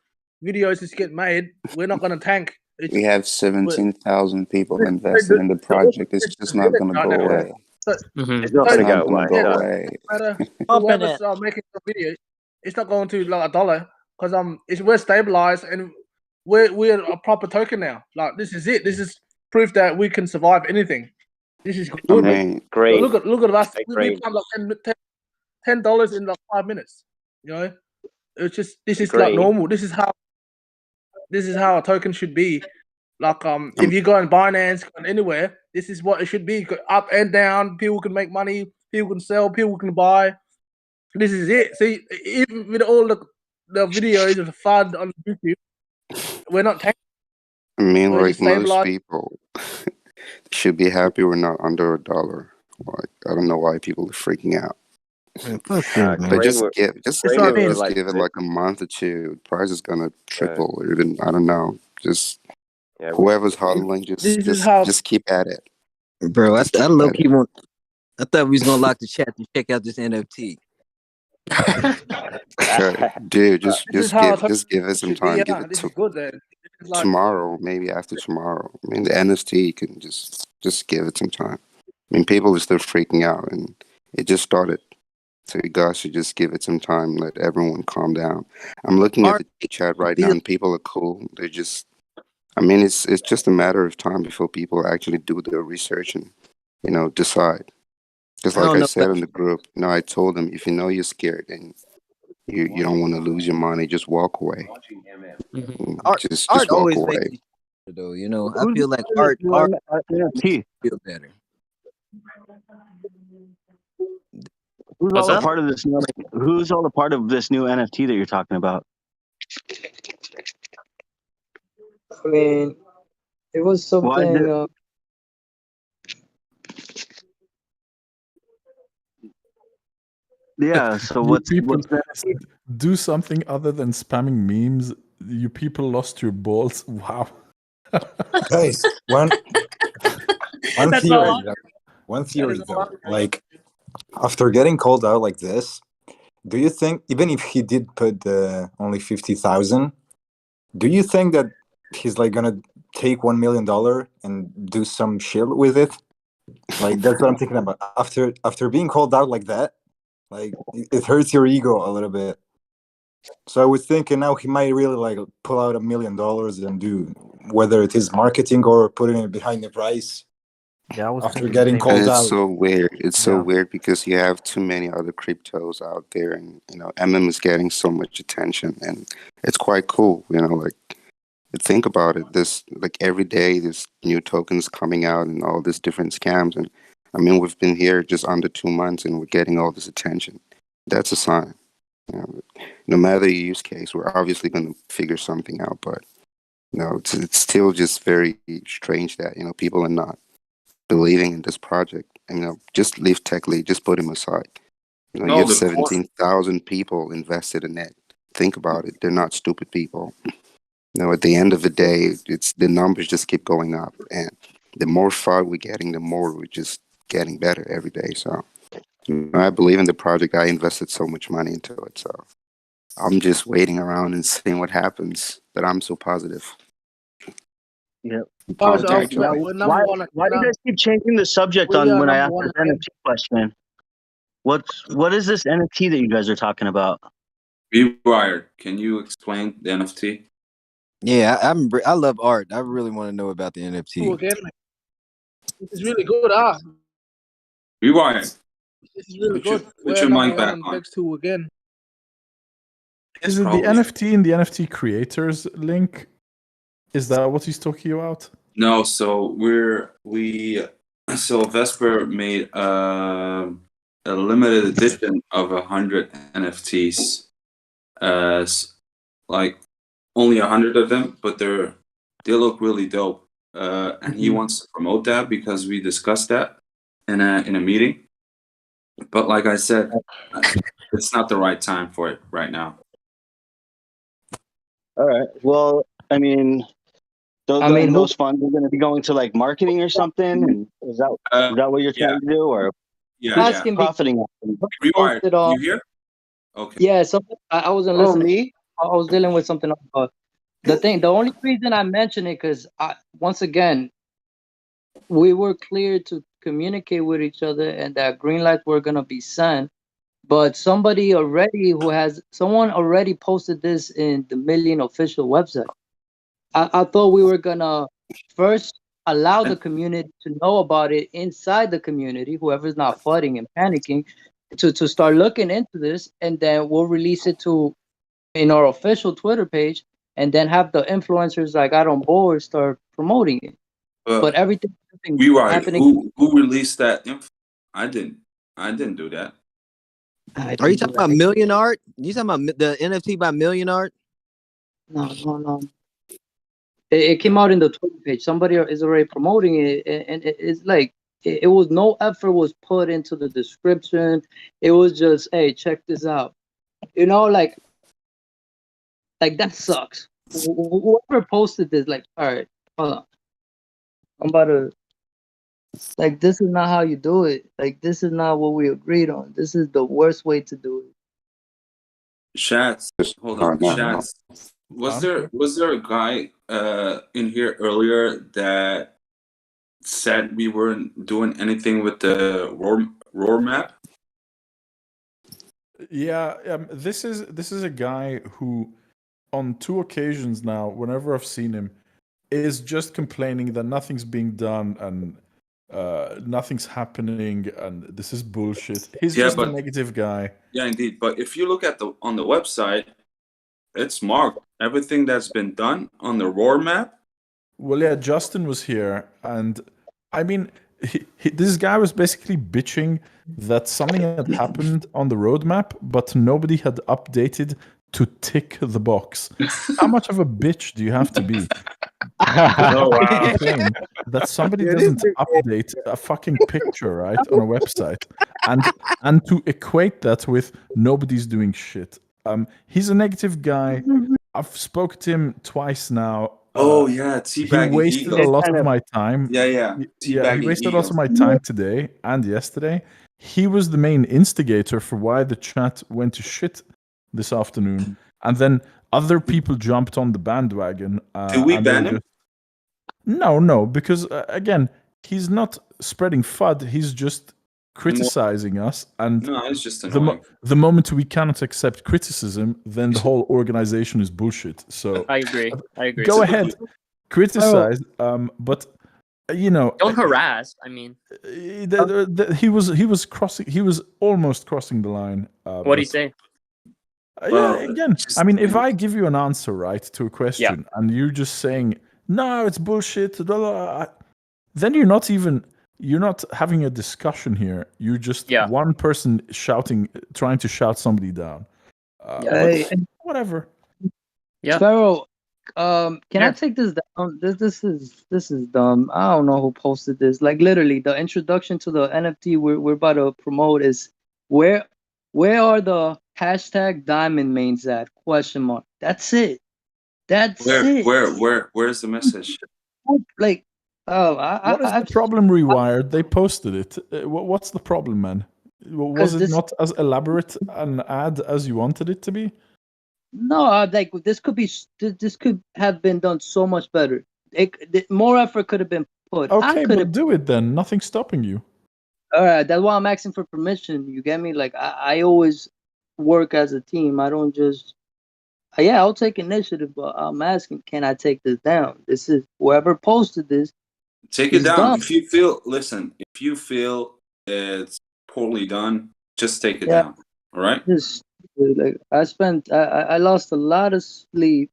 videos is get made. We're not going to tank. We have 17,000 people invested in the project. It's just not going to go away. It's not going to go away. Go away. No matter whoever's making the video, it's not going to like $1 because we're stabilized and we're a proper token now. Like this is it. This is proof that we can survive anything. This is good. Great. Look at us. We found like $10 in like 5 minutes. You know, it's just this is like normal. This is how a token should be. Like if you go on Binance, go on anywhere, this is what it should be. Up and down. People can make money. People can sell. People can buy. This is it. See, even with all the videos of fun on YouTube, we're not taking. I mean, We're like just most stabilized. people should be happy we're not under $1. Like, I don't know why people are freaking out. But just give it like a month or two. Price is gonna triple, or even I don't know. Just whoever's hodling, just keep at it. Bro, I Just keep low at key it. want. I thought we was gonna lock the chat to check out this NFT. Dude, just how give it some should be, time. yeah. Give it This is good then. This is like, tomorrow, maybe after tomorrow. I mean, the NFT can just give it some time. I mean, people are still freaking out, and it just started. So you guys should just give it some time. Let everyone calm down. I'm looking at the chat right now, and people are cool. They're just. I mean, it's just a matter of time before people actually do their research and decide. Just like I said in the group, I told them if you know you're scared and you don't want to lose your money, just walk away. Just Art walk always away. makes me though. I feel like art NFT. feel better. Who's all a part of this? Who's all a part of this new NFT that you're talking about? I mean, it was something. Yeah. So You what's people that? do something other than spamming memes. You people lost your balls. Wow. Guys, one That's theory. all. One theory though. Like after getting called out like this, do you think even if he did put only 50,000, do you think that he's like gonna take $1 million and do some shit with it? Like that's what I'm thinking about. After being called out like that, like it hurts your ego a little bit. So I was thinking now he might really like pull out $1 million and do whether it is marketing or putting it behind the price. Yeah, I was after getting And called it's out. so weird. It's so Yeah. weird because you have too many other cryptos out there, and MM is getting so much attention, and it's quite cool. Like think about it. This like every day, there's new tokens coming out and all these different scams, and I mean we've been here just under 2 months, and we're getting all this attention. That's a sign. No matter the use case, we're obviously going to figure something out, but it's still just very strange that people are not believing in this project. And just leave Tech Lead, just put him aside. You No, have the 17,000 people invested in it. Think about it. They're not stupid people. At the end of the day, it's the numbers just keep going up, and the more far we're getting, the more we're just getting better every day. So I believe in the project. I invested so much money into it. So I'm just waiting around and seeing what happens. But I'm so positive. Yeah. Guys, Now, we're number one. why do you guys keep changing the subject We on are when I number ask one this again. NFT question? What is this NFT that you guys are talking about? Bewire, can you explain the NFT? Yeah, I love art. I really want to know about the NFT. Again, this is really good, Bewire. This is really Put your- good. put We're your number mic one back on on. Dex 2 again. Is it the NFT in the NFT creators link? Is that what he's talking about? No, so so Vesper made a limited edition of 100 NFTs, like only 100 of them, but they look really dope. And he wants to promote that because we discussed that in a meeting. But like I said, it's not the right time for it right now. All right. Well, I mean, those funds are going to be going to like marketing or something. And is that what you're trying to do, or Asking profiting? Rewired. Posted on- You here? Okay. Yeah, something I wasn't Oh, listening. me? I was dealing with something else. The only reason I mention it because once again, we were clear to communicate with each other and that green lights were gonna be sent. But someone already posted this in the Million official website. I thought we were gonna first allow the community to know about it inside the community, whoever's not flooding and panicking, to start looking into this, and then we'll release it in our official Twitter page, and then have the influencers that got on board start promoting it. But everything Rewired. happening. Who released that info? I didn't do that. Are you talking about Million Art? You talking about the NFT by Million Art? No. It came out in the Twitter page. Somebody is already promoting it, and it's like it was no effort was put into the description. It was just, hey, check this out. You know, like that sucks. Whoever posted this, like, all right, hold on, I'm about to. Like, this is not how you do it. Like, this is not what we agreed on. This is the worst way to do it. Shats, hold on, Shats. Was there a guy in here earlier that said we weren't doing anything with the Roarmap? Yeah, this is a guy who, on 2 occasions now, whenever I've seen him, is just complaining that nothing's being done and nothing's happening and this is bullshit. He's just a negative guy. Yeah, indeed. But if you look at on the website, it's marked everything that's been done on the Roarmap. Well, yeah, Justin was here, and I mean, this guy was basically bitching that something had happened on the roadmap, but nobody had updated to tick the box. How much of a bitch do you have to be? Oh, wow. That somebody doesn't update a fucking picture, right, on a website, and to equate that with nobody's doing shit. He's a negative guy. I've spoken to him twice now. Oh yeah, teabagging. He wasted a lot of my time. Yeah. He wasted a lot of my time today and yesterday. He was the main instigator for why the chat went to shit this afternoon, and then other people jumped on the bandwagon. Do we ban him? No, because again, he's not spreading FUD. He's just criticizing us, and no, it's just annoying. The moment we cannot accept criticism, then the whole organization is bullshit. So I agree. Go ahead, criticize, but you know, don't harass. I mean, he was almost crossing the line. What do you say? Yeah, again, I mean, if I give you an answer, right, to a question, and you're just saying no, it's bullshit, blah, blah, then you're not having a discussion here. You're just one person trying to shout somebody down. Whatever. Yeah. Sparrow, can I take this down? This is dumb. I don't know who posted this. Like, literally, the introduction to the NFT we're about to promote is where are the hashtag diamond mains at? ? That's it. That's it. Where's the message? Like, what is the problem, Rewired? They posted it. What's the problem, man? Was it not as elaborate an ad as you wanted it to be? No, like this could have been done so much better. More effort could have been put. Okay, but do it then. Nothing's stopping you. All right, that's why I'm asking for permission. You get me? Like I always work as a team. I don't just. Yeah, I'll take initiative, but I'm asking, can I take this down? This is whoever posted this. Take it down. Dumb. If you feel it's poorly done, just take it down. All right. Like I lost a lot of sleep.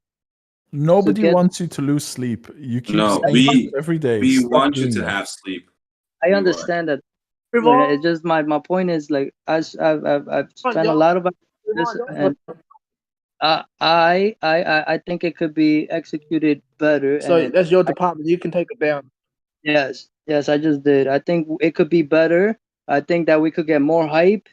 Nobody wants you to lose sleep. You keep saying every day. We want you to have sleep. I understand that. It just my point is, like, I've spent a lot of this, and I think it could be executed better. So that's your department. You can take it down. Yes, I just did. I think it could be better. I think that we could get more hype.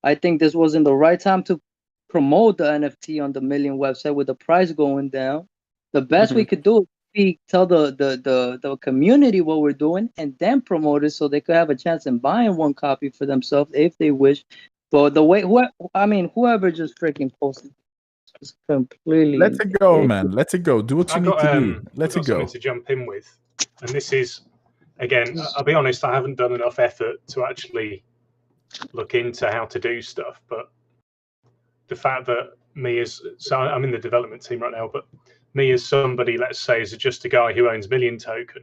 I think this wasn't the right time to promote the NFT on the Million website with the price going down. The best we could do is tell the community what we're doing and then promote it so they could have a chance in buying one copy for themselves if they wish. But the way, whoever just freaking posted is completely. Let it go, man. Let it go. Do what you need to do. Let it go. Something to jump in with, and this is, again, I'll be honest, I haven't done enough effort to actually look into how to do stuff, but the fact that I'm in the development team right now, but me as somebody, let's say, is just a guy who owns Million Token,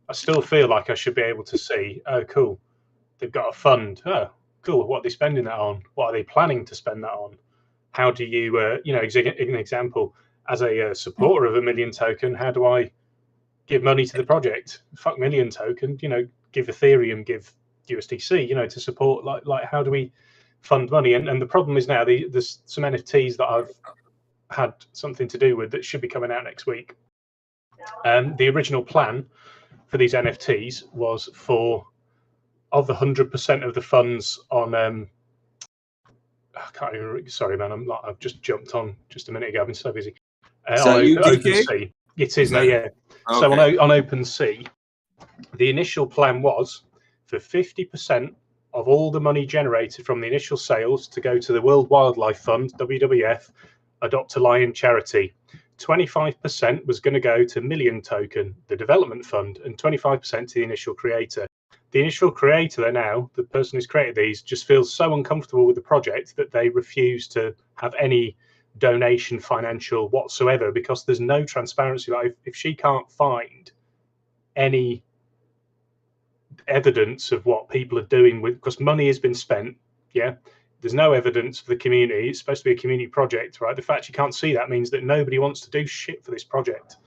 I still feel like I should be able to see, oh, cool, they've got a fund. Oh, cool, what are they spending that on? What are they planning to spend that on? How do you, an example, as a supporter of a Million Token, how do I give money to the project? Fuck Million Token, give Ethereum, give USDC, to support, like how do we fund money. And the problem is now there's some NFTs that I've had something to do with that should be coming out next week. The original plan for these NFTs was for, of the 100% of the funds on I can't even. Sorry, man. I've just jumped on just a minute ago. I've been so busy. Is that you, DK? OpenSea. It is, mate. Yeah. Okay. So on OpenSea, the initial plan was for 50% of all the money generated from the initial sales to go to the World Wildlife Fund (WWF), Adopt a Lion charity. 25% was going to go to Million Token, the development fund, and 25% to the initial creator. The initial creator now, the person who's created these, just feels so uncomfortable with the project that they refuse to have any donation financial whatsoever, because there's no transparency. Like if she can't find any evidence of what people are doing with, because money has been spent, there's no evidence for the community. It's supposed to be a community project, right? The fact you can't see that means that nobody wants to do shit for this project.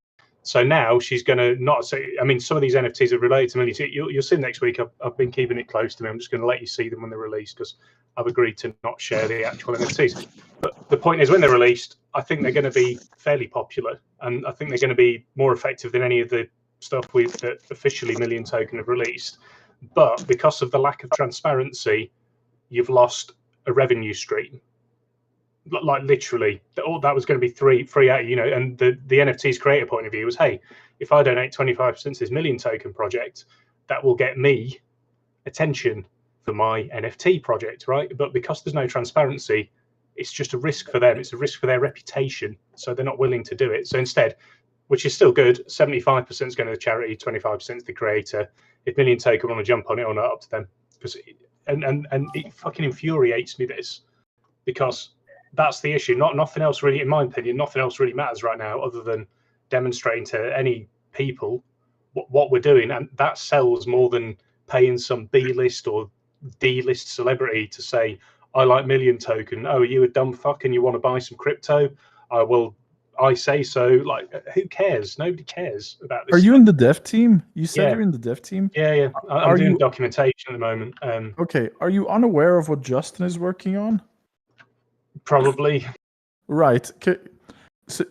So now she's going to not say, I mean, some of these NFTs are related to millions. You'll see next week. I've been keeping it close to me. I'm just going to let you see them when they're released, because I've agreed to not share the actual NFTs. But the point is, when they're released, I think they're going to be fairly popular, and I think they're going to be more effective than any of the stuff that officially Million Token have released. But because of the lack of transparency, you've lost a revenue stream. Like literally, that was going to be free out, and the NFT's creator point of view was, hey, if I donate 25% to this Million Token project, that will get me attention for my NFT project, right? But because there's no transparency, it's just a risk for them. It's a risk for their reputation, so they're not willing to do it. So instead, which is still good, 75% is going to the charity, 25% to the creator. If Million Token want to jump on it or not, up to them. Because and it fucking infuriates me, this, because that's the issue. Nothing else really, in my opinion, nothing else really matters right now other than demonstrating to any people what we're doing, and that sells more than paying some B-list or D-list celebrity to say, I like Million Token. Oh, are you a dumb fuck and you want to buy some crypto? Well, I say so. Like, who cares? Nobody cares about this. Are you in the dev team? You said Yeah. you're in the dev team? Yeah. I'm doing documentation at the moment. Okay. Are you unaware of what Justin is working on? Probably. Right. So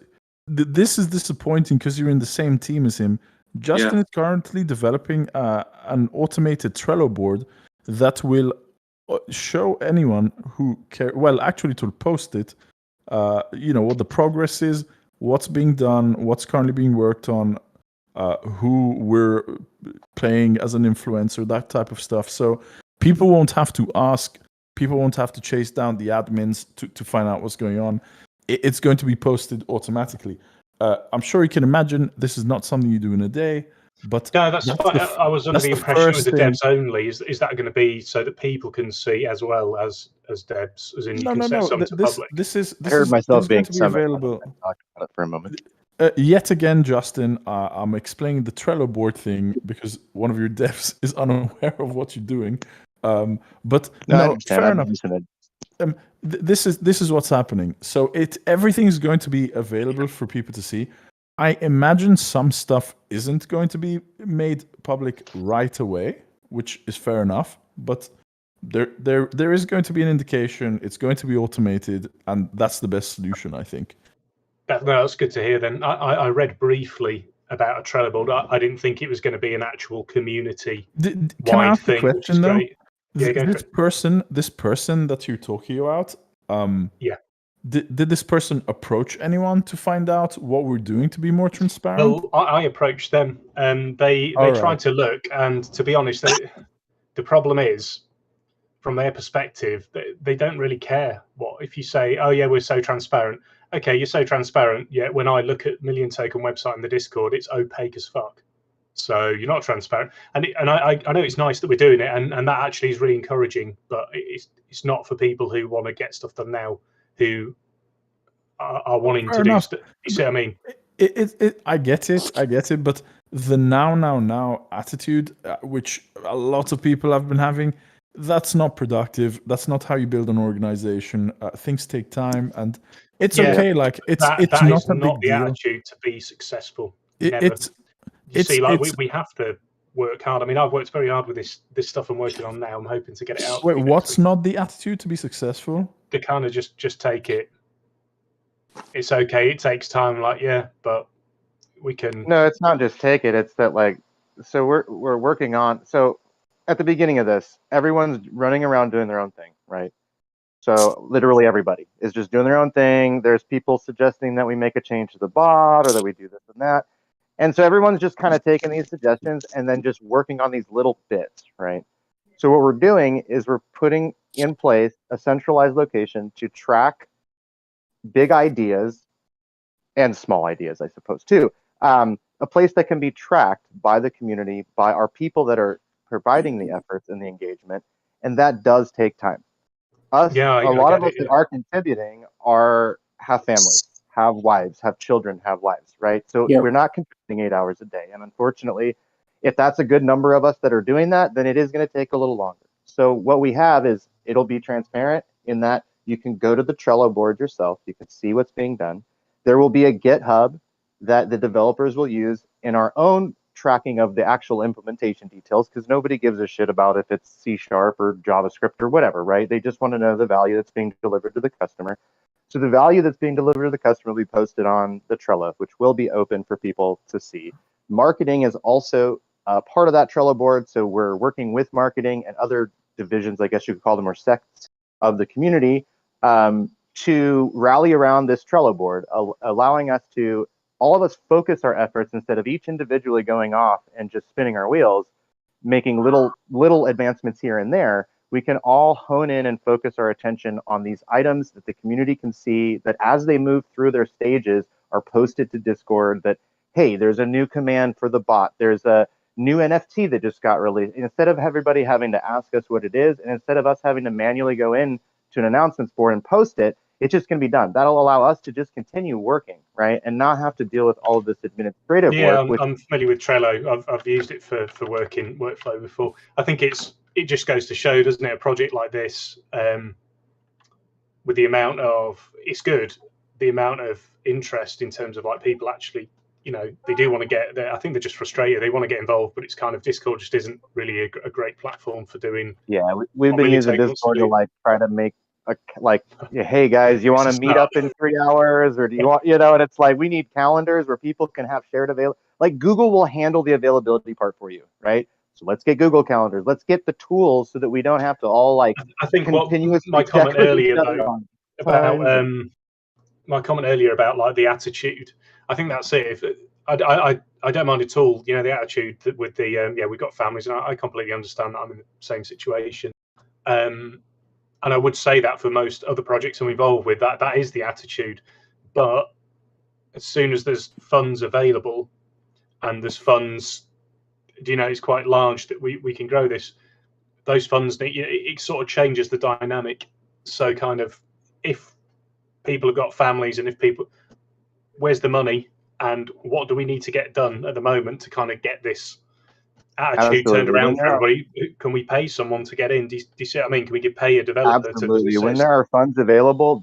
this is disappointing because you're in the same team as him. Justin is currently developing an automated Trello board that will show anyone who care. Well, actually, to post it, what the progress is, what's being done, what's currently being worked on, who we're playing as an influencer, that type of stuff. So people won't have to ask. People won't have to chase down the admins to find out what's going on. It's going to be posted automatically. I'm sure you can imagine this is not something you do in a day, but no, that's fine. I was under the impression it was the devs only. Is that going to be so that people can see as well as devs, as in you can set some to public? This is myself being going to be available. Talk about it for a moment. Yet again, Justin, I'm explaining the Trello board thing because one of your devs is unaware of what you're doing. But no, fair enough. This is what's happening. So everything is going to be available for people to see. I imagine some stuff isn't going to be made public right away, which is fair enough. But there is going to be an indication. It's going to be automated, and that's the best solution, I think. That's good to hear. Then I read briefly about a Trello board. I didn't think it was going to be an actual community. Can I ask a question though? Yeah, this person that you're talking about, did this person approach anyone to find out what we're doing to be more transparent? Well, I approached them, and they tried to look. And to be honest, the problem is, from their perspective, they don't really care what if you say, "Oh yeah, we're so transparent." Okay, you're so transparent. Yet when I look at Million Token website in the Discord, it's opaque as fuck. So you're not transparent, and I know it's nice that we're doing it, and that actually is really encouraging. But it's not for people who want to get stuff done now, who are wanting to do stuff. You see what I mean? I get it. But the now attitude, which a lot of people have been having, that's not productive. That's not how you build an organization. Things take time, and it's okay. Like it's not a big the deal. attitude to be successful. You see, like we have to work hard. I mean, I've worked very hard with this stuff I'm working on now. I'm hoping to get it out. Wait, what's not the attitude to be successful? To kind of just take it. It's okay. It takes time. Like, yeah, but we can. No, it's not just take it. It's that like, so we're working on. So at the beginning of this, everyone's running around doing their own thing, right? So literally everybody is just doing their own thing. There's people suggesting that we make a change to the bot or that we do this and that. And so everyone's just kind of taking these suggestions and then just working on these little bits, right? So what we're doing is we're putting in place a centralized location to track big ideas and small ideas, I suppose, too. A place that can be tracked by the community, by our people that are providing the efforts and the engagement, and that does take time. A lot of us that are contributing have families, have wives, have children, have lives, right? So we're not contributing 8 hours a day, and unfortunately, if that's a good number of us that are doing that, then it is going to take a little longer. So what we have is it'll be transparent in that you can go to the Trello board yourself, you can see what's being done. There will be a GitHub that the developers will use in our own tracking of the actual implementation details, because nobody gives a shit about if it's C# or JavaScript or whatever, right? They just want to know the value that's being delivered to the customer. So the value that's being delivered to the customer will be posted on the Trello, which will be open for people to see. Marketing is also part of that Trello board, so we're working with marketing and other divisions, I guess you could call them, or sects of the community, to rally around this Trello board, allowing us to all of us focus our efforts instead of each individually going off and just spinning our wheels, making little advancements here and there. We can all hone in and focus our attention on these items that the community can see, that as they move through their stages are posted to Discord, that, hey, there's a new command for the bot, there's a new NFT that just got released. Instead of everybody having to ask us what it is, and instead of us having to manually go in to an announcements board and post it, it's just going to be done. That'll allow us to just continue working, right, and not have to deal with all of this administrative work. Yeah, I'm familiar with Trello. I've used it for working workflow before. I think it just goes to show, doesn't it? A project like this, with the amount of the amount of interest in terms of like people actually, they do want to get there. I think they're just frustrated. They want to get involved, but it's kind of Discord just isn't really a great platform for doing. Yeah, we've been using Discord to like try to make hey guys, you want to meet up in 3 hours, or do you want, and it's like we need calendars where people can have shared like Google will handle the availability part for you, right? So let's get Google calendars. Let's get the tools so that we don't have to all like. I think my comment earlier though about my comment earlier about like the attitude. I think that's it. If I don't mind at all, the attitude that with the we've got families, and I completely understand that I'm in the same situation. And I would say that for most other projects I'm involved with, that is the attitude. But as soon as there's funds available, and there's funds, it's quite large that we can grow this. Those funds, it sort of changes the dynamic. So kind of, if people have got families, and if people, where's the money, and what do we need to get done at the moment to kind of get this attitude turned around for everybody? Can we pay someone to get in? Do you see what I mean? Can we pay a developer to when there are funds available,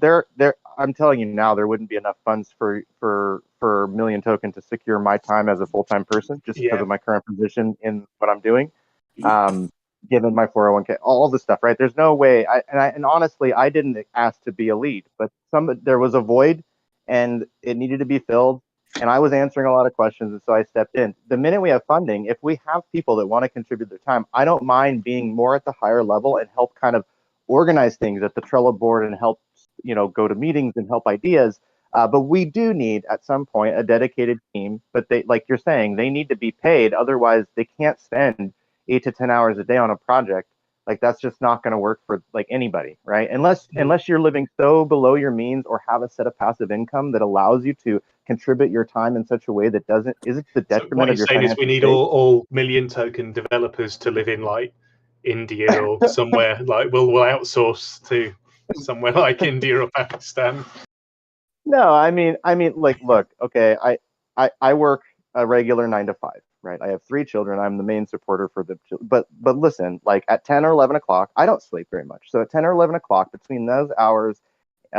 I'm telling you now, there wouldn't be enough funds for Million Token to secure my time as a full-time person, just because of my current position in what I'm doing. Given my 401k, all the stuff, right? There's no way. And honestly, I didn't ask to be a lead, but there was a void, and it needed to be filled. And I was answering a lot of questions, and so I stepped in. The minute we have funding, if we have people that want to contribute their time, I don't mind being more at the higher level and help kind of organize things at the Trello board and help, go to meetings and help ideas. But we do need, at some point, a dedicated team. But they, like you're saying, they need to be paid. Otherwise, they can't spend 8 to 10 hours a day on a project. Like, that's just not going to work for like anybody, right? Unless you're living so below your means or have a set of passive income that allows you to contribute your time in such a way that isn't the detriment of your financial state. What you're saying is we need all Million Token developers to live in like India or somewhere like we'll outsource to somewhere like India or Pakistan. No, I mean, like, look, okay, I work a regular 9 to 5. Right, I have 3 children. I'm the main supporter for the children. But listen, like at 10 or 11 o'clock, I don't sleep very much. So at 10 or 11 o'clock, between those hours,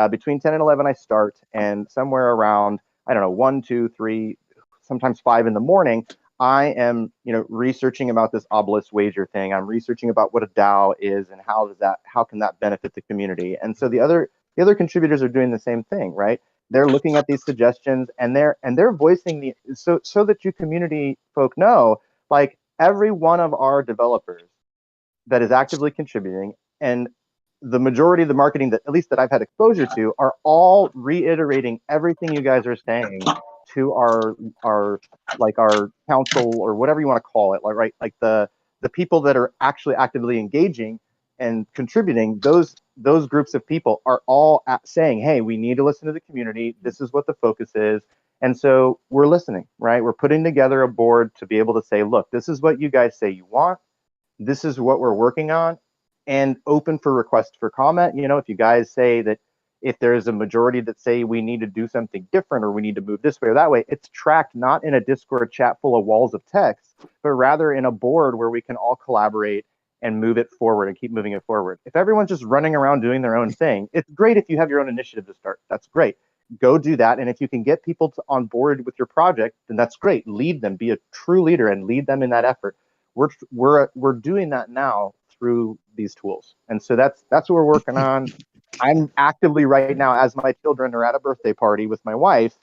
between 10 and 11, I start, and somewhere around, I don't know, 1, 2, 3, sometimes 5 in the morning, I am, researching about this obelisk wager thing. I'm researching about what a DAO is and how can that benefit the community. And so the other contributors are doing the same thing, right? They're looking at these suggestions and they're voicing so that you community folk know, like every one of our developers that is actively contributing, and the majority of the marketing that at least that I've had exposure to are all reiterating everything you guys are saying to our council or whatever you want to call it, like the people that are actually actively engaging and contributing. Those groups of people are all saying, hey, we need to listen to the community. This is what the focus is. And so we're listening, right? We're putting together a board to be able to say, look, this is what you guys say you want. This is what we're working on, and open for requests for comment. If you guys say that, if there's a majority that say we need to do something different or we need to move this way or that way, it's tracked not in a Discord chat full of walls of text, but rather in a board where we can all collaborate and move it forward and keep moving it forward. If everyone's just running around doing their own thing, it's great if you have your own initiative to start. That's great. Go do that. And if you can get people on board with your project, then that's great. Lead them, be a true leader and lead them in that effort. We're doing that now through these tools. And so that's what we're working on. I'm actively right now, as my children are at a birthday party with my wife,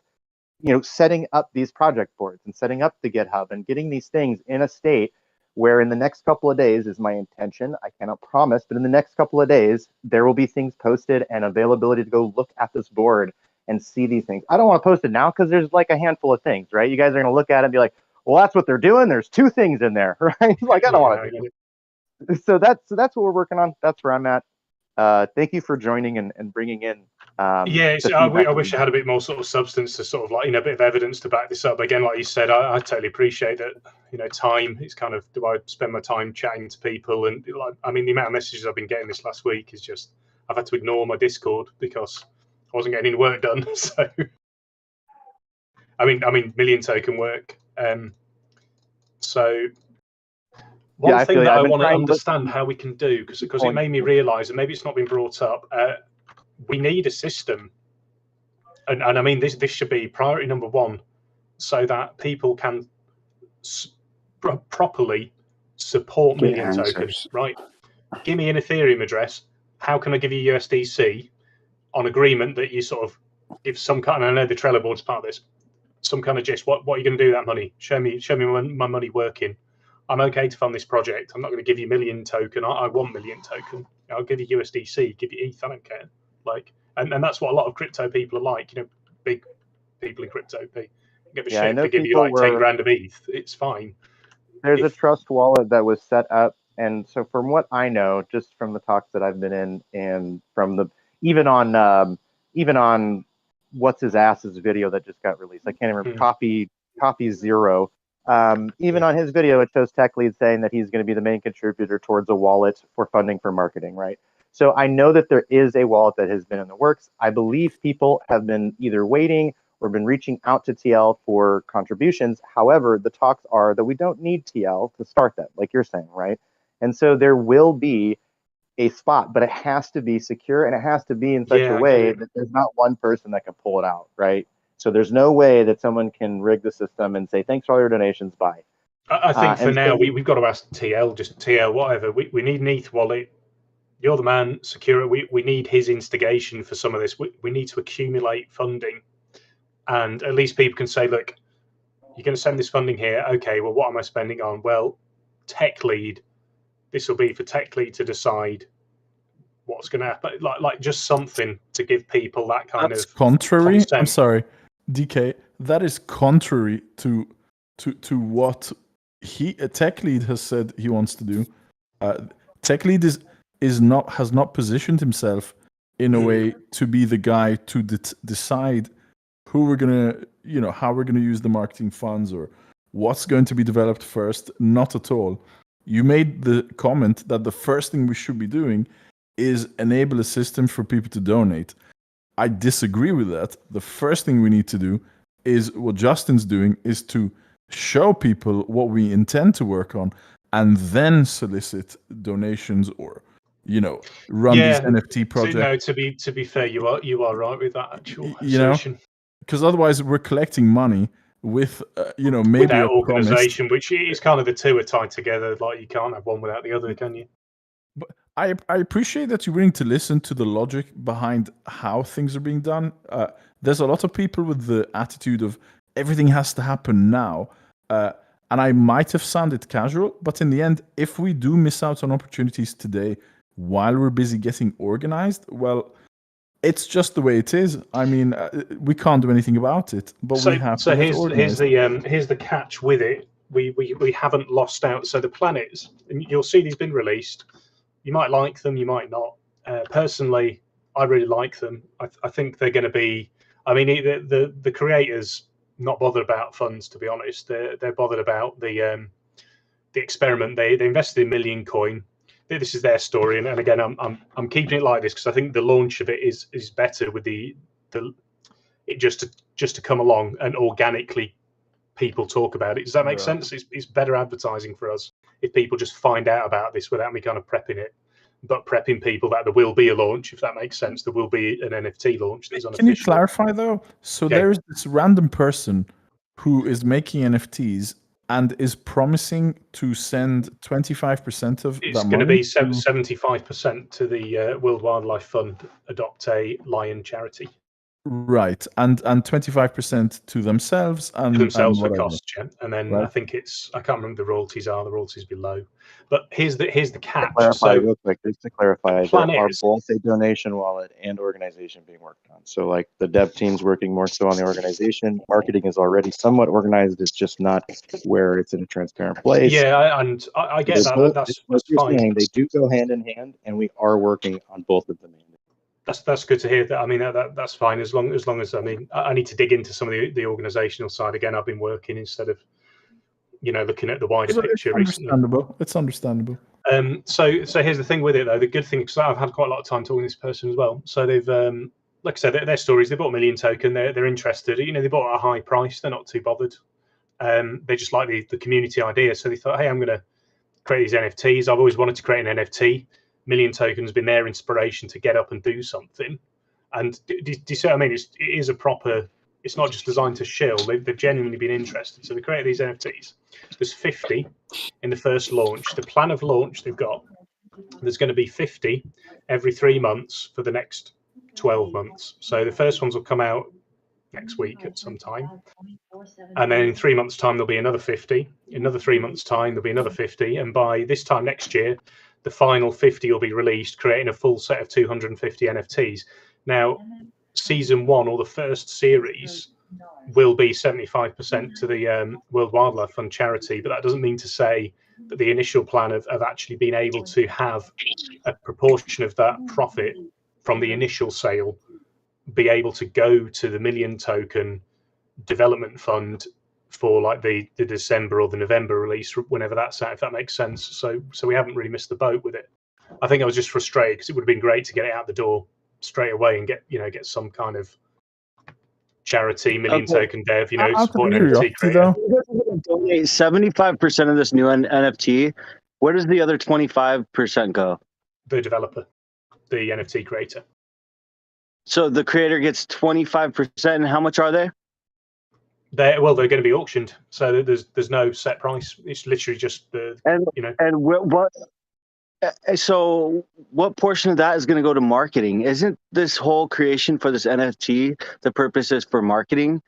setting up these project boards and setting up the GitHub and getting these things in a state where in the next couple of days is my intention. I cannot promise, but in the next couple of days, there will be things posted and availability to go look at this board and see these things. I don't want to post it now because there's like a handful of things, right? You guys are going to look at it and be like, well, that's what they're doing. There's 2 things in there, right? Like, I don't want to do it. So that's what we're working on. That's where I'm at. Thank you for joining and bringing in. I wish I had a bit more sort of substance to sort of a bit of evidence to back this up. Again, like you said, I totally appreciate that. Time is kind of, do I spend my time chatting to people? And the amount of messages I've been getting this last week is just, I've had to ignore my Discord because I wasn't getting any work done. So, million token work. So one thing that I want to understand how we can do, because it made me realise, and maybe it's not been brought up, we need a system, and this should be priority number 1, so that people can properly support million tokens. Right? Give me an Ethereum address. How can I give you USDC on agreement that you sort of give some kind? And I know the Trello board's part of this. Some kind of gist. What are you going to do with that money? Show me my money working. I'm okay to fund this project. I'm not going to give you million token. I want million token. I'll give you USDC, give you ETH. I don't care. And that's what a lot of crypto people are like. Big people in crypto, they give a shit if they give you 10 grand of ETH. It's fine. There's a trust wallet that was set up, and so from what I know, just from the talks that I've been in, and from even on what's his ass's video that just got released, I can't remember. Coffee Zero. Even on his video, it shows Tech Lead saying that he's going to be the main contributor towards a wallet for funding for marketing, right? So I know that there is a wallet that has been in the works. I believe people have been either waiting or been reaching out to TL for contributions. However, the talks are that we don't need TL to start that, like you're saying, right? And so there will be a spot, but it has to be secure and it has to be in such a way that there's not one person that can pull it out, right? So there's no way that someone can rig the system and say, thanks for all your donations, bye. I think for now, we've got to ask TL, just TL, whatever. We need an ETH wallet. You're the man, secure it. We need his instigation for some of this. We need to accumulate funding. And at least people can say, look, you're going to send this funding here. Okay, well, what am I spending on? Well, Tech Lead. This will be for Tech Lead to decide what's going to happen. Like just something to give people that kind of contrary. consent. I'm sorry, DK. That is contrary to what Tech Lead has said he wants to do. Tech Lead has not positioned himself in a way to be the guy to decide who we're gonna, how we're gonna use the marketing funds or what's going to be developed first. Not at all. You made the comment that the first thing we should be doing is enable a system for people to donate. I disagree with that. The first thing we need to do is what Justin's doing, is to show people what we intend to work on and then solicit donations or run these NFT projects. So, to be fair, you are right with that actual assertion. Because otherwise we're collecting money with maybe without a promise. organisation, which is kind of the two are tied together. Like you can't have one without the other, can you? But I appreciate that you're willing to listen to the logic behind how things are being done. There's a lot of people with the attitude of everything has to happen now. And I might have sounded casual, but in the end, if we do miss out on opportunities today while we're busy getting organized, well, it's just the way it is. I mean, we can't do anything about it, but we have to get organized. Here's the catch with it. We haven't lost out. So the plan is, and you'll see these been released. You might like them, you might not. Personally, I really like them. I think they're going to be. I mean, the creators not bothered about funds, to be honest. They're bothered about the experiment. They invested in Million Coin. This is their story, and again, I'm keeping it like this because I think the launch of it is better with it just to come along and organically people talk about it. Does that make sense? It's better advertising for us if people just find out about this without me kind of prepping it, but prepping people that there will be a launch, if that makes sense. There will be an NFT launch that's unofficial. Can you clarify though? So there's this random person who is making NFTs and is promising to send 25% of It's that going to money be 75% to the World Wildlife Fund, Adopt a Lion charity. Right, and 25% to themselves and Themselves for whatever. costs, yeah. And then Right. I think I can't remember the royalties are. The royalties below. But here's the catch. Clarify So real quick, just to clarify, plan there are is- both a donation wallet and organization being worked on. So like the dev team's working more so on the organization. Marketing is already somewhat organized. It's just not where it's in a transparent place. Yeah, I get They that. both- That's what you're fine. saying. They do go hand in hand, and we are working on both of them. That's good to hear. That I mean that's fine as long as I mean I need to dig into some of the organizational side again. I've been working instead of looking at the wider So picture it's recently. understandable. It's understandable. So here's the thing with it though. The good thing, because I've had quite a lot of time talking to this person as well. So they've like I said, their stories. They bought a Million token. They're interested. They bought at a high price. They're not too bothered. They just like the community idea. So they thought, hey, I'm going to create these NFTs. I've always wanted to create an NFT. Million token's been their inspiration to get up and do something. And do you see what I mean? It is a proper. It's not just designed to shill. They've genuinely been interested. So they created these NFTs. There's 50 in the first launch. The plan of launch they've got. There's going to be 50 every 3 months for the next 12 months. So the first ones will come out next week at some time. And then in 3 months' time, there'll be another 50. In another 3 months' time, there'll be another 50. And by this time next year, the final 50 will be released, creating a full set of 250 NFTs. Now, season one or the first series will be 75% to the World Wildlife Fund charity, but that doesn't mean to say that the initial plan of actually being able to have a proportion of that profit from the initial sale be able to go to the Million token development fund for like the December or the November release, whenever that's out, if that makes sense. So we haven't really missed the boat with it. I think I was just frustrated because it would have been great to get it out the door straight away and get some kind of charity Million token dev, supporting NFT creator. Donate 75% of this new NFT. Where does the other 25% go? The developer, the NFT creator. So the creator gets 25%, and how much are they? They're going to be auctioned, so there's no set price. It's literally just the And what? So what portion of that is going to go to marketing? Isn't this whole creation for this NFT the purpose is for marketing?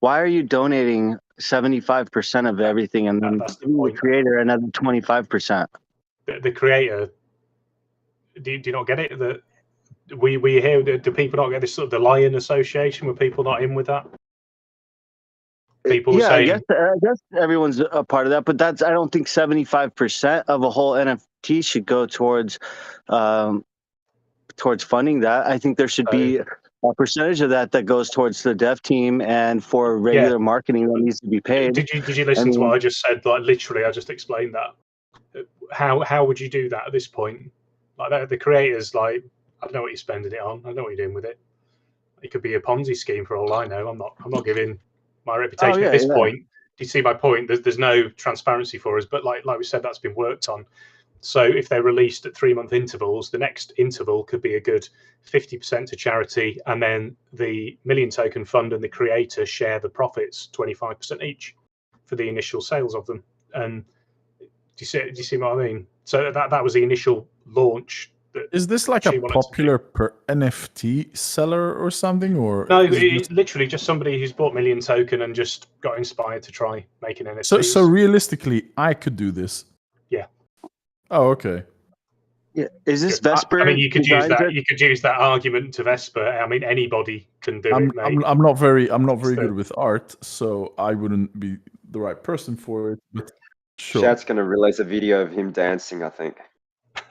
Why are you donating 75% of everything and then the creator another 25%? The creator. Do you not get it? That we hear. Do people not get this sort of the Lion Association? Were people not in with that? People saying, I guess everyone's a part of that, but I don't think 75% of a whole NFT should go towards funding that. I think there should be a percentage of that goes towards the dev team and for regular marketing that needs to be paid. Did you listen to what I just said? Like literally, I just explained that. How would you do that at this point? Like the creators, like I don't know what you're spending it on. I don't know what you're doing with it. It could be a Ponzi scheme for all I know. I'm not giving my reputation at this point. Do you see my point? There's no transparency for us, but like we said, that's been worked on. So if they're released at 3-month intervals, the next interval could be a good 50% to charity, and then the million token fund and the creator share the profits 25% each for the initial sales of them. And do you see what I mean? So that was the initial launch. Is this like a popular per NFT seller or something, or no? It's literally just somebody who's bought million token and just got inspired to try making NFTs. So realistically, I could do this. Yeah. Oh, okay. Yeah. Is this Vesper? I mean, you could use that. You could use that argument to Vesper. I mean, anybody can do it, mate. I'm not very good with art, so I wouldn't be the right person for it. But sure. Shout's going to release a video of him dancing, I think.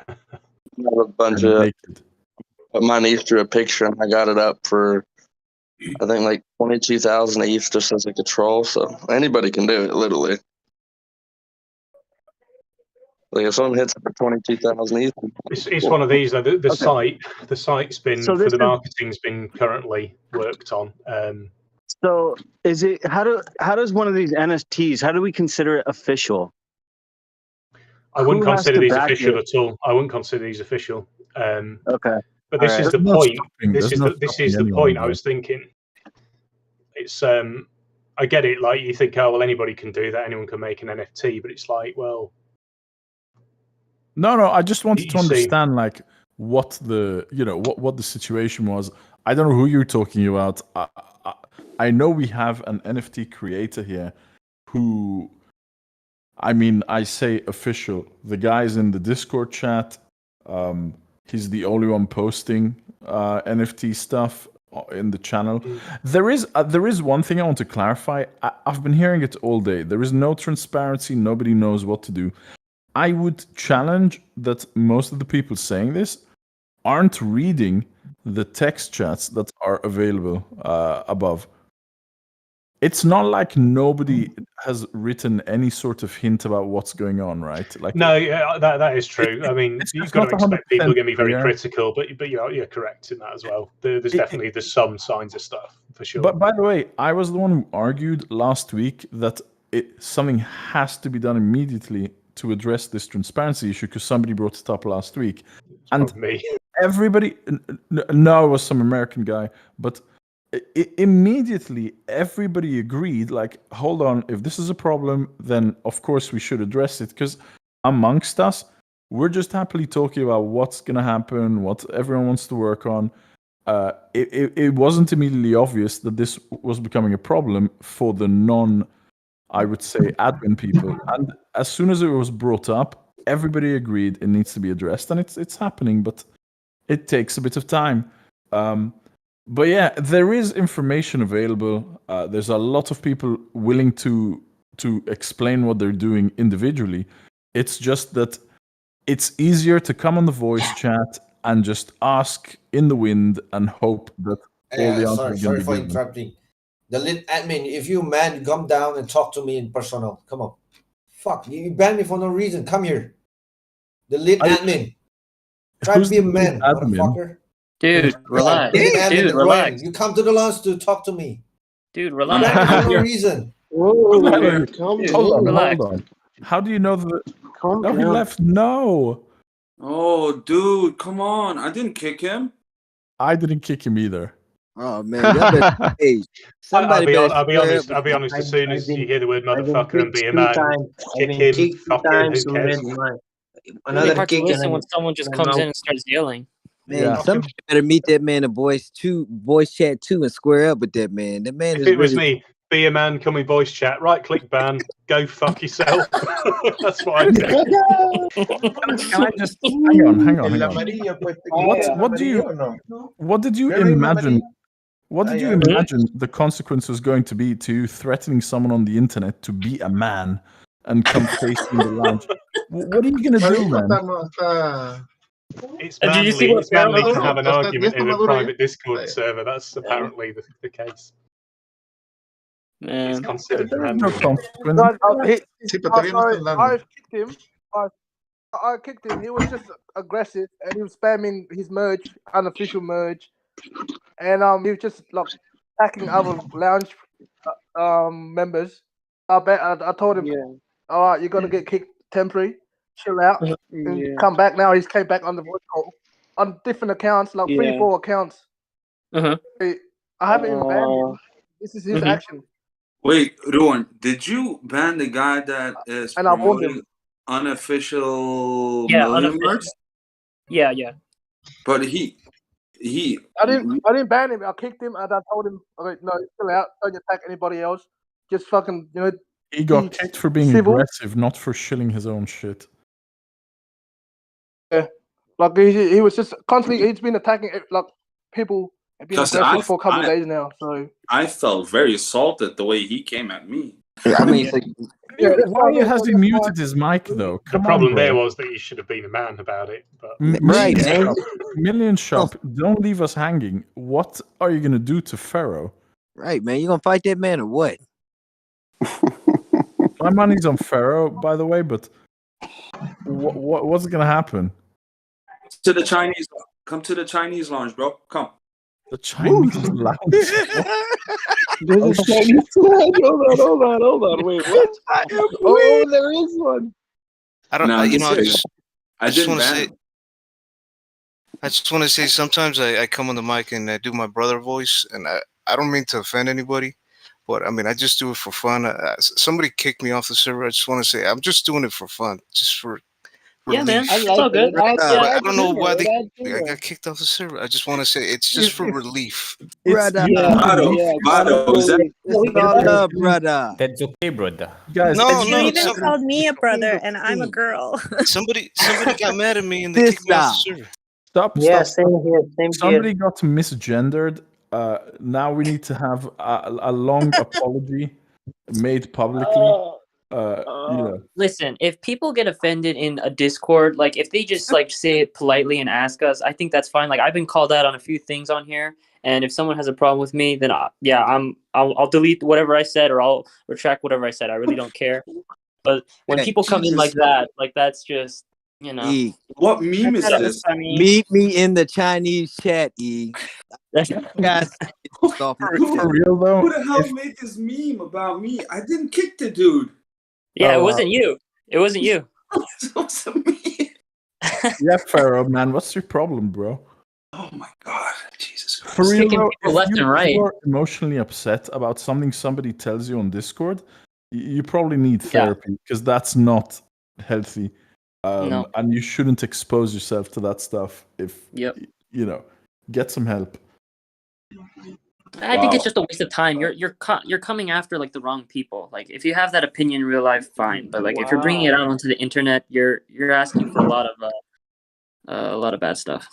I have a bunch of put my niece drew a picture and I got it up for I think like 22,000 ETH just as like a troll. So anybody can do it, literally. Like if someone hits it for 22,000 ETH, it's one of these. Though. The site's been So for this the is- marketing's been currently worked on. So is it how does one of these NFTs, how do we consider it official? I wouldn't Who has consider to these back official it? at all. I wouldn't consider these official. Okay. But this All is right. the There's no point. stopping- This there's is no the stopping anyone, point I though. was thinking. It's I get it. Like you think, oh well, anybody can do that. Anyone can make an NFT. But it's like, well, No, I just wanted You to see- understand like what the what the situation was. I don't know who you're talking about. I know we have an NFT creator here who, I mean, I say official. The guy's in the Discord chat. He's the only one posting NFT stuff in the channel. There is one thing I want to clarify. I've been hearing it all day. There is no transparency. Nobody knows what to do. I would challenge that most of the people saying this aren't reading the text chats that are available above. It's not like nobody has written any sort of hint about what's going on, right? Like, no, yeah, that is true. I mean, it's you've just got to not expect people are 100% going to be very clear. critical, but you're correct in that as well. There's definitely some signs of stuff for sure. But by the way, I was the one who argued last week that something has to be done immediately to address this transparency issue because somebody brought it up last week, and me. Everybody, no, it was some American guy, but immediately everybody agreed. Like, hold on, if this is a problem, then of course we should address it because amongst us, we're just happily talking about what's gonna happen, what everyone wants to work on. It wasn't immediately obvious that this was becoming a problem for the I would say admin people, and as soon as it was brought up, everybody agreed it needs to be addressed, and it's happening, but it takes a bit of time. But yeah, there is information available. There's a lot of people willing to explain what they're doing individually. It's just that it's easier to come on the voice chat and just ask in the wind and hope that all the answers Sorry are for going to be given. interrupting. The lead admin, if you man, come down and talk to me in personal. Come on. Fuck, you banned me for no reason. Come here. The lead admin. Try to be a man, motherfucker. Dude, relax. The lead admin, Dude, the relax. Royan. You come to the lounge to talk to me. Dude, You relax. banned me for no reason. Hold on. How do you know that? No, he left. No, Oh, dude, come on! I didn't kick him. I didn't kick him either. Oh man, y'all better, hey, I'll be better honest. I'll be honest. As soon as you hear the word I've been motherfucker and kicked be a 2 man, times. kick I've been him, kicked 2 fuck him. times. Who cares? Really Another hard to kick listen and when someone just my comes in mouth. and starts yelling. Man, somebody better meet that man in voice chat too and square up with that man. That man If is it was really me, be a man, come in voice chat, right click ban, go fuck yourself. That's what I do. Can I just hang on? What did you imagine? What did you imagine the consequence was going to be to you threatening someone on the internet to be a man and come face you in the lounge? What are you gonna do, man? It's Did you manly, see what it's manly Pharaoh- to have an argument in a private eh? Discord server. That's apparently the case. Man. It's considered There is manly. no consequence. I've kicked him. I kicked him. He was just aggressive and he was spamming his merge, unofficial merge, and he was just like attacking other lounge members. I told him, all right, you're gonna get kicked temporary. chill out, and come back. Now he's came back on the voice call on different accounts, like 3 or 4 accounts. I haven't even banned him. This is his action. Wait, Ruan, did you ban the guy that is And I warned promoting unofficial Yeah, million unofficial. marks? Yeah, yeah. But he I didn't ban him. I kicked him, and I told him, "Okay, no, chill out. Don't attack anybody else. Just fucking, He got kicked for being civil." aggressive, not for shilling his own shit. Yeah, like he was just constantly. He's been attacking like people and been Because aggressive for a couple of days now. So I felt very assaulted the way he came at me. I mean, so, Why has he muted his mic though? The Come problem on, there bro. was that you should have been a man about it. But right, man. Million Shop, don't leave us hanging. What are you gonna do to Pharaoh? Right, man. You gonna fight that man or what? My money's on Pharaoh, by the way, but what's gonna happen? To the Chinese, come to the Chinese lounge, bro. Come. The Chinese lounge. There's a Chinese lounge. Hold on. Wait, what? Oh, there is one. I don't. No, I I just didn't want to ban say. him. I just want to say. Sometimes I come on the mic and I do my brother voice, and I don't mean to offend anybody, but I mean I just do it for fun. Somebody kicked me off the server. I just want to say I'm just doing it for fun, just for. Yeah, man. relief. It's all good. But Yeah. I don't know why I got kicked off the server. I just want to say it's just for relief. Brother. Vado, is that? Brother. That's okay, brother. Guys, No, You no. even called me a brother, and I'm a girl. Somebody got mad at me and they kicked me off the server. Stop. Yeah, Stop. same here. Same Somebody here. got misgendered. Now we need to have a long apology made publicly. Listen, if people get offended in a Discord, like if they just like say it politely and ask us, I think that's fine. Like I've been called out on a few things on here, and if someone has a problem with me, then I'll delete whatever I said or I'll retract whatever I said. I really don't care. But when people come in like that, like that's just E. What meme is this? Meet me in the Chinese chat, E. Guys, for real though. Who the hell made this meme about me? I didn't kick the dude. Yeah, it wasn't you. It wasn't you. Yeah, Pharaoh, man, what's your problem, bro? Oh my god, Jesus Christ! For real, Kicking though, people left and right. If you're emotionally upset about something somebody tells you on Discord, you probably need therapy because that's not healthy. No. And you shouldn't expose yourself to that stuff. If get some help. I think it's just a waste of time. You're coming after like the wrong people. Like if you have that opinion in real life, fine. But like if you're bringing it out onto the internet, you're asking for a lot of bad stuff.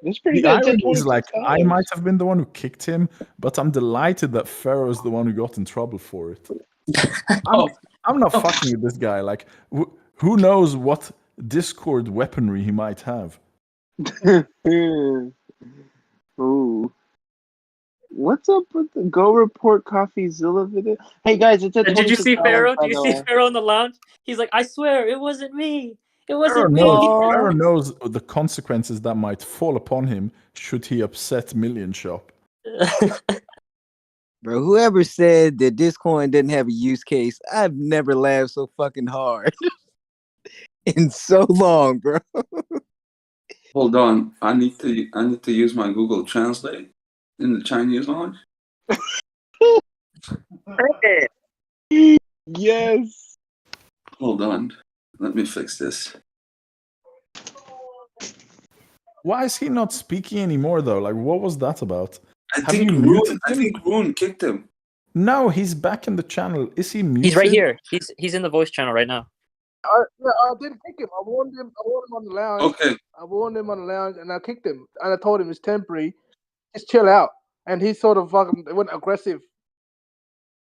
That's pretty The good. irony is, like, I might have been the one who kicked him, but I'm delighted that Pharaoh is the one who got in trouble for it. I'm not fucking with this guy. Like, who knows what Discord weaponry he might have? Ooh. What's up with the Go Report CoffeeZilla video? Hey guys, it's at Did you see $26, Pharaoh? by Did you the see way. Pharaoh in the lounge? He's like, I swear, it wasn't me. It Pharaoh wasn't me. knows the consequences that might fall upon him should he upset Million Shop. Bro, whoever said that this coin didn't have a use case, I've never laughed so fucking hard in so long, bro. Hold on, I need to use my Google Translate in the Chinese lounge. Yes. Hold on, let me fix this. Why is he not speaking anymore, though? Like, what was that about? I think Rune kicked him. No, he's back in the channel. Is he muted? He's right here. He's in the voice channel right now. I didn't kick him. I warned him on the lounge. Okay. I warned him on the lounge, and I kicked him. And I told him it's temporary. Just chill out. And he sort of fucking went aggressive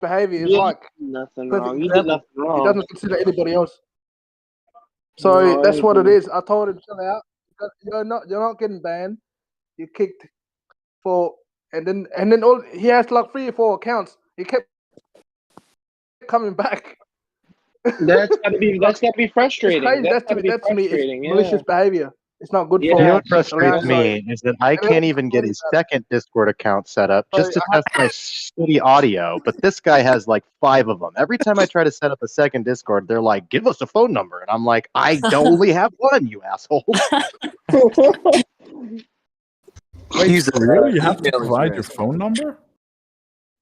behavior. It's Yeah, like nothing perfect wrong. You did example. nothing wrong. He doesn't consider anybody else. So No, that's what it anything. is. I told him chill out. You're not getting banned. You kicked for and then all he has like 3 or 4 accounts. He kept coming back. That's gotta be frustrating. It's crazy. That's gotta be to me, frustrating. it's malicious behavior. It's not good You for know what frustrates Leandro. me is that I can't even get a second Discord account set up just to test my shitty audio, but this guy has like 5 of them. Every time I try to set up a second Discord, they're like, "Give us a phone number," and I'm like, "I only have one, you assholes." Use the Really? You have to email provide your address. phone number?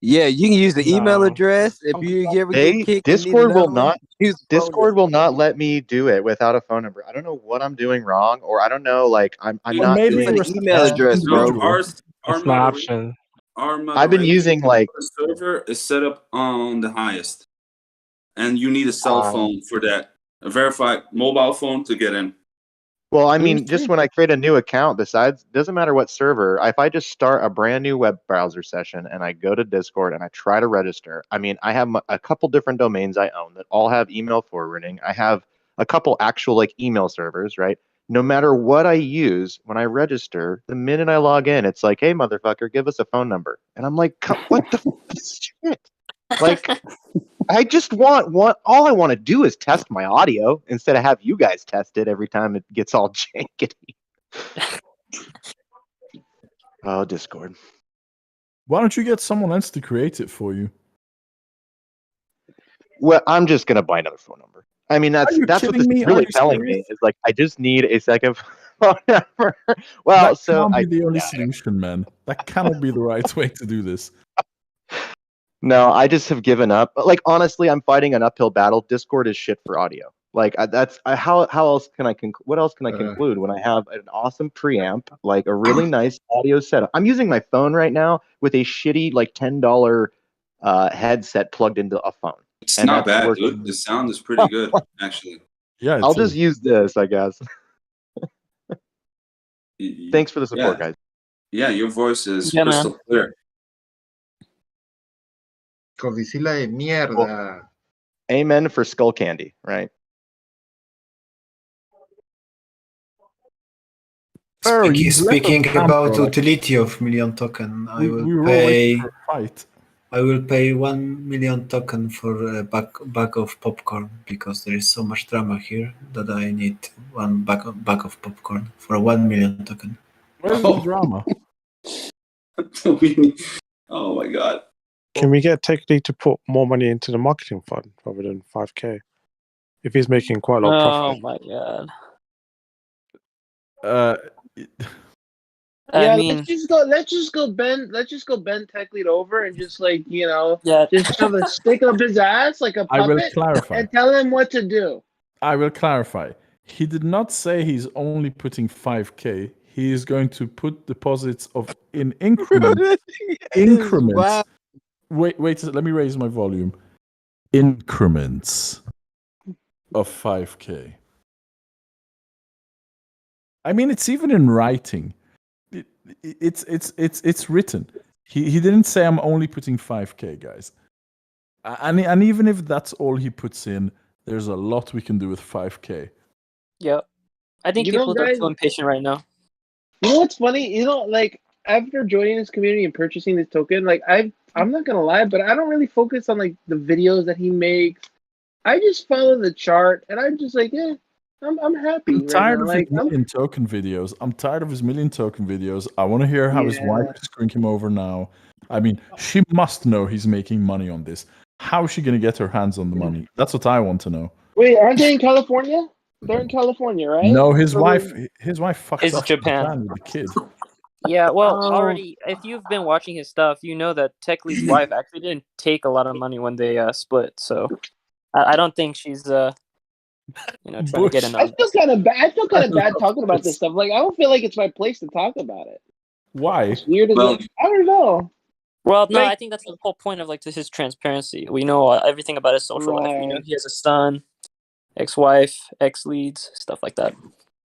Yeah, you can use the email No. address. If you ever get kicked and need Discord will another one, not use the phone Discord will not let me do it without a phone number. I don't know what I'm doing wrong, or I don't know, like I'm Well, not maybe doing you're the a email best. address, bro. No, our moderator, I've been using like the server is set up on the highest, and you need a cell phone for that. A verified mobile phone to get in. Well, I mean, just when I create a new account, besides, doesn't matter what server, if I just start a brand new web browser session and I go to Discord and I try to register, I mean, I have a couple different domains I own that all have email forwarding. I have a couple actual like email servers, right? No matter what I use, when I register, the minute I log in, it's like, "Hey, motherfucker, give us a phone number." And I'm like, "What the shit?" Like, I just want all I want to do is test my audio instead of have you guys test it every time it gets all jankety. Oh, Discord. Why don't you get someone else to create it for you? Well, I'm just gonna buy another phone number. I mean, that's you what this kidding is me? Are really you telling serious? me is like I just need a second phone number. Well, That so can't I be the only yeah, solution, man. That cannot be the right way to do this. no, I just have given up. Like honestly, I'm fighting an uphill battle. Discord is shit for audio. Like how else can I what else can I conclude when I have an awesome preamp, like a really nice audio setup? I'm using my phone right now with a shitty like $10 headset plugged into a phone. It's And not that's bad, working. dude. The sound is pretty good, actually. Yeah, I'll just use this, I guess. Thanks for the support, Yeah. guys. Yeah, your voice is Yeah, man. crystal clear. Codicila de mierda. Amen for skull candy, right? Speaking about utility of million token, we were all waiting for a fight. I will pay 1 million token for a bag of popcorn because there is so much drama here that I need one bag of popcorn for 1 million token. Where's the drama? Oh my god. Can we get Tech Lead to put more money into the marketing fund rather than 5K? If he's making quite a lot of profit. Oh my god. Yeah, I mean, let's just go bend Tech Lead over and just like, yeah. just shove a stick up his ass like a I will puppet clarify. and tell him what to do. I will clarify. He did not say he's only putting 5K. He is going to put deposits in increments. Wow. Wait, let me raise my volume. Increments of 5K. I mean, it's even in writing. It's written. He didn't say I'm only putting 5K, guys. And even if that's all he puts in, there's a lot we can do with 5K. Yep. I think people are too impatient right now. You know what's funny? Like after joining this community and purchasing this token, like I'm not gonna lie, but I don't really focus on like the videos that he makes. I just follow the chart, and I'm just like, I'm happy. I'm tired right of his million token videos. I want to hear how his wife is screwing him over now. I mean, she must know he's making money on this. How is she going to get her hands on the money? That's what I want to know. Wait, aren't they in California? They're in California, right? No, his wife fucked It's off Japan. to Japan with the kid. Yeah, well, already, if you've been watching his stuff, you know that Tech Lee's wife actually didn't take a lot of money when they split. So I don't think she's trying to get in on I feel kind of bad talking about this stuff. Like I don't feel like it's my place to talk about it. Why? As weird as I don't know. Well, no, Like- I think that's the whole point of like his transparency. We know everything about his social life. We know he has a son, ex-wife, ex-leads, stuff like that.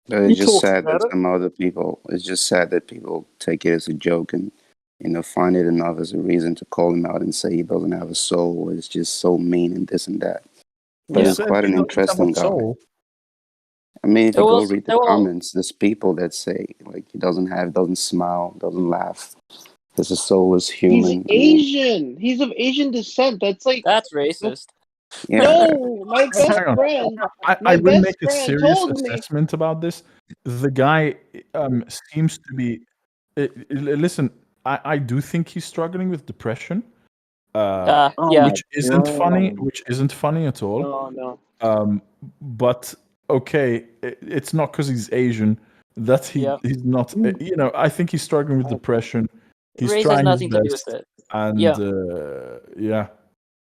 It's just sad that some other people. It's just sad that people take it as a joke and find it enough as a reason to call him out and say he doesn't have a soul. It's just so mean and this and that. But he's quite an interesting guy. I mean, if you go read the comments, there's people that say like he doesn't smile, doesn't laugh. His soul is human. He's Asian. He's of Asian descent. That's racist. Yeah. No, my best friend. I will make a serious assessment about this. the guy seems to be. Listen, I do think he's struggling with depression, Yeah. which isn't funny. Which isn't funny at all. No. But okay, it's not because he's Asian that he's not. You know, I think he's struggling with depression. He's Race has trying his nothing to do best, with it. and yeah.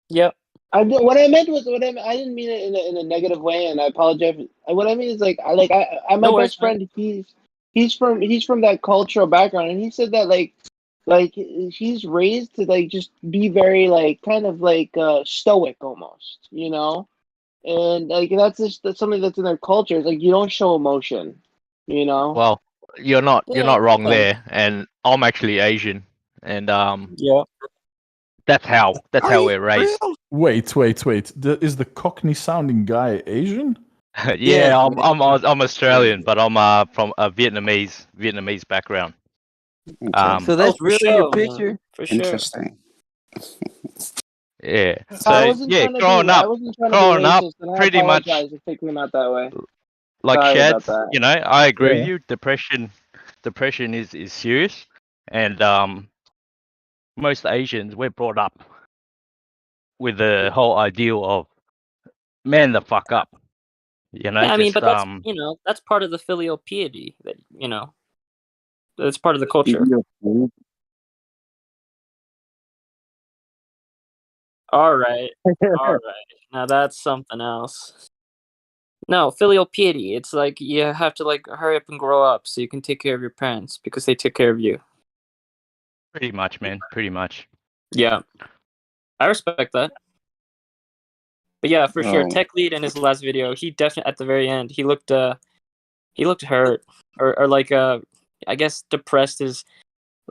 Yep. What I meant was I didn't mean it in a negative way, and I apologize. What I mean is my No worries, best friend. He's from that cultural background, and he said that like he's raised to like just be very like kind of like stoic almost, you know, and like that's something that's in their culture. It's like you don't show emotion, you know. Well, you're not Yeah, wrong okay. there, and I'm actually Asian, and yeah, that's how we're raised. Wait. Is the Cockney-sounding guy Asian? Yeah, I'm Australian, but I'm from a Vietnamese background. So that's for really sure, your man. picture? For sure. Interesting. Yeah. I So wasn't yeah, trying to growing be, I up, wasn't trying to be racist, and I pretty much apologize for taking him out that way. like Sorry about Shads. that. You know, I agree Yeah. with you. Depression is serious, and most Asians we're brought up with the whole ideal of man the fuck up. You know, Yeah, I mean, just but that's part of the filial piety that that's part of the culture. All right. Now that's something else. No, filial piety. It's like you have to like hurry up and grow up so you can take care of your parents because they took care of you. pretty much, man. Pretty much. Yeah, I respect that. But yeah, for sure, Oh. Tech Lead in his last video, he definitely at the very end he looked hurt or like I guess depressed is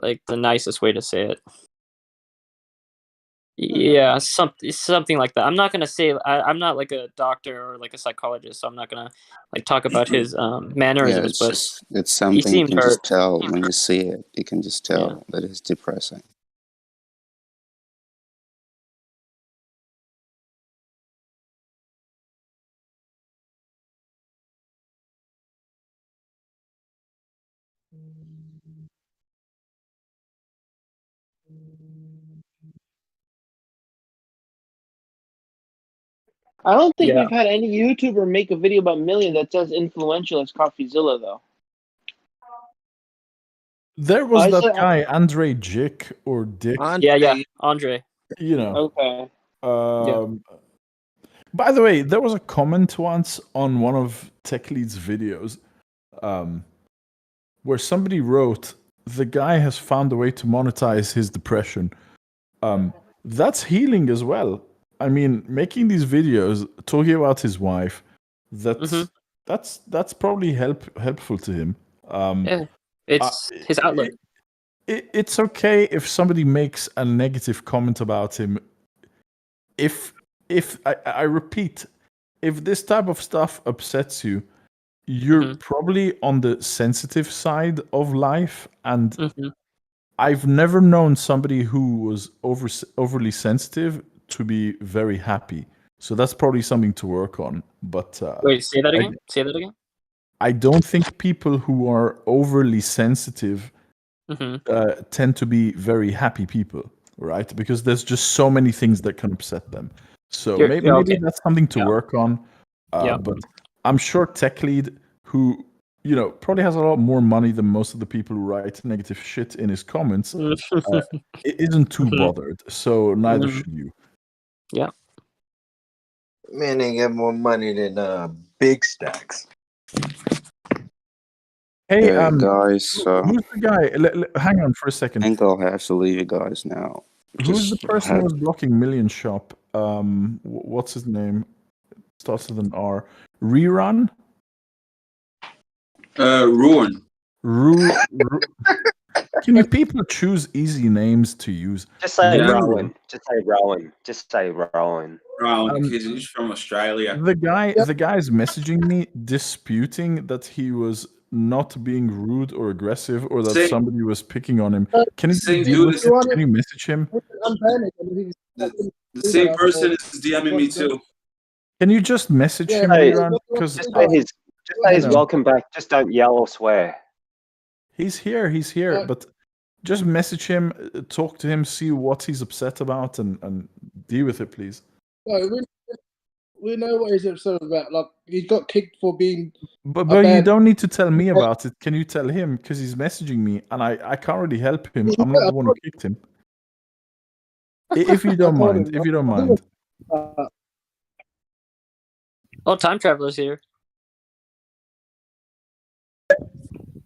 like the nicest way to say it. Yeah, something like that. I'm not gonna say I'm not like a doctor or like a psychologist, so I'm not gonna like talk about his Yeah, mannerisms. But it's he something you seemed can just hurt. tell when you see it. You can just Yeah. tell that it's depressing. I don't think Yeah. we've had any YouTuber make a video about million that's as influential as CoffeeZilla, though. There was I that said- guy Andre Jick or Dick. Yeah, Andre. You know. Okay. By the way, there was a comment once on one of Tech Lead's videos where somebody wrote, "The guy has found a way to monetize his depression." That's healing as well. I mean, making these videos, talking about his wife, that's probably helpful to him. Yeah, it's his outlet. It's okay if somebody makes a negative comment about him. If I repeat, if this type of stuff upsets you, you're probably on the sensitive side of life, and I've never known somebody who was overly sensitive to be very happy. So that's probably something to work on. But Wait, say that again. Say that again. I don't think people who are overly sensitive tend to be very happy people, right? Because there's just so many things that can upset them. So maybe that's something to work on. But I'm sure Tech Lead, who probably has a lot more money than most of the people who write negative shit in his comments, isn't too bothered. So neither should you. Yeah. Man, they get more money than Big Stacks. Hey, guys. Who's the guy? Hang on for a second. I think I'll have to leave you guys now. Who's the Just person who was blocking Million Shop? What's his name? Starts with an R. Rerun? Ruin. Can you people choose easy names to use? Just say Ruin. Rowan. Just say Rowan. Just say Rowan. Rowan, because he's from Australia. The guy's messaging me disputing that he was not being rude or aggressive or that somebody was picking on him. Can you deal with it? Can you message him? The same person is DMing me too. Can you just message him, Hey, Rerun? Because just say Just say he's welcome back. Just don't yell or swear. He's here. But just message him, talk to him, see what he's upset about, and deal with it, please. No, we know what he's upset about. Like, he got kicked for being. But you don't need to tell me about it. Can you tell him? Because he's messaging me, and I can't really help him. I'm not the one who kicked him. If you don't mind. If you don't mind. Oh, time traveler's here.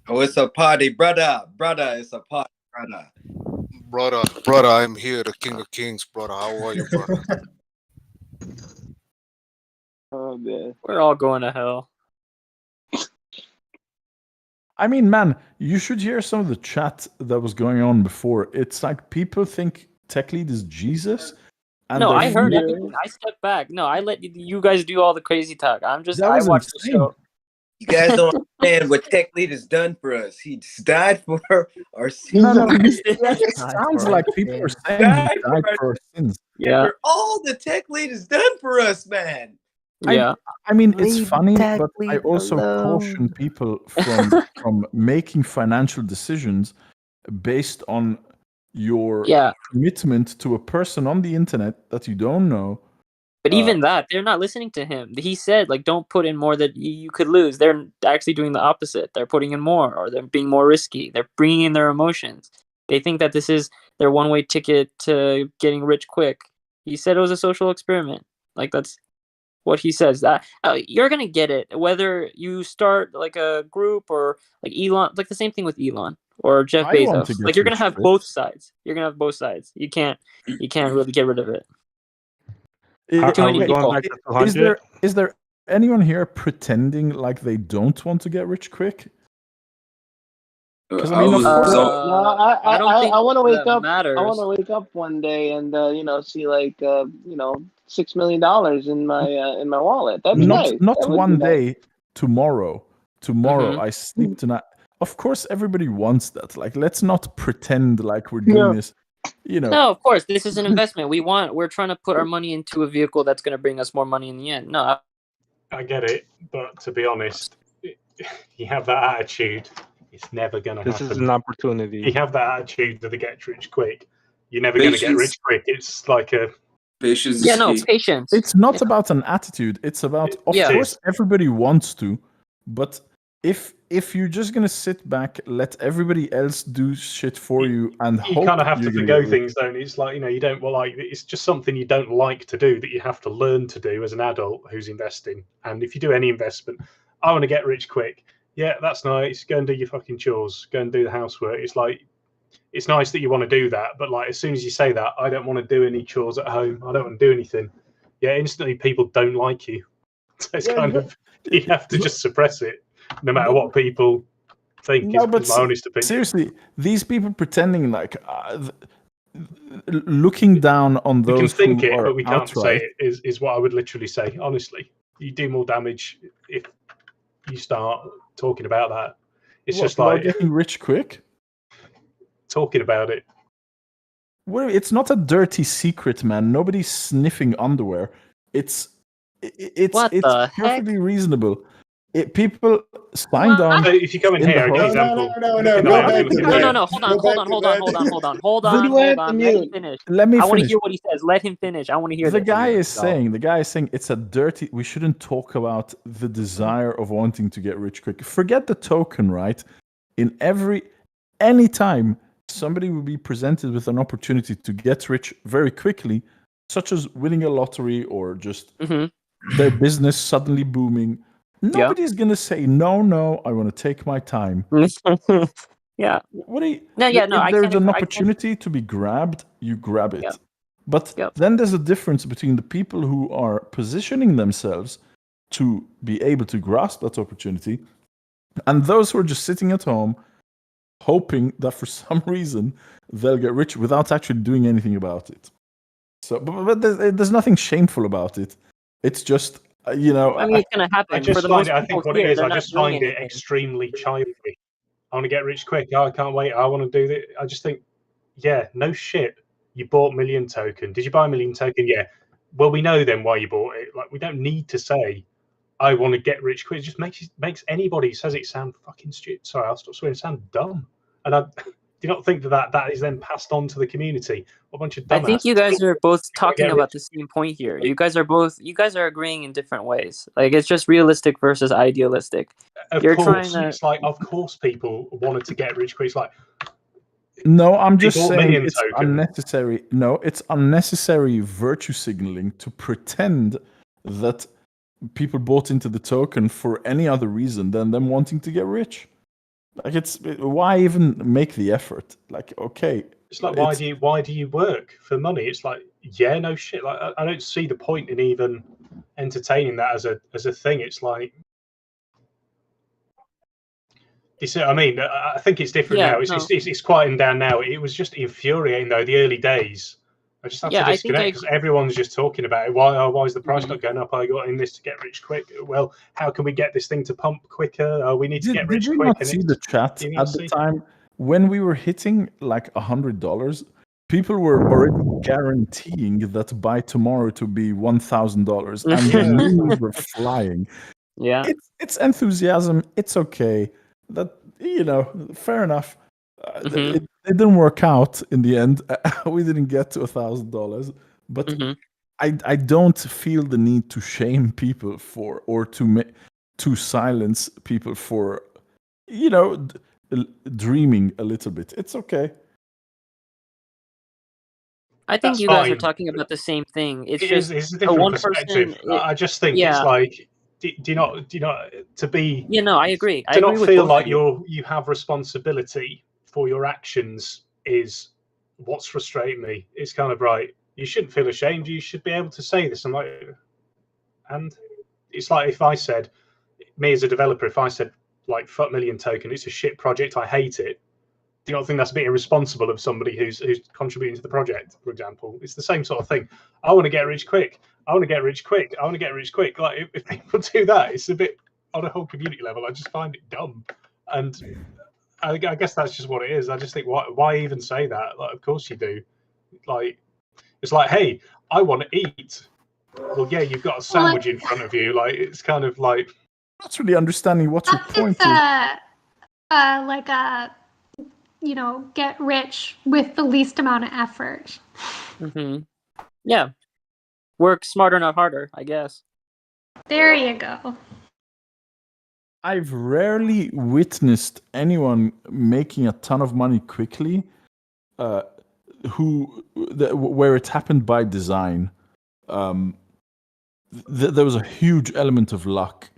Oh, it's a party, brother. It's a party, brother. Brother, I'm here, the King of Kings, brother. How are you, brother? Oh man, we're all going to hell. I mean, man, you should hear some of the chat that was going on before. It's like people think Tech Lead is Jesus. And No, I heard everything. I stepped back. No, I let you guys do all the crazy talk. I watched the show. You guys don't understand what Tech Lead has done for us. He died for our sins. No, it sounds like people are saying he died for our sins. Yeah. For all the Tech Lead has done for us, man. Yeah. I mean, it's funny, but I also caution people from making financial decisions based on your commitment to a person on the internet that you don't know. But even that, they're not listening to him. He said, like, don't put in more that you could lose. They're actually doing the opposite. They're putting in more, or they're being more risky. They're bringing in their emotions. They think that this is their one-way ticket to getting rich quick. He said it was a social experiment. Like, that's what he says. That you're gonna get it, whether you start like a group or like Elon, like the same thing with Elon or Jeff Bezos. Like, you're gonna have both sides. You're gonna have both sides. You can't really get rid of it. Is there anyone here pretending like they don't want to get rich quick? Because I mean, of course, I want to wake up. Matters. I want to wake up one day and see like $6 million in my wallet. That'd be nice. Not one day. Tomorrow, I sleep tonight. Of course, everybody wants that. Like, let's not pretend like we're doing this. No, of course, this is an investment. We're trying to put our money into a vehicle that's going to bring us more money in the end. No, I get it, but to be honest, you have that attitude, it's never going to happen. This is an opportunity. You have that attitude of the get rich quick. You're never going to get rich quick. It's like a patience. Yeah, no, patience. It's not about an attitude. It's about, of course, everybody wants to, but if you're just gonna sit back, let everybody else do shit for you, and you kind of have to forgo things, don't you? It's like, you don't like. It's just something you don't like to do that you have to learn to do as an adult who's investing. And if you do any investment, I want to get rich quick. Yeah, that's nice. Go and do your fucking chores. Go and do the housework. It's like, it's nice that you want to do that, but like, as soon as you say that, I don't want to do any chores at home. I don't want to do anything. Yeah, instantly people don't like you. So it's kind of, you have to just suppress it. No matter what people think, is my honest opinion. Seriously, these people pretending like looking down on those we can think who it, are but we can't outright. say it. Is what I would literally say. Honestly, you do more damage if you start talking about that. It's just like getting rich quick. Talking about it. Well, it's not a dirty secret, man. Nobody's sniffing underwear. It's perfectly reasonable. People signed on. If you come in here, No. Hold on. Let him finish. Let me I want to finish. hear what he says. Let him finish. I want to hear The this. guy is saying it's a dirty. We shouldn't talk about the desire of wanting to get rich quick. Forget the token, right? Any time somebody will be presented with an opportunity to get rich very quickly, such as winning a lottery or just their business suddenly booming, nobody's gonna say no. I want to take my time. Yeah. What do you? If there's an opportunity to be grabbed, you grab it. But then there's a difference between the people who are positioning themselves to be able to grasp that opportunity, and those who are just sitting at home, hoping that for some reason they'll get rich without actually doing anything about it. So, but there's nothing shameful about it. It's just, I mean, it's gonna happen. I just For the find most it. I think people what here, it is. they're I not just doing find it anything. extremely childish. I want to get rich quick. Oh, I can't wait. I want to do that. I just think, yeah, no shit. You bought Million Token. Did you buy a Million Token? Yeah. Well, we know then why you bought it. Like, we don't need to say I want to get rich quick. It just makes anybody who says it sound fucking stupid. Sorry, I'll stop swearing. Sound dumb. And I do not think that is then passed on to the community. A bunch of I think dumbasses. you guys are both talking get about the same point here. You guys are agreeing in different ways. Like it's just realistic versus idealistic. Of You're course, trying to. it's like, of course, people wanted to get rich quick. It's like, No, I'm just bought saying million it's token. unnecessary. No, it's unnecessary virtue signaling to pretend that people bought into the token for any other reason than them wanting to get rich. Like, why even make the effort? Like, okay, It's like, why do you work for money? It's like, yeah, no shit. Like, I don't see the point in even entertaining that as a thing. It's like, you see what I mean? I think it's different Yeah, now. It's quieting down now. It was just infuriating though, the early days. I just have to disconnect because everyone's just talking about it. Why is the price not going up? I got in this to get rich quick. Well, how can we get this thing to pump quicker? We need to get rich Did we quick. not see the chat at the time when we were hitting like $100? People were already guaranteeing that by tomorrow to be $1,000, and the memes were flying. Yeah, it's enthusiasm. It's okay. That fair enough. It didn't work out in the end. We didn't get to $1,000, but I don't feel the need to shame people for or to silence people for dreaming a little bit. It's okay. I think That's you guys are fine. talking about the same thing. It's It just is a the different one perspective. person. I just think it's like, do you not to be? Yeah, no, I agree. I To agree not with feel both like of you have responsibility for your actions is what's frustrating me. It's kind of right. You shouldn't feel ashamed. You should be able to say this. I'm like, and it's like if I said, me as a developer, if I said like fuck million token, it's a shit project. I hate it. Do you not think that's a bit irresponsible of somebody who's contributing to the project, for example? It's the same sort of thing. I want to get rich quick. I want to get rich quick. I want to get rich quick. Like if people do that, it's a bit on a whole community level. I just find it dumb, and I guess that's just what it is. I just think why even say that? Like, of course you do. Like it's like, hey, I want to eat. Well, yeah, you've got a sandwich in front of you. Like it's kind of like not really understanding what your point it's is. like a get rich with the least amount of effort. Yeah, work smarter, not harder, I guess. There you go. I've rarely witnessed anyone making a ton of money quickly, where it happened by design. There was a huge element of luck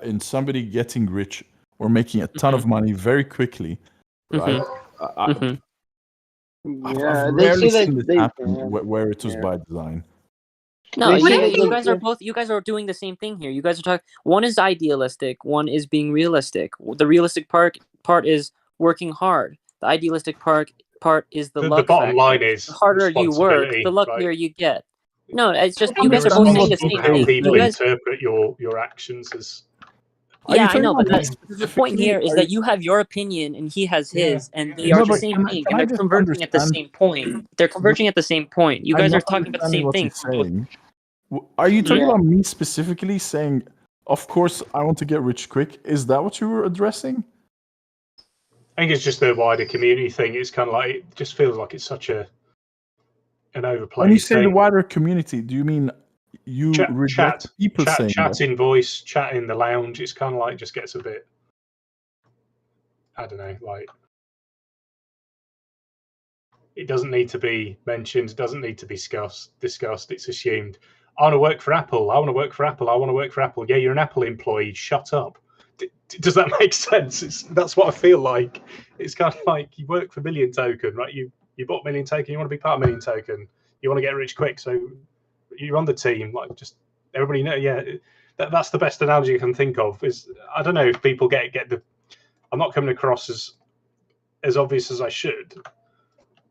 in somebody getting rich or making a ton of money very quickly, right? I've rarely seen this happen where it was by design. No, you guys are both. You guys are doing the same thing here. You guys are talking. One is idealistic. One is being realistic. The realistic part is working hard. The idealistic part is the luck. The bottom factor. line is the harder you work, the luckier you get. No, it's just you guys are both saying the same how thing. people You guys, interpret your actions as. yeah, I know, but the point here is that you have your opinion and he has his, and they are the same thing, and they're converging at the same point. They're converging at the same point. You guys are talking about the same thing. Are you talking about me specifically saying, of course, I want to get rich quick? Is that what you were addressing? I think it's just the wider community thing. It's kind of like, it just feels like it's such an overplayed When you say thing. the wider community, do you mean you reject people saying chat that? in voice, chat in the lounge? It's kind of like, just gets a bit, I don't know, like, it doesn't need to be mentioned, doesn't need to be discussed. It's assumed. I want to work for Apple. I want to work for Apple. I want to work for Apple. Yeah, you're an Apple employee. Shut up. Does that make sense? That's what I feel like. It's kind of like you work for Million Token, right? You bought Million Token. You want to be part of Million Token. You want to get rich quick, so you're on the team. Like, just everybody know. Yeah, that's the best analogy I can think of. Is I don't know if people get the. I'm not coming across as obvious as I should,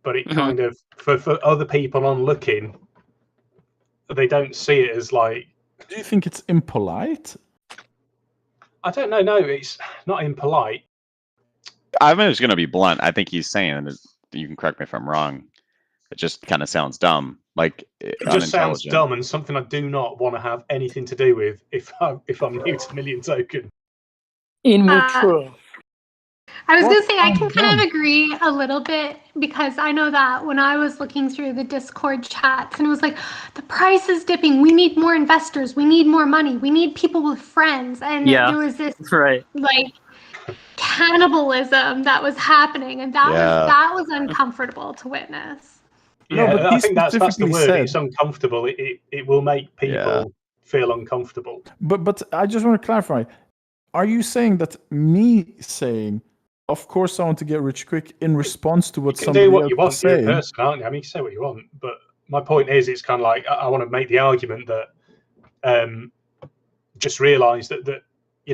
but it kind of for other people on looking, they don't see it as like. Do you think it's impolite? I don't know. No, it's not impolite. I'm just going to be blunt. I think he's saying, and you can correct me if I'm wrong, it just kind of sounds dumb. It just sounds dumb and something I do not want to have anything to do with if I'm new to Million Token. Immature. I was going to say, I can kind of agree a little bit because I know that when I was looking through the Discord chats and it was like, the price is dipping. We need more investors. We need more money. We need people with friends. And there was this like cannibalism that was happening. And that was uncomfortable to witness. Yeah, No, but I think that's the specifically word. said- It's uncomfortable. It will make people feel uncomfortable. But I just want to clarify. Are you saying that me saying, of course I want to get rich quick, in response to what You can somebody do what else you was want. You're a saying? person, aren't you? I mean, you say what you want. But my point is, it's kind of like I want to make the argument that just realise that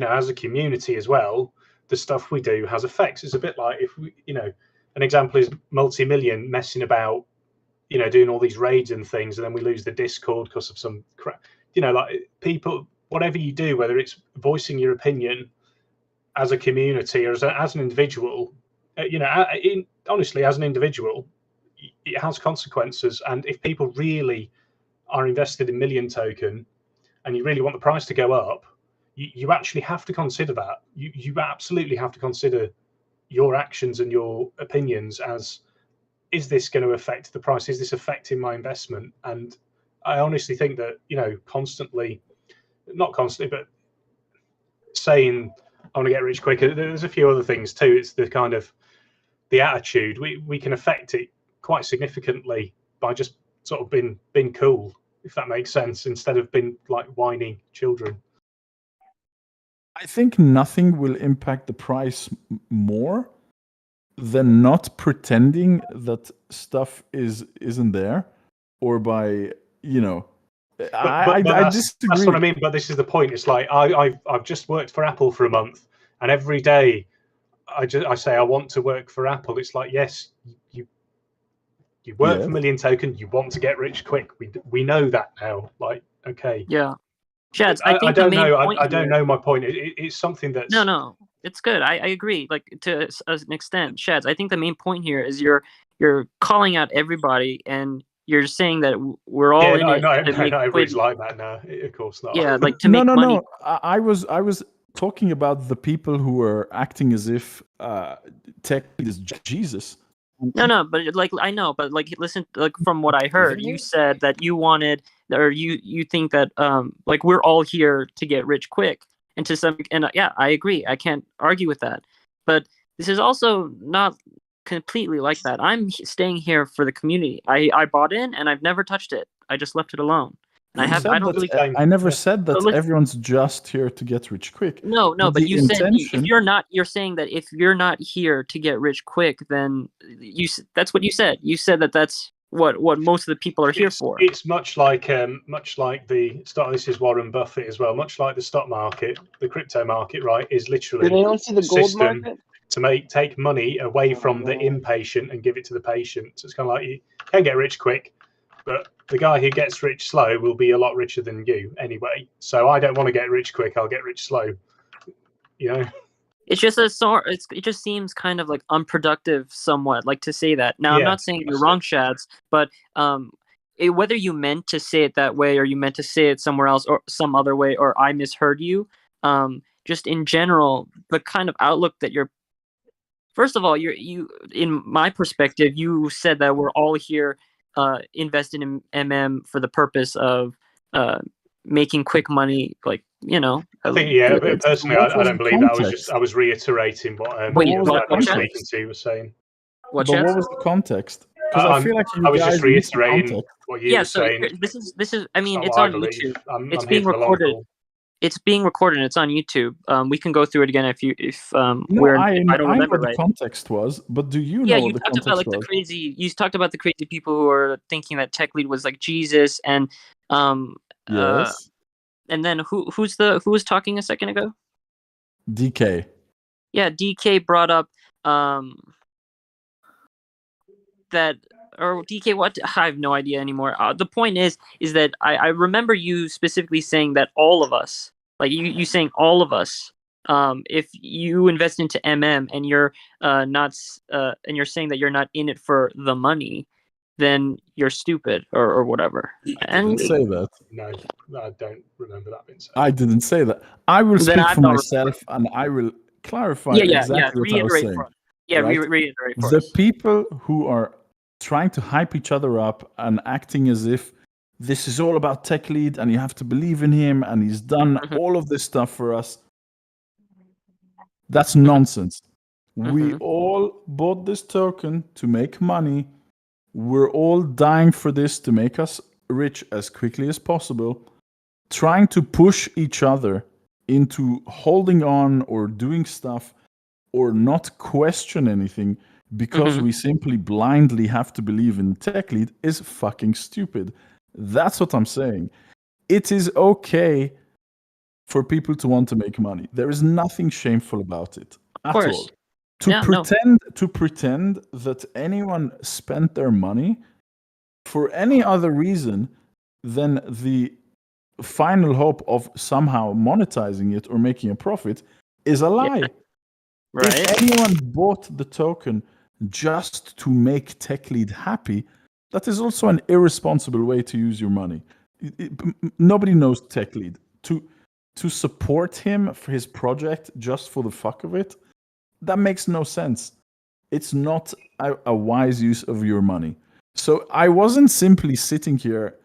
as a community as well, the stuff we do has effects. It's a bit like if we, an example is multi-million messing about, doing all these raids and things, and then we lose the Discord because of some crap. Like people, whatever you do, whether it's voicing your opinion as a community or as an individual, honestly, as an individual, it has consequences. And if people really are invested in Million Token, and you really want the price to go up, you actually have to consider that. You absolutely have to consider your actions and your opinions as, is this going to affect the price? Is this affecting my investment? And I honestly think that, not constantly, but saying I want to get rich quicker, there's a few other things too. It's the kind of the attitude. We can affect it quite significantly by just sort of being cool, if that makes sense, instead of being like whining children. I think nothing will impact the price more than not pretending that stuff isn't there, or by I disagree. That's what I mean. But this is the point. It's like I've just worked for Apple for a month, and every day I say I want to work for Apple. It's like, yes, you work for Million Token. You want to get rich quick. We know that now. Like, okay. Yeah. Shads, I don't know. I don't know my point. It's something that's no. It's good. I agree. Like to an extent, Shads. I think the main point here is you're calling out everybody and you're saying that we're all in it. No, everybody's like that now. Of course not. Yeah, like to make money. No. I was talking about the people who are acting as if tech is Jesus. No, but I know, but listen, from what I heard, you said that you wanted, or you think that we're all here to get rich quick, and I agree, I can't argue with that, but this is also not completely like that. I'm staying here for the community. I bought in and I've never touched it. I just left it alone. And I never said that everyone's just here to get rich quick. No, but you said if you're not, you're saying that if you're not here to get rich quick, then that's what you said. You said that that's what most of the people are here for. It's much like the stock. This is Warren Buffett as well. Much like the stock market, the crypto market, right, is literally Did anyone see the gold market? To take money away from the impatient and give it to the patient. So it's kind of like you can get rich quick, but the guy who gets rich slow will be a lot richer than you anyway. So I don't want to get rich quick. I'll get rich slow. It's just it just seems kind of like unproductive, somewhat, like to say that. Now I'm not saying you're wrong, Shads, but whether you meant to say it that way or you meant to say it somewhere else or some other way, or I misheard you, just in general, the kind of outlook that you're. First of all, you in my perspective, you said that we're all here invested in for the purpose of making quick money, I think, personally, I don't believe that. I was reiterating what Vacancy was saying. What was the context? Because I feel like I was just reiterating what you were saying. This is. I mean, it's on YouTube. It's being recorded. It's being recorded and it's on YouTube. We can go through it again if I don't remember what the context was, but do you know what the context was? You talked about the crazy people who are thinking that Tech Lead was like Jesus, and yes. And then who was talking a second ago? DK. Yeah, DK brought up that. Or DK, what? I have no idea anymore. The point is that I remember you specifically saying that all of us, like you saying all of us, if you invest into MM and you're not, and you're saying that you're not in it for the money, then you're stupid or whatever. I didn't say that. No, I don't remember that being said. I didn't say that. I will Then speak I for don't myself, and I will clarify Yeah, exactly what I was reiterate saying. for us. Yeah, right? reiterate for The us. people who are trying to hype each other up and acting as if this is all about Tech Lead and you have to believe in him and he's done all of this stuff for us, that's nonsense. We all bought this token to make money. We're all dying for this to make us rich as quickly as possible, trying to push each other into holding on or doing stuff or not question anything because we simply blindly have to believe in Tech Lead is fucking stupid. That's what I'm saying. It is okay for people to want to make money. There is nothing shameful about it at all. To pretend that anyone spent their money for any other reason than the final hope of somehow monetizing it or making a profit is a lie. Right. If anyone bought the token just to make Tech Lead happy, that is also an irresponsible way to use your money. Nobody knows Tech Lead. To support him for his project just for the fuck of it, that makes no sense. It's not a wise use of your money. So I wasn't simply sitting here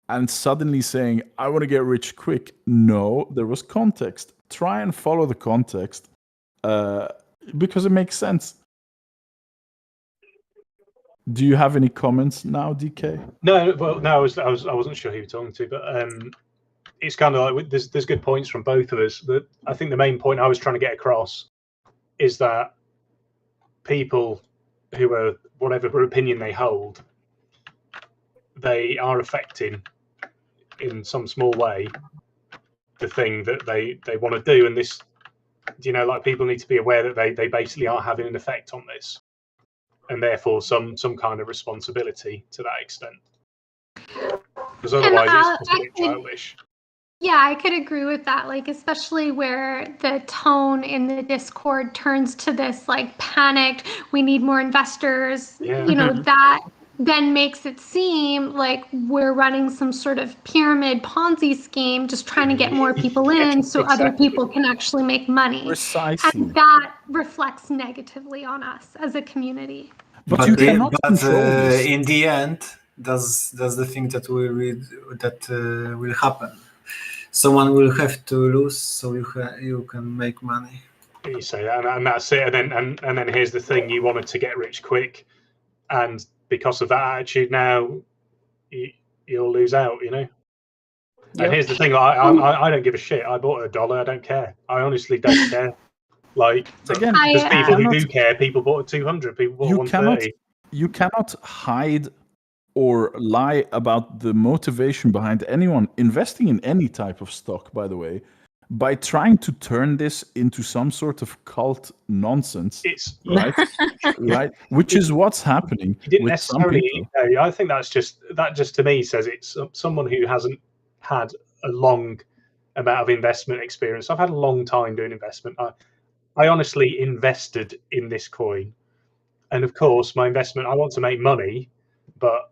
and suddenly saying, I want to get rich quick. No, there was context. Try and follow the context because it makes sense. Do you have any comments now, DK? No, well, no, I wasn't sure who you were talking to, but it's kind of like there's good points from both of us. That I think the main point I was trying to get across is that people who are whatever opinion they hold, they are affecting in some small way the thing that they want to do, and this, like people need to be aware that they basically are having an effect on this, and therefore some kind of responsibility to that extent, because otherwise it's a bit childish. Yeah, I could agree with that. Like, especially where the tone in the Discord turns to this like panicked, we need more investors, that then makes it seem like we're running some sort of pyramid Ponzi scheme, just trying to get more people in so other people can actually make money. Precisely. And that reflects negatively on us as a community. But you cannot control this. In the end, that's the thing that will happen. Someone will have to lose so you can make money. You say that, and that's it. And then here's the thing: you wanted to get rich quick, and because of that attitude, now you'll lose out. Yep. And here's the thing: I don't give a shit. I bought $1. I don't care. I honestly don't care. Like, again, there's people who do care. People bought 200. People bought 130. You cannot hide or lie about the motivation behind anyone investing in any type of stock, by the way, by trying to turn this into some sort of cult nonsense. Right? Right? Which is what's happening with some people. I think that just to me says it's someone who hasn't had a long amount of investment experience. I've had a long time doing investment. I honestly invested in this coin. And of course, my investment, I want to make money, but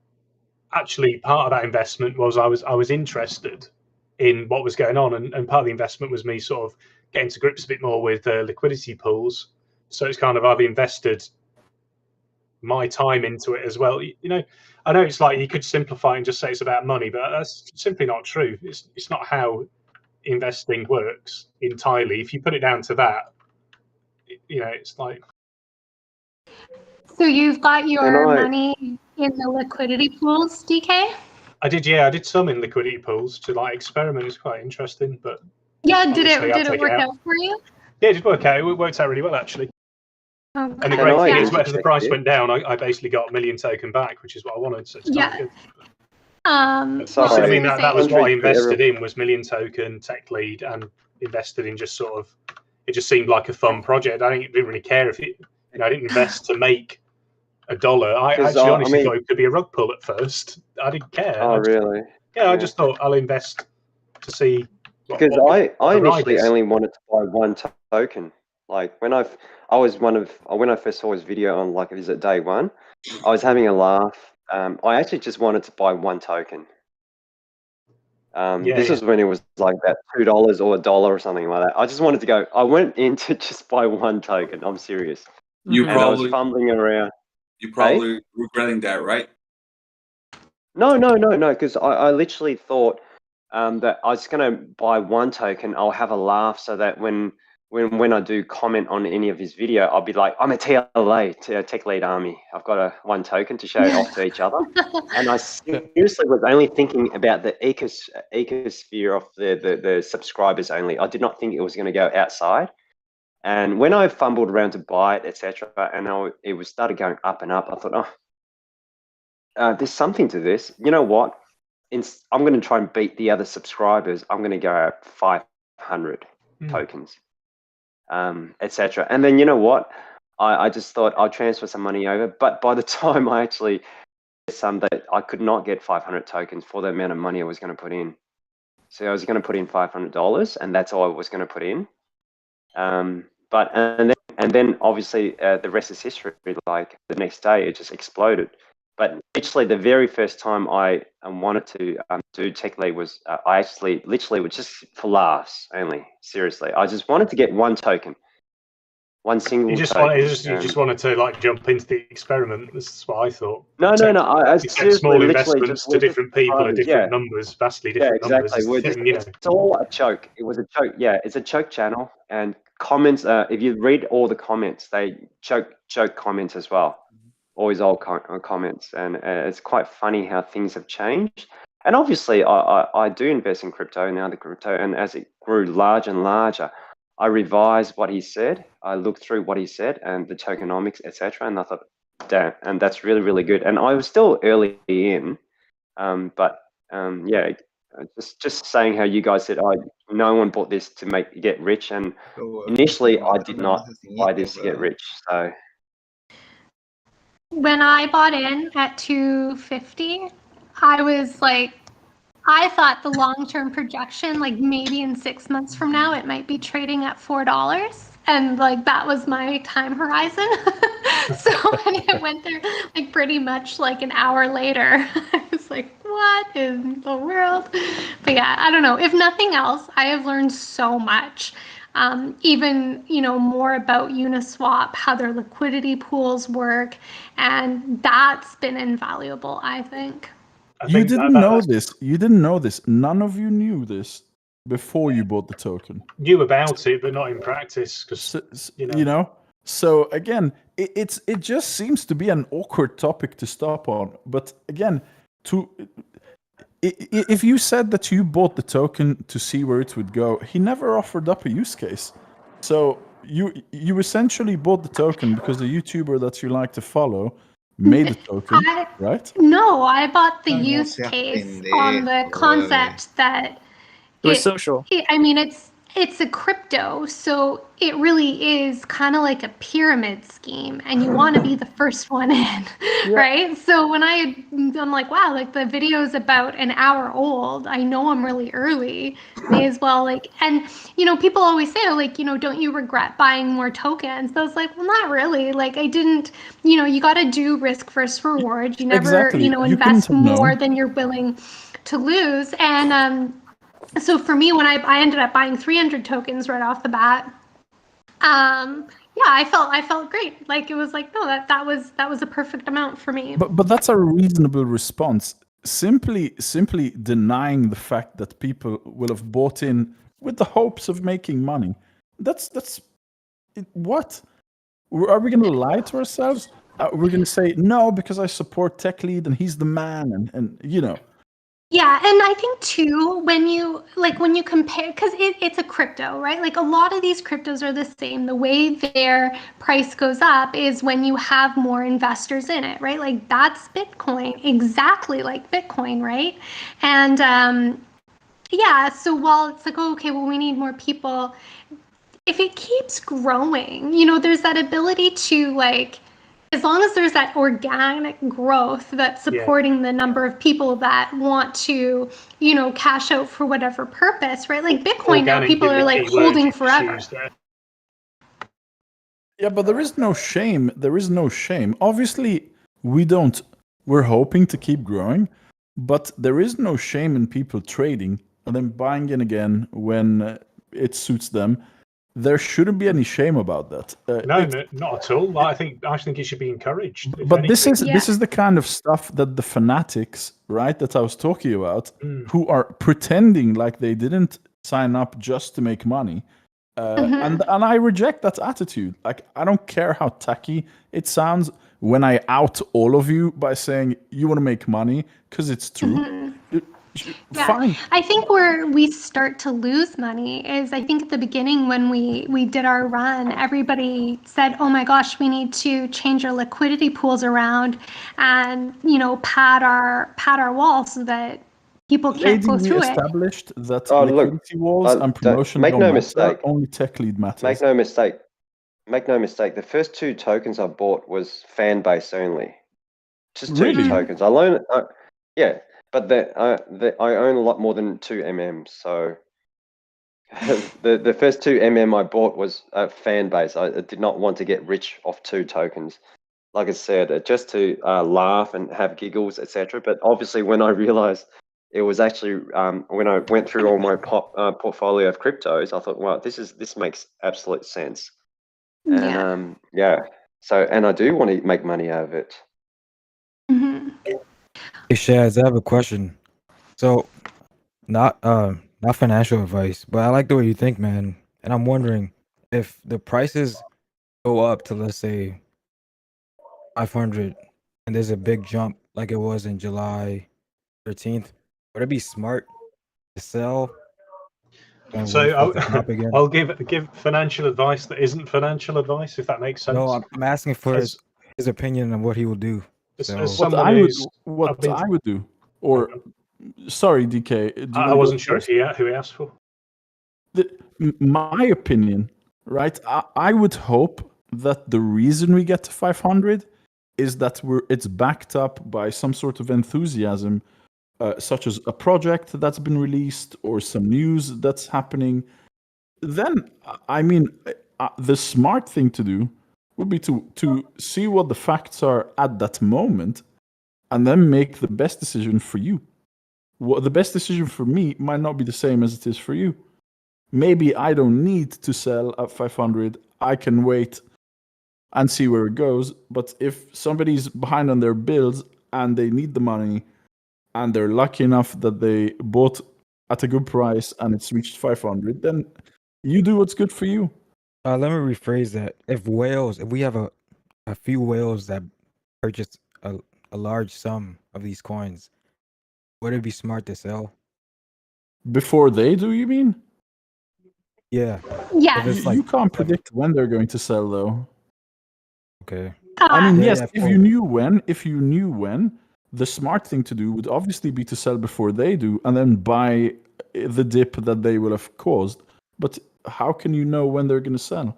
actually part of that investment was I was interested in what was going on, and part of the investment was me sort of getting to grips a bit more with liquidity pools. So it's kind of I've invested my time into it as well. I know it's like you could simplify and just say it's about money, but that's simply not true. It's not how investing works entirely. If you put it down to that, it's like. So you've got your money in the liquidity pools, DK? I did some in liquidity pools to like experiment. It's quite interesting, but yeah, did it work out for you? Yeah, it did work out. It worked out really well actually. Okay. And the great thing is, as the price went down, I basically got a million token back, which is what I wanted. So it's good. I mean, that was what I invested in, was million token, Tech Lead, and invested in just sort of. It just seemed like a fun project. I didn't really care if it. I didn't invest to make $1. I actually honestly thought it could be a rug pull at first. I didn't care. Oh, really? Yeah, I just thought I'll invest to see. Because I initially only wanted to buy one token. Like when I first saw his video on like day one, I was having a laugh I actually just wanted to buy one token. Yeah, This yeah. was when it was like about $2 or $1 or something like that. I just wanted to go. I went in to just buy one token. I'm serious. You And I was probably fumbling around. you probably regretting that, right? No, because I literally thought that I was going to buy one token. I'll have a laugh so that when I do comment on any of his video, I'll be like, I'm a TLA, Tech Lead Army. I've got one token to show off to each other. And I seriously was only thinking about the ecosphere of the subscribers only. I did not think it was going to go outside. And when I fumbled around to buy it, etc., and it was started going up and up, I thought, there's something to this. You know what? I'm going to try and beat the other subscribers. I'm going to go at 500 tokens, etc. And then you know what? I just thought I'll transfer some money over. But by the time I actually that I could not get 500 tokens for the amount of money I was going to put in. So I was going to put in $500, and that's all I was going to put in. But and then obviously the rest is history. Like the next day, it just exploded. But literally, the very first time I wanted to do Tech Lead was I actually literally was just for laughs only. Seriously, I just wanted to get one token, one single. You just wanted to like jump into the experiment. That's what I thought. No. I small investments to different people at different numbers, vastly different numbers. It's all a choke. It was a choke. Yeah, it's a choke channel, and comments. If you read all the comments, they choke comments as well. Always old comments, and it's quite funny how things have changed. And obviously, I do invest in crypto now, the crypto, and as it grew larger and larger, I revised what he said. I looked through what he said and the tokenomics, etc., and I thought, damn, and that's really, really good. And I was still early in, but yeah, just saying how you guys said, no one bought this to get rich, and initially I did not buy this to get rich, so. When I bought in at 250, I was like, I thought the long-term projection, like maybe in 6 months from now, it might be trading at $4. And like, that was my time horizon. So when it went there, like pretty much like an hour later, I was like, what in the world? But yeah, I don't know. If nothing else, I have learned so much. Even more about Uniswap, how their liquidity pools work, and that's been invaluable, I think. You didn't know this. You didn't know this. None of you knew this before you bought the token. Knew about it, but not in practice, because you know. So again, it just seems to be an awkward topic to stop on. But again, if you said that you bought the token to see where it would go, he never offered up a use case. So you essentially bought the token because the YouTuber that you like to follow made the token, right? No, I bought the use case on the concept that it was social. I mean, it's a crypto, so it really is kind of like a pyramid scheme, and you want to be the first one in, right? So when I'm like, wow, like the video is about an hour old. I know I'm really early. May as well and people always say, don't you regret buying more tokens? So I was like, well, not really. Like I didn't, you got to do risk versus reward. You never, invest more than you're willing to lose, and so for me, when I ended up buying 300 tokens right off the bat, I felt great. Like it was like, no, that was a perfect amount for me. But that's a reasonable response. Simply denying the fact that people will have bought in with the hopes of making money. That's what? Are we going to lie to ourselves? We're going to say no because I support Tech Lead and he's the man, and Yeah, and I think too, when you compare, because it's a crypto, right? Like a lot of these cryptos are the same. The way their price goes up is when you have more investors in it, right? Like that's Bitcoin, exactly like Bitcoin, right? And so while it's like, oh, okay, well, we need more people. If it keeps growing, there's that ability to as long as there's that organic growth that's supporting the number of people that want to, cash out for whatever purpose, right? Like Bitcoin now, people are like holding forever. Yeah, but there is no shame. There is no shame. Obviously, we don't we're hoping to keep growing, but there is no shame in people trading and then buying in again when it suits them. There shouldn't be any shame about that. No, not at all. I think it should be encouraged. But this is the kind of stuff that the fanatics, right, that I was talking about, who are pretending like they didn't sign up just to make money. And I reject that attitude. Like, I don't care how tacky it sounds when I out all of you by saying you want to make money because it's true. Fine. I think where we start to lose money is, I think at the beginning when we did our run, everybody said, oh my gosh, we need to change our liquidity pools around and, pad our walls so that people can't go through it. Established that liquidity walls and promotion make don't no matter, mistake. only tech lead matters. Make no mistake. The first 2 tokens I bought was fan base only. Just 2 tokens. I learned. Yeah, but I own a lot more than 2 MMs. So the first 2 MM I bought was fan base. I did not want to get rich off 2 tokens. Like I said, just to laugh and have giggles, etc. But obviously, when I realized it was actually when I went through all my portfolio of cryptos, I thought, wow, this makes absolute sense. And so, and I do want to make money out of it. Hey Shaz, I have a question. So, not financial advice, but I like the way you think, man. And I'm wondering if the prices go up to, let's say, 500, and there's a big jump like it was in July 13th. Would it be smart to sell? And So wait for it to come up again? I'll give financial advice that isn't financial advice, if that makes sense. No, I'm asking for his opinion on what he will do. So, as What I would do, or sorry, DK. do you I wanna go wasn't sure first? who he asked for. My opinion, right? I would hope that the reason we get to 500 is that it's backed up by some sort of enthusiasm, such as a project that's been released or some news that's happening. Then, I mean, the smart thing to do would be to see what the facts are at that moment, and then make the best decision for you. The best decision for me might not be the same as it is for you. Maybe I don't need to sell at 500. I can wait and see where it goes. But if somebody's behind on their bills and they need the money and they're lucky enough that they bought at a good price and it's reached 500, then you do what's good for you. let me rephrase that. If we have a few whales that purchase a large sum of these coins, would it be smart to sell? Before they do, you mean? Yeah. Yeah. If it's You can't predict when they're going to sell, though. Okay. I mean, yes, Yeah, if you knew when, the smart thing to do would obviously be to sell before they do and then buy the dip that they will have caused. But how can you know when they're going to sell?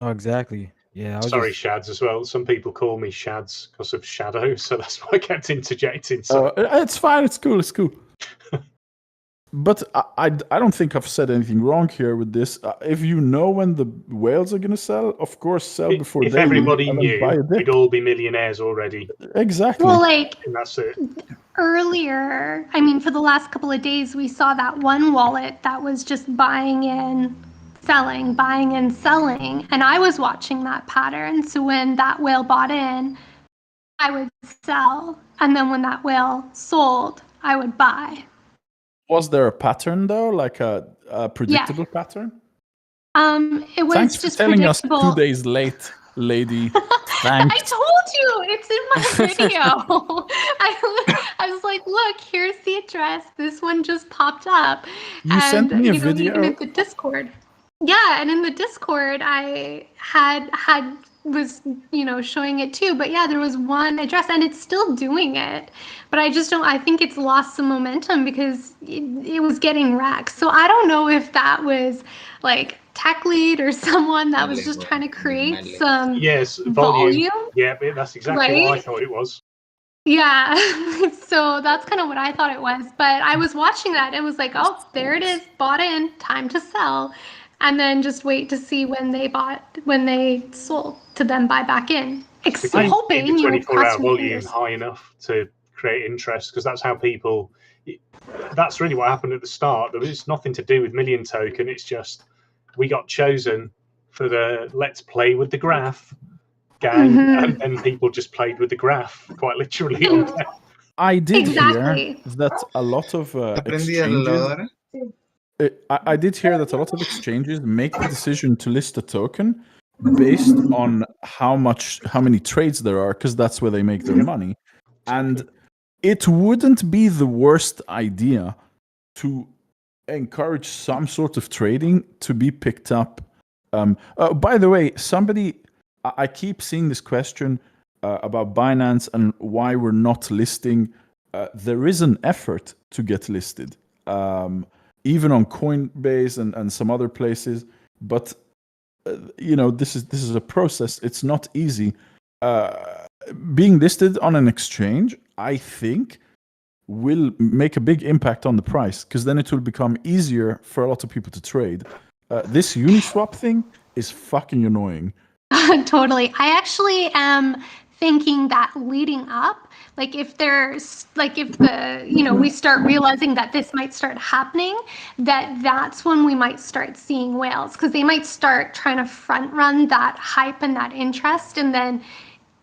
Oh, exactly. Yeah. Sorry, Shads, as well. Some people call me Shads because of shadow, so that's why I kept interjecting. So. It's fine. It's cool. It's cool. But I don't think I've said anything wrong here with this. If you know when the whales are going to sell, of course, sell before If they everybody do, and then knew, buy a dip. we'd all be millionaires already. Exactly. Well, like And that's it. earlier, I mean, for the last couple of days, we saw that one wallet that was just buying and selling, and I was watching that pattern. So when that whale bought in, I would sell, and then when that whale sold, I would buy. Was there a pattern though, like a predictable pattern? It was Thanks for just telling us predictable. 2 days late, lady. Thanks. I told you, it's in my video. I was like, look, here's the address. This one just popped up. You sent me a video? Even in the Discord. Yeah, and in the Discord, I was showing it too. But yeah, there was one address, and it's still doing it. But I just don't. I think it's lost some momentum because it was getting wrecked. So I don't know if that was like tech lead or someone that was just trying to create some volume. Yeah, that's exactly what I Right? thought it was. Yeah, so that's kind of what I thought it was. But I was watching that and was like, oh, there it is, bought in, time to sell. And then just wait to see when they sold to then buy back in. hoping, the you know, 24-hour crossing your volume fingers. high enough to create interest, because that's how people. That's really what happened at the start. There was nothing to do with Million Token. It's just we got chosen for the let's play with the graph gang, and then people just played with the graph quite literally on there. I did Exactly. hear that a lot of Aprendí a la exchanges. lavadora. I did hear that a lot of exchanges make the decision to list a token based on how many trades there are, because that's where they make their money. And it wouldn't be the worst idea to encourage some sort of trading to be picked up. By the way, I keep seeing this question about Binance and why we're not listing. There is an effort to get listed, even on Coinbase and some other places. But this is a process. It's not easy. Being listed on an exchange, I think, will make a big impact on the price, because then it will become easier for a lot of people to trade. This Uniswap thing is fucking annoying. Totally. I actually am thinking that leading up, like if we start realizing that this might start happening, that's when we might start seeing whales, because they might start trying to front run that hype and that interest, and then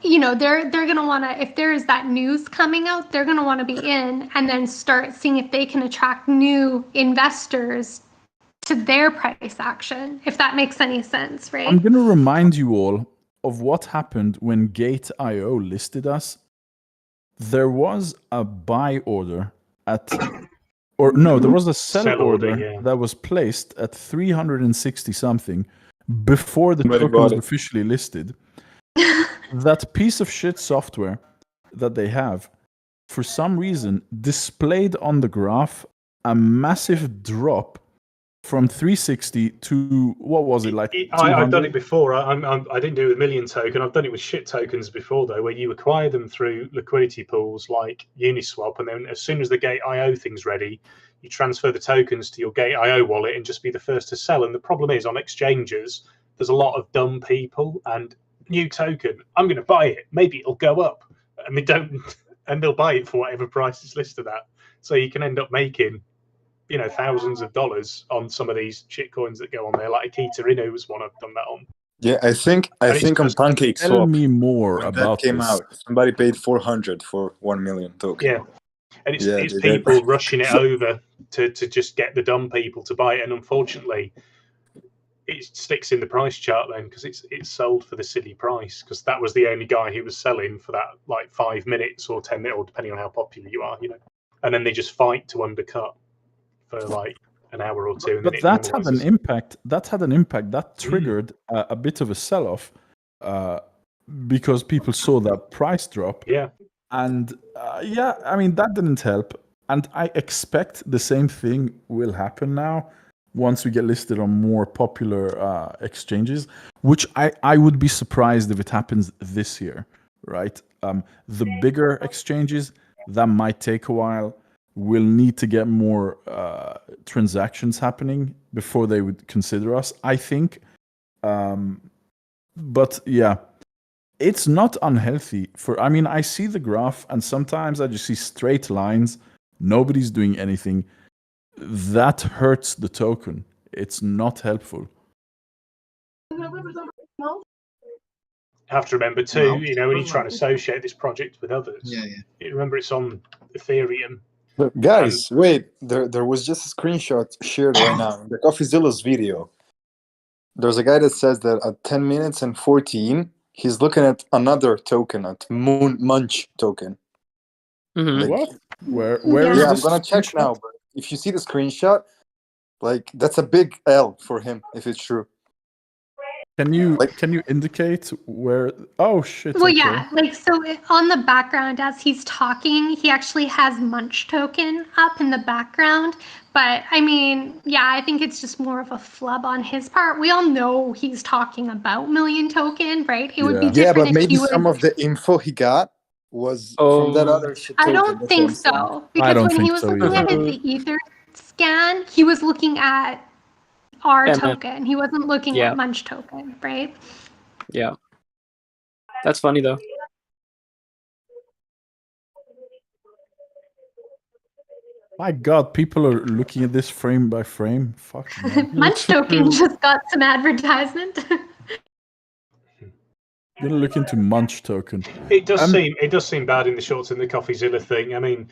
they're going to want to, if there is that news coming out, they're going to want to be in and then start seeing if they can attract new investors to their price action, if that makes any sense, right? I'm going to remind you all of what happened when Gate.io listed us. There was a buy order there was a sell order that was placed at 360 something before the token was officially listed. That piece of shit software that they have, for some reason, displayed on the graph a massive drop from 360 to, what was it, like I've done it before. I didn't do it with Million Token. I've done it with shit tokens before, though, where you acquire them through liquidity pools like Uniswap, and then as soon as the Gate.io thing's ready, you transfer the tokens to your Gate.io wallet and just be the first to sell. And the problem is, on exchanges, there's a lot of dumb people, and new token, I'm going to buy it. Maybe it'll go up. And they don't, and they'll buy it for whatever price it's listed at. So you can end up making thousands of dollars on some of these shit coins that go on there, like Akita Inu was one I've done that on. Yeah, I think on PancakeSwap. Tell me more when about that came this. out. Somebody paid 400 for 1 million token. Yeah, and it's people rushing it over to just get the dumb people to buy it, and unfortunately, it sticks in the price chart then because it's sold for the silly price, because that was the only guy who was selling for that like 5 minutes or 10 minutes, or depending on how popular you are, and then they just fight to undercut for like an hour or two. And But then that had an impact. That triggered a bit of a sell-off because people saw that price drop. Yeah. And that didn't help. And I expect the same thing will happen now once we get listed on more popular exchanges, which I would be surprised if it happens this year, right? The bigger exchanges, that might take a while. Will need to get more transactions happening before they would consider us, I think. But yeah, it's not unhealthy. I see the graph, and sometimes I just see straight lines. Nobody's doing anything. That hurts the token. It's not helpful. Have to remember too, when you try and associate this project with others, remember it's on Ethereum. Guys, wait, there was just a screenshot shared right now in the CoffeeZilla's video. There's a guy that says that at 10 minutes and 14, he's looking at another token, at Munch token. Mm-hmm. What? Where is I'm this gonna check screenshot? now, but if you see the screenshot, that's a big L for him if it's true. Can you indicate where? Oh shit! Well, okay. yeah, so on the background as he's talking, he actually has Munch token up in the background. But I think it's just more of a flub on his part. We all know he's talking about Million Token, right? It would be different but if maybe he would. some of the info he got was from that other shit I token. don't That's think what I'm saying. so, because when he was looking at his Ether scan, he was looking at our token. He wasn't looking at Munch token, right? Yeah. That's funny though. My God, people are looking at this frame by frame. Fucking hell. Munch Token just got some advertisement. I'm gonna look into Munch Token. It does seem bad in the short term, the CoffeeZilla thing. I mean,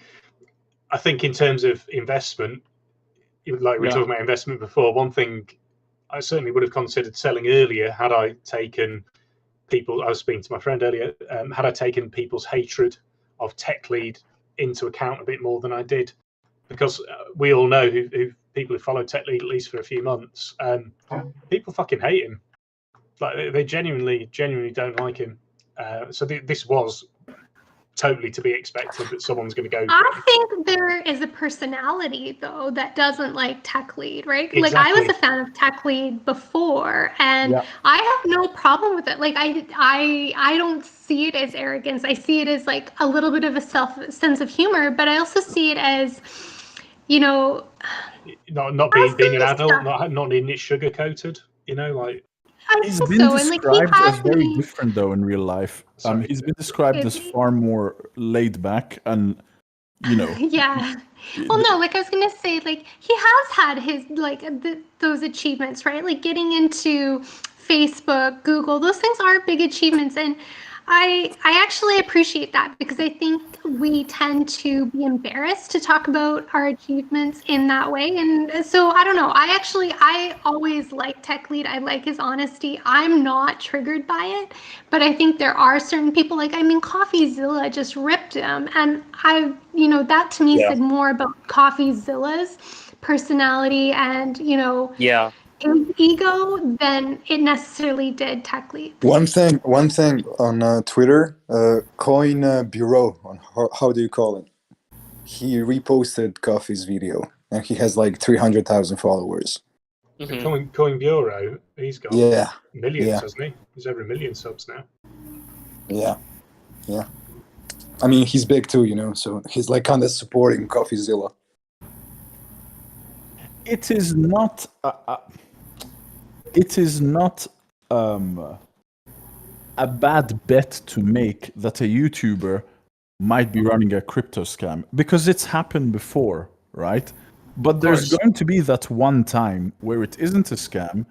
I think in terms of investment, like we were talking about investment before, one thing I certainly would have considered selling earlier had I taken people. I was speaking to my friend earlier. Had I taken people's hatred of Tech Lead into account a bit more than I did, because we all know who people who follow Tech Lead at least for a few months. People fucking hate him. Like they genuinely don't like him. So this was totally to be expected that someone's going to go. I think there is a personality though that doesn't like Tech Lead, right? Exactly. Like I was a fan of Tech Lead before, and I have no problem with it. Like I don't see it as arrogance. I see it as like a little bit of a sense of humor, but I also see it as, you know, not being an adult, not needing it sugar coated. You know, like. He's been described as very different though in real life. He's been described as far more laid back and, you know. Yeah. Well, no, like I was gonna say, like he has had his like those achievements, right? Like getting into Facebook, Google, those things are big achievements, and I actually appreciate that because I think we tend to be embarrassed to talk about our achievements in that way. And so I don't know. I always like Tech Lead. I like his honesty. I'm not triggered by it, but I think there are certain people like, I mean, CoffeeZilla just ripped him. And that to me said more about CoffeeZilla's personality and, ego than it necessarily did Tech Lead. One thing on Twitter, Coin Bureau, on how do you call it? He reposted Coffee's video, and he has like 300,000 followers. Coin Bureau, he's got millions, hasn't he? He's over 1 million subs now. Yeah. I mean, he's big too, so he's like kind of supporting CoffeeZilla. It is not. It is not a bad bet to make that a YouTuber might be running a crypto scam because it's happened before, right? But there's going to be that one time where it isn't a scam,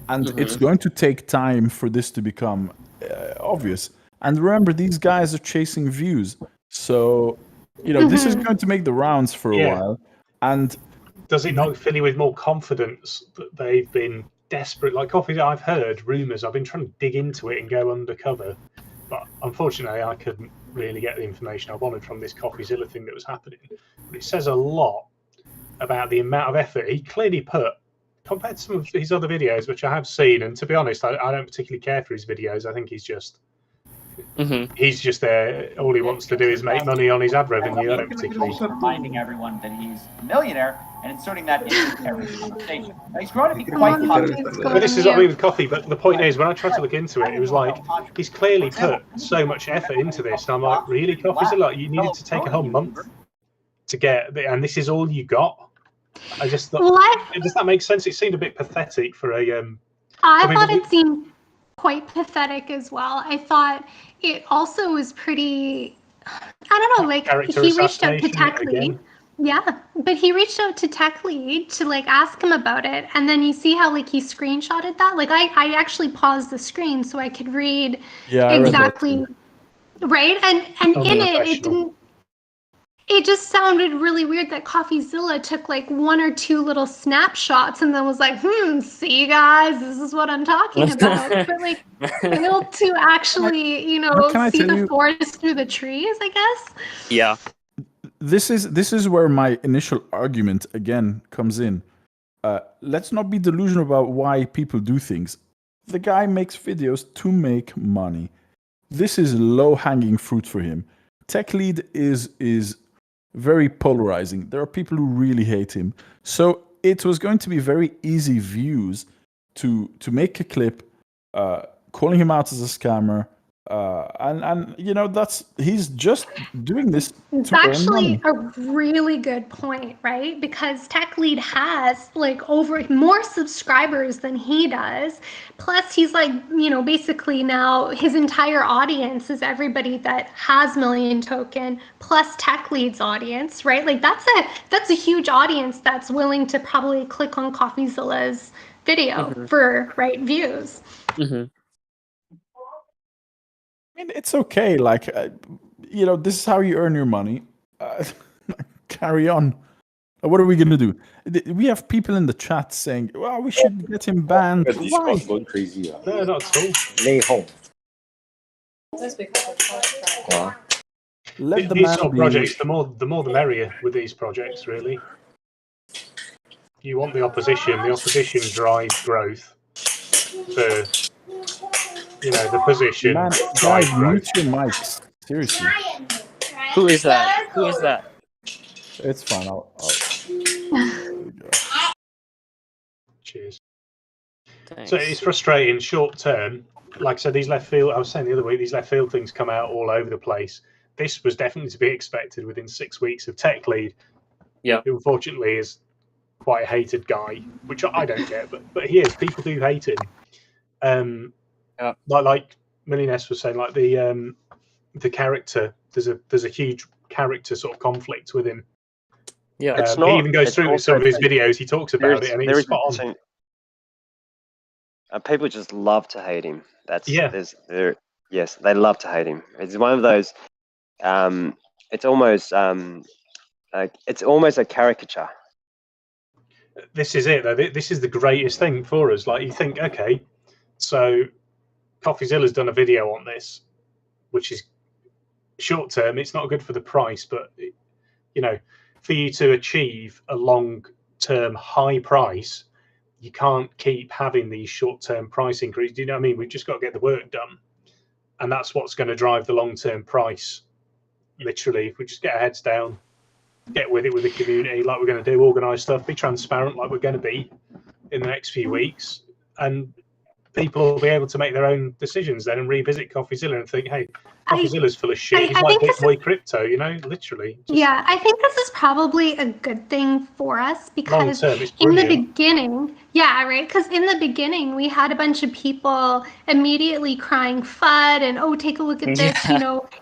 and it's going to take time for this to become obvious. And remember, these guys are chasing views, so this is going to make the rounds for a while. And does it not fill you with more confidence that they've been desperate? Like Coffee, I've heard rumours. I've been trying to dig into it and go undercover, but unfortunately, I couldn't really get the information I wanted from this CoffeeZilla thing that was happening. But it says a lot about the amount of effort he clearly put compared to some of his other videos, which I have seen. And to be honest, I don't particularly care for his videos. I think he's just there. All he wants to do is make money on his ad revenue. I don't particularly. Reminding everyone that he's a millionaire and inserting that into every conversation. He's grown to be quite popular. But this is what I mean with Coffee. But the point is, when I tried to look into it, it was like he's clearly put so much effort into this. And I'm like, really, Coffee? So you needed to take a whole month to get, and this is all you got. I just thought, does that make sense? It seemed a bit pathetic for a. I thought it seemed quite pathetic as well. I thought it also was pretty. I don't know, like he reached out to Tech Lead. Yeah, but he reached out to Tech Lead to like ask him about it, and then you see how like he screenshotted that. Like I actually paused the screen so I could read exactly, right? And in it didn't. It just sounded really weird that CoffeeZilla took like one or two little snapshots and then was like, see guys, this is what I'm talking about. But like failed to actually, see the forest through the trees, I guess. Yeah. This is where my initial argument again comes in. Let's not be delusional about why people do things. The guy makes videos to make money. This is low-hanging fruit for him. Tech Lead is very polarizing. There are people who really hate him. So it was going to be very easy views to make a clip calling him out as a scammer, And you know, he's just doing this It's to earn actually money. a really good point, right? Because Tech Lead has like over more subscribers than he does. Plus, he's like, basically now his entire audience is everybody that has Million Token plus Tech Lead's audience, right? Like that's a huge audience that's willing to probably click on CoffeeZilla's video for views. I mean, it's okay. Like, you know, this is how you earn your money. Carry on. What are we gonna do? We have people in the chat saying, "Well, we should get him banned." Why? going crazy. No, not at all. Lay home. Let the These man sort of be. projects, the more the merrier with these projects, really. You want the opposition. The opposition drives growth. The the position Man, drives guys, growth. mute your mics. Seriously. Who is that? Who is that? It's fine. I'll... Cheers. Thanks. So it's frustrating short term. Like I said, these left field. I was saying the other week, these left field things come out all over the place. This was definitely to be expected within 6 weeks of Tech Lead. Yeah. Who unfortunately is quite a hated guy, which I don't get, but he is. People do hate him. Like Millionaires was saying, like the character. There's a huge character sort of conflict with him. Yeah, it's he not. even goes through with some of his videos. He talks about it, and it's spot on. People just love to hate him. Yeah. Yes, they love to hate him. It's one of those. It's almost a caricature. This is it, though. This is the greatest thing for us. Like, you think, okay, so CoffeeZilla's done a video on this, which is short term. It's not good for the price, but for you to achieve a long term high price, you can't keep having these short term price increases. Do you know what I mean? We've just got to get the work done, and that's what's going to drive the long term price. Literally, if we just get our heads down, get with it with the community, like we're going to do, organise stuff, be transparent, like we're going to be in the next few weeks, and people will be able to make their own decisions then and revisit CoffeeZilla and think, hey, CoffeeZilla's full of shit. It's like Bitcoin crypto, literally. Yeah, I think this is probably a good thing for us because Long term, it's in the brilliant. beginning, because in the beginning we had a bunch of people immediately crying FUD and take a look at this,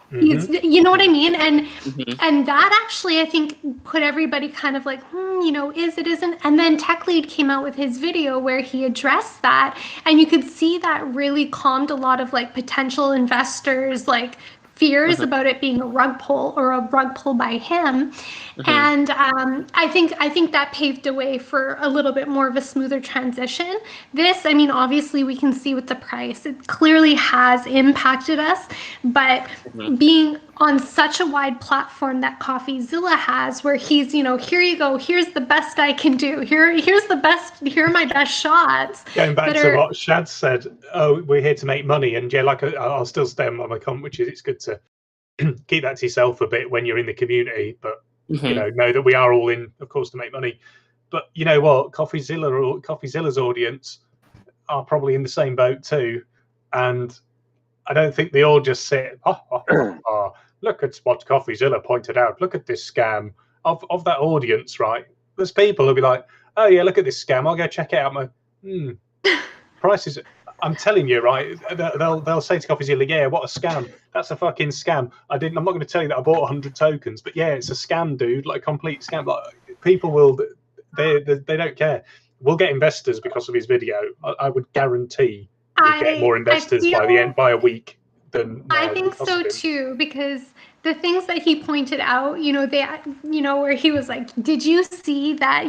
he's, you know what I mean? And that actually I think put everybody kind of like, is it, isn't? And then Tech Lead came out with his video where he addressed that, and you could see that really calmed a lot of like potential investors like fears about it being a rug pull or a rug pull by him. And I think that paved the way for a little bit more of a smoother transition. This, I mean, obviously we can see with the price, it clearly has impacted us, but being on such a wide platform that CoffeeZilla has, where he's, here you go, here's the best I can do, here are my best shots. Going back to what Shad said, we're here to make money, and I'll still stay on my comment, which is it's good to keep that to yourself a bit when you're in the community, but know that we are all in, of course, to make money. But you know what, CoffeeZilla's audience are probably in the same boat too, and I don't think they all just sit, look at what CoffeeZilla pointed out, look at this scam. Of that audience, right, there's people who'll be like, oh yeah, look at this scam, I'll go check it out. Prices, I'm telling you, right, they'll say to CoffeeZilla, yeah, what a scam, that's a fucking scam. I'm not going to tell you that I bought 100 tokens, but yeah, it's a scam, dude, like a complete scam. Like, people will, they don't care. We'll get investors because of his video. I would guarantee we'll get more investors by a week than I think so too, because the things that he pointed out, where he was like, did you see that,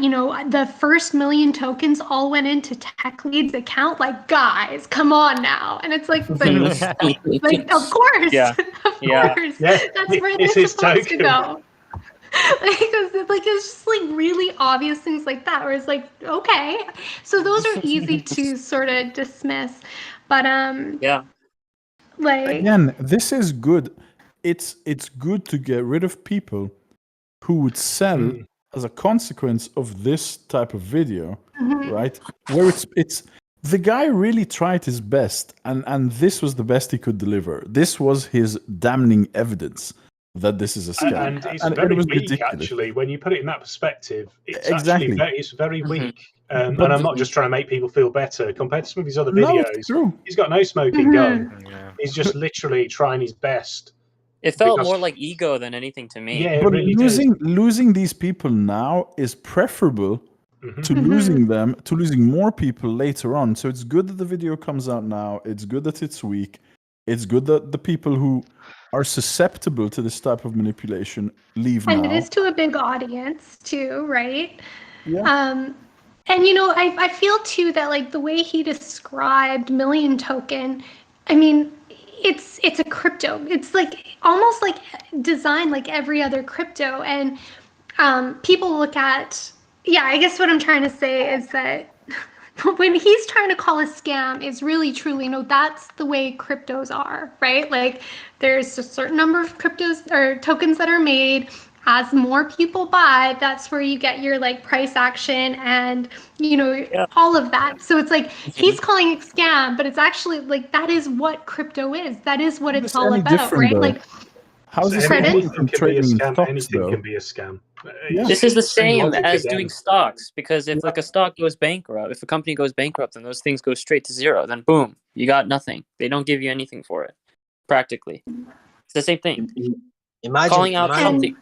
the first 1 million tokens all went into Tech Lead's account? Like, guys, come on now. And it's like, of course. Yeah. Of course. Yeah. That's where they're supposed to go. It's just like really obvious things like that, where it's like, okay. So those are easy to sort of dismiss. But again, this is good. It's good to get rid of people who would sell as a consequence of this type of video, right? Where the guy really tried his best, and this was the best he could deliver. This was his damning evidence that this is a scam, And it's and very it was weak, ridiculous. actually. When you put it in that perspective, it's Exactly. it's very weak. But and I'm not just trying to make people feel better. Compared to some of his other No, it's videos, true. he's got no smoking Mhm. gun. He's just literally trying his best. It felt Because- more like ego than anything to me. Yeah, it But really did. losing these people now is preferable to losing them, to losing more people later on. So it's good that the video comes out now. It's good that it's weak. It's good that the people who are susceptible to this type of manipulation leave And now. it is to a big audience too, right? Yeah. And you know, I feel too that like the way he described Million Token, I mean, it's a crypto. It's like almost like designed like every other crypto. And people look at, yeah, I guess what I'm trying to say is that when he's trying to call a scam, is really truly, no, that's the way cryptos are, right? Like there's a certain number of cryptos or tokens that are made. As more people buy, that's where you get your like price action and you know all of that. So it's like he's calling it scam, but it's actually like that is what crypto is. That is what it's all any about, different, right? though? Like How is this Pardon? different Anything from can be a trading in scam. stocks, Anything though? can be a scam. Yeah. This is the Same same logic as again. doing stocks, because if like a stock goes bankrupt, if a company goes bankrupt, then those things go straight to zero. Then boom, you got nothing. They don't give you anything for it, practically. It's the same thing. Calling out something.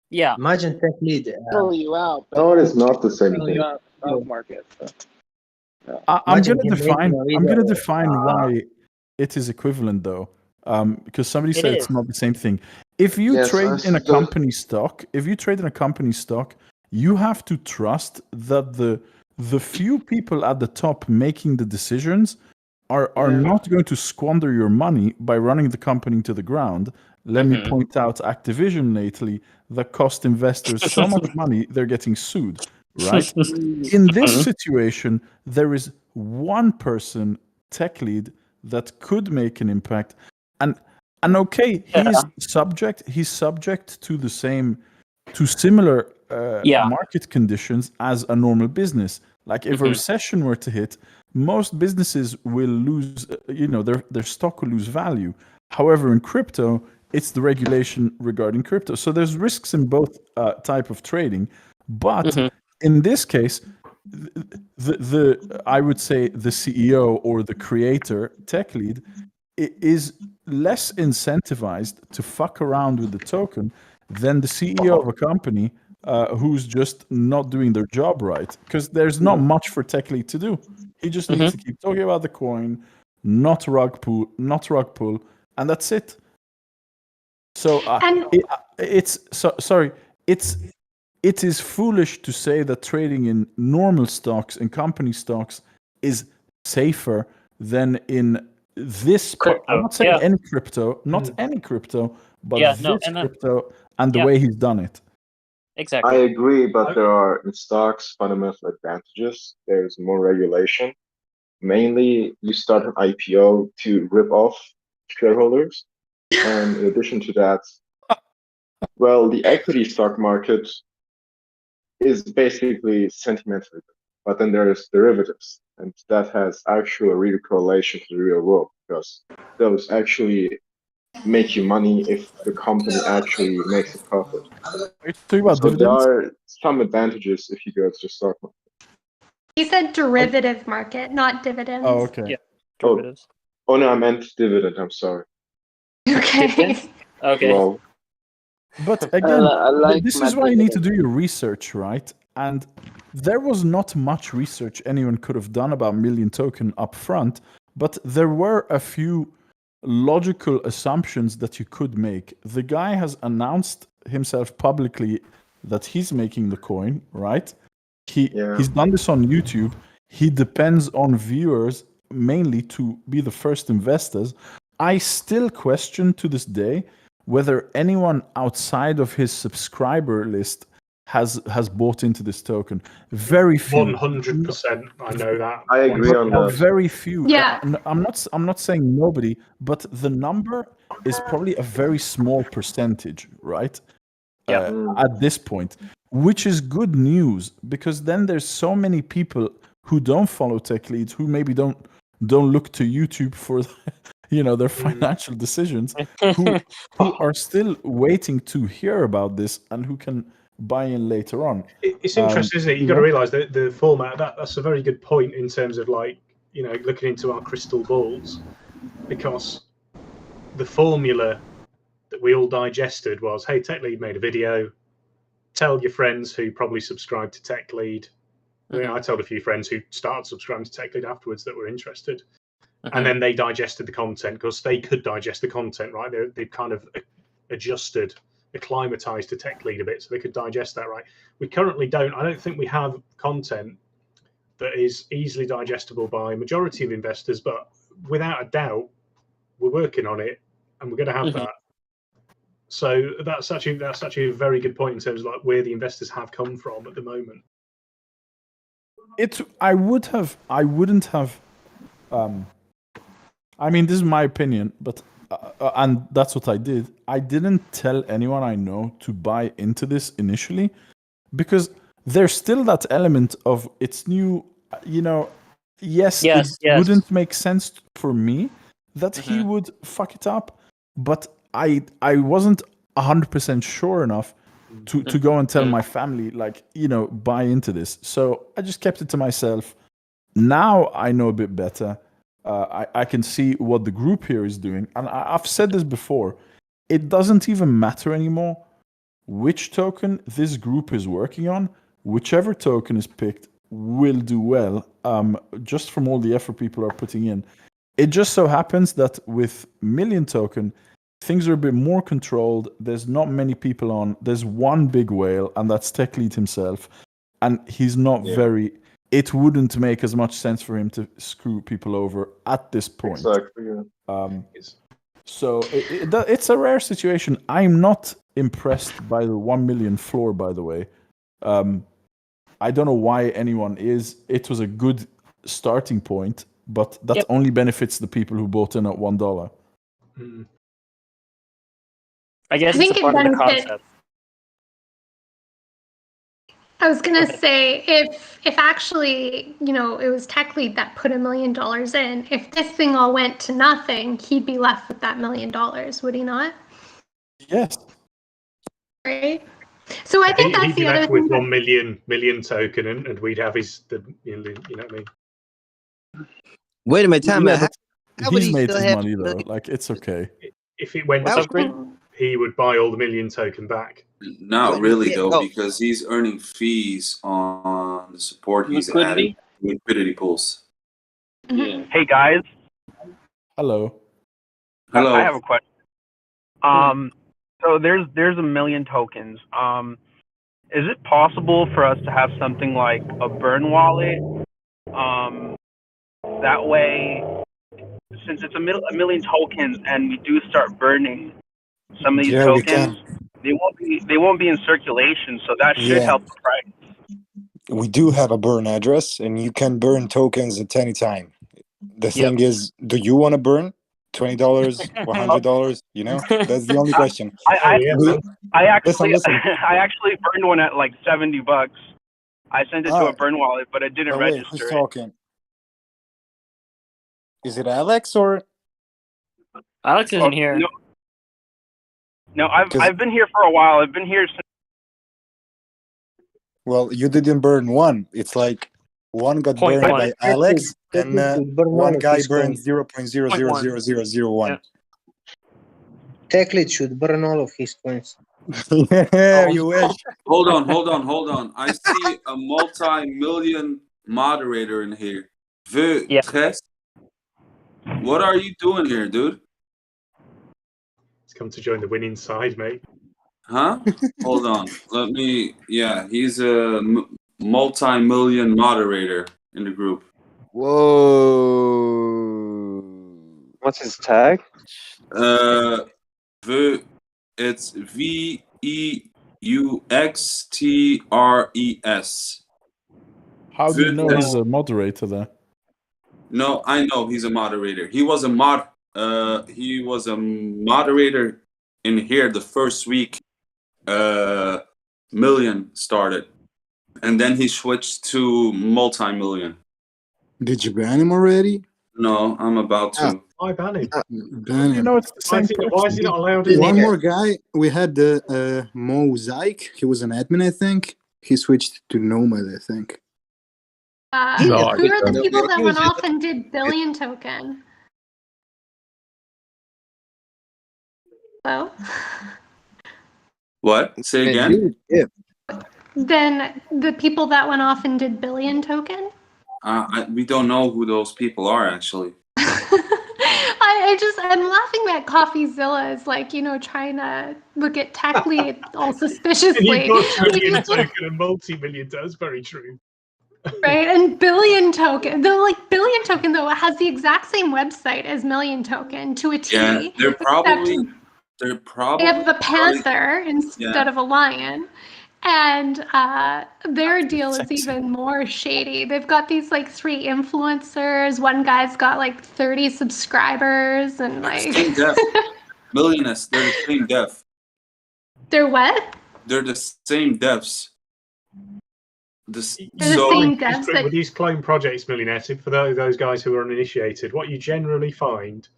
Yeah. Imagine tech lead. Pull you out. No, it is not the same Pull thing. you out stock market. So. I'm Imagine gonna him making define. a I'm gonna video, define why it is equivalent, though, because somebody It said is. it's not the same thing. If you Yes, trade in a the- company stock, you have to trust that the few people at the top making the decisions are not going to squander your money by running the company to the ground. Let me point out Activision lately that cost investors so much money they're getting sued, right? In this situation, there is one person, tech lead, that could make an impact. And okay, he's subject to the same, to similar market conditions as a normal business. Like if a recession were to hit, most businesses will lose, their stock will lose value. However, in crypto, it's the regulation regarding crypto. So there's risks in both type of trading. But in this case, I would say the CEO or the creator, tech lead, is less incentivized to fuck around with the token than the CEO of a company who's just not doing their job right. Because there's not much for tech lead to do. He just needs to keep talking about the coin, not rug pull, and that's it. So it is foolish to say that trading in normal stocks and company stocks is safer than in this. I'm not saying any crypto, not any crypto, but this crypto and the way he's done it. Exactly. I agree, but there are in stocks fundamental advantages. There's more regulation. Mainly, you start an IPO to rip off shareholders. And in addition to that, well, the equity stock market is basically sentimentalism. But then there's derivatives, and that has actual real correlation to the real world, because those actually make you money if the company actually makes a profit. So there are some advantages if you go to the stock market. he said derivative market, not dividends. Oh, okay. Yeah. Derivatives. Oh no, I meant dividend. I'm sorry. Okay. Okay. Well, but again, I like this is why you need to do your research, right? And there was not much research anyone could have done about Million Token up front, but there were a few logical assumptions that you could make. The guy has announced himself publicly that he's making the coin, right? He's done this on YouTube. He depends on viewers mainly to be the first investors. I still question to this day whether anyone outside of his subscriber list has bought into this token. Very few. 100%. I know that. I agree on that. Very few. Yeah. I'm not saying nobody, but the number is probably a very small percentage, right? At this point, which is good news, because then there's so many people who don't follow tech leads, who maybe don't look to YouTube for their financial decisions, who are still waiting to hear about this and who can buy in later on. It's interesting, isn't it? You've got to realise that the format, that's a very good point in terms of looking into our crystal balls, because the formula that we all digested was, hey, Tech Lead made a video, tell your friends who probably subscribed to Tech Lead. I told a few friends who started subscribing to Tech Lead afterwards that were interested. And then they digested the content because they could digest the content, right? They've kind of adjusted, acclimatized to Tech Lead a bit so they could digest that, right? We currently don't. I don't think we have content that is easily digestible by a majority of investors, but without a doubt, we're working on it and we're going to have that. So that's actually a very good point in terms of like where the investors have come from at the moment. I wouldn't have. I mean, this is my opinion, but and that's what I did. I didn't tell anyone I know to buy into this initially, because there's still that element of it's new. Yes, it wouldn't make sense for me that he would fuck it up, but I wasn't 100% sure enough to go and tell my family, buy into this. So I just kept it to myself. Now I know a bit better. I can see what the group here is doing. And I've said this before. It doesn't even matter anymore which token this group is working on. Whichever token is picked will do well, just from all the effort people are putting in. It just so happens that with Million Token, things are a bit more controlled. There's not many people on. There's one big whale, and that's Tech Lead himself. And he's not very... It wouldn't make as much sense for him to screw people over at this point. Exactly. Yeah. So it's a rare situation. I'm not impressed by the 1 million floor, by the way. I don't know why anyone is. It was a good starting point, but that only benefits the people who bought in at $1. I guess think it's a part of the benefits. concept. I was gonna say if actually, it was Tech Lead that put $1 million in, if this thing all went to nothing, he'd be left with that $1 million, would he not? Yes. Right. So I think that's he'd be the other left thing. with 1 million token, and we'd have you know what I mean? Wait a minute, time Yeah, out. but How would he's he made still his have money, though. million? Like, it's okay. If it went, he would buy all the million token back. Not really, though, because he's earning fees on the support he's adding. Liquidity pools. Hey guys. Hello. Hello. I have a question. So there's 1 million tokens. Is it possible for us to have something like a burn wallet? That way, since it's a million tokens and we do start burning some of these Yeah, we tokens, they won't be in circulation, so that should Yeah. help the price. We do have a burn address, and you can burn tokens at any time. The thing is, do you want to burn $20, $100? That's the only question. I actually Listen. I actually burned one at like $70. I sent it to Ah, a burn wallet, but it didn't But wait, register who's it. talking? Is it Alex or? Alex isn't here. No, I've been here for a while. I've been here since. Well, you didn't burn one. It's like one got burned by Alex, and one guy burned 0.000001. Tech Lead should burn all of his coins. Yeah, you wish. Hold on. I see a multi-million moderator in here. Tres. What are you doing here, dude? He's come to join the winning side, mate. Huh? Hold on. Yeah, he's a multi-million moderator in the group. Whoa. What's his tag? It's VEUXTRES. How do you know he's a moderator there? No, I know he's a moderator. He was a moderator in here the first week Million started. And then he switched to multi-million. Did you ban him already? No, I'm about to. Why ban him? Ban him. it's the same Why is he not allowed One in? more guy. We had the Mosaic. He was an admin, I think. He switched to Nomad, I think. No, Who are the no. people that went off and did billion token? Hello? What? Say again? Then the people that went off and did billion token? We don't know who those people are actually. I'm laughing at CoffeeZilla is like, trying to look at tech lead all And suspiciously. you've got trillion token and multi-million. That's very true. Right, and billion token. Though, billion token though has the exact same website as million token to a T. Yeah, they're probably They have the panther instead of a lion. And their deal is even more shady. They've got these 3 influencers. One guy's got 30 subscribers and same deaf. Millionaires, they're the same deaf. They're what? They're the same devs. With these clone projects, Millionaires, for those guys who are uninitiated, what you generally find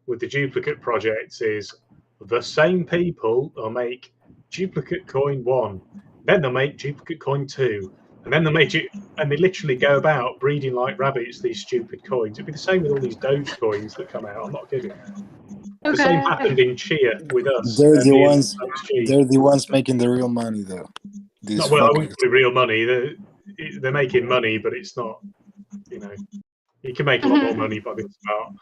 with the duplicate projects is the same people will make duplicate coin 1, then they'll make duplicate coin 2, and then they'll make it, and they literally go about breeding like rabbits these stupid coins. It'd be the same with all these Doge coins that come out. I'm not kidding. The same happened in Chia with us. They're the ones making the real money, though. These I wouldn't call it real money. They're making money, but it's not. You can make a lot more money by being smart.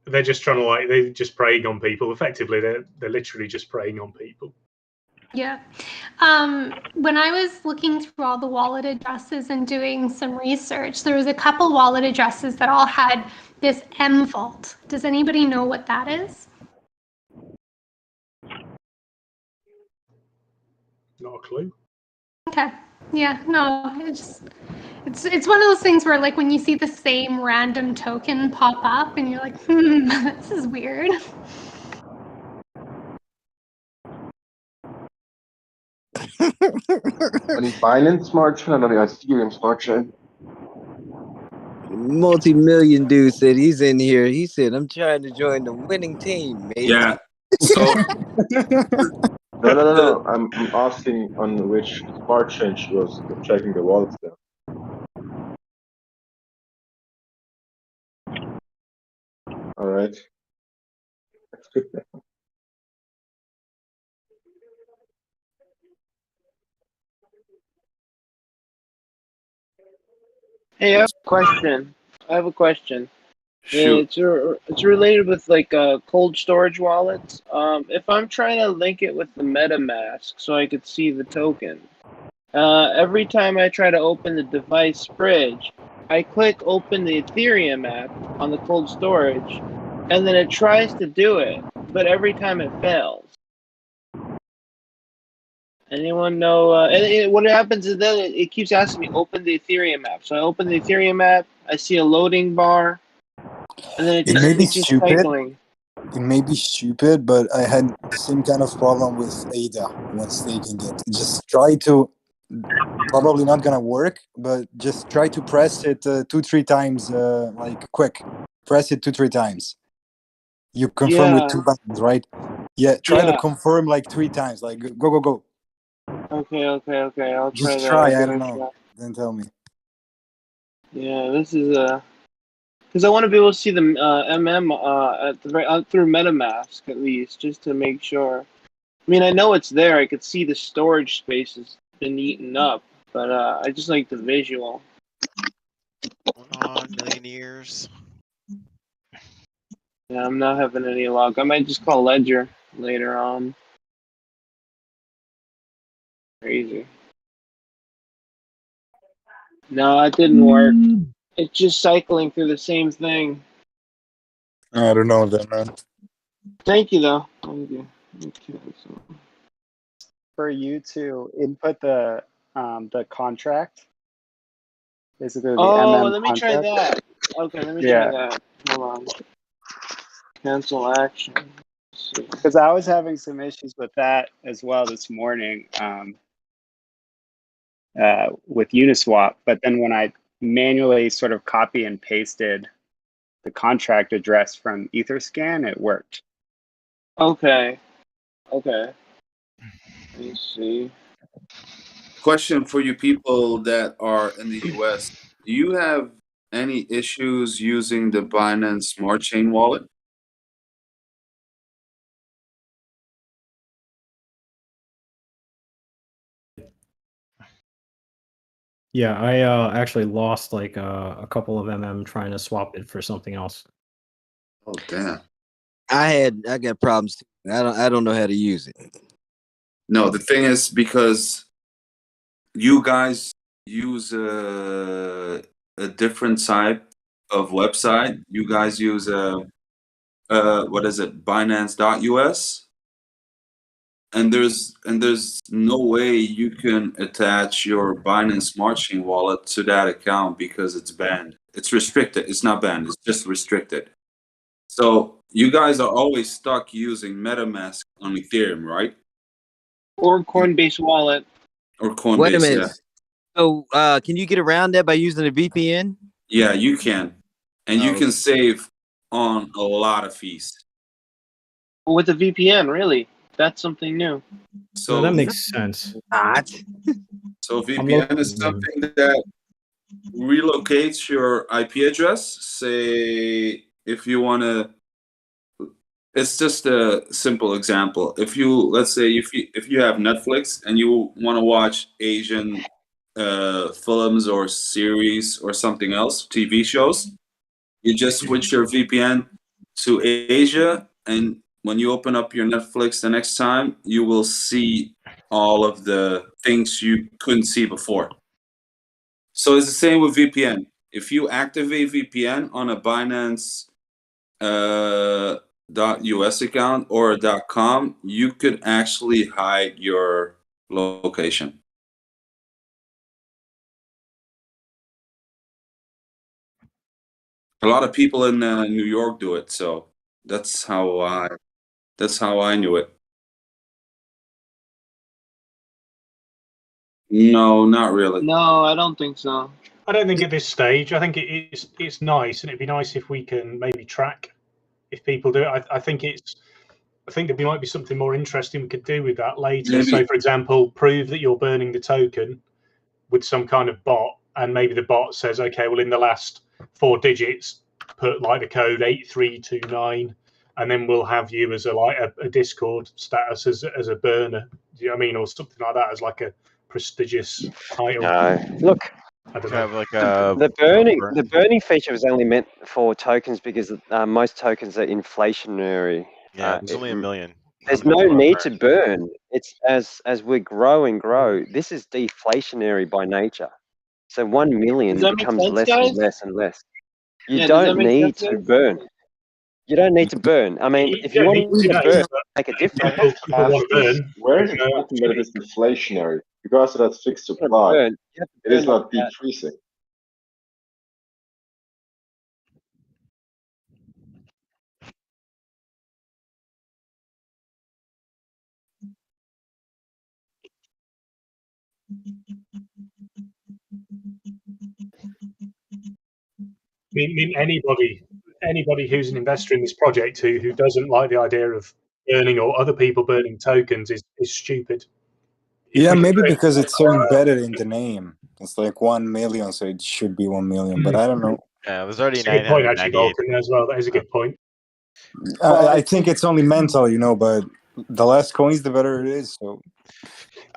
They're just trying to they're just preying on people. Effectively, they're literally just preying on people. Yeah. When I was looking through all the wallet addresses and doing some research, there was a couple wallet addresses that all had this M vault. Does anybody know what that is? Not a clue. Okay. Yeah, no, it's one of those things where when you see the same random token pop up and you're like, this is weird. Are die Binance Smart Chain or die Ethereum Smart Chain? Multi-million dude said he's in here. He said, I'm trying to join the winning team, mate. Yeah. So No. I'm asking on which smart chain she was checking the wallets there. All right. That's good. Hey, I have a question. Shoot. It's related with cold storage wallets. If I'm trying to link it with the MetaMask so I could see the token, every time I try to open the device fridge, I click open the Ethereum app on the cold storage, and then it tries to do it, but every time it fails. Anyone know? What happens is then it keeps asking me open the Ethereum app. So I open the Ethereum app, I see a loading bar, and then it's just cycling. It may be stupid, but I had the same kind of problem with ADA when staking it. Just try to, probably not gonna work, but just try to press it 2-3 times, quick. Press it 2-3 times. You confirm with 2 buttons, right? Yeah, try to confirm 3 times. Go. Okay. I'll try that. Just try. I don't know. Then tell me. Yeah, this is because I want to be able to see the at the through MetaMask at least, just to make sure. I mean, I know it's there. I could see the storage space has been eaten up, but I just like the visual. On millionaires. Yeah, I'm not having any luck. I might just call Ledger later on. Crazy. No, it didn't work. It's just cycling through the same thing. I don't know that, man. Thank you, though. Thank you. Okay, so. For you to input the contract, basically the MM let me try contract. that. Okay, let me try that. Hold on. Cancel action. Because I was having some issues with that as well this morning. with Uniswap. But then when I manually sort of copy and pasted the contract address from Etherscan, it worked. Okay. Okay. Let me see. Question for you people that are in the US. Do you have any issues using the Binance Smart Chain wallet? Yeah, I actually lost like a couple of trying to swap it for something else. Oh damn. I got problems too. I don't know how to use it. No, the thing is because you guys use a different type of website. You guys use what is it, Binance.us? And there's no way you can attach your Binance Smart Chain wallet to that account because it's banned. It's restricted. It's not banned. It's just restricted. So you guys are always stuck using MetaMask on Ethereum, right? Or Coinbase wallet. Or Coinbase. Wait a minute. Yeah. So can you get around that by using a VPN? Yeah, you can. And you can save on a lot of fees. With a VPN, really? That's something new. So that makes sense. Not. So VPN is something that relocates your IP address. Say if you want to, it's just a simple example. If you, let's say if you have Netflix and you want to watch Asian films or series or something else, TV shows, you just switch your VPN to Asia, and when you open up your Netflix the next time, you will see all of the things you couldn't see before. So it's the same with VPN. If you activate VPN on a Binance .us account or a .com, you could actually hide your location. A lot of people in New York do it, so that's how I knew it. No, not really. No, I don't think so. I don't think at this stage. I think it's nice, and it'd be nice if we can maybe track if people do it. I think there might be something more interesting we could do with that later. Maybe. So, for example, prove that you're burning the token with some kind of bot, and maybe the bot says, okay, well, in the last 4 digits, put like the code 8329, and then we'll have you as a Discord status as a burner. Do you know what I mean, or something like that as like a prestigious title? No, look. I don't Have know. like The burning feature was only meant for tokens because most tokens are inflationary. Yeah, there's only 1 million. There's no need to burn. It's as we grow and grow. This is deflationary by nature. So 1 million Does that make becomes sense, less guys? and less and less. You Yeah, does that don't make need sense, to guys? burn. You don't need to burn. I mean, if you don't want need to to, burn, but make a difference. people want to burn. Where is it written that it is deflationary? Because of that fixed supply, burn. it is burn not like that. decreasing. I mean, anybody who's an investor in this project who doesn't like the idea of burning or other people burning tokens is stupid. Yeah, maybe because it's so embedded in the name. It's like 1 million, so it should be 1 million. But I don't know. Yeah, there's already That's a good point, actually, 998. Vulcan, as well. That is a good point. I think it's only mental, but the less coins, the better it is. So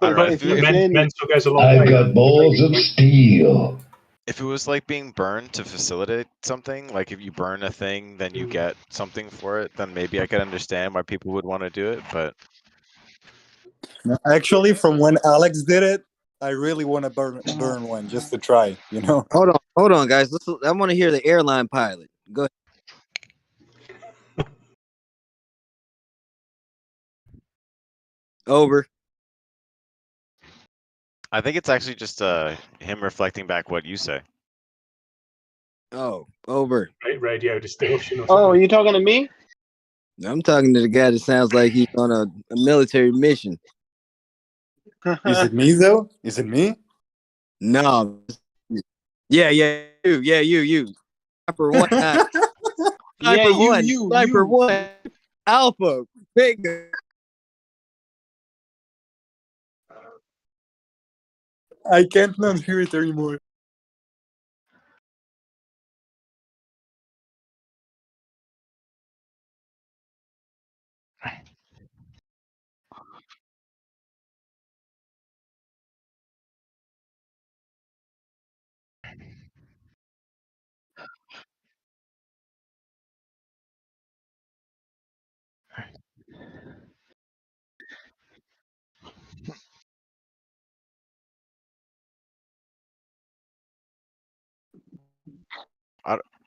I don't know. But if you've been, mental goes a long I've way. got balls of steel. If it was like being burned to facilitate something, like if you burn a thing, then you get something for it, then maybe I could understand why people would want to do it. But actually, from when Alex did it, I really want to burn one just to try. Hold on, guys. I want to hear the airline pilot. Go ahead. Over. I think it's actually just him reflecting back what you say. Oh, over. Radio distortion. Or oh, are you talking to me? I'm talking to the guy that sounds like he's on a military mission. Is it me though? Is it me? No. Yeah, you. Sniper 1. Yeah, Sniper 1. Sniper you. 1. Alpha. Big. I can't not hear it anymore.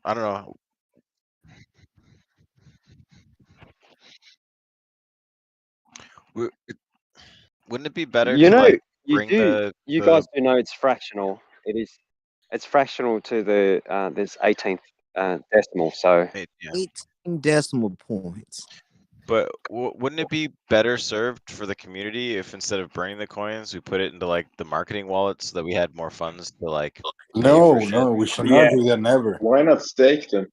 I don't know. Wouldn't it be better You to know, like you bring do. the You guys do know it's fractional. It is. It's fractional to the this 18th decimal. So yeah. 18 decimal points. But wouldn't it be better served for the community if instead of burning the coins, we put it into like the marketing wallet so that we had more funds to like pay for shit? No, we should Yeah. not do that never. Why not stake them?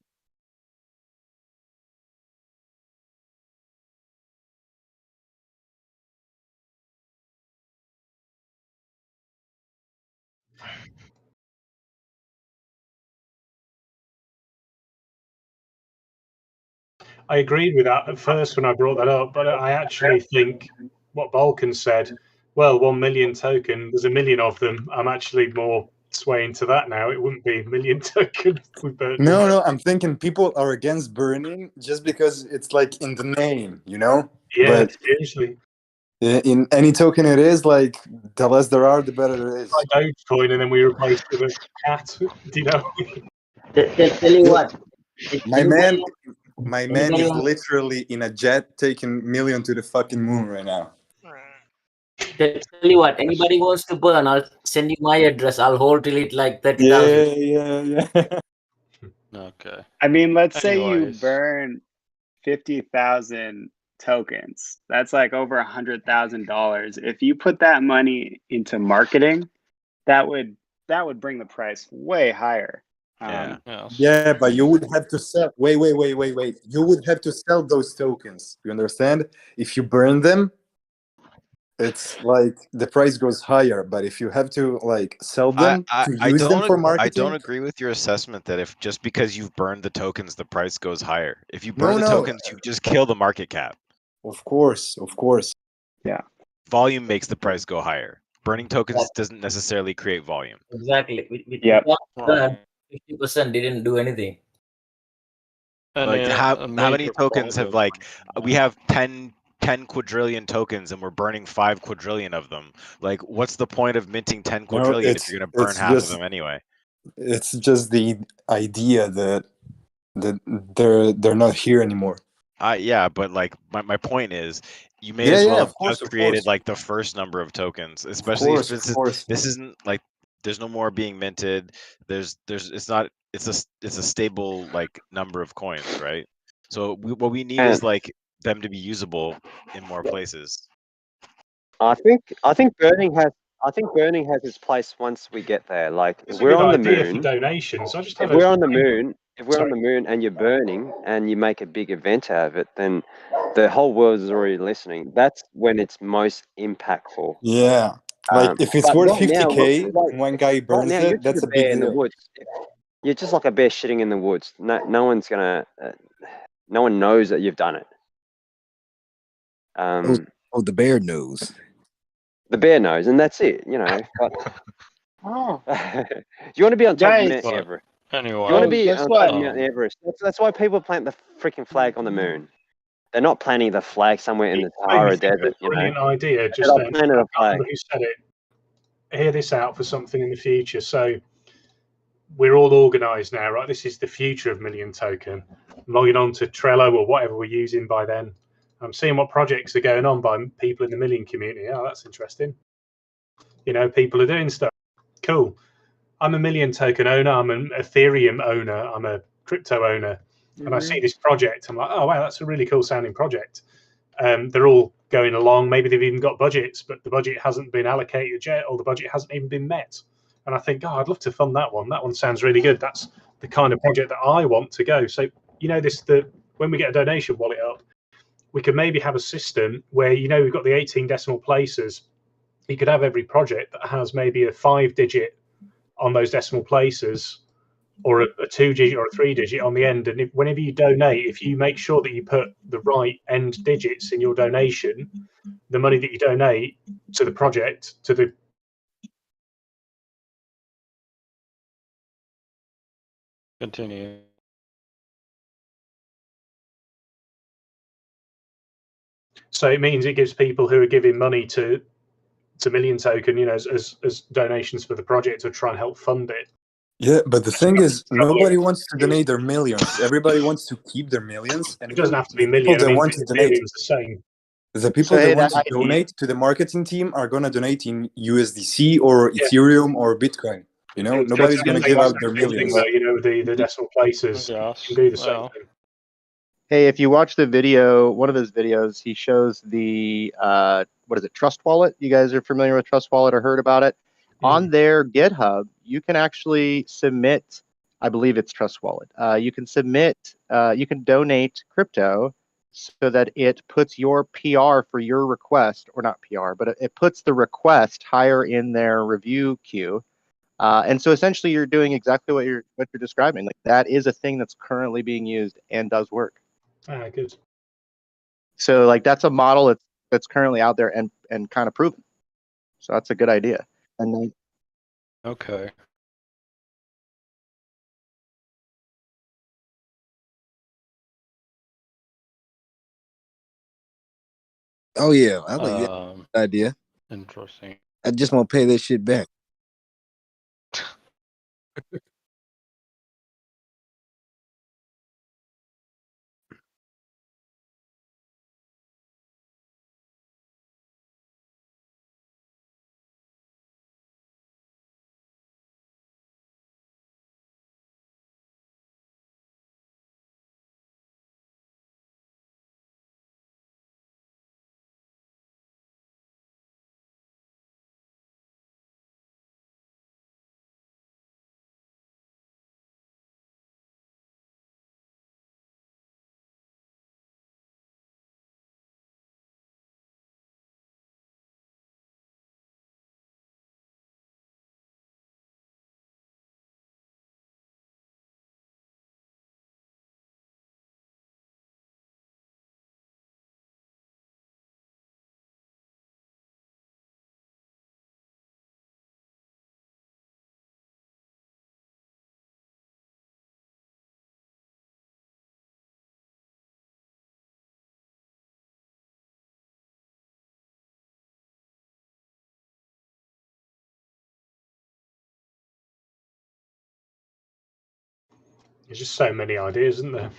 I agreed with that at first when I brought that up, but I actually think what Balkan said, well, 1 million token, there's a million of them. I'm actually more swaying to that now. It wouldn't be a million token if we burnt them. No, I'm thinking people are against burning just because it's like in the name, you know? Yeah, But seriously. in any token it is, like, the less there are, the better it is. Like Dogecoin, and then we replaced it with a cat, you know? Tell you what. My man Anybody is want- literally in a jet taking million to the fucking moon right now. Tell you what. Anybody wants to burn, I'll send you my address. I'll hold till it like 30,000. Yeah. Okay. I mean, let's say you Anyways. burn 50,000 tokens. That's like over $100,000. If you put that money into marketing, that would bring the price way higher. Yeah, but you would have to sell. Wait. You would have to sell those tokens. You understand? If you burn them, it's like the price goes higher. But if you have to like sell them to use them for I marketing, don't agree with your assessment that if just because you've burned the tokens, the price goes higher. If you No, burn the no. tokens, you just kill the market cap. Of course. Yeah. Volume makes the price go higher. Burning tokens doesn't necessarily create volume. Exactly. With Yep. 50% didn't do anything. Like how many tokens have like we have 10 quadrillion tokens and we're burning 5 quadrillion of them. Like what's the point of minting 10 quadrillion if you're going to burn half of them anyway? It's just the idea that they're not here anymore. Yeah, but like my point is you may Yeah, as well yeah, have of course, just of created course. like the first number of tokens, especially course, if of course. this isn't like there's no more being minted. There's it's a stable like number of coins, right? So what we need is like them to be usable in more places. I think burning has its place once we get there. Like It's if a we're good on the idea for moon, donations. I just if had we're a on the moon and you're burning and you make a big event out of it, then the whole world is already listening. That's when it's most impactful. Yeah, like if it's But worth right now, 50K like, and one guy right burns now, you're it, just that's a a big bear in the deal. woods. You're just like a bear shitting in the woods. No one's gonna. No one knows that you've done it. The bear knows. The bear knows, and that's it. You know. But Oh. you want to be on top of Guys. Mount Everest. Anyway, You want to be guess on what? top of Mount Everest. That's why people plant the freaking flag on the moon. They're not planting the flag somewhere in the Sahara Desert. You know. Brilliant idea. They're Just not planting I a can't flag. remember who said it. Hear this out for something in the future. So we're all organised now, right? This is the future of Million Token. I'm logging on to Trello or whatever we're using by then. I'm seeing what projects are going on by people in the Million community. Oh, that's interesting. You know, people are doing stuff. Cool. I'm a Million Token owner. I'm an Ethereum owner. I'm a crypto owner. And I see this project. I'm like, oh, wow, that's a really cool sounding project. They're all going along. Maybe they've even got budgets, but the budget hasn't been allocated yet, or the budget hasn't even been met. and I think, oh, I'd love to fund that one. That one sounds really good. That's the kind of project that I want to go. So, when we get a donation wallet up, we could maybe have a system where, we've got the 18 decimal places. You could have every project that has maybe a 5-digit on those decimal places, or a 2-digit or a 3-digit on the end. And whenever you donate, if you make sure that you put the right end digits in your donation, the money that you donate to the project, to the Continue. So it means it gives people who are giving money to Million Token, as donations for the project to try and help fund it. Yeah, but the thing is, nobody wants to donate their millions. Everybody wants to keep their millions, and it doesn't have to be people million. that want to donate, million's the same. the people that want to donate to the marketing team are gonna donate in USDC or Ethereum or Bitcoin. Nobody's gonna give out their millions. The decimal places can do the same thing. Hey, if you watch the video, one of his videos, he shows the Trust Wallet. You guys are familiar with Trust Wallet or heard about it? On their GitHub, you can actually submit, I believe it's Trust Wallet. You can donate crypto so that it puts your PR for your request, or not PR, but it puts the request higher in their review queue. And so essentially you're doing exactly what you're describing. Like, that is a thing that's currently being used and does work. Good. So like that's a model that's currently out there and kind of proven. So that's a good idea. And then Okay. Oh yeah, I like that idea. Interesting. I just want to pay that shit back. There's just so many ideas, isn't there?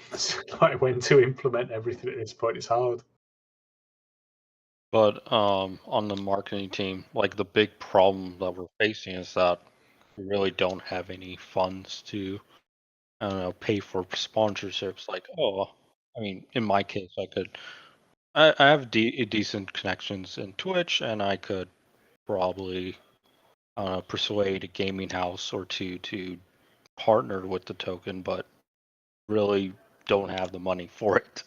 Like, when to implement everything at this point is hard. But on the marketing team, like, the big problem that we're facing is that we really don't have any funds to, I don't know, pay for sponsorships. Like, in my case, I have decent connections in Twitch, and I could probably persuade a gaming house or two to partner with the token, but really don't have the money for it.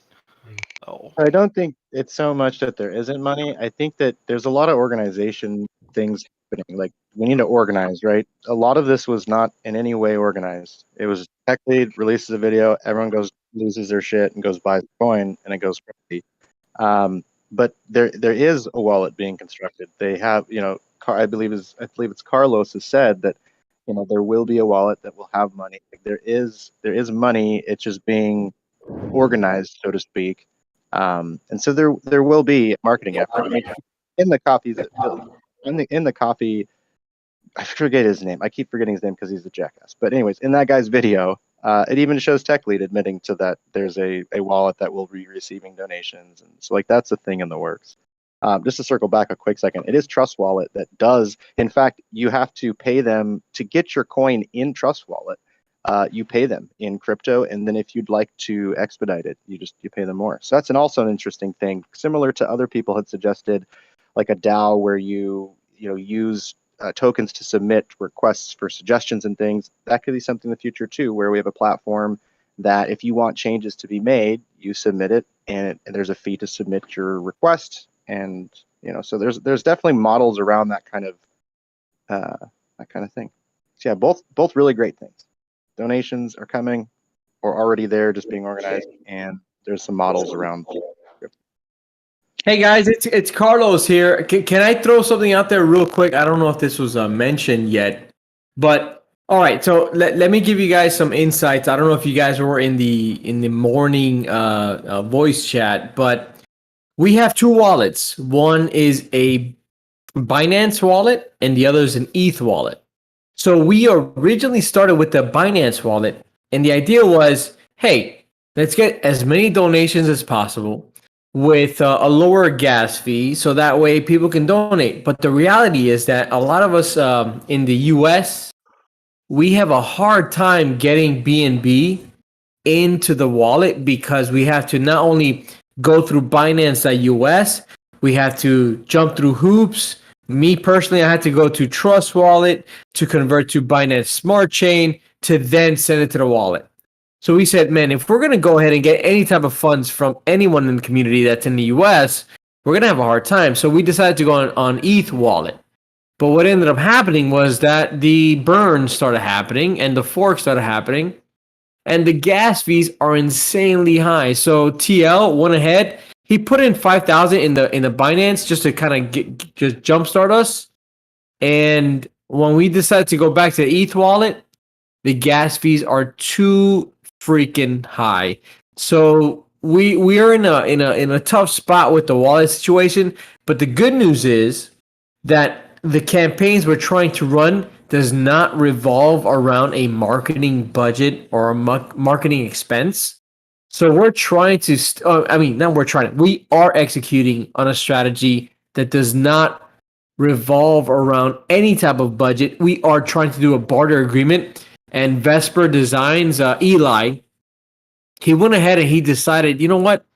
So I don't think it's so much that there isn't money. I think that there's a lot of organization things happening. Like, we need to organize, right? A lot of this was not in any way organized. It was tech lead releases a video, everyone loses their shit and goes buys a coin, and it goes crazy. But there is a wallet being constructed. They have, I believe it's Carlos has said that, there will be a wallet that will have money. Like, there is money. It's just being organized, so to speak. And so there will be a marketing effort. I mean, in the coffees, in the coffee, I forget his name. I keep forgetting his name because he's a jackass. But anyways, in that guy's video, it even shows Tech Lead admitting to that there's a wallet that will be receiving donations, and so like that's a thing in the works. Just to circle back a quick second, it is Trust Wallet that does. In fact, you have to pay them to get your coin in Trust Wallet. You pay them in crypto, and then if you'd like to expedite it, you pay them more. So that's also an interesting thing, similar to other people had suggested, like a DAO where you use tokens to submit requests for suggestions and things. That could be something in the future too, where we have a platform that if you want changes to be made, you submit it, and there's a fee to submit your request. And so there's definitely models around that kind of thing. So yeah, both really great things. Donations are coming or already there, just being organized, and there's some models around. Hey guys, it's Carlos here. Can I throw something out there real quick? I don't know if this was mentioned yet, but all right. So let me give you guys some insights. I don't know if you guys were in the morning voice chat, but we have two wallets. One is a Binance wallet, and the other is an ETH wallet. So we originally started with the Binance wallet, and the idea was, hey, let's get as many donations as possible with a lower gas fee, so that way people can donate. But the reality is that a lot of us in the U.S., we have a hard time getting BNB into the wallet because we have to not only go through Binance.us, we have to jump through hoops. Me personally, I had to go to Trust Wallet to convert to Binance Smart Chain to then send it to the wallet. So we said, man, if we're going to go ahead and get any type of funds from anyone in the community that's in the US, we're going to have a hard time. So we decided to go on ETH wallet. But what ended up happening was that the burn started happening and the fork started happening, and the gas fees are insanely high. So TL went ahead. He put in 5,000 in the Binance just to kind of just jumpstart us. And when we decided to go back to the ETH wallet, the gas fees are too freaking high. So we are in a tough spot with the wallet situation. But the good news is that the campaigns we're trying to run does not revolve around a marketing budget or a marketing expense. So we're trying to, we are executing on a strategy that does not revolve around any type of budget. We are trying to do a barter agreement, and Vesper Designs, Eli, he went ahead and he decided, you know what?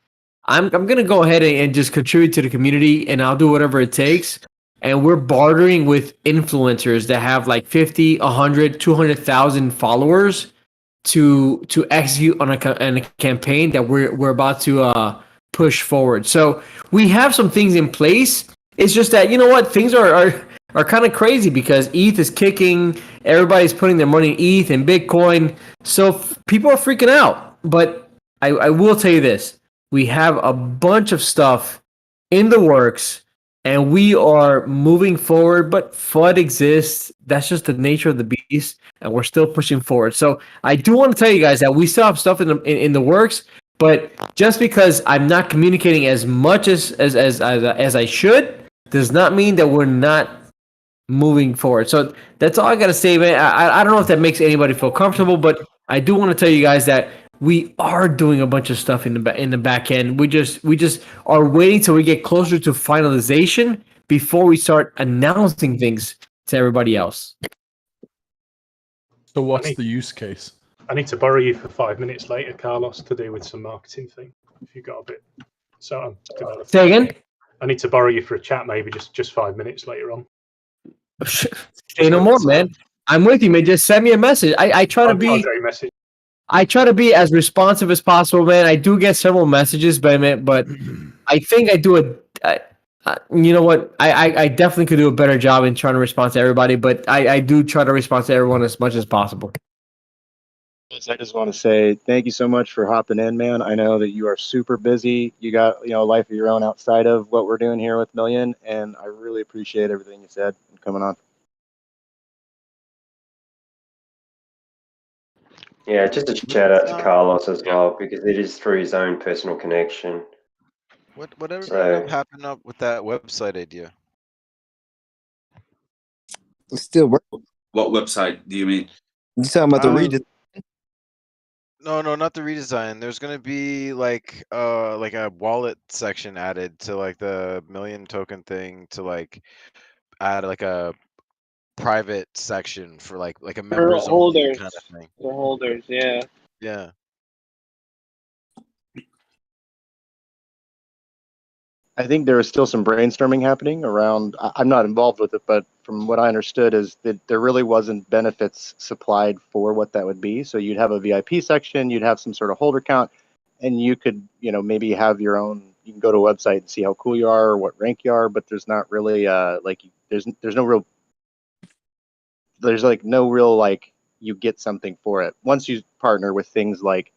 I'm going to go ahead and just contribute to the community, and I'll do whatever it takes. And we're bartering with influencers that have like 50, 100, 200,000 followers to execute on a campaign that we're about to push forward. So we have some things in place. It's just that, you know what, things are kind of crazy because ETH is kicking. Everybody's putting their money in ETH and Bitcoin. So people are freaking out. But I will tell you this. We have a bunch of stuff in the works, and we are moving forward, but FUD exists. That's just the nature of the beast, and we're still pushing forward. So I do want to tell you guys that we still have stuff in the works, but just because I'm not communicating as much as I should does not mean that we're not moving forward. So that's all I got to say, man. I don't know if that makes anybody feel comfortable, but I do want to tell you guys that we are doing a bunch of stuff in the back end. We just are waiting till we get closer to finalization before we start announcing things to everybody else. So what's the use case? I need to borrow you for 5 minutes later, Carlos, to do with some marketing thing. If you got a bit, so I'm developing. Say again. I need to borrow you for a chat, maybe just 5 minutes later on. Say no more, man. I'm with you, man. Just send me a message. I try to be. I try to be as responsive as possible, man. I do get several messages, but I think I do you know what? I definitely could do a better job in trying to respond to everybody, but I do try to respond to everyone as much as possible. I just want to say thank you so much for hopping in, man. I know that you are super busy. You got a life of your own outside of what we're doing here with Million, and I really appreciate everything you said and coming on. Yeah, just a shout out to Carlos as well, because it is through his own personal connection. Whatever happened up with that website idea? It's still working. What website do you mean? You talking about the redesign? No, not the redesign. There's gonna be like a wallet section added to like the Million token thing to like add like a private section for like a members only holders. kind of thing. For holders, yeah. Yeah. I think there is still some brainstorming happening around. I'm not involved with it, but from what I understood is that there really wasn't benefits supplied for what that would be. So you'd have a VIP section, you'd have some sort of holder count, and you could, maybe have your own. You can go to a website and see how cool you are or what rank you are, but there's not really there's no real you get something for it once you partner with things like.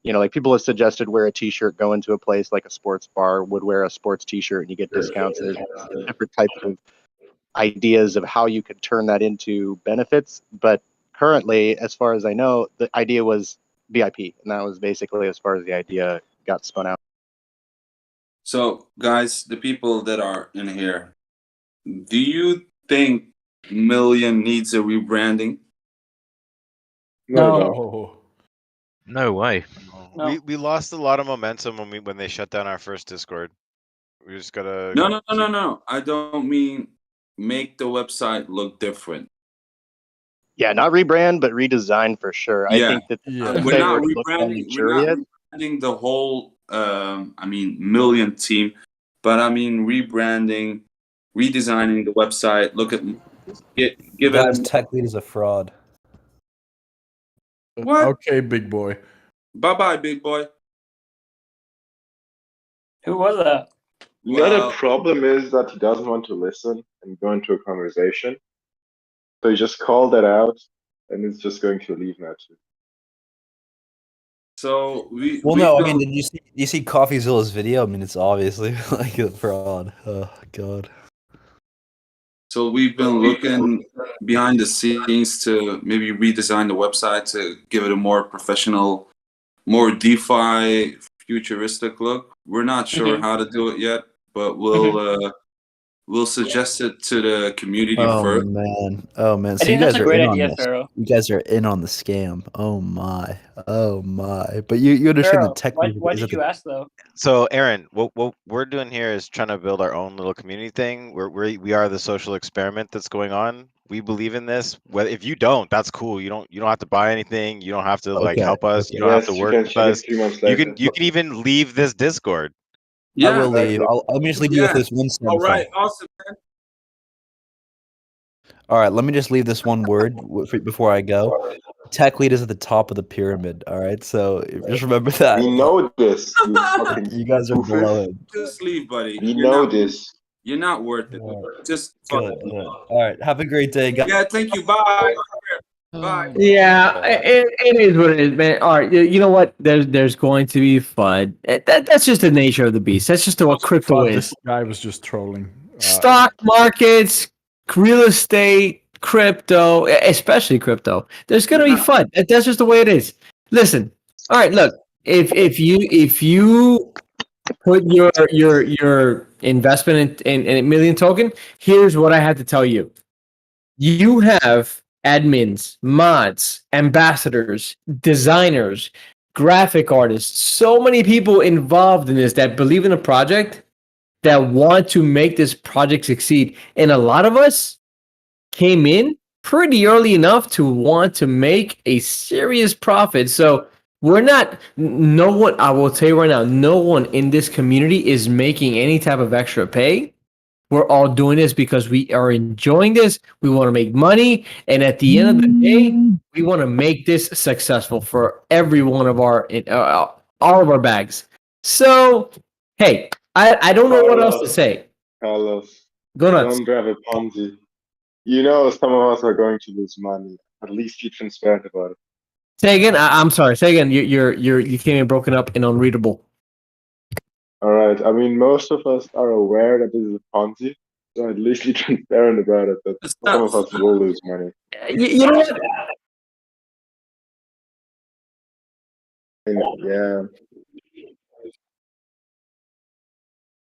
Like people have suggested wear a t-shirt, go into a place like a sports bar, would wear a sports t-shirt and you get discounts. There's different types of ideas of how you could turn that into benefits. But currently, as far as I know, the idea was VIP. And that was basically as far as the idea got spun out. So, guys, the people that are in here, do you think Million needs a rebranding? No. No way. No. We lost a lot of momentum when they shut down our first Discord. We just gotta. No. I don't mean make the website look different. Yeah, not rebrand, but redesign for sure. Yeah. I think that We're not rebranding the whole Million team, but I mean rebranding, redesigning the website. Look at give Guys, it. tech lead is a fraud. What? Okay, big boy. Bye, big boy. Who was that? The problem is that he doesn't want to listen and go into a conversation. So he just called that out, and it's just going to leave now too. So we. Well, no, I mean, did you see CoffeeZilla's video? I mean, it's obviously like a fraud. Oh God. So we've been looking behind the scenes to maybe redesign the website to give it a more professional, more DeFi futuristic look. We're not sure how to do it yet, but we'll suggest it to the community first. Oh man! So I think you that's guys a are great in idea, on this. Pharaoh. You guys are in on the scam. Oh my! But you understand Pharaoh, the tech. why did you ask though? So, Aaron, what we're doing here is trying to build our own little community thing. We are the social experiment that's going on. We believe in this. Well, if you don't, that's cool. You don't have to buy anything. You don't have to help us. You don't have to work with us. You can even leave this Discord. I will leave. Let me just leave you with this one sentence. All right, awesome, man. All right, let me just leave this one word before I go. Tech lead is at the top of the pyramid. All right, so just remember that. We know this. You guys are below it. Just leave, buddy. We know this. You're not worth it. Just Good. All right, have a great day, guys. Yeah, thank you. Bye. Bye. Yeah, it is what it is, man. All right, you know what? There's going to be fun. That's just the nature of the beast. That's just what crypto is. This guy was just trolling. Stock markets, real estate, crypto, especially crypto. There's gonna be fun. That's just the way it is. Listen, all right, look. If you put your investment in a Million token, here's what I had to tell you. You have admins, mods, ambassadors, designers, graphic artists, so many people involved in this that believe in a project, that want to make this project succeed. And a lot of us came in pretty early enough to want to make a serious profit. So we're not, no one, I will tell you right now, no one in this community is making any type of extra pay. We're all doing this because we are enjoying this. We want to make money. And at the end of the day, we want to make this successful for every one of all of our bags. So, hey, I don't know what else to say. Carlos, go nuts. Don't drive a Ponzi. You know some of us are going to lose money. At least be transparent about it. Say again. I'm sorry. Say again. You came in broken up and unreadable. All right. I mean, most of us are aware that this is a Ponzi, so at least be transparent about it. That some of us will lose money. You know what? Yeah.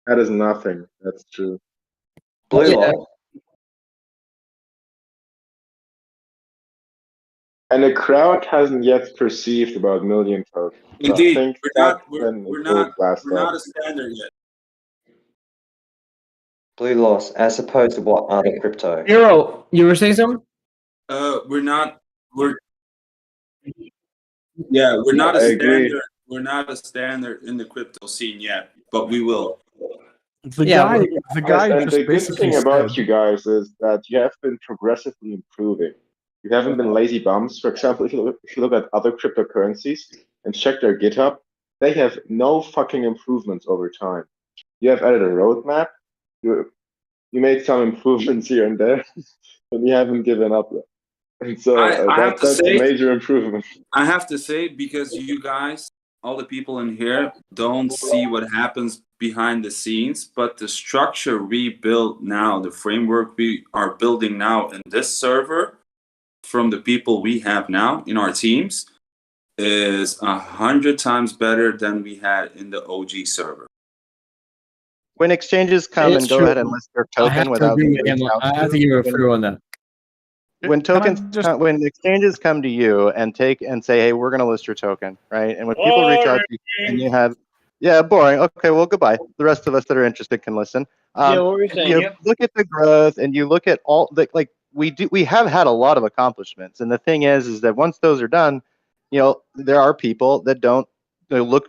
That is nothing. That's true. Blue light. And the crowd hasn't yet perceived about Million tokens. So Indeed, I think we're not a standard yet. Blue loss, as opposed to what other crypto? Hero, you were saying something? We're not a standard. We're not a standard in the crypto scene yet, but we will. The Yeah, guy And just the good basically thing about said, you guys is that you have been progressively improving. You haven't been lazy bums. For example, if you look at other cryptocurrencies and check their GitHub, they have no fucking improvements over time. You have added a roadmap. You made some improvements here and there, but you haven't given up yet. And so I have to that's a say, major improvement. I have to say, because you guys, all the people in here, don't see what happens behind the scenes, but the structure we build now, the framework we are building now in this server, from the people we have now in our teams, is 100 times better than we had in the OG server. When exchanges come It's and go true. ahead and list their I have token to without agree with getting him. out I have to give you a through on that. when when exchanges come to you and say, hey, we're going to list your token, right? And when people reach out to you and you have, yeah, boring. Okay, well, goodbye. The rest of us that are interested can listen. Yeah, what were you saying? You look at the growth and you look at all the, like, we have had a lot of accomplishments. And the thing is that once those are done, there are people that don't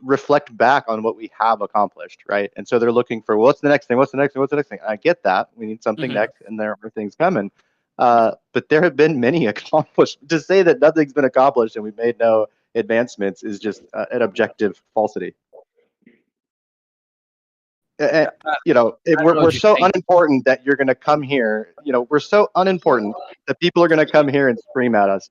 reflect back on what we have accomplished, right? And so they're looking for, well, what's the next thing? What's the next thing? What's the next thing? I get that. We need something next, and there are things coming. But there have been many accomplished. To say that nothing's been accomplished and we've made no advancements is just an objective falsity. We're so unimportant that you're going to come here. We're so unimportant that people are going to come here and scream at us.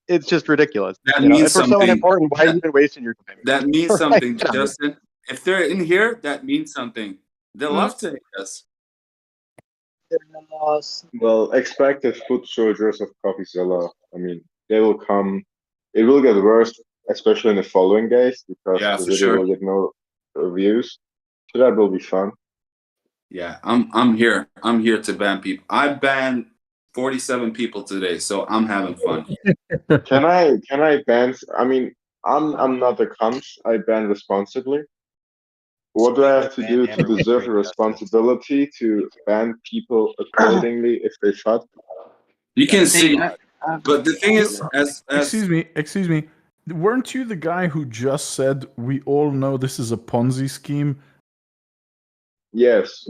It's just ridiculous. That means if we're something. so unimportant, why are you even wasting your time? That means Right. something, Justin. If they're in here, that means something. They love to hate us. Well, expect the foot soldiers of CoffeeZilla. I mean, they will come. It will get worse, especially in the following days, because the video will get no views. So that will be fun. Yeah, I'm here. I'm here to ban people. I banned 47 people today, so I'm having fun. Can I ban? I mean, I'm not a cunt. I ban responsibly. What do I have to do to deserve the responsibility to ban people accordingly if they shut? You can see, but the thing is, as excuse me, weren't you the guy who just said we all know this is a Ponzi scheme? Yes,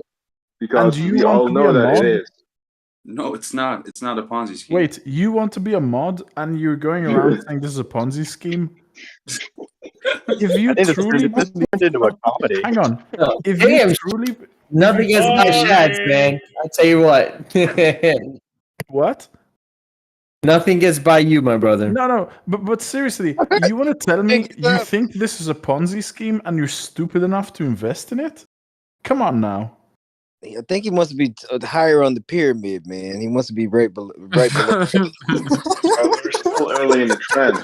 because and we all know that it is. No, it's not. It's not a Ponzi scheme. Wait, you want to be a mod and you're going around saying this is a Ponzi scheme? If you truly turned into a comedy. Hang on. If Damn, you truly nothing gets by Shads, man. I tell you what. What? Nothing gets by you, my brother. No, but seriously, you want to tell me you think this is a Ponzi scheme and you're stupid enough to invest in it? Come on now. I think he wants to be higher on the pyramid, man. He wants to be right below. Well, we're still early in the trend,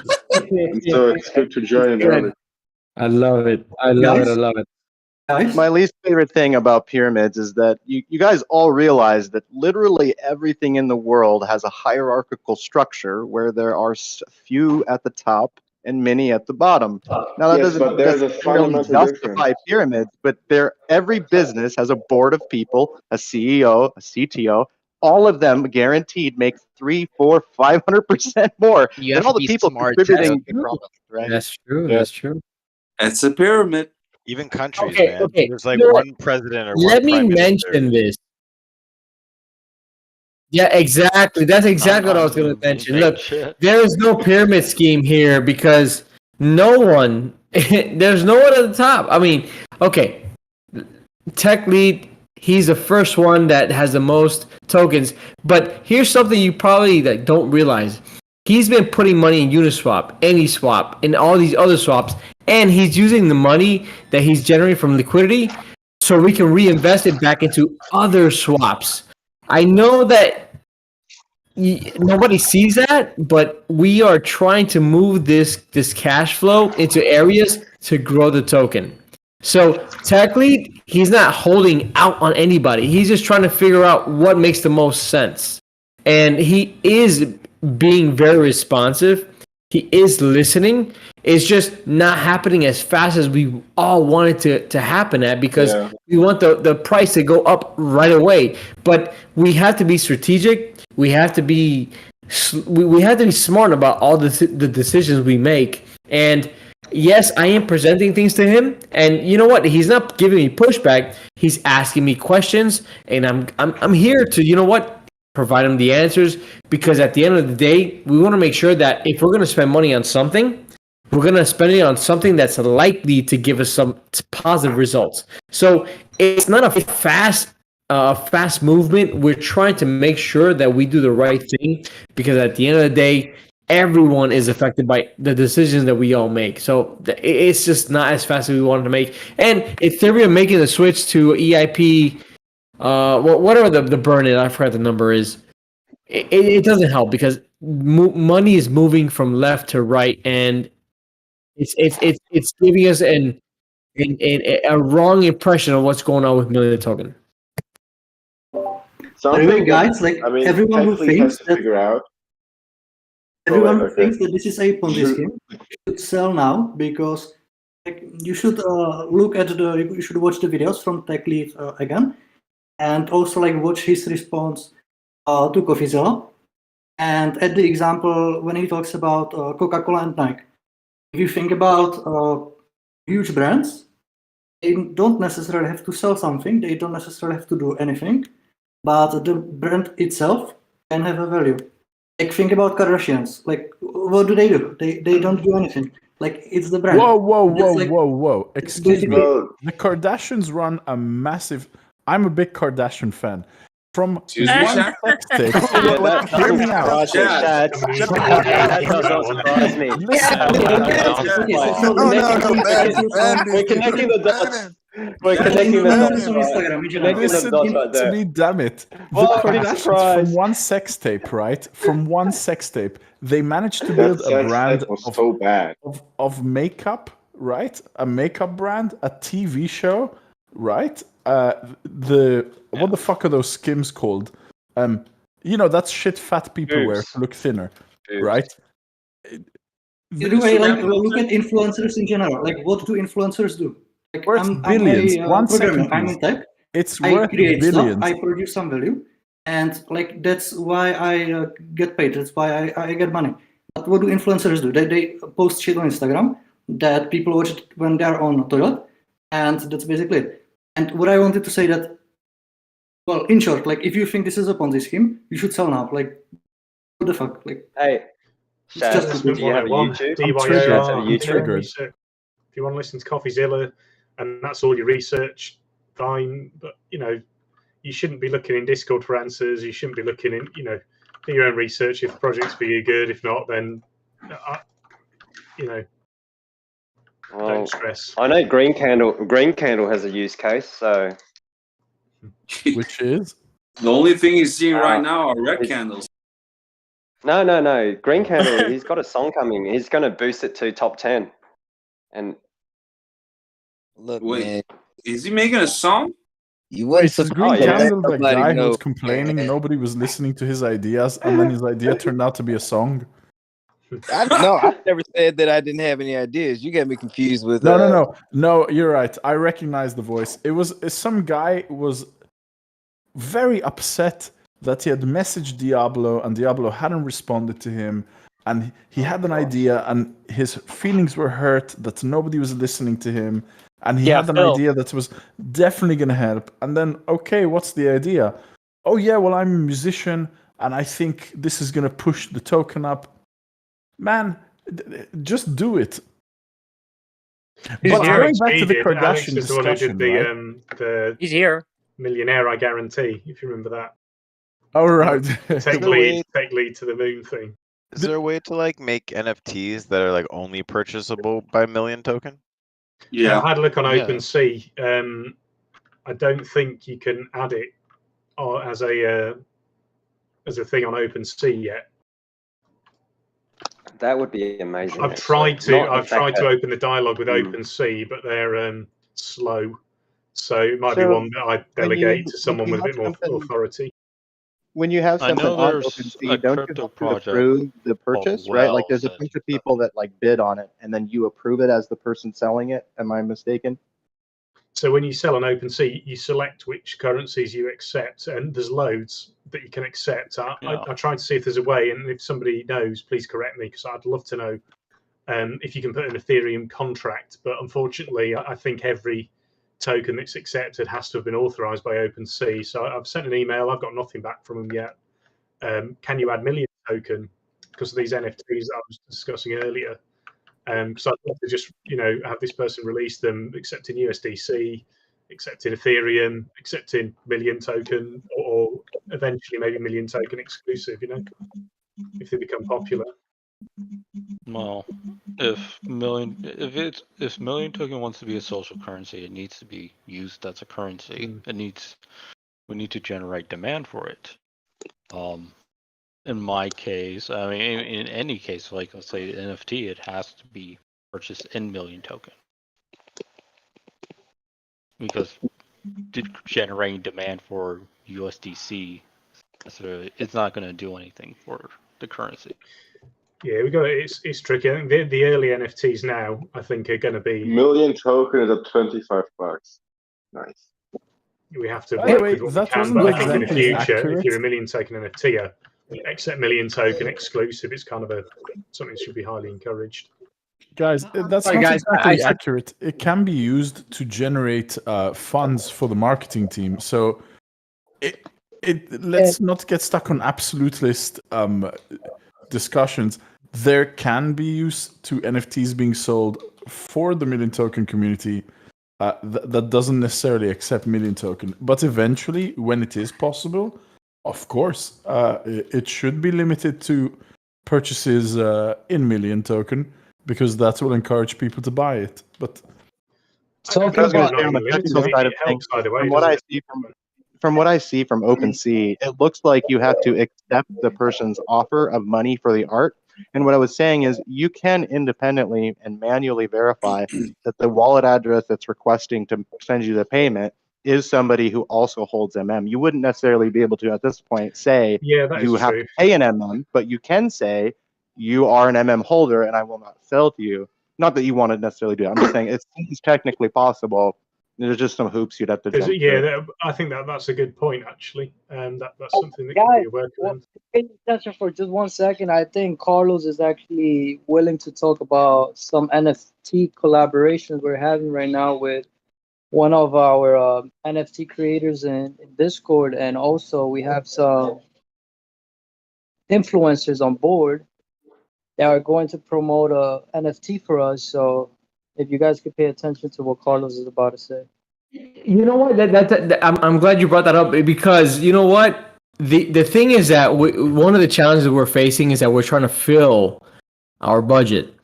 and so it's good to join early. I love it. I love it. My least favorite thing about pyramids is that you guys all realize that literally everything in the world has a hierarchical structure where there are few at the top and many at the bottom. Now that doesn't necessarily justify pyramids, but every business has a board of people, a CEO, a CTO. All of them guaranteed make 300%, 400%, 500% more than all the people contributing to product, right? That's true. That's true. It's a pyramid. Even countries, man. There's like one president or one Let me prime mention this. Yeah, exactly. That's exactly what I was going to mention. Look, there is no pyramid scheme here because there's no one at the top. I mean, okay, tech lead, he's the first one that has the most tokens. But here's something you probably don't realize. He's been putting money in Uniswap, AnySwap, and all these other swaps, and he's using the money that he's generating from liquidity so we can reinvest it back into other swaps. I know that nobody sees that, but we are trying to move this cash flow into areas to grow the token. So tech lead, he's not holding out on anybody. He's just trying to figure out what makes the most sense. And he is being very responsive. He is listening. It's just not happening as fast as we all want it to happen at because we want the price to go up right away. But we have to be strategic. We have to be smart about all the decisions we make. And yes, I am presenting things to him, and you know what? He's not giving me pushback. He's asking me questions, and I'm here to, you know what, provide him the answers, because at the end of the day, we want to make sure that if we're going to spend money on something, we're going to spend it on something that's likely to give us some positive results. So it's not a fast movement. We're trying to make sure that we do the right thing, because at the end of the day, everyone is affected by the decisions that we all make. So it's just not as fast as we wanted to make. And Ethereum making the switch to EIP, whatever the burn in, I forgot the number is. It doesn't help, because money is moving from left to right, and it's giving us a wrong impression of what's going on with Million Token. Something guys, that, like I mean, everyone who Techly has thinks to that figure out. everyone who okay. thinks that this is a Ponzi scheme should sell now, because like, you should look at you should watch the videos from Techly again, and also like watch his response to CoffeeZilla, and at the example when he talks about Coca-Cola and Nike. If you think about huge brands, they don't necessarily have to sell something, they don't necessarily have to do anything, but the brand itself can have a value. Like, think about Kardashians. Like, what do? They don't do anything. Like, it's the brand. Whoa. Excuse me. basically- The Kardashians run a massive. I'm a big Kardashian fan. From Excuse me, one Shaq? sex tape. that Hear me out. That does not surprise me. We're connecting the dots. We're Listen connecting the dots. to me, damn it. The Well, big Kardashians, surprise. from one sex tape, right? From one sex tape, they managed to That build a sex brand tape was so bad. of makeup, right? A makeup brand, a TV show, right? What the fuck are those Skims called? That's shit fat people wear to look thinner, right? Either way, like, look at influencers in general. Like, what do influencers do? Like, Worth billions. I'm a 1 programmer. second, I'm please. in tech. It's I worth create billions. stuff. I produce some value, and like that's why I get paid. That's why I get money. But what do influencers do? They post shit on Instagram that people watch it when they are on the toilet, and that's basically it. And what I wanted to say that, well, in short, like if you think this is a Ponzi scheme, you should sell now. Like, what the fuck? Like, Hey, it's just Shaz, do you have a 101, YouTube? DYOR, Shaz, have a YouTube? research. If you want to listen to CoffeeZilla and that's all your research, fine. But you shouldn't be looking in Discord for answers. You shouldn't be looking in, do your own research. If the project's for you, good. If not, then don't stress. I know Green Candle has a use case, so Which is the only thing he's seeing right now are red candles. No. Green Candle, he's got a song coming. He's going to boost it to top 10. And look, Wait, man, is he making a song? You Wait, wouldn't is Green surprise Candle the somebody guy who know, was complaining man. nobody was listening to his ideas, and then his idea turned out to be a song? No, I never said that I didn't have any ideas. You got me confused with. No. You're right. I recognize the voice. It was some guy was very upset that he had messaged Diablo and Diablo hadn't responded to him, and he had an idea and his feelings were hurt that nobody was listening to him, and he had an idea that was definitely going to help. And then, okay, what's the idea? Oh yeah, well, I'm a musician and I think this is going to push the token up. Man, just do it. But going back to the Kardashian discussion, right? He's here. Millionaire, I guarantee. If you remember that. All right. Take lead to the moon thing. Is there a way to like make NFTs that are like only purchasable by Million Token? Yeah, I had a look on OpenSea. I don't think you can add it as a thing on OpenSea yet. that would be amazing. I've tried to open the dialogue with OpenSea, but they're slow. So it might be one that I delegate to someone with a bit more authority. When you have something on OpenSea, don't you have to approve the purchase, right? Like there's a bunch of people that like bid on it, and then you approve it as the person selling it. Am I mistaken? So when you sell on OpenSea, you select which currencies you accept, and there's loads that you can accept. I tried to see if there's a way, and if somebody knows, please correct me, because I'd love to know if you can put an Ethereum contract. But unfortunately, I think every token that's accepted has to have been authorized by OpenSea. So I've sent an email. I've got nothing back from them yet. Can you add Million token because of these NFTs that I was discussing earlier? Because I'd love to just have this person release them accepting USDC, accepting Ethereum, accepting Million token, or eventually maybe Million token exclusive. If they become popular. Well, if Million token wants to be a social currency, it needs to be used as a currency. We need to generate demand for it. In my case, I mean, in any case, like let's say NFT, it has to be purchased in Million token because generating demand for USDC, it's not going to do anything for the currency. Yeah, it's tricky. I think the early NFTs now, I think, are going to be Million token is at $25. Nice. We have to work with what we can, but I think in the exactly future, accurate. if you're a Million token NFT, accept Million token exclusive. It's kind of something that should be highly encouraged. Guys, that's Sorry, not guys, exactly accurate. It can be used to generate funds for the marketing team. So, let's not get stuck on absolute list discussions. There can be use to NFTs being sold for the Million token community that doesn't necessarily accept Million token. But eventually, when it is possible, of course, it should be limited to purchases in Million token, because that will encourage people to buy it. But I was going to say on the technical side of things, from what I see from OpenSea, it looks like you have to accept the person's offer of money for the art. And what I was saying is you can independently and manually verify that the wallet address that's requesting to send you the payment is somebody who also holds MM. You wouldn't necessarily be able to, at this point, say you have to pay an MM, but you can say you are an MM holder and I will not sell to you. Not that you want to necessarily do it. I'm just saying it's technically possible. There's just some hoops you'd have to jump through. I think that's a good point, actually. That's something that can be a workaround. Pay attention for just 1 second. I think Carlos is actually willing to talk about some NFT collaborations we're having right now with one of our NFT creators in Discord, and also we have some influencers on board that are going to promote a NFT for us. So if you guys could pay attention to what Carlos is about to say. You know what? I'm glad you brought that up, because you know what? The thing is that one of the challenges we're facing is that we're trying to fill our budget.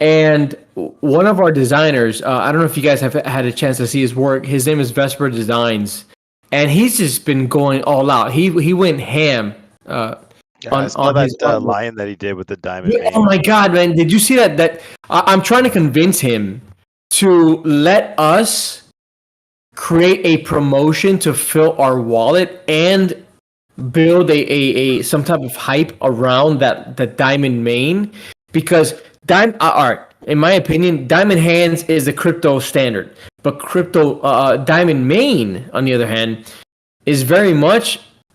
And one of our designers, I don't know if you guys have had a chance to see his work. His name is Vesper Designs, and he's just been going all out. He went ham. I saw that lion that he did with the diamond. Yeah, oh my God, man! Did you see that? I'm trying to convince him to let us create a promotion to fill our wallet and build a some type of hype around that diamond main, because in my opinion, diamond hands is the crypto standard, but diamond main, on the other hand, is very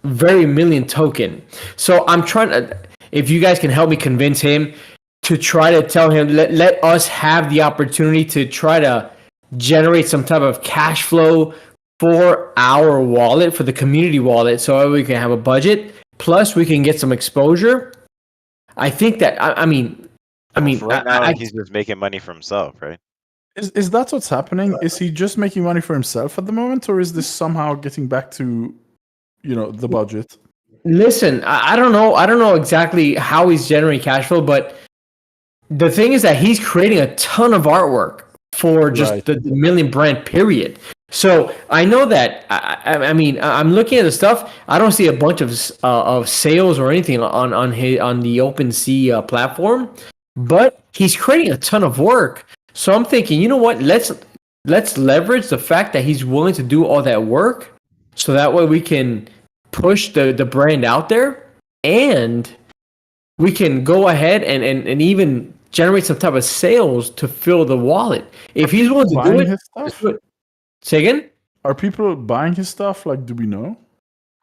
Million token. So I'm trying to, if you guys can help me convince him to try to tell him, let us have the opportunity to try to generate some type of cash flow for our wallet, for the community wallet, so we can have a budget, plus we can get some exposure. I think that, I mean, right now he's just making money for himself, right? Is that what's happening? Is he just making money for himself at the moment, or is this somehow getting back to, the budget? Listen, I don't know exactly how he's generating cash flow, but the thing is that he's creating a ton of artwork for just the Million brand, period. So I know that, I mean, I'm looking at the stuff. I don't see a bunch of sales or anything on the OpenSea platform, but he's creating a ton of work. So I'm thinking, you know what? Let's leverage the fact that he's willing to do all that work, so that way we can push the brand out there, and we can go ahead and even generate some type of sales to fill the wallet. If he's willing to do it, stuff? do it. Say again? Are people buying his stuff? Like, do we know?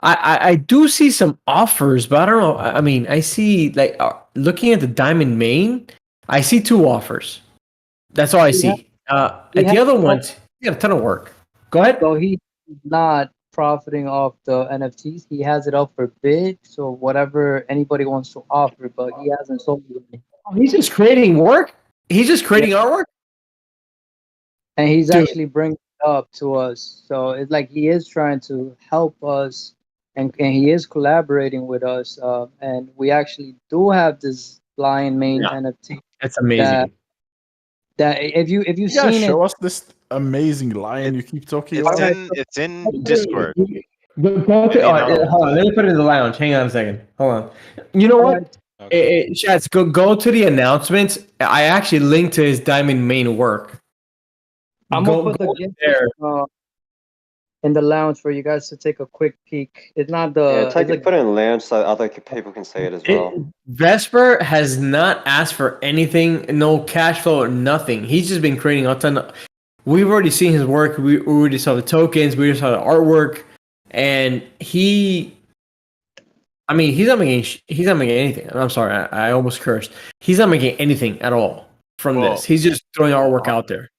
I do see some offers, but I don't know. I mean, I see, like, looking at the diamond main, I see 2 offers. That's all I see. At the other ones, he got a ton of work. Go ahead. So he's not profiting off the NFTs. He has it up for bid. So whatever anybody wants to offer, but he hasn't sold it. He's just creating work. He's just creating artwork. And he's actually bringing it up to us. So it's like he is trying to help us, and he is collaborating with us. And we actually do have this Lion Mane NFT. That's amazing. That if you've You guys seen show it, us this amazing lion you keep talking about. It's in Discord. Hold on, let me put it in the lounge. Hang on a second. Hold on. You know what? Chats, go to the announcements. I actually linked to his Diamond Main work. I'm gonna put the gift in the lounge for you guys to take a quick peek. It's not the put it in the lounge so other people can see it as well. Vesper has not asked for anything, no cash flow or nothing. He's just been creating a ton. We've already seen his work. We already saw the tokens. We already saw the artwork, and he's not making anything. I'm sorry, I almost cursed. He's not making anything at all from this. He's just throwing artwork out there.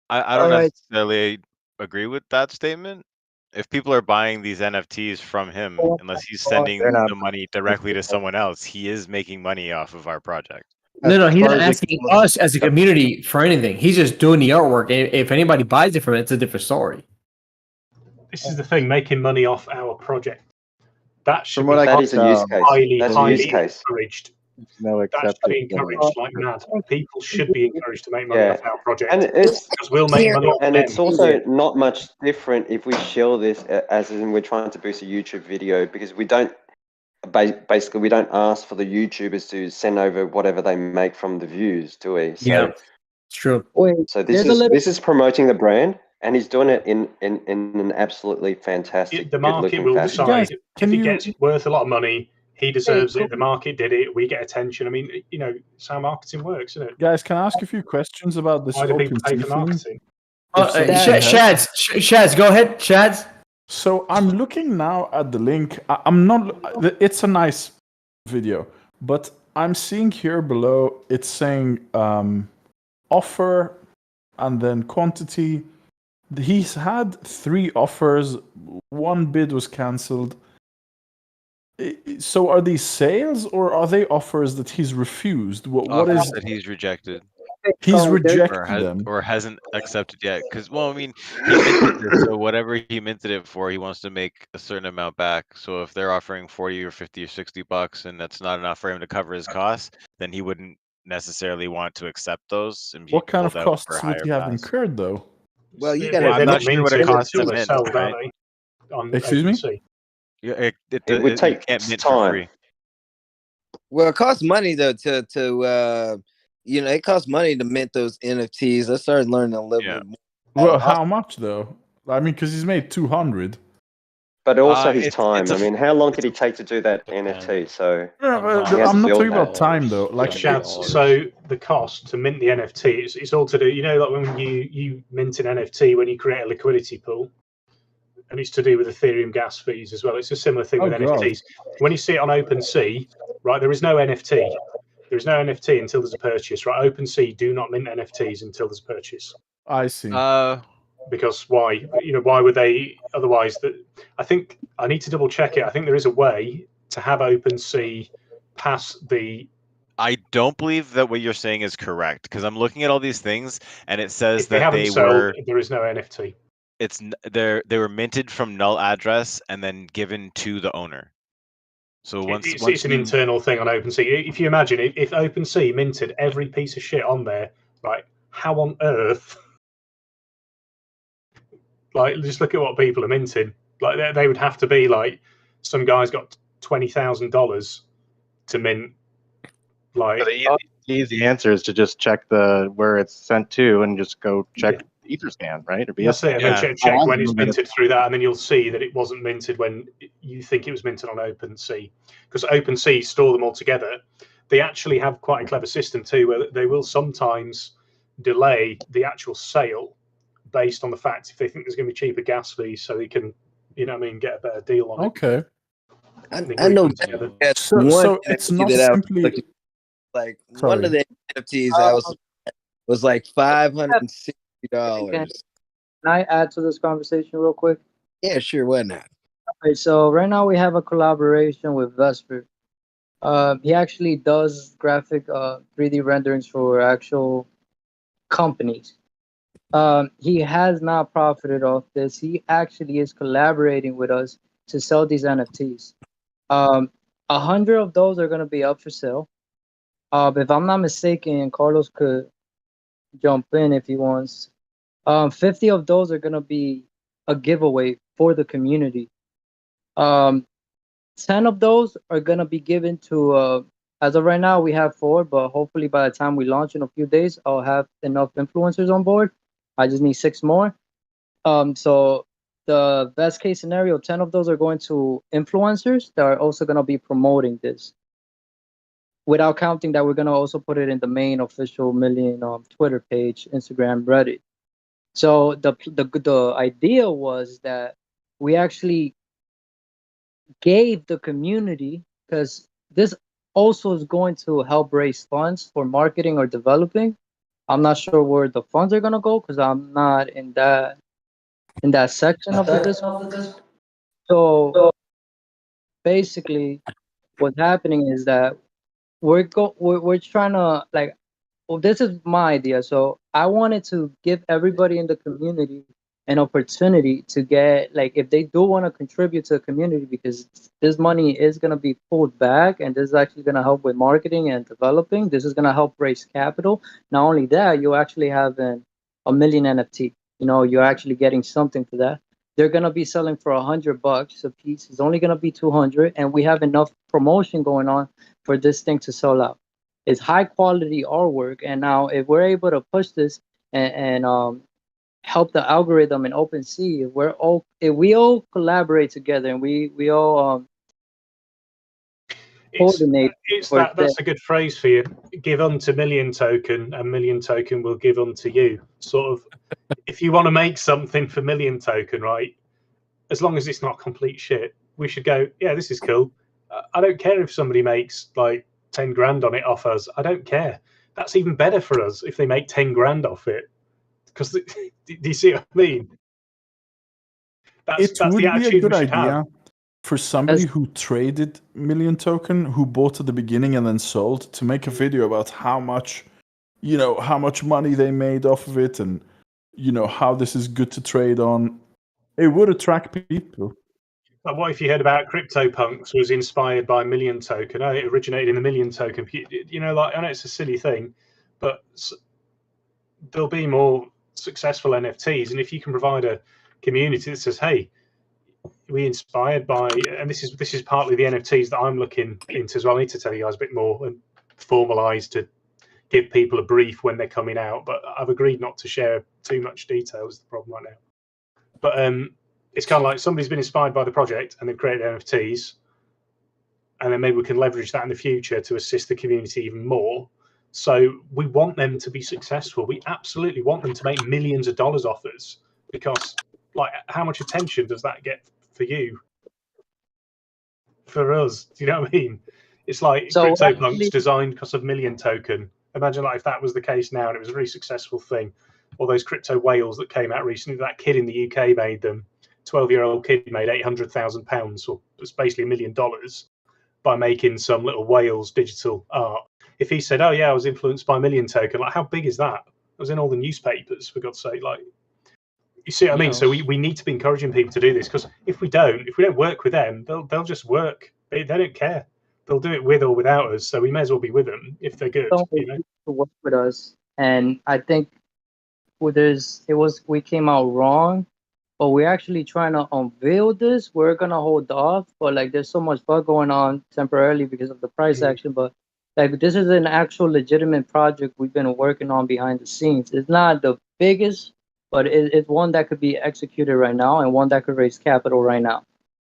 I don't necessarily agree with that statement. If people are buying these NFTs from him, unless he's sending the money directly to someone else, he is making money off of our project. No, he's not asking us as a community for anything. He's just doing the artwork. If anybody buys it from it, it's a different story. This is the thing, making money off our project. That should be that is a use case. highly That's encouraged. That should be encouraged like mad. People should be encouraged to make money off our project. And it's because we'll make money off and them. it's also not much different if we share this as in we're trying to boost a YouTube video, because we don't basically we don't ask for the YouTubers to send over whatever they make from the views, do we? So, yeah, it's true. So this is promoting the brand, and he's doing it in an absolutely fantastic. The market will decide if it gets worth a lot of money. He deserves it. The market did it. We get attention. I mean, it's how marketing works, isn't it? Guys, can I ask a few questions about this? Why do people pay for marketing? Shads, go ahead, Shads. So I'm looking now at the link. I'm not. It's a nice video, but I'm seeing here below. It's saying offer, and then quantity. He's had 3 offers. 1 bid was cancelled. So are these sales or are they offers that he's refused? What is that he's rejected? He's rejected them or hasn't accepted yet. Because he minted it, so whatever he minted it for, he wants to make a certain amount back. So if they're offering 40 or 50 or $60, and that's not enough for him to cover his costs, then he wouldn't necessarily want to accept those. And what kind of costs would he have incurred, though? Well, you got. I'm not sure what it costs to mint. Excuse me. Yeah, it would take mint time. for free. Well, it costs money though to it costs money to mint those NFTs. I started learning a little bit more. Well, how much though? I mean, because he's made 200. But also his time. I mean, how long did he take to do that NFT? So I'm not talking about time though. Like so the cost to mint the NFT, it's all to do. Like when you mint an NFT, when you create a liquidity pool. And it's to do with Ethereum gas fees as well. It's a similar thing with NFTs. When you see it on OpenSea, right, there is no NFT. There is no NFT until there's a purchase, right? OpenSea do not mint NFTs until there's a purchase. I see. Because why? Why would they otherwise? I think I need to double check it. I think there is a way to have OpenSea pass the. I don't believe that what you're saying is correct, because I'm looking at all these things and it says If they that haven't they sold, were. there is no NFT. They were minted from null address and then given to the owner. So It's an internal thing on OpenSea. If you imagine if OpenSea minted every piece of shit on there, right? How on earth? Like, just look at what people are minting. Like, they would have to be like, some guy's got $20,000 to mint. Like, the easy answer is to just check where it's sent to and just go check Etherscan, right? Or that's it. And then check when it's minted through that, and then you'll see that it wasn't minted when you think it was minted on OpenSea. Because OpenSea store them all together. They actually have quite a clever system too, where they will sometimes delay the actual sale based on the fact if they think there's going to be cheaper gas fees, so they can, get a better deal on it. Okay. I know. So it's not simply. Like one Sorry. of the NFTs I was like $560. Can I add to this conversation real quick? Yeah, sure, why not? Okay, so right now we have a collaboration with Vesper. He actually does graphic 3D renderings for actual companies. He has not profited off this. He actually is collaborating with us to sell these NFTs. 100 of those are going to be up for sale. If I'm not mistaken, Carlos could jump in if he wants. 50 of those are going to be a giveaway for the community. 10 of those are going to be given to, as of right now, we have 4, but hopefully by the time we launch in a few days, I'll have enough influencers on board. I just need 6 more. So the best case scenario, 10 of those are going to influencers that are also going to be promoting this. Without counting that, we're going to also put it in the main official Million Twitter page, Instagram, Reddit. So the idea was that we actually gave the community, because this also is going to help raise funds for marketing or developing. I'm not sure where the funds are going to go because I'm not in that section of the Discord. So basically what's happening is that we're trying to, like, well, this is my idea. So I wanted to give everybody in the community an opportunity to get, like, if they do want to contribute to the community, because this money is going to be pulled back and this is actually going to help with marketing and developing. This is going to help raise capital. Not only that, you actually have a million NFT. You know, you're actually getting something for that. They're going to be selling for $100 a piece. It's only going to be 200, and we have enough promotion going on for this thing to sell out. It's high quality artwork, and now if we're able to push this and help the algorithm in OpenSea, if we all collaborate together and we all coordinate. That's a good phrase for you. Give unto Million Token, and Million Token will give unto you. Sort of, if you want to make something for Million Token, right? As long as it's not complete shit, we should go, yeah, this is cool. I don't care if somebody makes like 10 grand on it off us. I don't care. That's even better for us if they make 10 grand off it. Because do you see what I mean? It that's would the be a attitude good we should idea have. for somebody who traded Million Token, who bought at the beginning and then sold, to make a video about how much money they made off of it, and how this is good to trade on. It would attract people. Like, what if you heard about CryptoPunks was inspired by Million Token? Oh, it originated in the Million Token. Like, I know it's a silly thing, but there'll be more successful NFTs, and if you can provide a community that says, "Hey, we inspired by," and this is partly the NFTs that I'm looking into as well. I need to tell you guys a bit more and formalize to give people a brief when they're coming out, but I've agreed not to share too much detail is the problem right now. But it's kind of like somebody's been inspired by the project and they've created NFTs, and then maybe we can leverage that in the future to assist the community even more. So we want them to be successful. We absolutely want them to make millions of dollars off us, because, like, how much attention does that get for you? For us, do you know what I mean? It's like CryptoPunks designed because of Million Token. Imagine like if that was the case now and it was a really successful thing. Or those crypto whales that came out recently, that kid in the UK made them. 12-year-old kid made £800,000, or it's basically $1 million, by making some little whales digital art. If he said, "Oh yeah, I was influenced by Million Token," like, how big is that? It was in all the newspapers, for God's sake. Like, you see what I mean? So we need to be encouraging people to do this, because if we don't work with them, they'll just work. They don't care. They'll do it with or without us. So we may as well be with them if they're good. To work with us, and I think we came out wrong, but we're actually trying to unveil this. We're gonna hold off, but like there's so much bug going on temporarily because of the price action. But like this is an actual legitimate project we've been working on behind the scenes. It's not the biggest, but it's one that could be executed right now and one that could raise capital right now.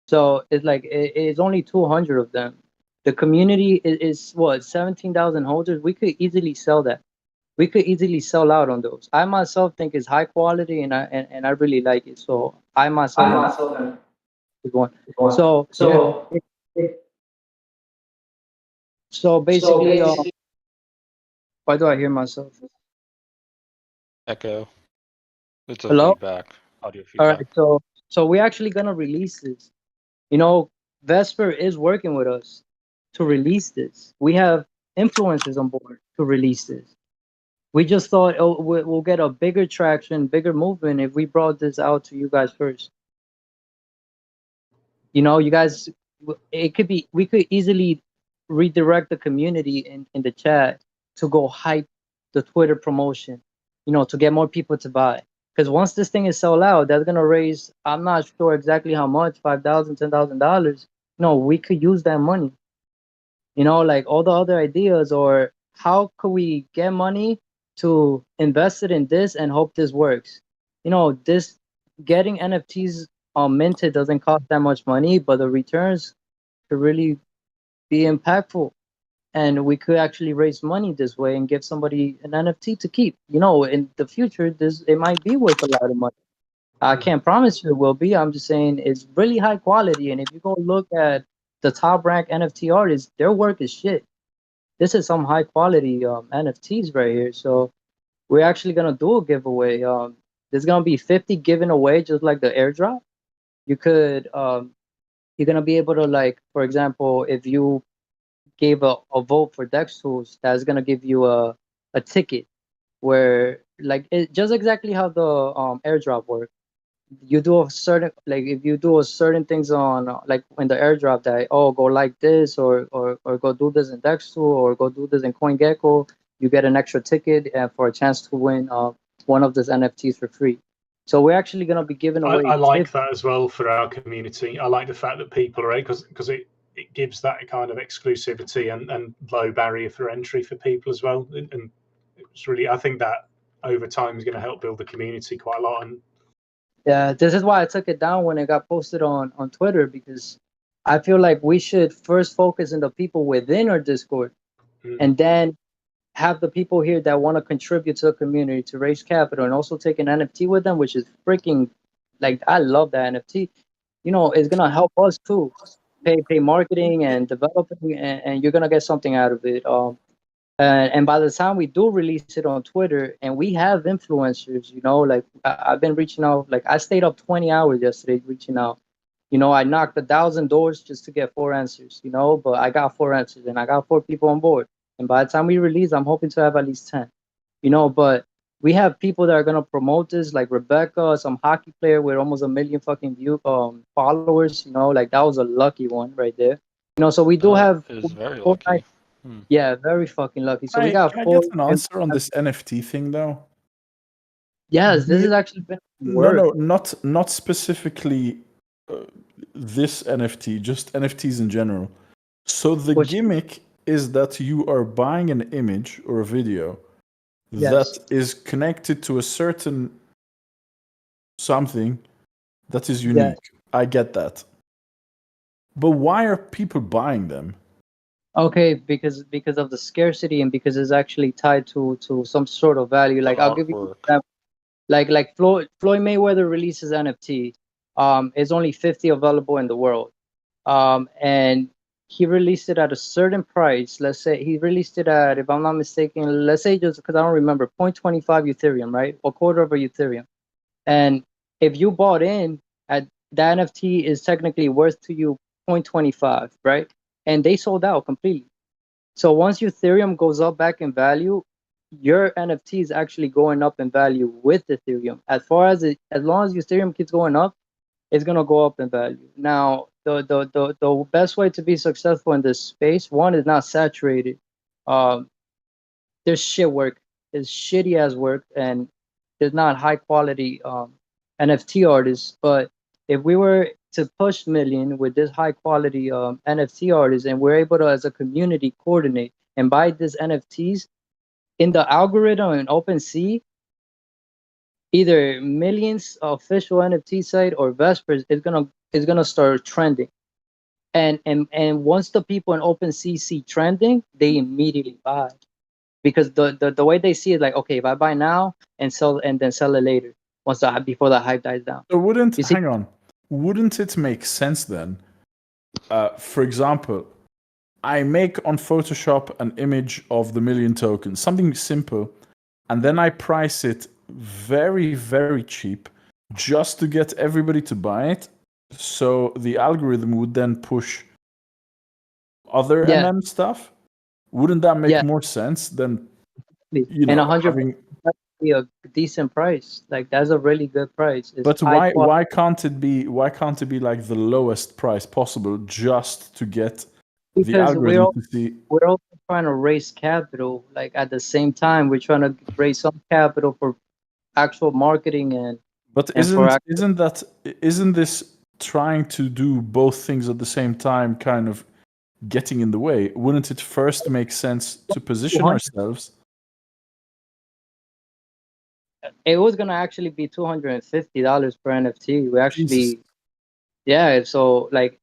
So it's like it's only 200 of them. The community is what, 17,000 holders. We could easily sell that. We could easily sell out on those. I myself think it's high quality, and I really like it. So I myself is one. So basically, Why do I hear myself? Echo. It's a Hello? feedback. Audio All feedback. right, so we're actually gonna release this. You know, Vesper is working with us to release this. We have influencers on board to release this. We just thought, oh, we'll get a bigger traction, bigger movement if we brought this out to you guys first. You know, you guys, it could be, we could easily redirect the community in the chat to go hype the Twitter promotion, you know, to get more people to buy. Because once this thing is sold out, that's gonna raise, I'm not sure exactly how much, $5,000, $10,000. No, we could use that money. You know, like all the other ideas, or how could we get money to invest it in this and hope this works? You know, this getting NFTs minted doesn't cost that much money, but the returns could really be impactful. And we could actually raise money this way and give somebody an NFT to keep. You know, in the future, it might be worth a lot of money. I can't promise you it will be. I'm just saying it's really high quality. And if you go look at the top ranked NFT artists, their work is shit. This is some high quality NFTs right here. So we're actually gonna do a giveaway. There's gonna be 50 given away, just like the airdrop. You could you're gonna be able to, like, for example, if you gave a vote for Dex Tools, that's gonna give you a ticket where, like, it just exactly how the airdrop works. You do a certain, like, if you do a certain things on like in the airdrop, that, oh, go like this, or go do this in Dextool, or go do this in CoinGecko, you get an extra ticket for a chance to win one of these NFTs for free. So we're actually going to be giving away I like 50. that as well for our community. I like the fact that people are, because it gives that kind of exclusivity and low barrier for entry for people as well. And it's really, I think that over time is going to help build the community quite a lot. And Yeah, this is why I took it down when it got posted on Twitter, because I feel like we should first focus on the people within our Discord, and then have the people here that want to contribute to the community to raise capital and also take an NFT with them, which is freaking, like, I love that NFT. You know, it's gonna help us too, pay marketing and developing, and you're gonna get something out of it. And by the time we do release it on Twitter, and we have influencers, you know, like I've been reaching out, like I stayed up 20 hours yesterday reaching out. You know, I knocked 1,000 doors just to get 4 answers, you know, but I got 4 answers and I got 4 people on board. And by the time we release, I'm hoping to have at least 10, you know, but we have people that are going to promote this, like Rebecca, some hockey player with almost 1 million fucking followers, you know, like that was a lucky one right there. You know, so we do have Is very 4 lucky. Yeah, very fucking lucky. So we got Can I 4. get an answer on this NFT thing though? Yes, this has actually been No, work. not specifically this NFT, just NFTs in general. So the gimmick is that you are buying an image or a video that is connected to a certain something that is unique. I get that. But why are people buying them? Okay, because of the scarcity, and because it's actually tied to some sort of value. Like I'll give you an example. Like Floyd Mayweather releases NFT. It's only 50 available in the world. And he released it at a certain price. Let's say he released it at, if I'm not mistaken, let's say, just because I don't remember, 0.25 Ethereum, right? A quarter of a Ethereum. And if you bought in at, the NFT is technically worth to you 0.25, right? And they sold out completely. So once Ethereum goes up back in value, your NFT is actually going up in value with Ethereum. As long as Ethereum keeps going up, it's gonna go up in value. Now, the best way to be successful in this space, one, is not saturated. There's shit work, there's shitty ass work, and there's not high quality NFT artists. But if we were to push million with this high quality NFT artists, and we're able to, as a community, coordinate and buy these NFTs in the algorithm in OpenSea, either Millions official NFT site or Vespers is gonna start trending. And once the people in OpenSea see trending, they immediately buy, because the way they see it, like, okay, if I buy now and sell, and then sell it later, before the hype dies down. So wouldn't it make sense then? For example, I make on Photoshop an image of the million tokens, something simple, and then I price it very, very cheap just to get everybody to buy it. So the algorithm would then push other MM stuff. Wouldn't that make more sense than and 100 be a decent price? Like that's a really good price. It's But high quality. why can't it be like the lowest price possible just to get the Because algorithm to see? we're also trying to raise capital. Like at the same time, we're trying to raise some capital for actual marketing and. But isn't this trying to do both things at the same time kind of getting in the way? Wouldn't it first make sense to position ourselves? It was gonna actually be $250 per NFT. We actually, yeah. So like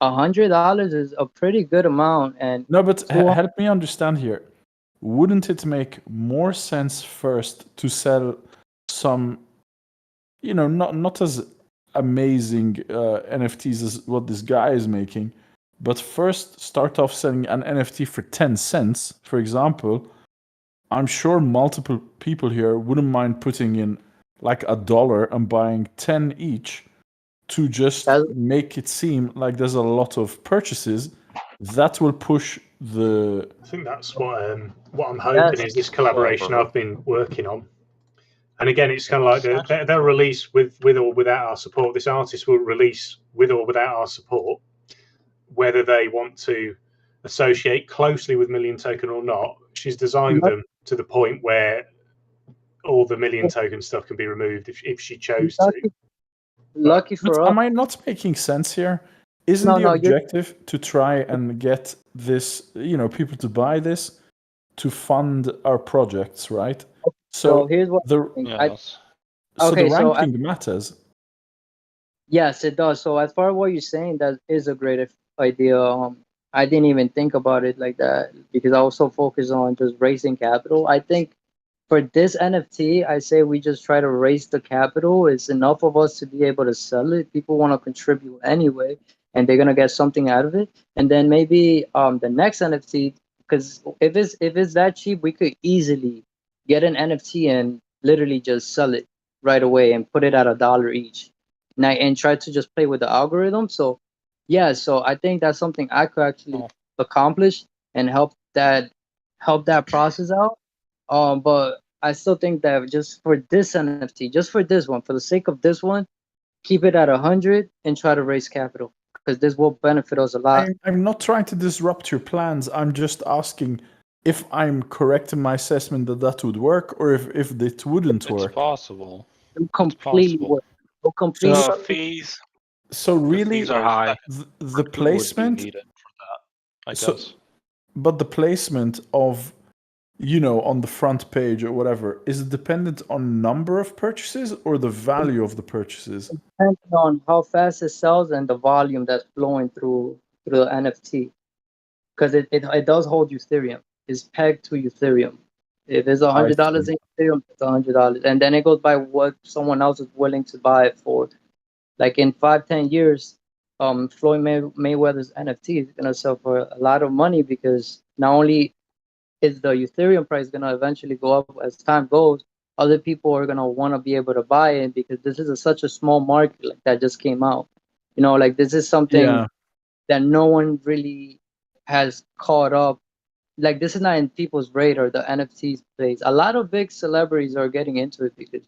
$100 is a pretty good amount, and No, but help me understand here. Wouldn't it make more sense first to sell some, not as amazing NFTs as what this guy is making, but first start off selling an NFT for 10 cents, for example? I'm sure multiple people here wouldn't mind putting in like $1 and buying 10 each to just make it seem like there's a lot of purchases. That will push the. I think that's what I'm hoping is this collaboration I've been working on. And again, it's kind of like they'll release with or without our support. This artist will release with or without our support, whether they want to associate closely with Million Token or not. She's designed them to the point where all the Million Token stuff can be removed if she chose to. Lucky for us. Am I not making sense here? Isn't the objective to try and get this, people to buy this to fund our projects, right? So here's what the ranking matters. Yes, it does. So as far as what you're saying, that is a great idea. I didn't even think about it like that because I was so focused on just raising capital. I think for this NFT, I say we just try to raise the capital. It's enough of us to be able to sell it. People want to contribute anyway, and they're gonna get something out of it. And then maybe the next NFT, because if it's that cheap, we could easily get an NFT and literally just sell it right away and put it at $1 each, and try to just play with the algorithm. So yeah, so I think that's something I could actually accomplish and help that process out. But I still think that just for this NFT, just for this one, for the sake of this one, keep it at 100 and try to raise capital because this will benefit us a lot. I'm not trying to disrupt your plans. I'm just asking if I'm correct in my assessment that would work, or if it wouldn't work. It's possible. Completely work. Completely. So fees. So really, fees are high. The placement. Would be needed for that, I guess. But the placement of, on the front page or whatever, is it dependent on number of purchases or the value of the purchases? Depending on how fast it sells and the volume that's flowing through the NFT, because it does hold Ethereum. It's pegged to Ethereum. If it's $100 in Ethereum, it's $100, and then it goes by what someone else is willing to buy it for. Like in 5-10 years, Floyd Mayweather's NFT is gonna sell for a lot of money because not only is the Ethereum price gonna eventually go up as time goes, other people are gonna want to be able to buy it because this is such a small market like that just came out. Like this is something that no one really has caught up. Like this is not in people's radar, the NFT space. A lot of big celebrities are getting into it because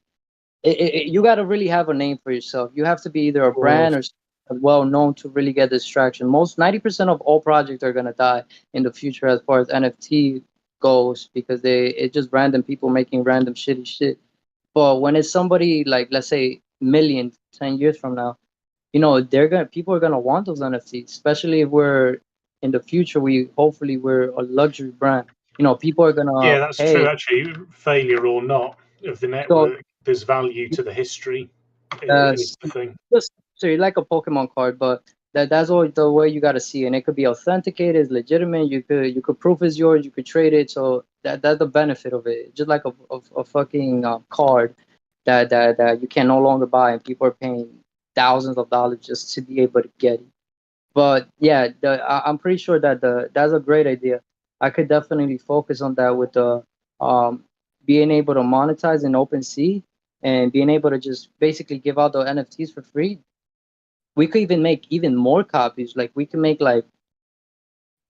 you got to really have a name for yourself. You have to be either a brand or well known to really get this traction. 90% of all projects are gonna die in the future as far as NFT goes because it's just random people making random shitty shit. But when it's somebody like, let's say, million 10 years from now, people are gonna want those NFTs, especially if we're in the future. Hopefully we're a luxury brand. People are gonna. Yeah, that's true. Actually, failure or not of the network, there's value to the history. Is the thing. So you're like a Pokemon card, but that's all the way you gotta see, and it could be authenticated, it's legitimate. You could prove it's yours. You could trade it. So that's the benefit of it. Just like a fucking card that you can no longer buy, and people are paying thousands of dollars just to be able to get it. But yeah, I'm pretty sure that that's a great idea. I could definitely focus on that with the being able to monetize in OpenSea and being able to just basically give out the NFTs for free. We could even make even more copies. Like we can make like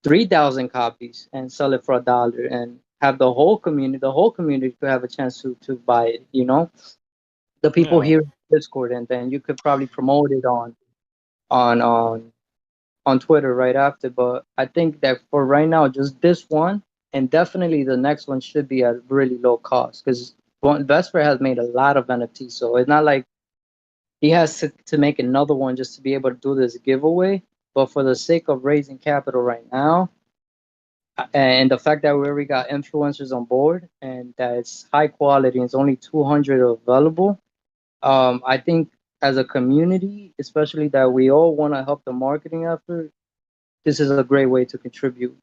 3,000 copies and sell it for $1 and have the whole community could have a chance to buy it, you know? The people here in Discord, and then you could probably promote it on Twitter right after. But I think that for right now, just this one and definitely the next one should be at really low cost because Vesper has made a lot of NFTs, so it's not like he has to make another one just to be able to do this giveaway. But for the sake of raising capital right now, and the fact that we already got influencers on board and that it's high quality and it's only 200 available, I think as a community, especially that we all want to help the marketing effort, this is a great way to contribute,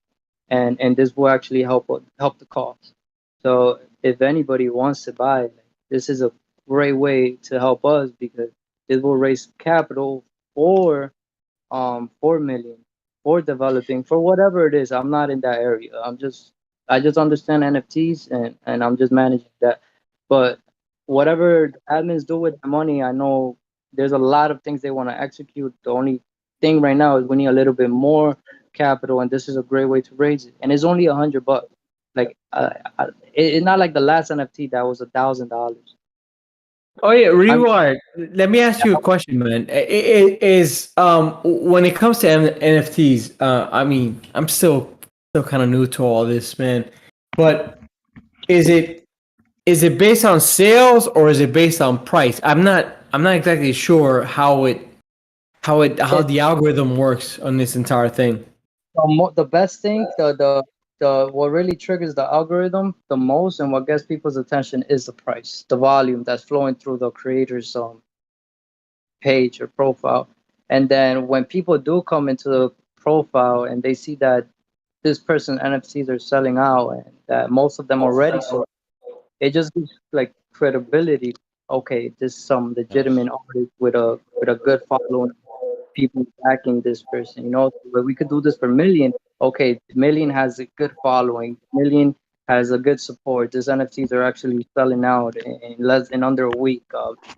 and this will actually help the cause. So if anybody wants to buy, this is a great way to help us because it will raise capital for 4 million for developing for whatever it is. I'm not in that area. I just understand NFTs and I'm just managing that. But whatever admins do with the money, I know there's a lot of things they want to execute. The only thing right now is we need a little bit more capital, and this is a great way to raise it. And it's only $100. Like it's not like the last NFT that was $1,000. Oh yeah, Reward. Let me ask you a question, man. Is when it comes to NFTs, I mean, I'm still kind of new to all this, man. But is it based on sales or is it based on price? I'm not exactly sure how the algorithm works on this entire thing. The best thing, the what really triggers the algorithm the most and what gets people's attention is the price, the volume that's flowing through the creator's page or profile. And then when people do come into the profile and they see that this person NFTs are selling out and that most of them already sold, it just gives like credibility. Okay, this is some legitimate artist with a good following, people backing this person, you know. But we could do this for Million. Okay, Million has a good following. Million has a good support. These NFTs are actually selling out in under a week.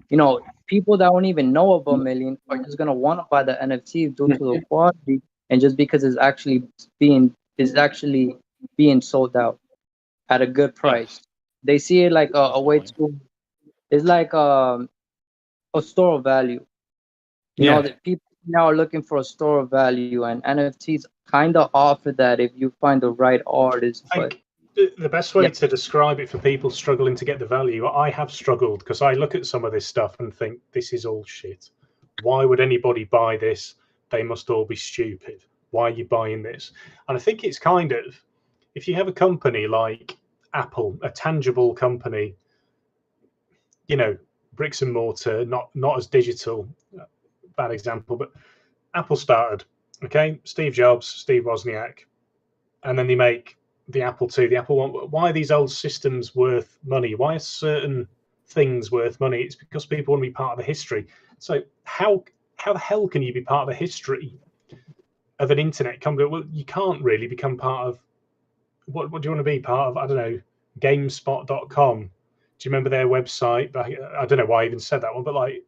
You know, people that don't even know about Million are just gonna want to buy the NFT due to the quality and just because it's actually being sold out at a good price. They see it like a way to. It's like a store of value. You know, that people now are looking for a store of value, and NFTs kind of offer that if you find the right artist. But the best way to describe it for people struggling to get the value, I have struggled because I look at some of this stuff and think this is all shit. Why would anybody buy this? They must all be stupid. Why are you buying this? And I think it's kind of, if you have a company like Apple, a tangible company, you know, bricks and mortar, not as digital, bad example, but Apple started, okay, Steve Jobs, Steve Wozniak, and then they make the Apple II, the Apple One. Why are these old systems worth money? Why are certain things worth money? It's because people want to be part of the history. So how the hell can you be part of the history of an internet company? Well, you can't really become part of what do you want to be part of? I don't know, GameSpot.com. Do you remember their website? I don't know why I even said that one, but like,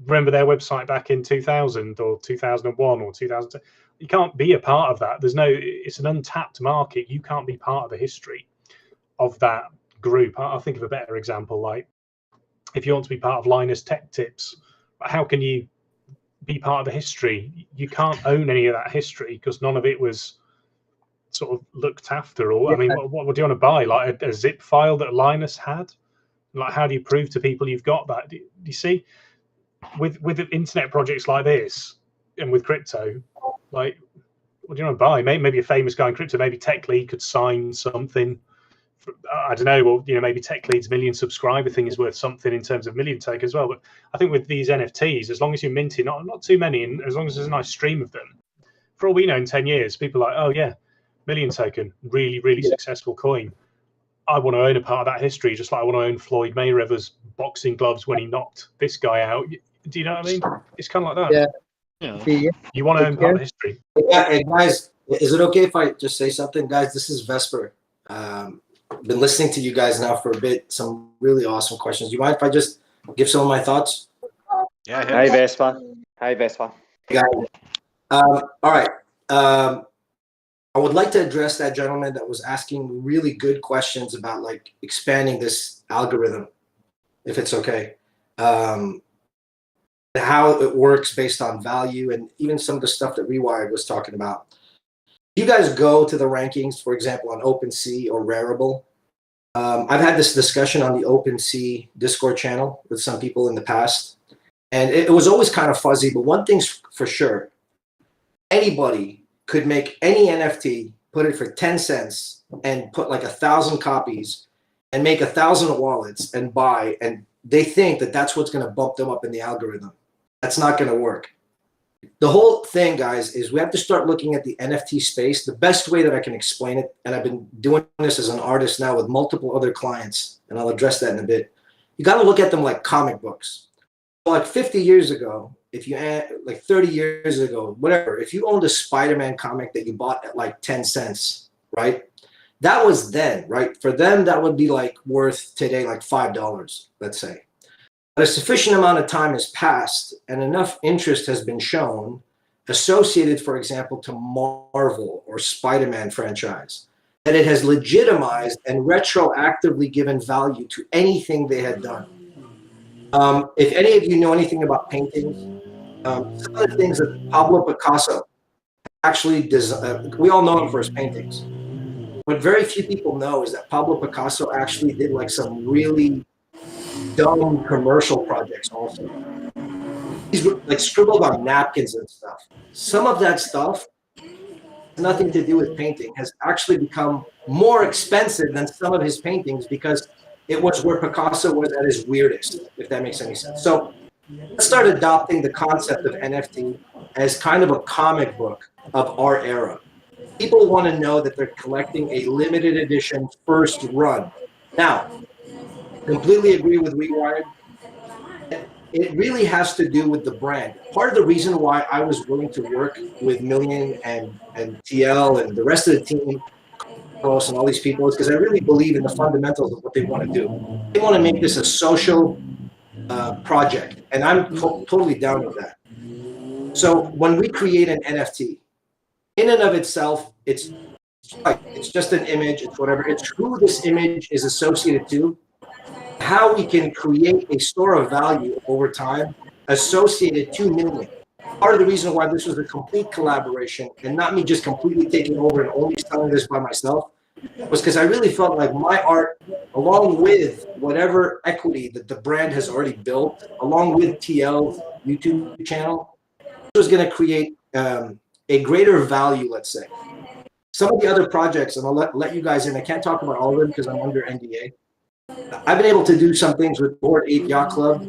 remember their website back in 2000 or 2001 or 2002? You can't be a part of that. It's an untapped market. You can't be part of the history of that group. I'll think of a better example. Like, if you want to be part of Linus Tech Tips, how can you be part of the history? You can't own any of that history because none of it was sort of looked after. Or I mean, what do you want to buy? Like a zip file that Linus had? Like, how do you prove to people you've got that? Do you see? With internet projects like this and with crypto, like, what do you want to buy? Maybe a famous guy in crypto, maybe Tech Lead could sign something. I don't know. Well, you know, maybe Tech Lead's million subscriber thing is worth something in terms of Million Take as well. But I think with these NFTs, as long as you're minting, not too many, and as long as there's a nice stream of them, for all we know, in 10 years, people are like, oh yeah, Million Token, really successful coin. I want to own a part of that history, just like I want to own Floyd Mayweather's boxing gloves when he knocked this guy out. Do you know what I mean? It's kind of like that. Yeah, Yeah. You want to own part of history. Yeah, hey guys, is it okay if I just say something? Guys, this is Vesper. Been listening to you guys now for a bit. Some really awesome questions. Do you mind if I just give some of my thoughts? Yeah. Hey Vespa. Hey Vespa. Guys, all right. I would like to address that gentleman that was asking really good questions about like expanding this algorithm, if it's okay. How it works based on value and even some of the stuff that Rewired was talking about. You guys go to the rankings, for example, on OpenSea or Rarible. I've had this discussion on the OpenSea Discord channel with some people in the past, and it was always kind of fuzzy, but one thing's for sure, anybody could make any NFT, put it for 10 cents and put like 1,000 copies and make 1,000 wallets and buy, and they think that that's what's going to bump them up in the algorithm. That's not going to work. The whole thing, guys, is we have to start looking at the NFT space. The best way that I can explain it, and I've been doing this as an artist now with multiple other clients, and I'll address that in a bit. You got to look at them like comic books. Like 50 years ago, if you like 30 years ago, whatever, if you owned a Spider-Man comic that you bought at like 10 cents, right? That was then, right? For them, that would be like worth today like $5, let's say. But a sufficient amount of time has passed and enough interest has been shown associated, for example, to Marvel or Spider-Man franchise, that it has legitimized and retroactively given value to anything they had done. If any of you know anything about paintings, some of the things that Pablo Picasso actually designed, we all know him for his paintings. What very few people know is that Pablo Picasso actually did like some really dumb commercial projects also. He's like scribbled on napkins and stuff. Some of that stuff has nothing to do with painting, has actually become more expensive than some of his paintings because it was where Picasso was at his weirdest, if that makes any sense. So let's start adopting the concept of NFT as kind of a comic book of our era. People want to know that they're collecting a limited edition first run. Now, completely agree with Rewired. It really has to do with the brand. Part of the reason why I was willing to work with Million and TL and the rest of the team, Carlos and all these people, is because I really believe in the fundamentals of what they want to do. They want to make this a social project, and I'm totally down with that. So when we create an NFT, in and of itself, it's just an image, it's whatever. It's who this image is associated to, how we can create a store of value over time associated to Million. Part of the reason why this was a complete collaboration and not me just completely taking over and only selling this by myself was because I really felt like my art, along with whatever equity that the brand has already built, along with TL's YouTube channel, was going to create a greater value, let's say. Some of the other projects, and I'll let you guys in, I can't talk about all of them because I'm under NDA. I've been able to do some things with Board 8 Yacht Club.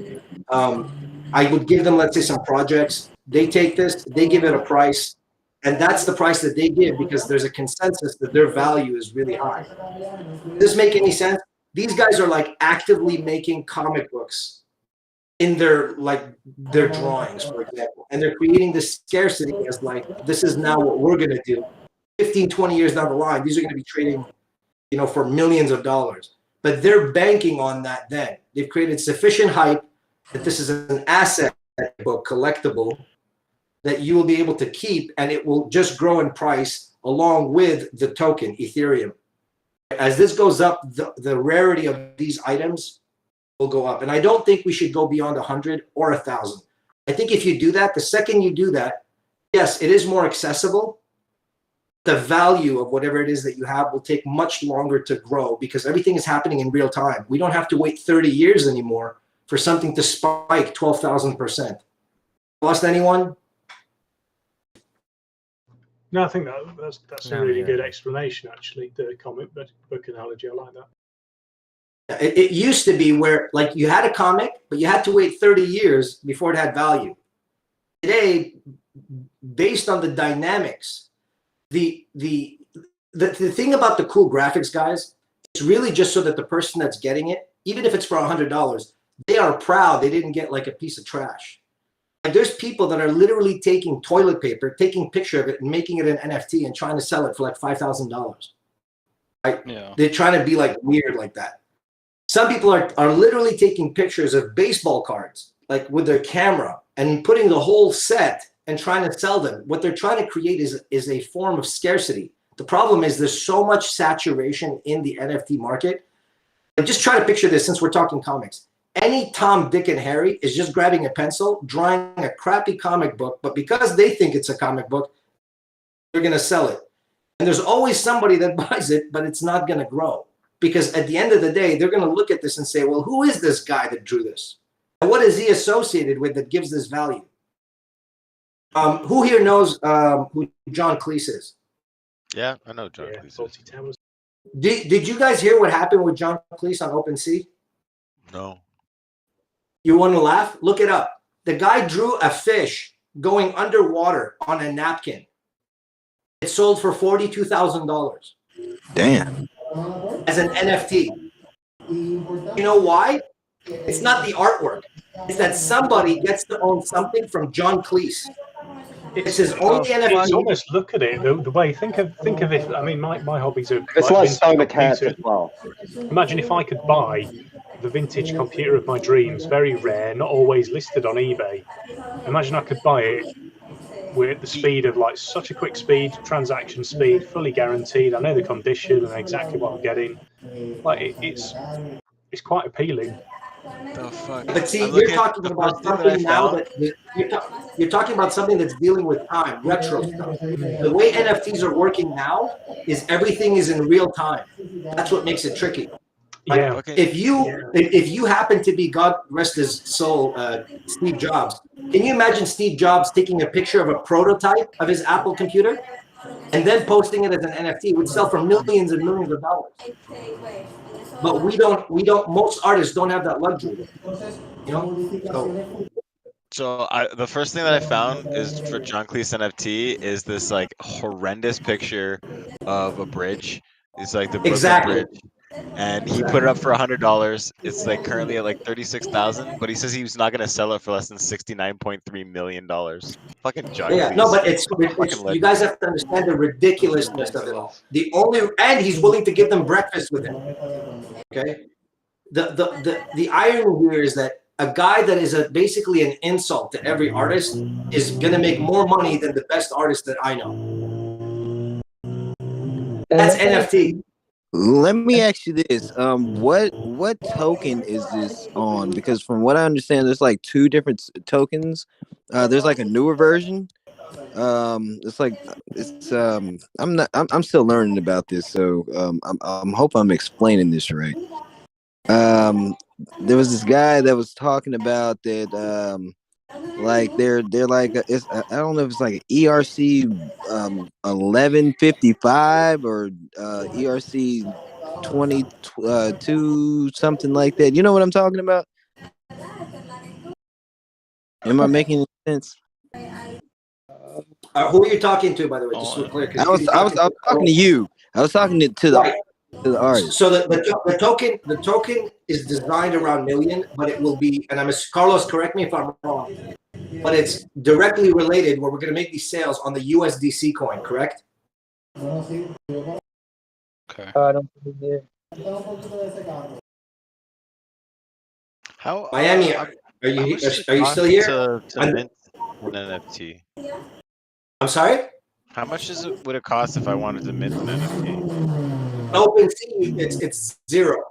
I would give them, let's say, some projects. They take this, they give it a price, and that's the price that they give because there's a consensus that their value is really high. Does this make any sense? These guys are like actively making comic books in their drawings, for example, and they're creating this scarcity as like, this is now what we're going to do. 15, 20 years down the line, these are going to be trading, for millions of dollars. But they're banking on that then. They've created sufficient hype that this is an asset book, collectible, that you will be able to keep, and it will just grow in price along with the token, Ethereum. As this goes up, the rarity of these items will go up. And I don't think we should go beyond 100 or 1,000. I think if you do that, the second you do that, yes, it is more accessible. The value of whatever it is that you have will take much longer to grow because everything is happening in real time. We don't have to wait 30 years anymore for something to spike 12,000%. Lost anyone? No, I think that's a really good explanation, actually, the comic book analogy. I like that. It used to be where like you had a comic, but you had to wait 30 years before it had value. Today, based on the dynamics, the thing about the cool graphics, guys, it's really just so that the person that's getting it, even if it's for $100, they are proud they didn't get like a piece of trash. And there's people that are literally taking toilet paper, taking a picture of it and making it an NFT and trying to sell it for like $5,000. Right? Yeah. They're trying to be like weird like that. Some people are literally taking pictures of baseball cards, like with their camera, and putting the whole set and trying to sell them. What they're trying to create is a form of scarcity. The problem is there's so much saturation in the NFT market. And just try to picture this since we're talking comics. Any Tom, Dick, and Harry is just grabbing a pencil, drawing a crappy comic book, but because they think it's a comic book, they're going to sell it. And there's always somebody that buys it, but it's not going to grow. Because at the end of the day, they're going to look at this and say, well, who is this guy that drew this? And what is he associated with that gives this value? Who here knows who John Cleese is? Yeah, I know John Cleese. Did you guys hear what happened with John Cleese on OpenSea? No. You want to laugh? Look it up. The guy drew a fish going underwater on a napkin. It sold for $42,000. Damn. As an NFT. You know why? It's not the artwork. It's that somebody gets to own something from John Cleese. It's his only NFT. It's almost look at it the way think of it. I mean, my hobbies are. It's like vintage Stoner Cats computers. as well. Imagine if I could buy the vintage computer of my dreams, very rare, not always listed on eBay. Imagine I could buy it with the speed of like such a quick speed, transaction speed, fully guaranteed. I know the condition and exactly what I'm getting. Like it's quite appealing. The fuck? But see, you're talking about something now that you're talking about something that's dealing with time, retro stuff. The way NFTs are working now is everything is in real time. That's what makes it tricky. Like, Yeah. if you happen to be, God rest his soul, Steve Jobs, can you imagine Steve Jobs taking a picture of a prototype of his Apple computer and then posting it as an NFT? It would sell for millions and millions of dollars. But we don't, most artists don't have that luxury. You know? So the first thing that I found is for John Cleese NFT is this like horrendous picture of a bridge. It's like the Brooklyn Bridge. And he put it up for $100. It's like currently at like 36,000, but he says he was not going to sell it for less than $69.3 million. Fucking John Cleese. No, but it's you guys have to understand the ridiculousness of it all. And he's willing to give them breakfast with him. Okay, the irony here is that a guy that is basically an insult to every artist is going to make more money than the best artist that I know. That's NFT. Let me ask you this: what token is this on? Because from what I understand, there's like two different tokens. There's like a newer version. I'm still learning about this, so I'm hope I'm explaining this right. There was this guy that was talking about that. Like they're like I don't know if it's like an ERC 1155 or ERC 22 something like that. You know what I'm talking about? Am I making sense? Who are you talking to, by the way? Just so clear. I was talking to you. I was talking to the artist. So the token is designed around million, but it will be, and Carlos, correct me if I'm wrong, but it's directly related where we're going to make these sales on the USDC coin, correct? Okay. I don't think it. How Miami, are you still here? To mint an NFT? I'm sorry? How much would it cost if I wanted to mint an NFT? OpenSea, it's zero.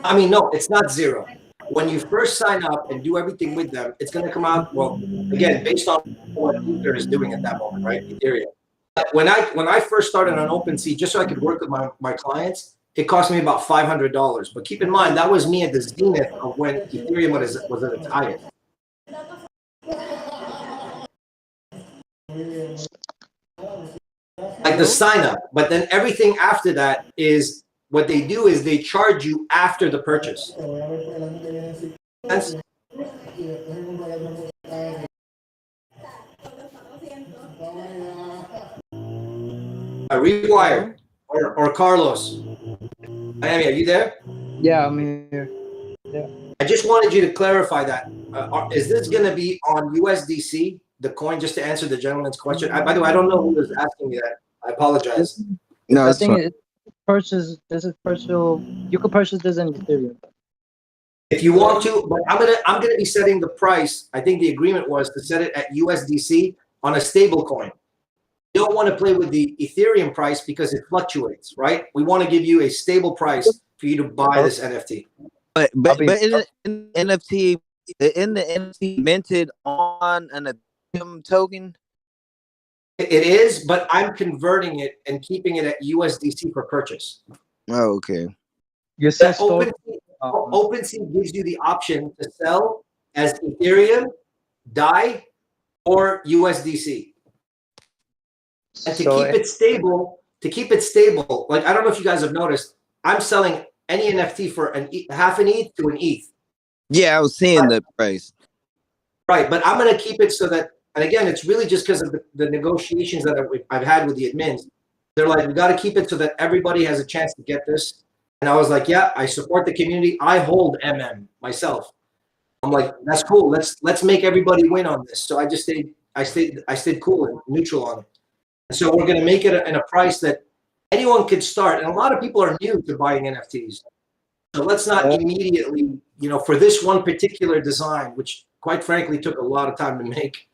I mean, no, it's not zero. When you first sign up and do everything with them, it's going to come out, well, again, based on what Ether is doing at that moment, right? Ethereum. When I first started on OpenSea, just so I could work with my clients, it cost me about $500. But keep in mind, that was me at the zenith of when Ethereum was at its highest. Like the sign up, but then everything after that is what they do is they charge you after the purchase. Rewired or Carlos. Miami, are you there? Yeah, I'm here. Yeah. I just wanted you to clarify that is this going to be on USDC, the coin, just to answer the gentleman's question? By the way, I don't know who was asking me that. I apologize. No, I it's think fine. it's purchase. This is partial. You could purchase this in Ethereum. If you want to, but I'm gonna be setting the price. I think the agreement was to set it at USDC on a stable coin. You don't want to play with the Ethereum price because it fluctuates, right? We want to give you a stable price for you to buy this NFT. But in NFT, in the NFT minted on an Ethereum token. It is, but I'm converting it and keeping it at USDC for purchase. Oh, okay. You said OpenSea gives you the option to sell as Ethereum, DAI, or USDC. And to keep it stable, like I don't know if you guys have noticed, I'm selling any NFT for half an ETH to an ETH. Yeah, I was seeing the price. Right, but I'm going to keep it so that, and again, it's really just because of the negotiations that I've had with the admins. They're like, we got to keep it so that everybody has a chance to get this. And I was like, yeah, I support the community. I hold MM myself. I'm like, that's cool. Let's make everybody win on this. So I just stayed cool and neutral on it. And so we're going to make it in a price that anyone could start. And a lot of people are new to buying NFTs. So let's not immediately, for this one particular design, which quite frankly took a lot of time to make.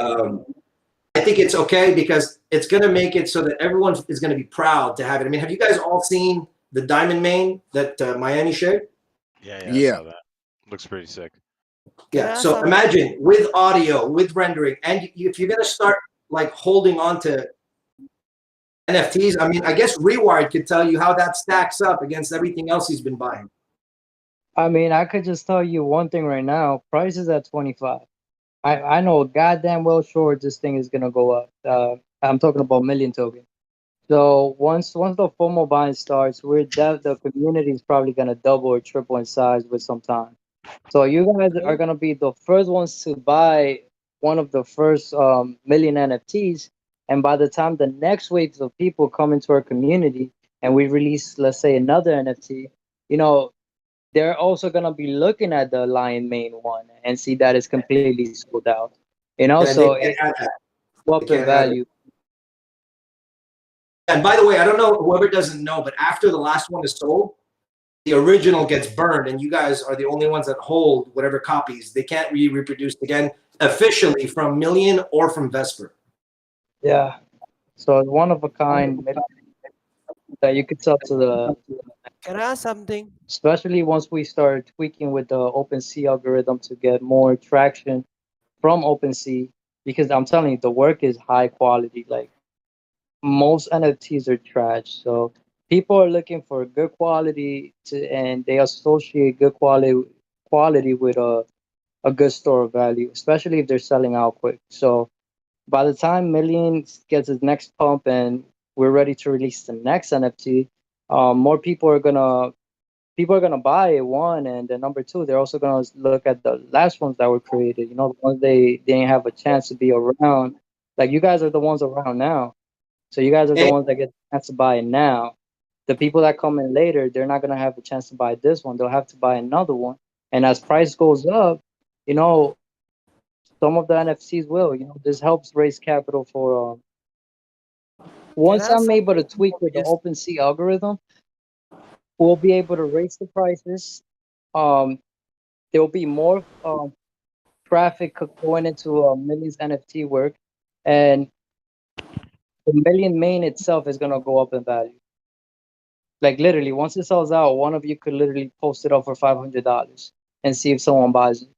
I think it's okay because it's going to make it so that everyone is going to be proud to have it. I mean, have you guys all seen the diamond main that Miami shared? Yeah. I saw that. Looks pretty sick. Yeah. So imagine with audio, with rendering, and if you're going to start like holding on to NFTs, I mean, I guess Rewired could tell you how that stacks up against everything else he's been buying. I mean, I could just tell you one thing right now. Price is at 25. I know goddamn well sure this thing is gonna go up. I'm talking about million token. So once the FOMO buying starts, the community is probably gonna double or triple in size with some time. So you guys are gonna be the first ones to buy one of the first million NFTs, and by the time the next waves of people come into our community and we release, let's say, another NFT, they're also gonna be looking at the Lion Mane one and see that it's completely sold out. So it's up in value. And by the way, I don't know whoever doesn't know, but after the last one is sold, the original gets burned, and you guys are the only ones that hold whatever copies. They can't be reproduced again officially from Million or from Vesper. Yeah. So it's one of a kind that you could sell to the. Can I ask something? Especially once we start tweaking with the OpenSea algorithm to get more traction from OpenSea, because I'm telling you, the work is high quality. Like most NFTs are trash, so people are looking for good quality and they associate good quality with a good store of value, especially if they're selling out quick. So by the time Millions gets its next pump and we're ready to release the next NFT, more people are gonna buy it, one, and then number two, they're also gonna look at the last ones that were created. The ones they didn't have a chance to be around. Like you guys are the ones around now, so you guys are the ones that get the chance to buy it now. The people that come in later, they're not gonna have a chance to buy this one. They'll have to buy another one, and as price goes up, some of the NFTs will. This helps raise capital for. Once I'm able to tweak with the OpenSea algorithm, we'll be able to raise the prices. There will be more traffic going into Million's NFT work, and the Million Main itself is gonna go up in value. Like literally, once it sells out, one of you could literally post it up for $500 and see if someone buys it.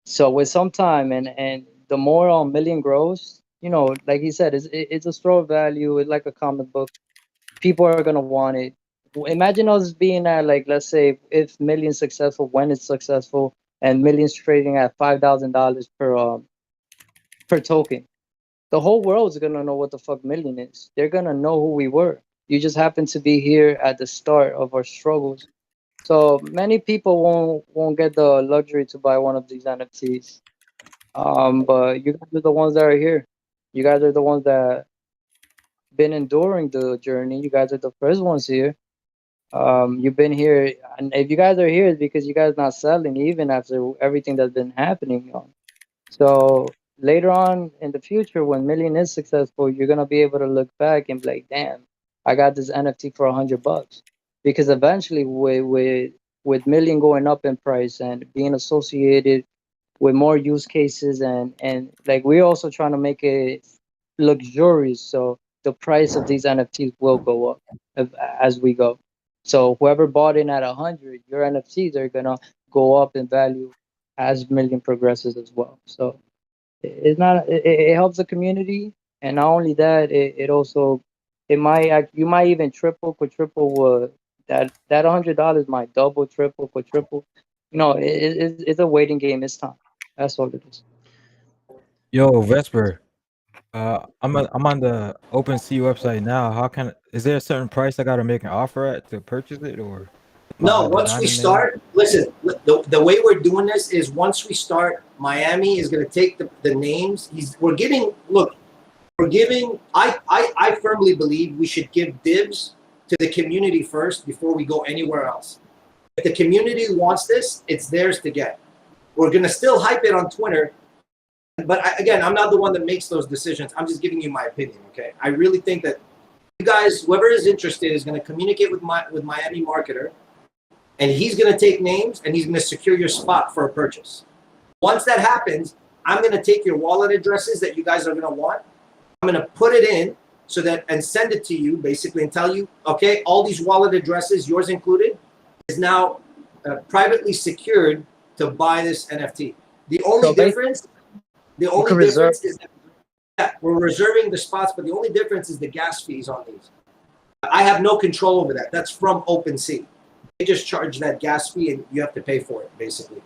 So with some time and the more Million grows, like he said, it's a store of value. It's like a comic book. People are gonna want it. Imagine us being at, like, let's say if Million's successful, when it's successful, and Million's trading at $5,000 per token. The whole world's gonna know what the fuck Million is. They're gonna know who we were. You just happen to be here at the start of our struggles. So many people won't get the luxury to buy one of these NFTs. But you guys are the ones that are here. You guys are the ones that been enduring the journey. You guys are the first ones here. You've been here, and if you guys are here, it's because you guys not selling, even after everything that's been happening. So later on in the future, when Million is successful, you're gonna be able to look back and be like, "Damn, I got this NFT for $100." Because eventually, with Million going up in price and being associated with more use cases, and like we're also trying to make it luxurious, so the price of these NFTs will go up as we go. So whoever bought in at 100, your NFTs are gonna go up in value as Million progresses as well. So it's not it helps the community, and not only that, it also you might even triple, quadruple that $100 might double, triple, quadruple. It's a waiting game. It's time. That's all it is. Yo, Vesper. I'm on the OpenSea website now. Is there a certain price I gotta make an offer at to purchase it, or No, once we start, listen, the way we're doing this is once we start, Miami is going to take the names. I firmly believe we should give dibs to the community first before we go anywhere else. If the community wants this, it's theirs to get. We're going to still hype it on Twitter. But again, I'm not the one that makes those decisions. I'm just giving you my opinion, okay? I really think that you guys, whoever is interested, is going to communicate with Miami Marketer, and he's going to take names, and he's going to secure your spot for a purchase. Once that happens, I'm going to take your wallet addresses that you guys are going to want. I'm going to put it in and send it to you, basically, and tell you, okay, all these wallet addresses, yours included, is now privately secured to buy this NFT. The only difference is that we're reserving the spots, but the only difference is the gas fees on these. I have no control over that. That's from OpenSea. They just charge that gas fee, and you have to pay for it, basically.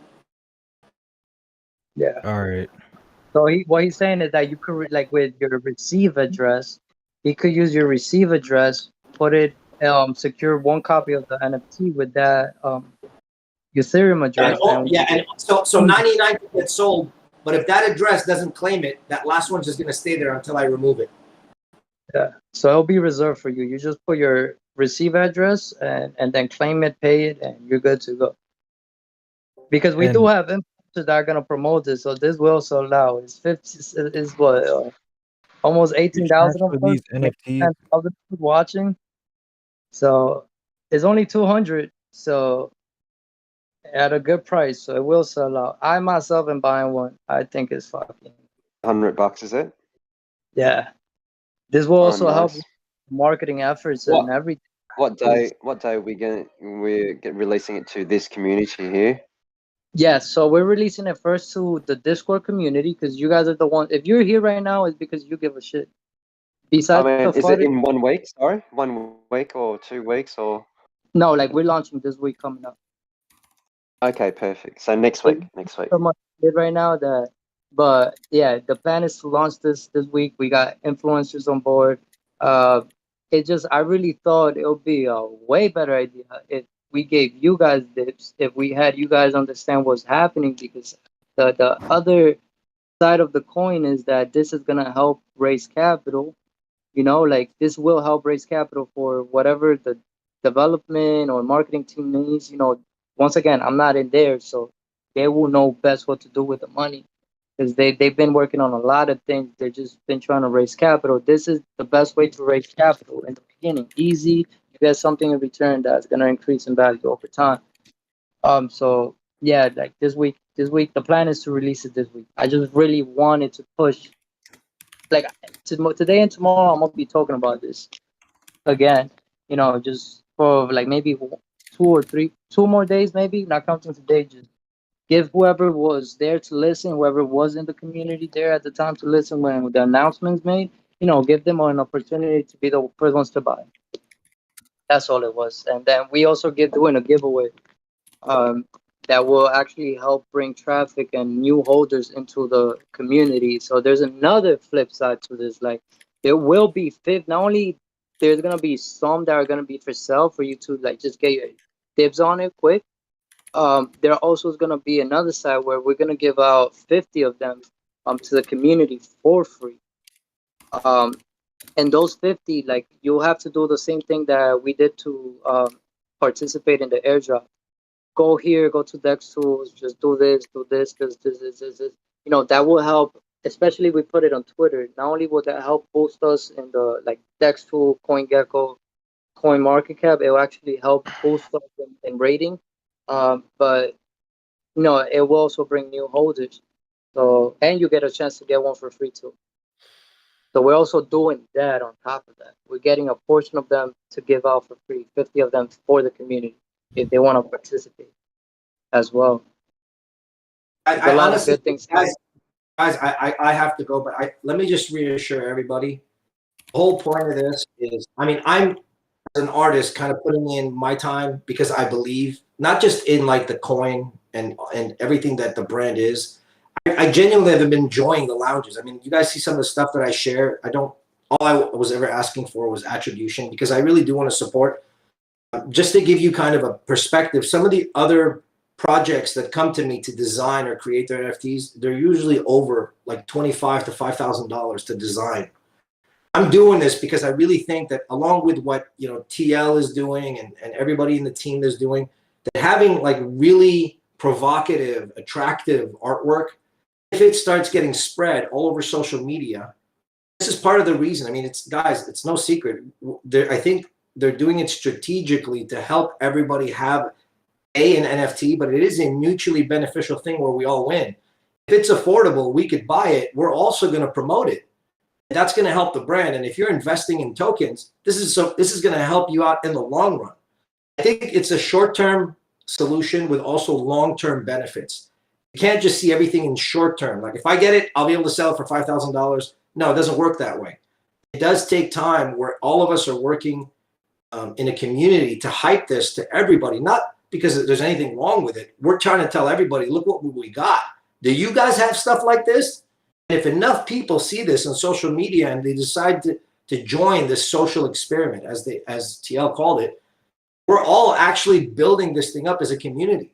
Yeah. All right. So what he's saying is that you could, like, with your receive address, he could use your receive address, put it, secure one copy of the NFT with that Ethereum address. And so 99 gets sold, but if that address doesn't claim it, that last one's just going to stay there until I remove it. Yeah. So it'll be reserved for you. You just put your receive address and then claim it, pay it, and you're good to go. Because we do have influencers that are gonna promote this, so this will sell out. It's what almost 18,000 of these NFTs watching. So it's only 200. So at a good price, so it will sell out. I myself am buying one. I think it's fucking $100, is it? yeah. This will also help nice. marketing efforts and everything. What day are we're releasing it to this community here? Yeah, so we're releasing it first to the Discord community because you guys are the one. If you're here right now, it's because you give a shit. Besides is it in 1 week? Sorry, 1 week or 2 weeks or? No, like we're launching this week coming up. Okay, perfect. So next week. So much right now that, but yeah, the plan is to launch this week. We got influencers on board. I really thought it would be a way better idea if we gave you guys dips, if we had you guys understand what's happening, because the other side of the coin is that this is gonna help raise capital. Like this will help raise capital for whatever the development or marketing team needs. Once again, I'm not in there, so they will know best what to do with the money because they've been working on a lot of things. They've just been trying to raise capital. This is the best way to raise capital in the beginning. Easy, you get something in return that's gonna increase in value over time. So yeah, like this week, the plan is to release it this week. I just really wanted to push. Like today and tomorrow, I'm gonna be talking about this again. Just for like maybe 2 more days, maybe not counting today. Just give whoever was there to listen, whoever was in the community there at the time to listen when the announcements made. Give them an opportunity to be the first ones to buy. That's all it was. And then we also doing a giveaway that will actually help bring traffic and new holders into the community. So there's another flip side to this. Like there will be not only there's gonna be some that are gonna be for sale for you to like just get your dibs on it quick. There also is gonna be another side where we're gonna give out 50 of them to the community for free. And those 50, like you'll have to do the same thing that we did to participate in the airdrop. Go here, go to Dex Tools, just do this, because this. You know, that will help, especially if we put it on Twitter. Not only will that help boost us in the like Dex Tool, CoinGecko, CoinMarketCap, it will actually help boost us in rating. But you know, it will also bring new holders. So, and you get a chance to get one for free too. So we're also doing that on top of that. We're getting a portion of them to give out for free, 50 of them for the community if they want to participate as well. I honestly, good things. guys, I have to go, but let me just reassure everybody. The whole point of this is, I mean, I'm as an artist kind of putting in my time because I believe not just in like the coin and everything that the brand is. I genuinely have been enjoying the lounges. I mean, you guys see some of the stuff that I share. All I was ever asking for was attribution because I really do want to support. Just to give you kind of a perspective, some of the other projects that come to me to design or create their NFTs, they're usually over like $25,000 to $5,000 to design. I'm doing this because I really think that along with what, you know, TL is doing and everybody in the team is doing, that having like really provocative, attractive artwork, if it starts getting spread all over social media, this is part of the reason. I mean, it's no secret. I think they're doing it strategically to help everybody have an NFT, but it is a mutually beneficial thing where we all win. If it's affordable, we could buy it. We're also going to promote it. That's going to help the brand. And if you're investing in tokens, this is going to help you out in the long run. I think it's a short-term solution with also long-term benefits. You can't just see everything in short term. Like if I get it, I'll be able to sell it for $5,000. No, it doesn't work that way. It does take time where all of us are working in a community to hype this to everybody, not because there's anything wrong with it. We're trying to tell everybody, look what we got. Do you guys have stuff like this? And if enough people see this on social media and they decide to join this social experiment, as TL called it, we're all actually building this thing up as a community,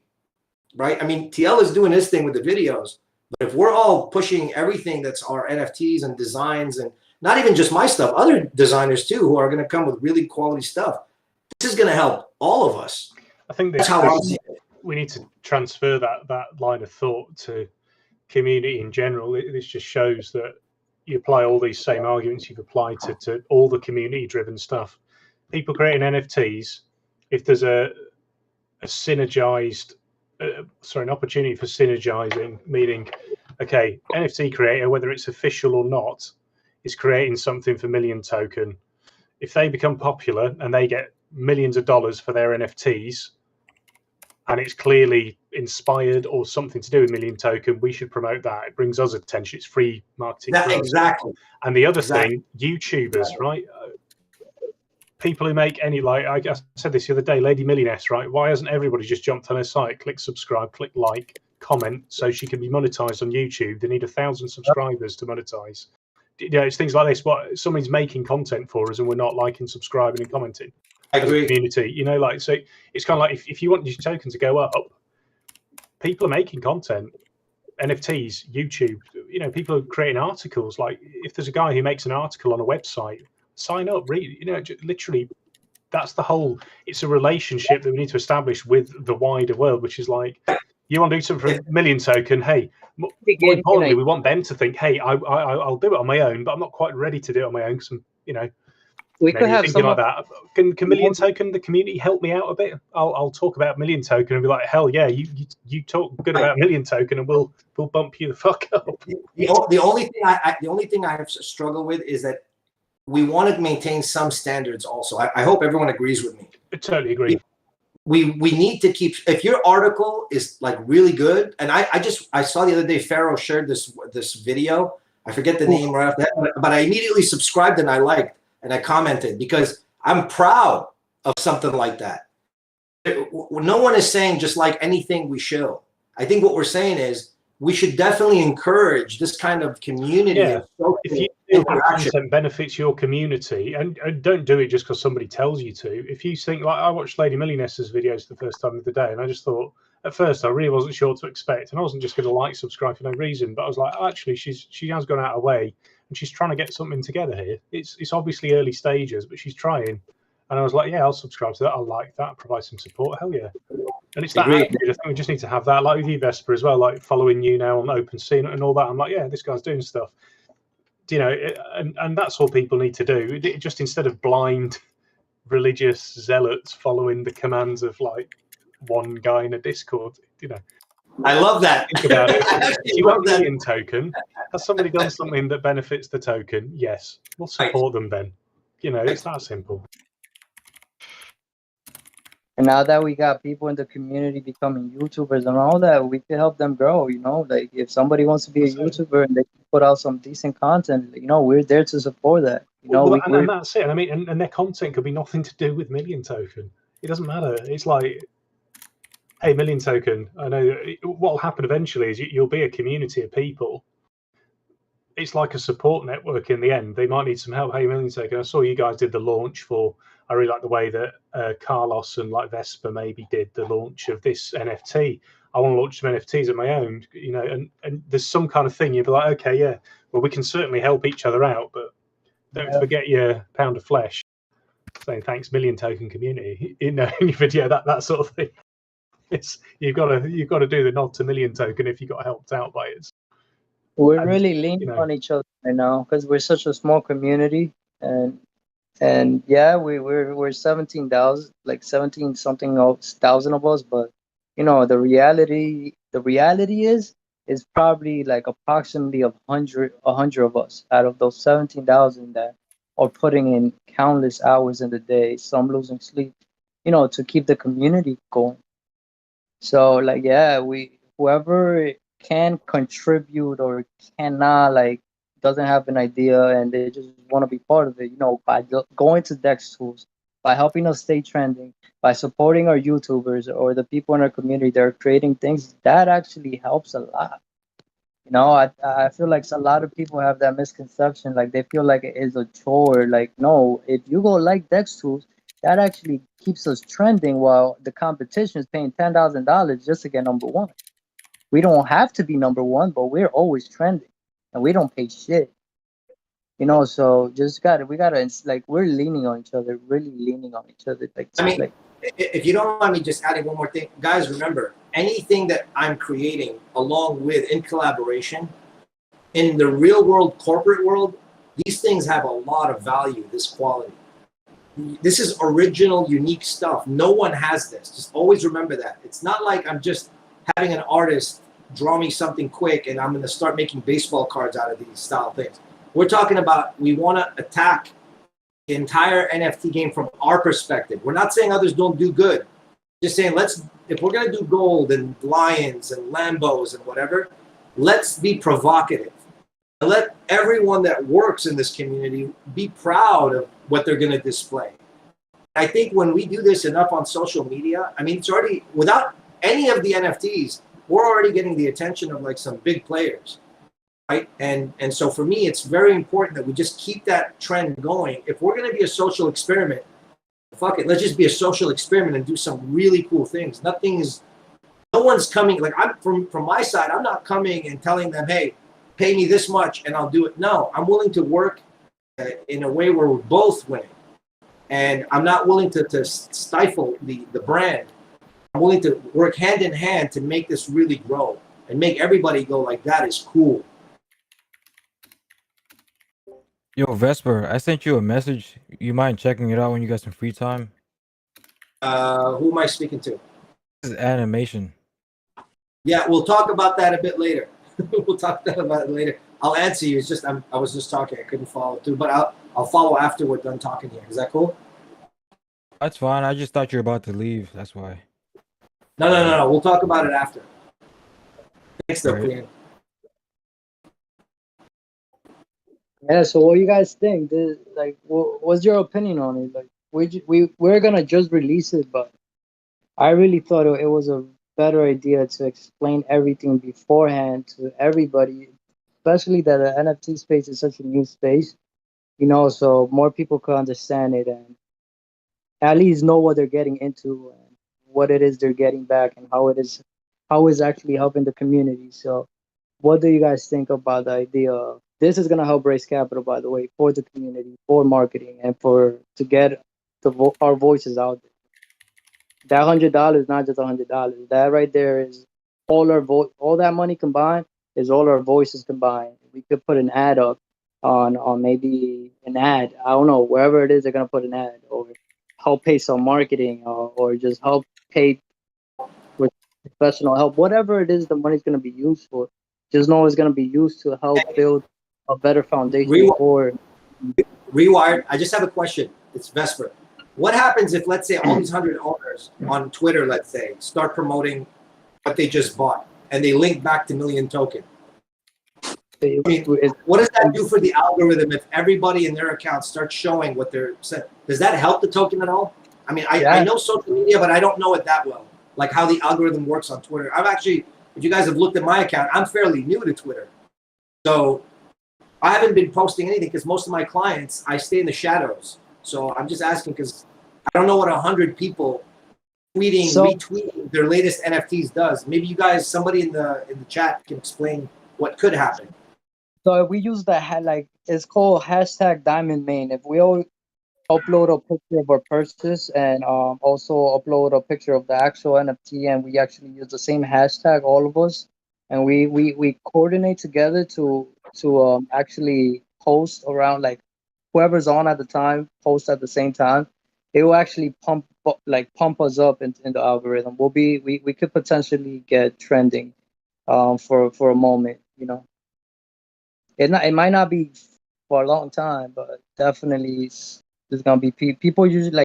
right? I mean, TL is doing his thing with the videos, but if we're all pushing everything that's our NFTs and designs, and not even just my stuff, other designers too, who are going to come with really quality stuff, this is going to help all of us. I think that's how I'm seeing it. We need to transfer that line of thought to community in general. This just shows that you apply all these same arguments you've applied to all the community-driven stuff. People creating NFTs, if there's an opportunity for synergizing, meaning, okay, NFT creator, whether it's official or not, is creating something for Million Token. If they become popular and they get millions of dollars for their NFTs, and it's clearly inspired or something to do with Million Token, we should promote that. It brings us attention. It's free marketing. Exactly. And the other thing, YouTubers, right? People who make any, like I said this the other day, Lady Millioness, right? Why hasn't everybody just jumped on her site, click subscribe, click like, comment, so she can be monetized on YouTube? They need 1,000 subscribers to monetize. You know, it's things like this. What somebody's making content for us, and we're not liking, subscribing, and commenting. I agree. Community, you know, like, so it's kind of like if you want your token to go up, people are making content, NFTs, YouTube, you know, people are creating articles. Like if there's a guy who makes an article on a website, sign up, read, you know, literally that's the whole, it's a relationship that we need to establish with the wider world, which is like, you want to do something for Million Token, hey, more importantly, we want them to think, hey, I'll do it on my own, but I'm not quite ready to do it on my own because I'm, you know, we could have something like that. Can Million Token, the community, help me out a bit? I'll talk about Million Token and be like, hell yeah, you talk good about Million Token, and we'll bump you the fuck up. The only thing I have struggled with is that we want to maintain some standards. Also, I hope everyone agrees with me. I totally agree. We need to keep. If your article is like really good, and I saw the other day Pharaoh shared this video. I forget the name right off the head, but I immediately subscribed and I liked. And I commented because I'm proud of something like that. No one is saying just like anything we show. I think what we're saying is we should definitely encourage this kind of community. Yeah. If you think your content benefits your community, and don't do it just because somebody tells you to. If you think, like I watched Lady Millioness's videos the first time of the day, and I just thought, at first I really wasn't sure what to expect, and I wasn't just going to like, subscribe for no reason, but I was like, oh, actually, she has gone out of her way. And she's trying to get something together here. It's obviously early stages, but she's trying. And I was like, yeah, I'll subscribe to that. I'll like that. Provide some support. Hell yeah. And it's that Agreed. attitude. I think we just need to have that, like with you, Vesper, as well. Like following you now on OpenSea and all that. I'm like, yeah, this guy's doing stuff. You know, and that's all people need to do. Just instead of blind religious zealots following the commands of like one guy in a Discord. You know, I love that. Think about it. If you love want a that. million token, has somebody done something that benefits the token? Yes, we'll support them then. You know, it's that simple. And now that we got people in the community becoming YouTubers and all that, we can help them grow, you know? Like, if somebody wants to be a YouTuber and they can put out some decent content, you know, we're there to support that. You know, Well, and that's it. And I mean, and their content could be nothing to do with Million Token. It doesn't matter. It's like, hey, Million Token, I know what will happen eventually is you'll be a community of people. It's like a support network in the end. They might need some help. Hey, Million Token, I saw you guys did the launch for, I really like the way that Carlos and like Vesper maybe did the launch of this NFT. I want to launch some NFTs of my own, you know, and there's some kind of thing you'd be like, okay, yeah, well, we can certainly help each other out, but don't forget your pound of flesh. Saying thanks, Million Token community, you know, yeah, that sort of thing. It's you've got to do the nod to Million Token if you got helped out by it. We're really leaning on each other right now because we're such a small community, and yeah, we're 17,000, like 17 something thousand of us, but you know the reality is probably like approximately 100 of us out of those 17,000 that are putting in countless hours in the day, some losing sleep, you know, to keep the community going. So like yeah, whoever can contribute or cannot like doesn't have an idea and they just want to be part of it, you know, by going to Dex Tools, by helping us stay trending, by supporting our YouTubers or the people in our community that are creating things, that actually helps a lot. You know, I feel like a lot of people have that misconception, like they feel like it is a chore. Like no, if you go like Dex Tools, that actually keeps us trending while the competition is paying $10,000 just to get number one. We don't have to be number one, but we're always trending, and we don't pay shit. You know, so we gotta like we're leaning on each other, really leaning on each other. Like, I mean, like if you don't mind me just adding one more thing, guys, remember anything that I'm creating along with in collaboration in the real world, corporate world, these things have a lot of value, this quality. This is original, unique stuff. No one has this. Just always remember that. It's not like I'm just having an artist draw me something quick and I'm going to start making baseball cards out of these style things. We're talking about we want to attack the entire NFT game from our perspective. We're not saying others don't do good. Just saying, if we're going to do gold and lions and Lambos and whatever, let's be provocative. Let everyone that works in this community be proud of what they're going to display. I think when we do this enough on social media, I mean, it's already, without any of the NFTs, we're already getting the attention of like some big players, right? And so for me, it's very important that we just keep that trend going. If we're going to be a social experiment, fuck it, let's just be a social experiment and do some really cool things. No one's coming, like I'm from my side, I'm not coming and telling them, hey, pay me this much and I'll do it. No, I'm willing to work in a way where we're both winning. And I'm not willing to stifle the brand. I'm willing to work hand in hand to make this really grow and make everybody go like, that is cool. Yo, Vesper, I sent you a message. You mind checking it out when you got some free time? Who am I speaking to? This is animation. Yeah, we'll talk about that a bit later. We'll talk about it later. I'll answer you. It's just I was just talking. I couldn't follow through, but I'll follow after we're done talking here. Is that cool? That's fine. I just thought you were about to leave. That's why. No. We'll talk about it after. Thanks, though, Clean. yeah. So what do you guys think? Like, what's your opinion on it? Like, we're gonna just release it, but I really thought it was a better idea to explain everything beforehand to everybody, especially that the NFT space is such a new space, you know, so more people could understand it and at least know what they're getting into and what it is they're getting back and how it's actually helping the community. So what do you guys think about the idea of this is going to help raise capital, by the way, for the community, for marketing, and to get our voices out there. That $100 is not just $100. That right there is all our all that money combined is all our voices combined. We could put an ad up on maybe an ad. I don't know, wherever it is they're gonna put an ad, or help pay some marketing, or just help pay with professional help. Whatever it is the money's gonna be used for, just know it's gonna be used to help build a better foundation for Rewired. I just have a question. It's Vesper. What happens if, let's say, all these 100 owners on Twitter, let's say, start promoting what they just bought, and they link back to Million Token? I mean, what does that do for the algorithm if everybody in their account starts showing what they're saying? Does that help the token at all? I mean, I know social media, but I don't know it that well, like how the algorithm works on Twitter. I've actually, if you guys have looked at my account, I'm fairly new to Twitter. So I haven't been posting anything because most of my clients, I stay in the shadows. So I'm just asking because I don't know what 100 people retweeting their latest NFTs does. Maybe you guys, somebody in the chat can explain what could happen. So if we use it's called hashtag Diamond Main. If we all upload a picture of our purchase and also upload a picture of the actual NFT, and we actually use the same hashtag, all of us, and we coordinate together to actually post around, like whoever's on at the time post at the same time, it will actually pump us up in the algorithm. We could potentially get trending for a moment, you know. It might not be for a long time, but definitely there's gonna be people usually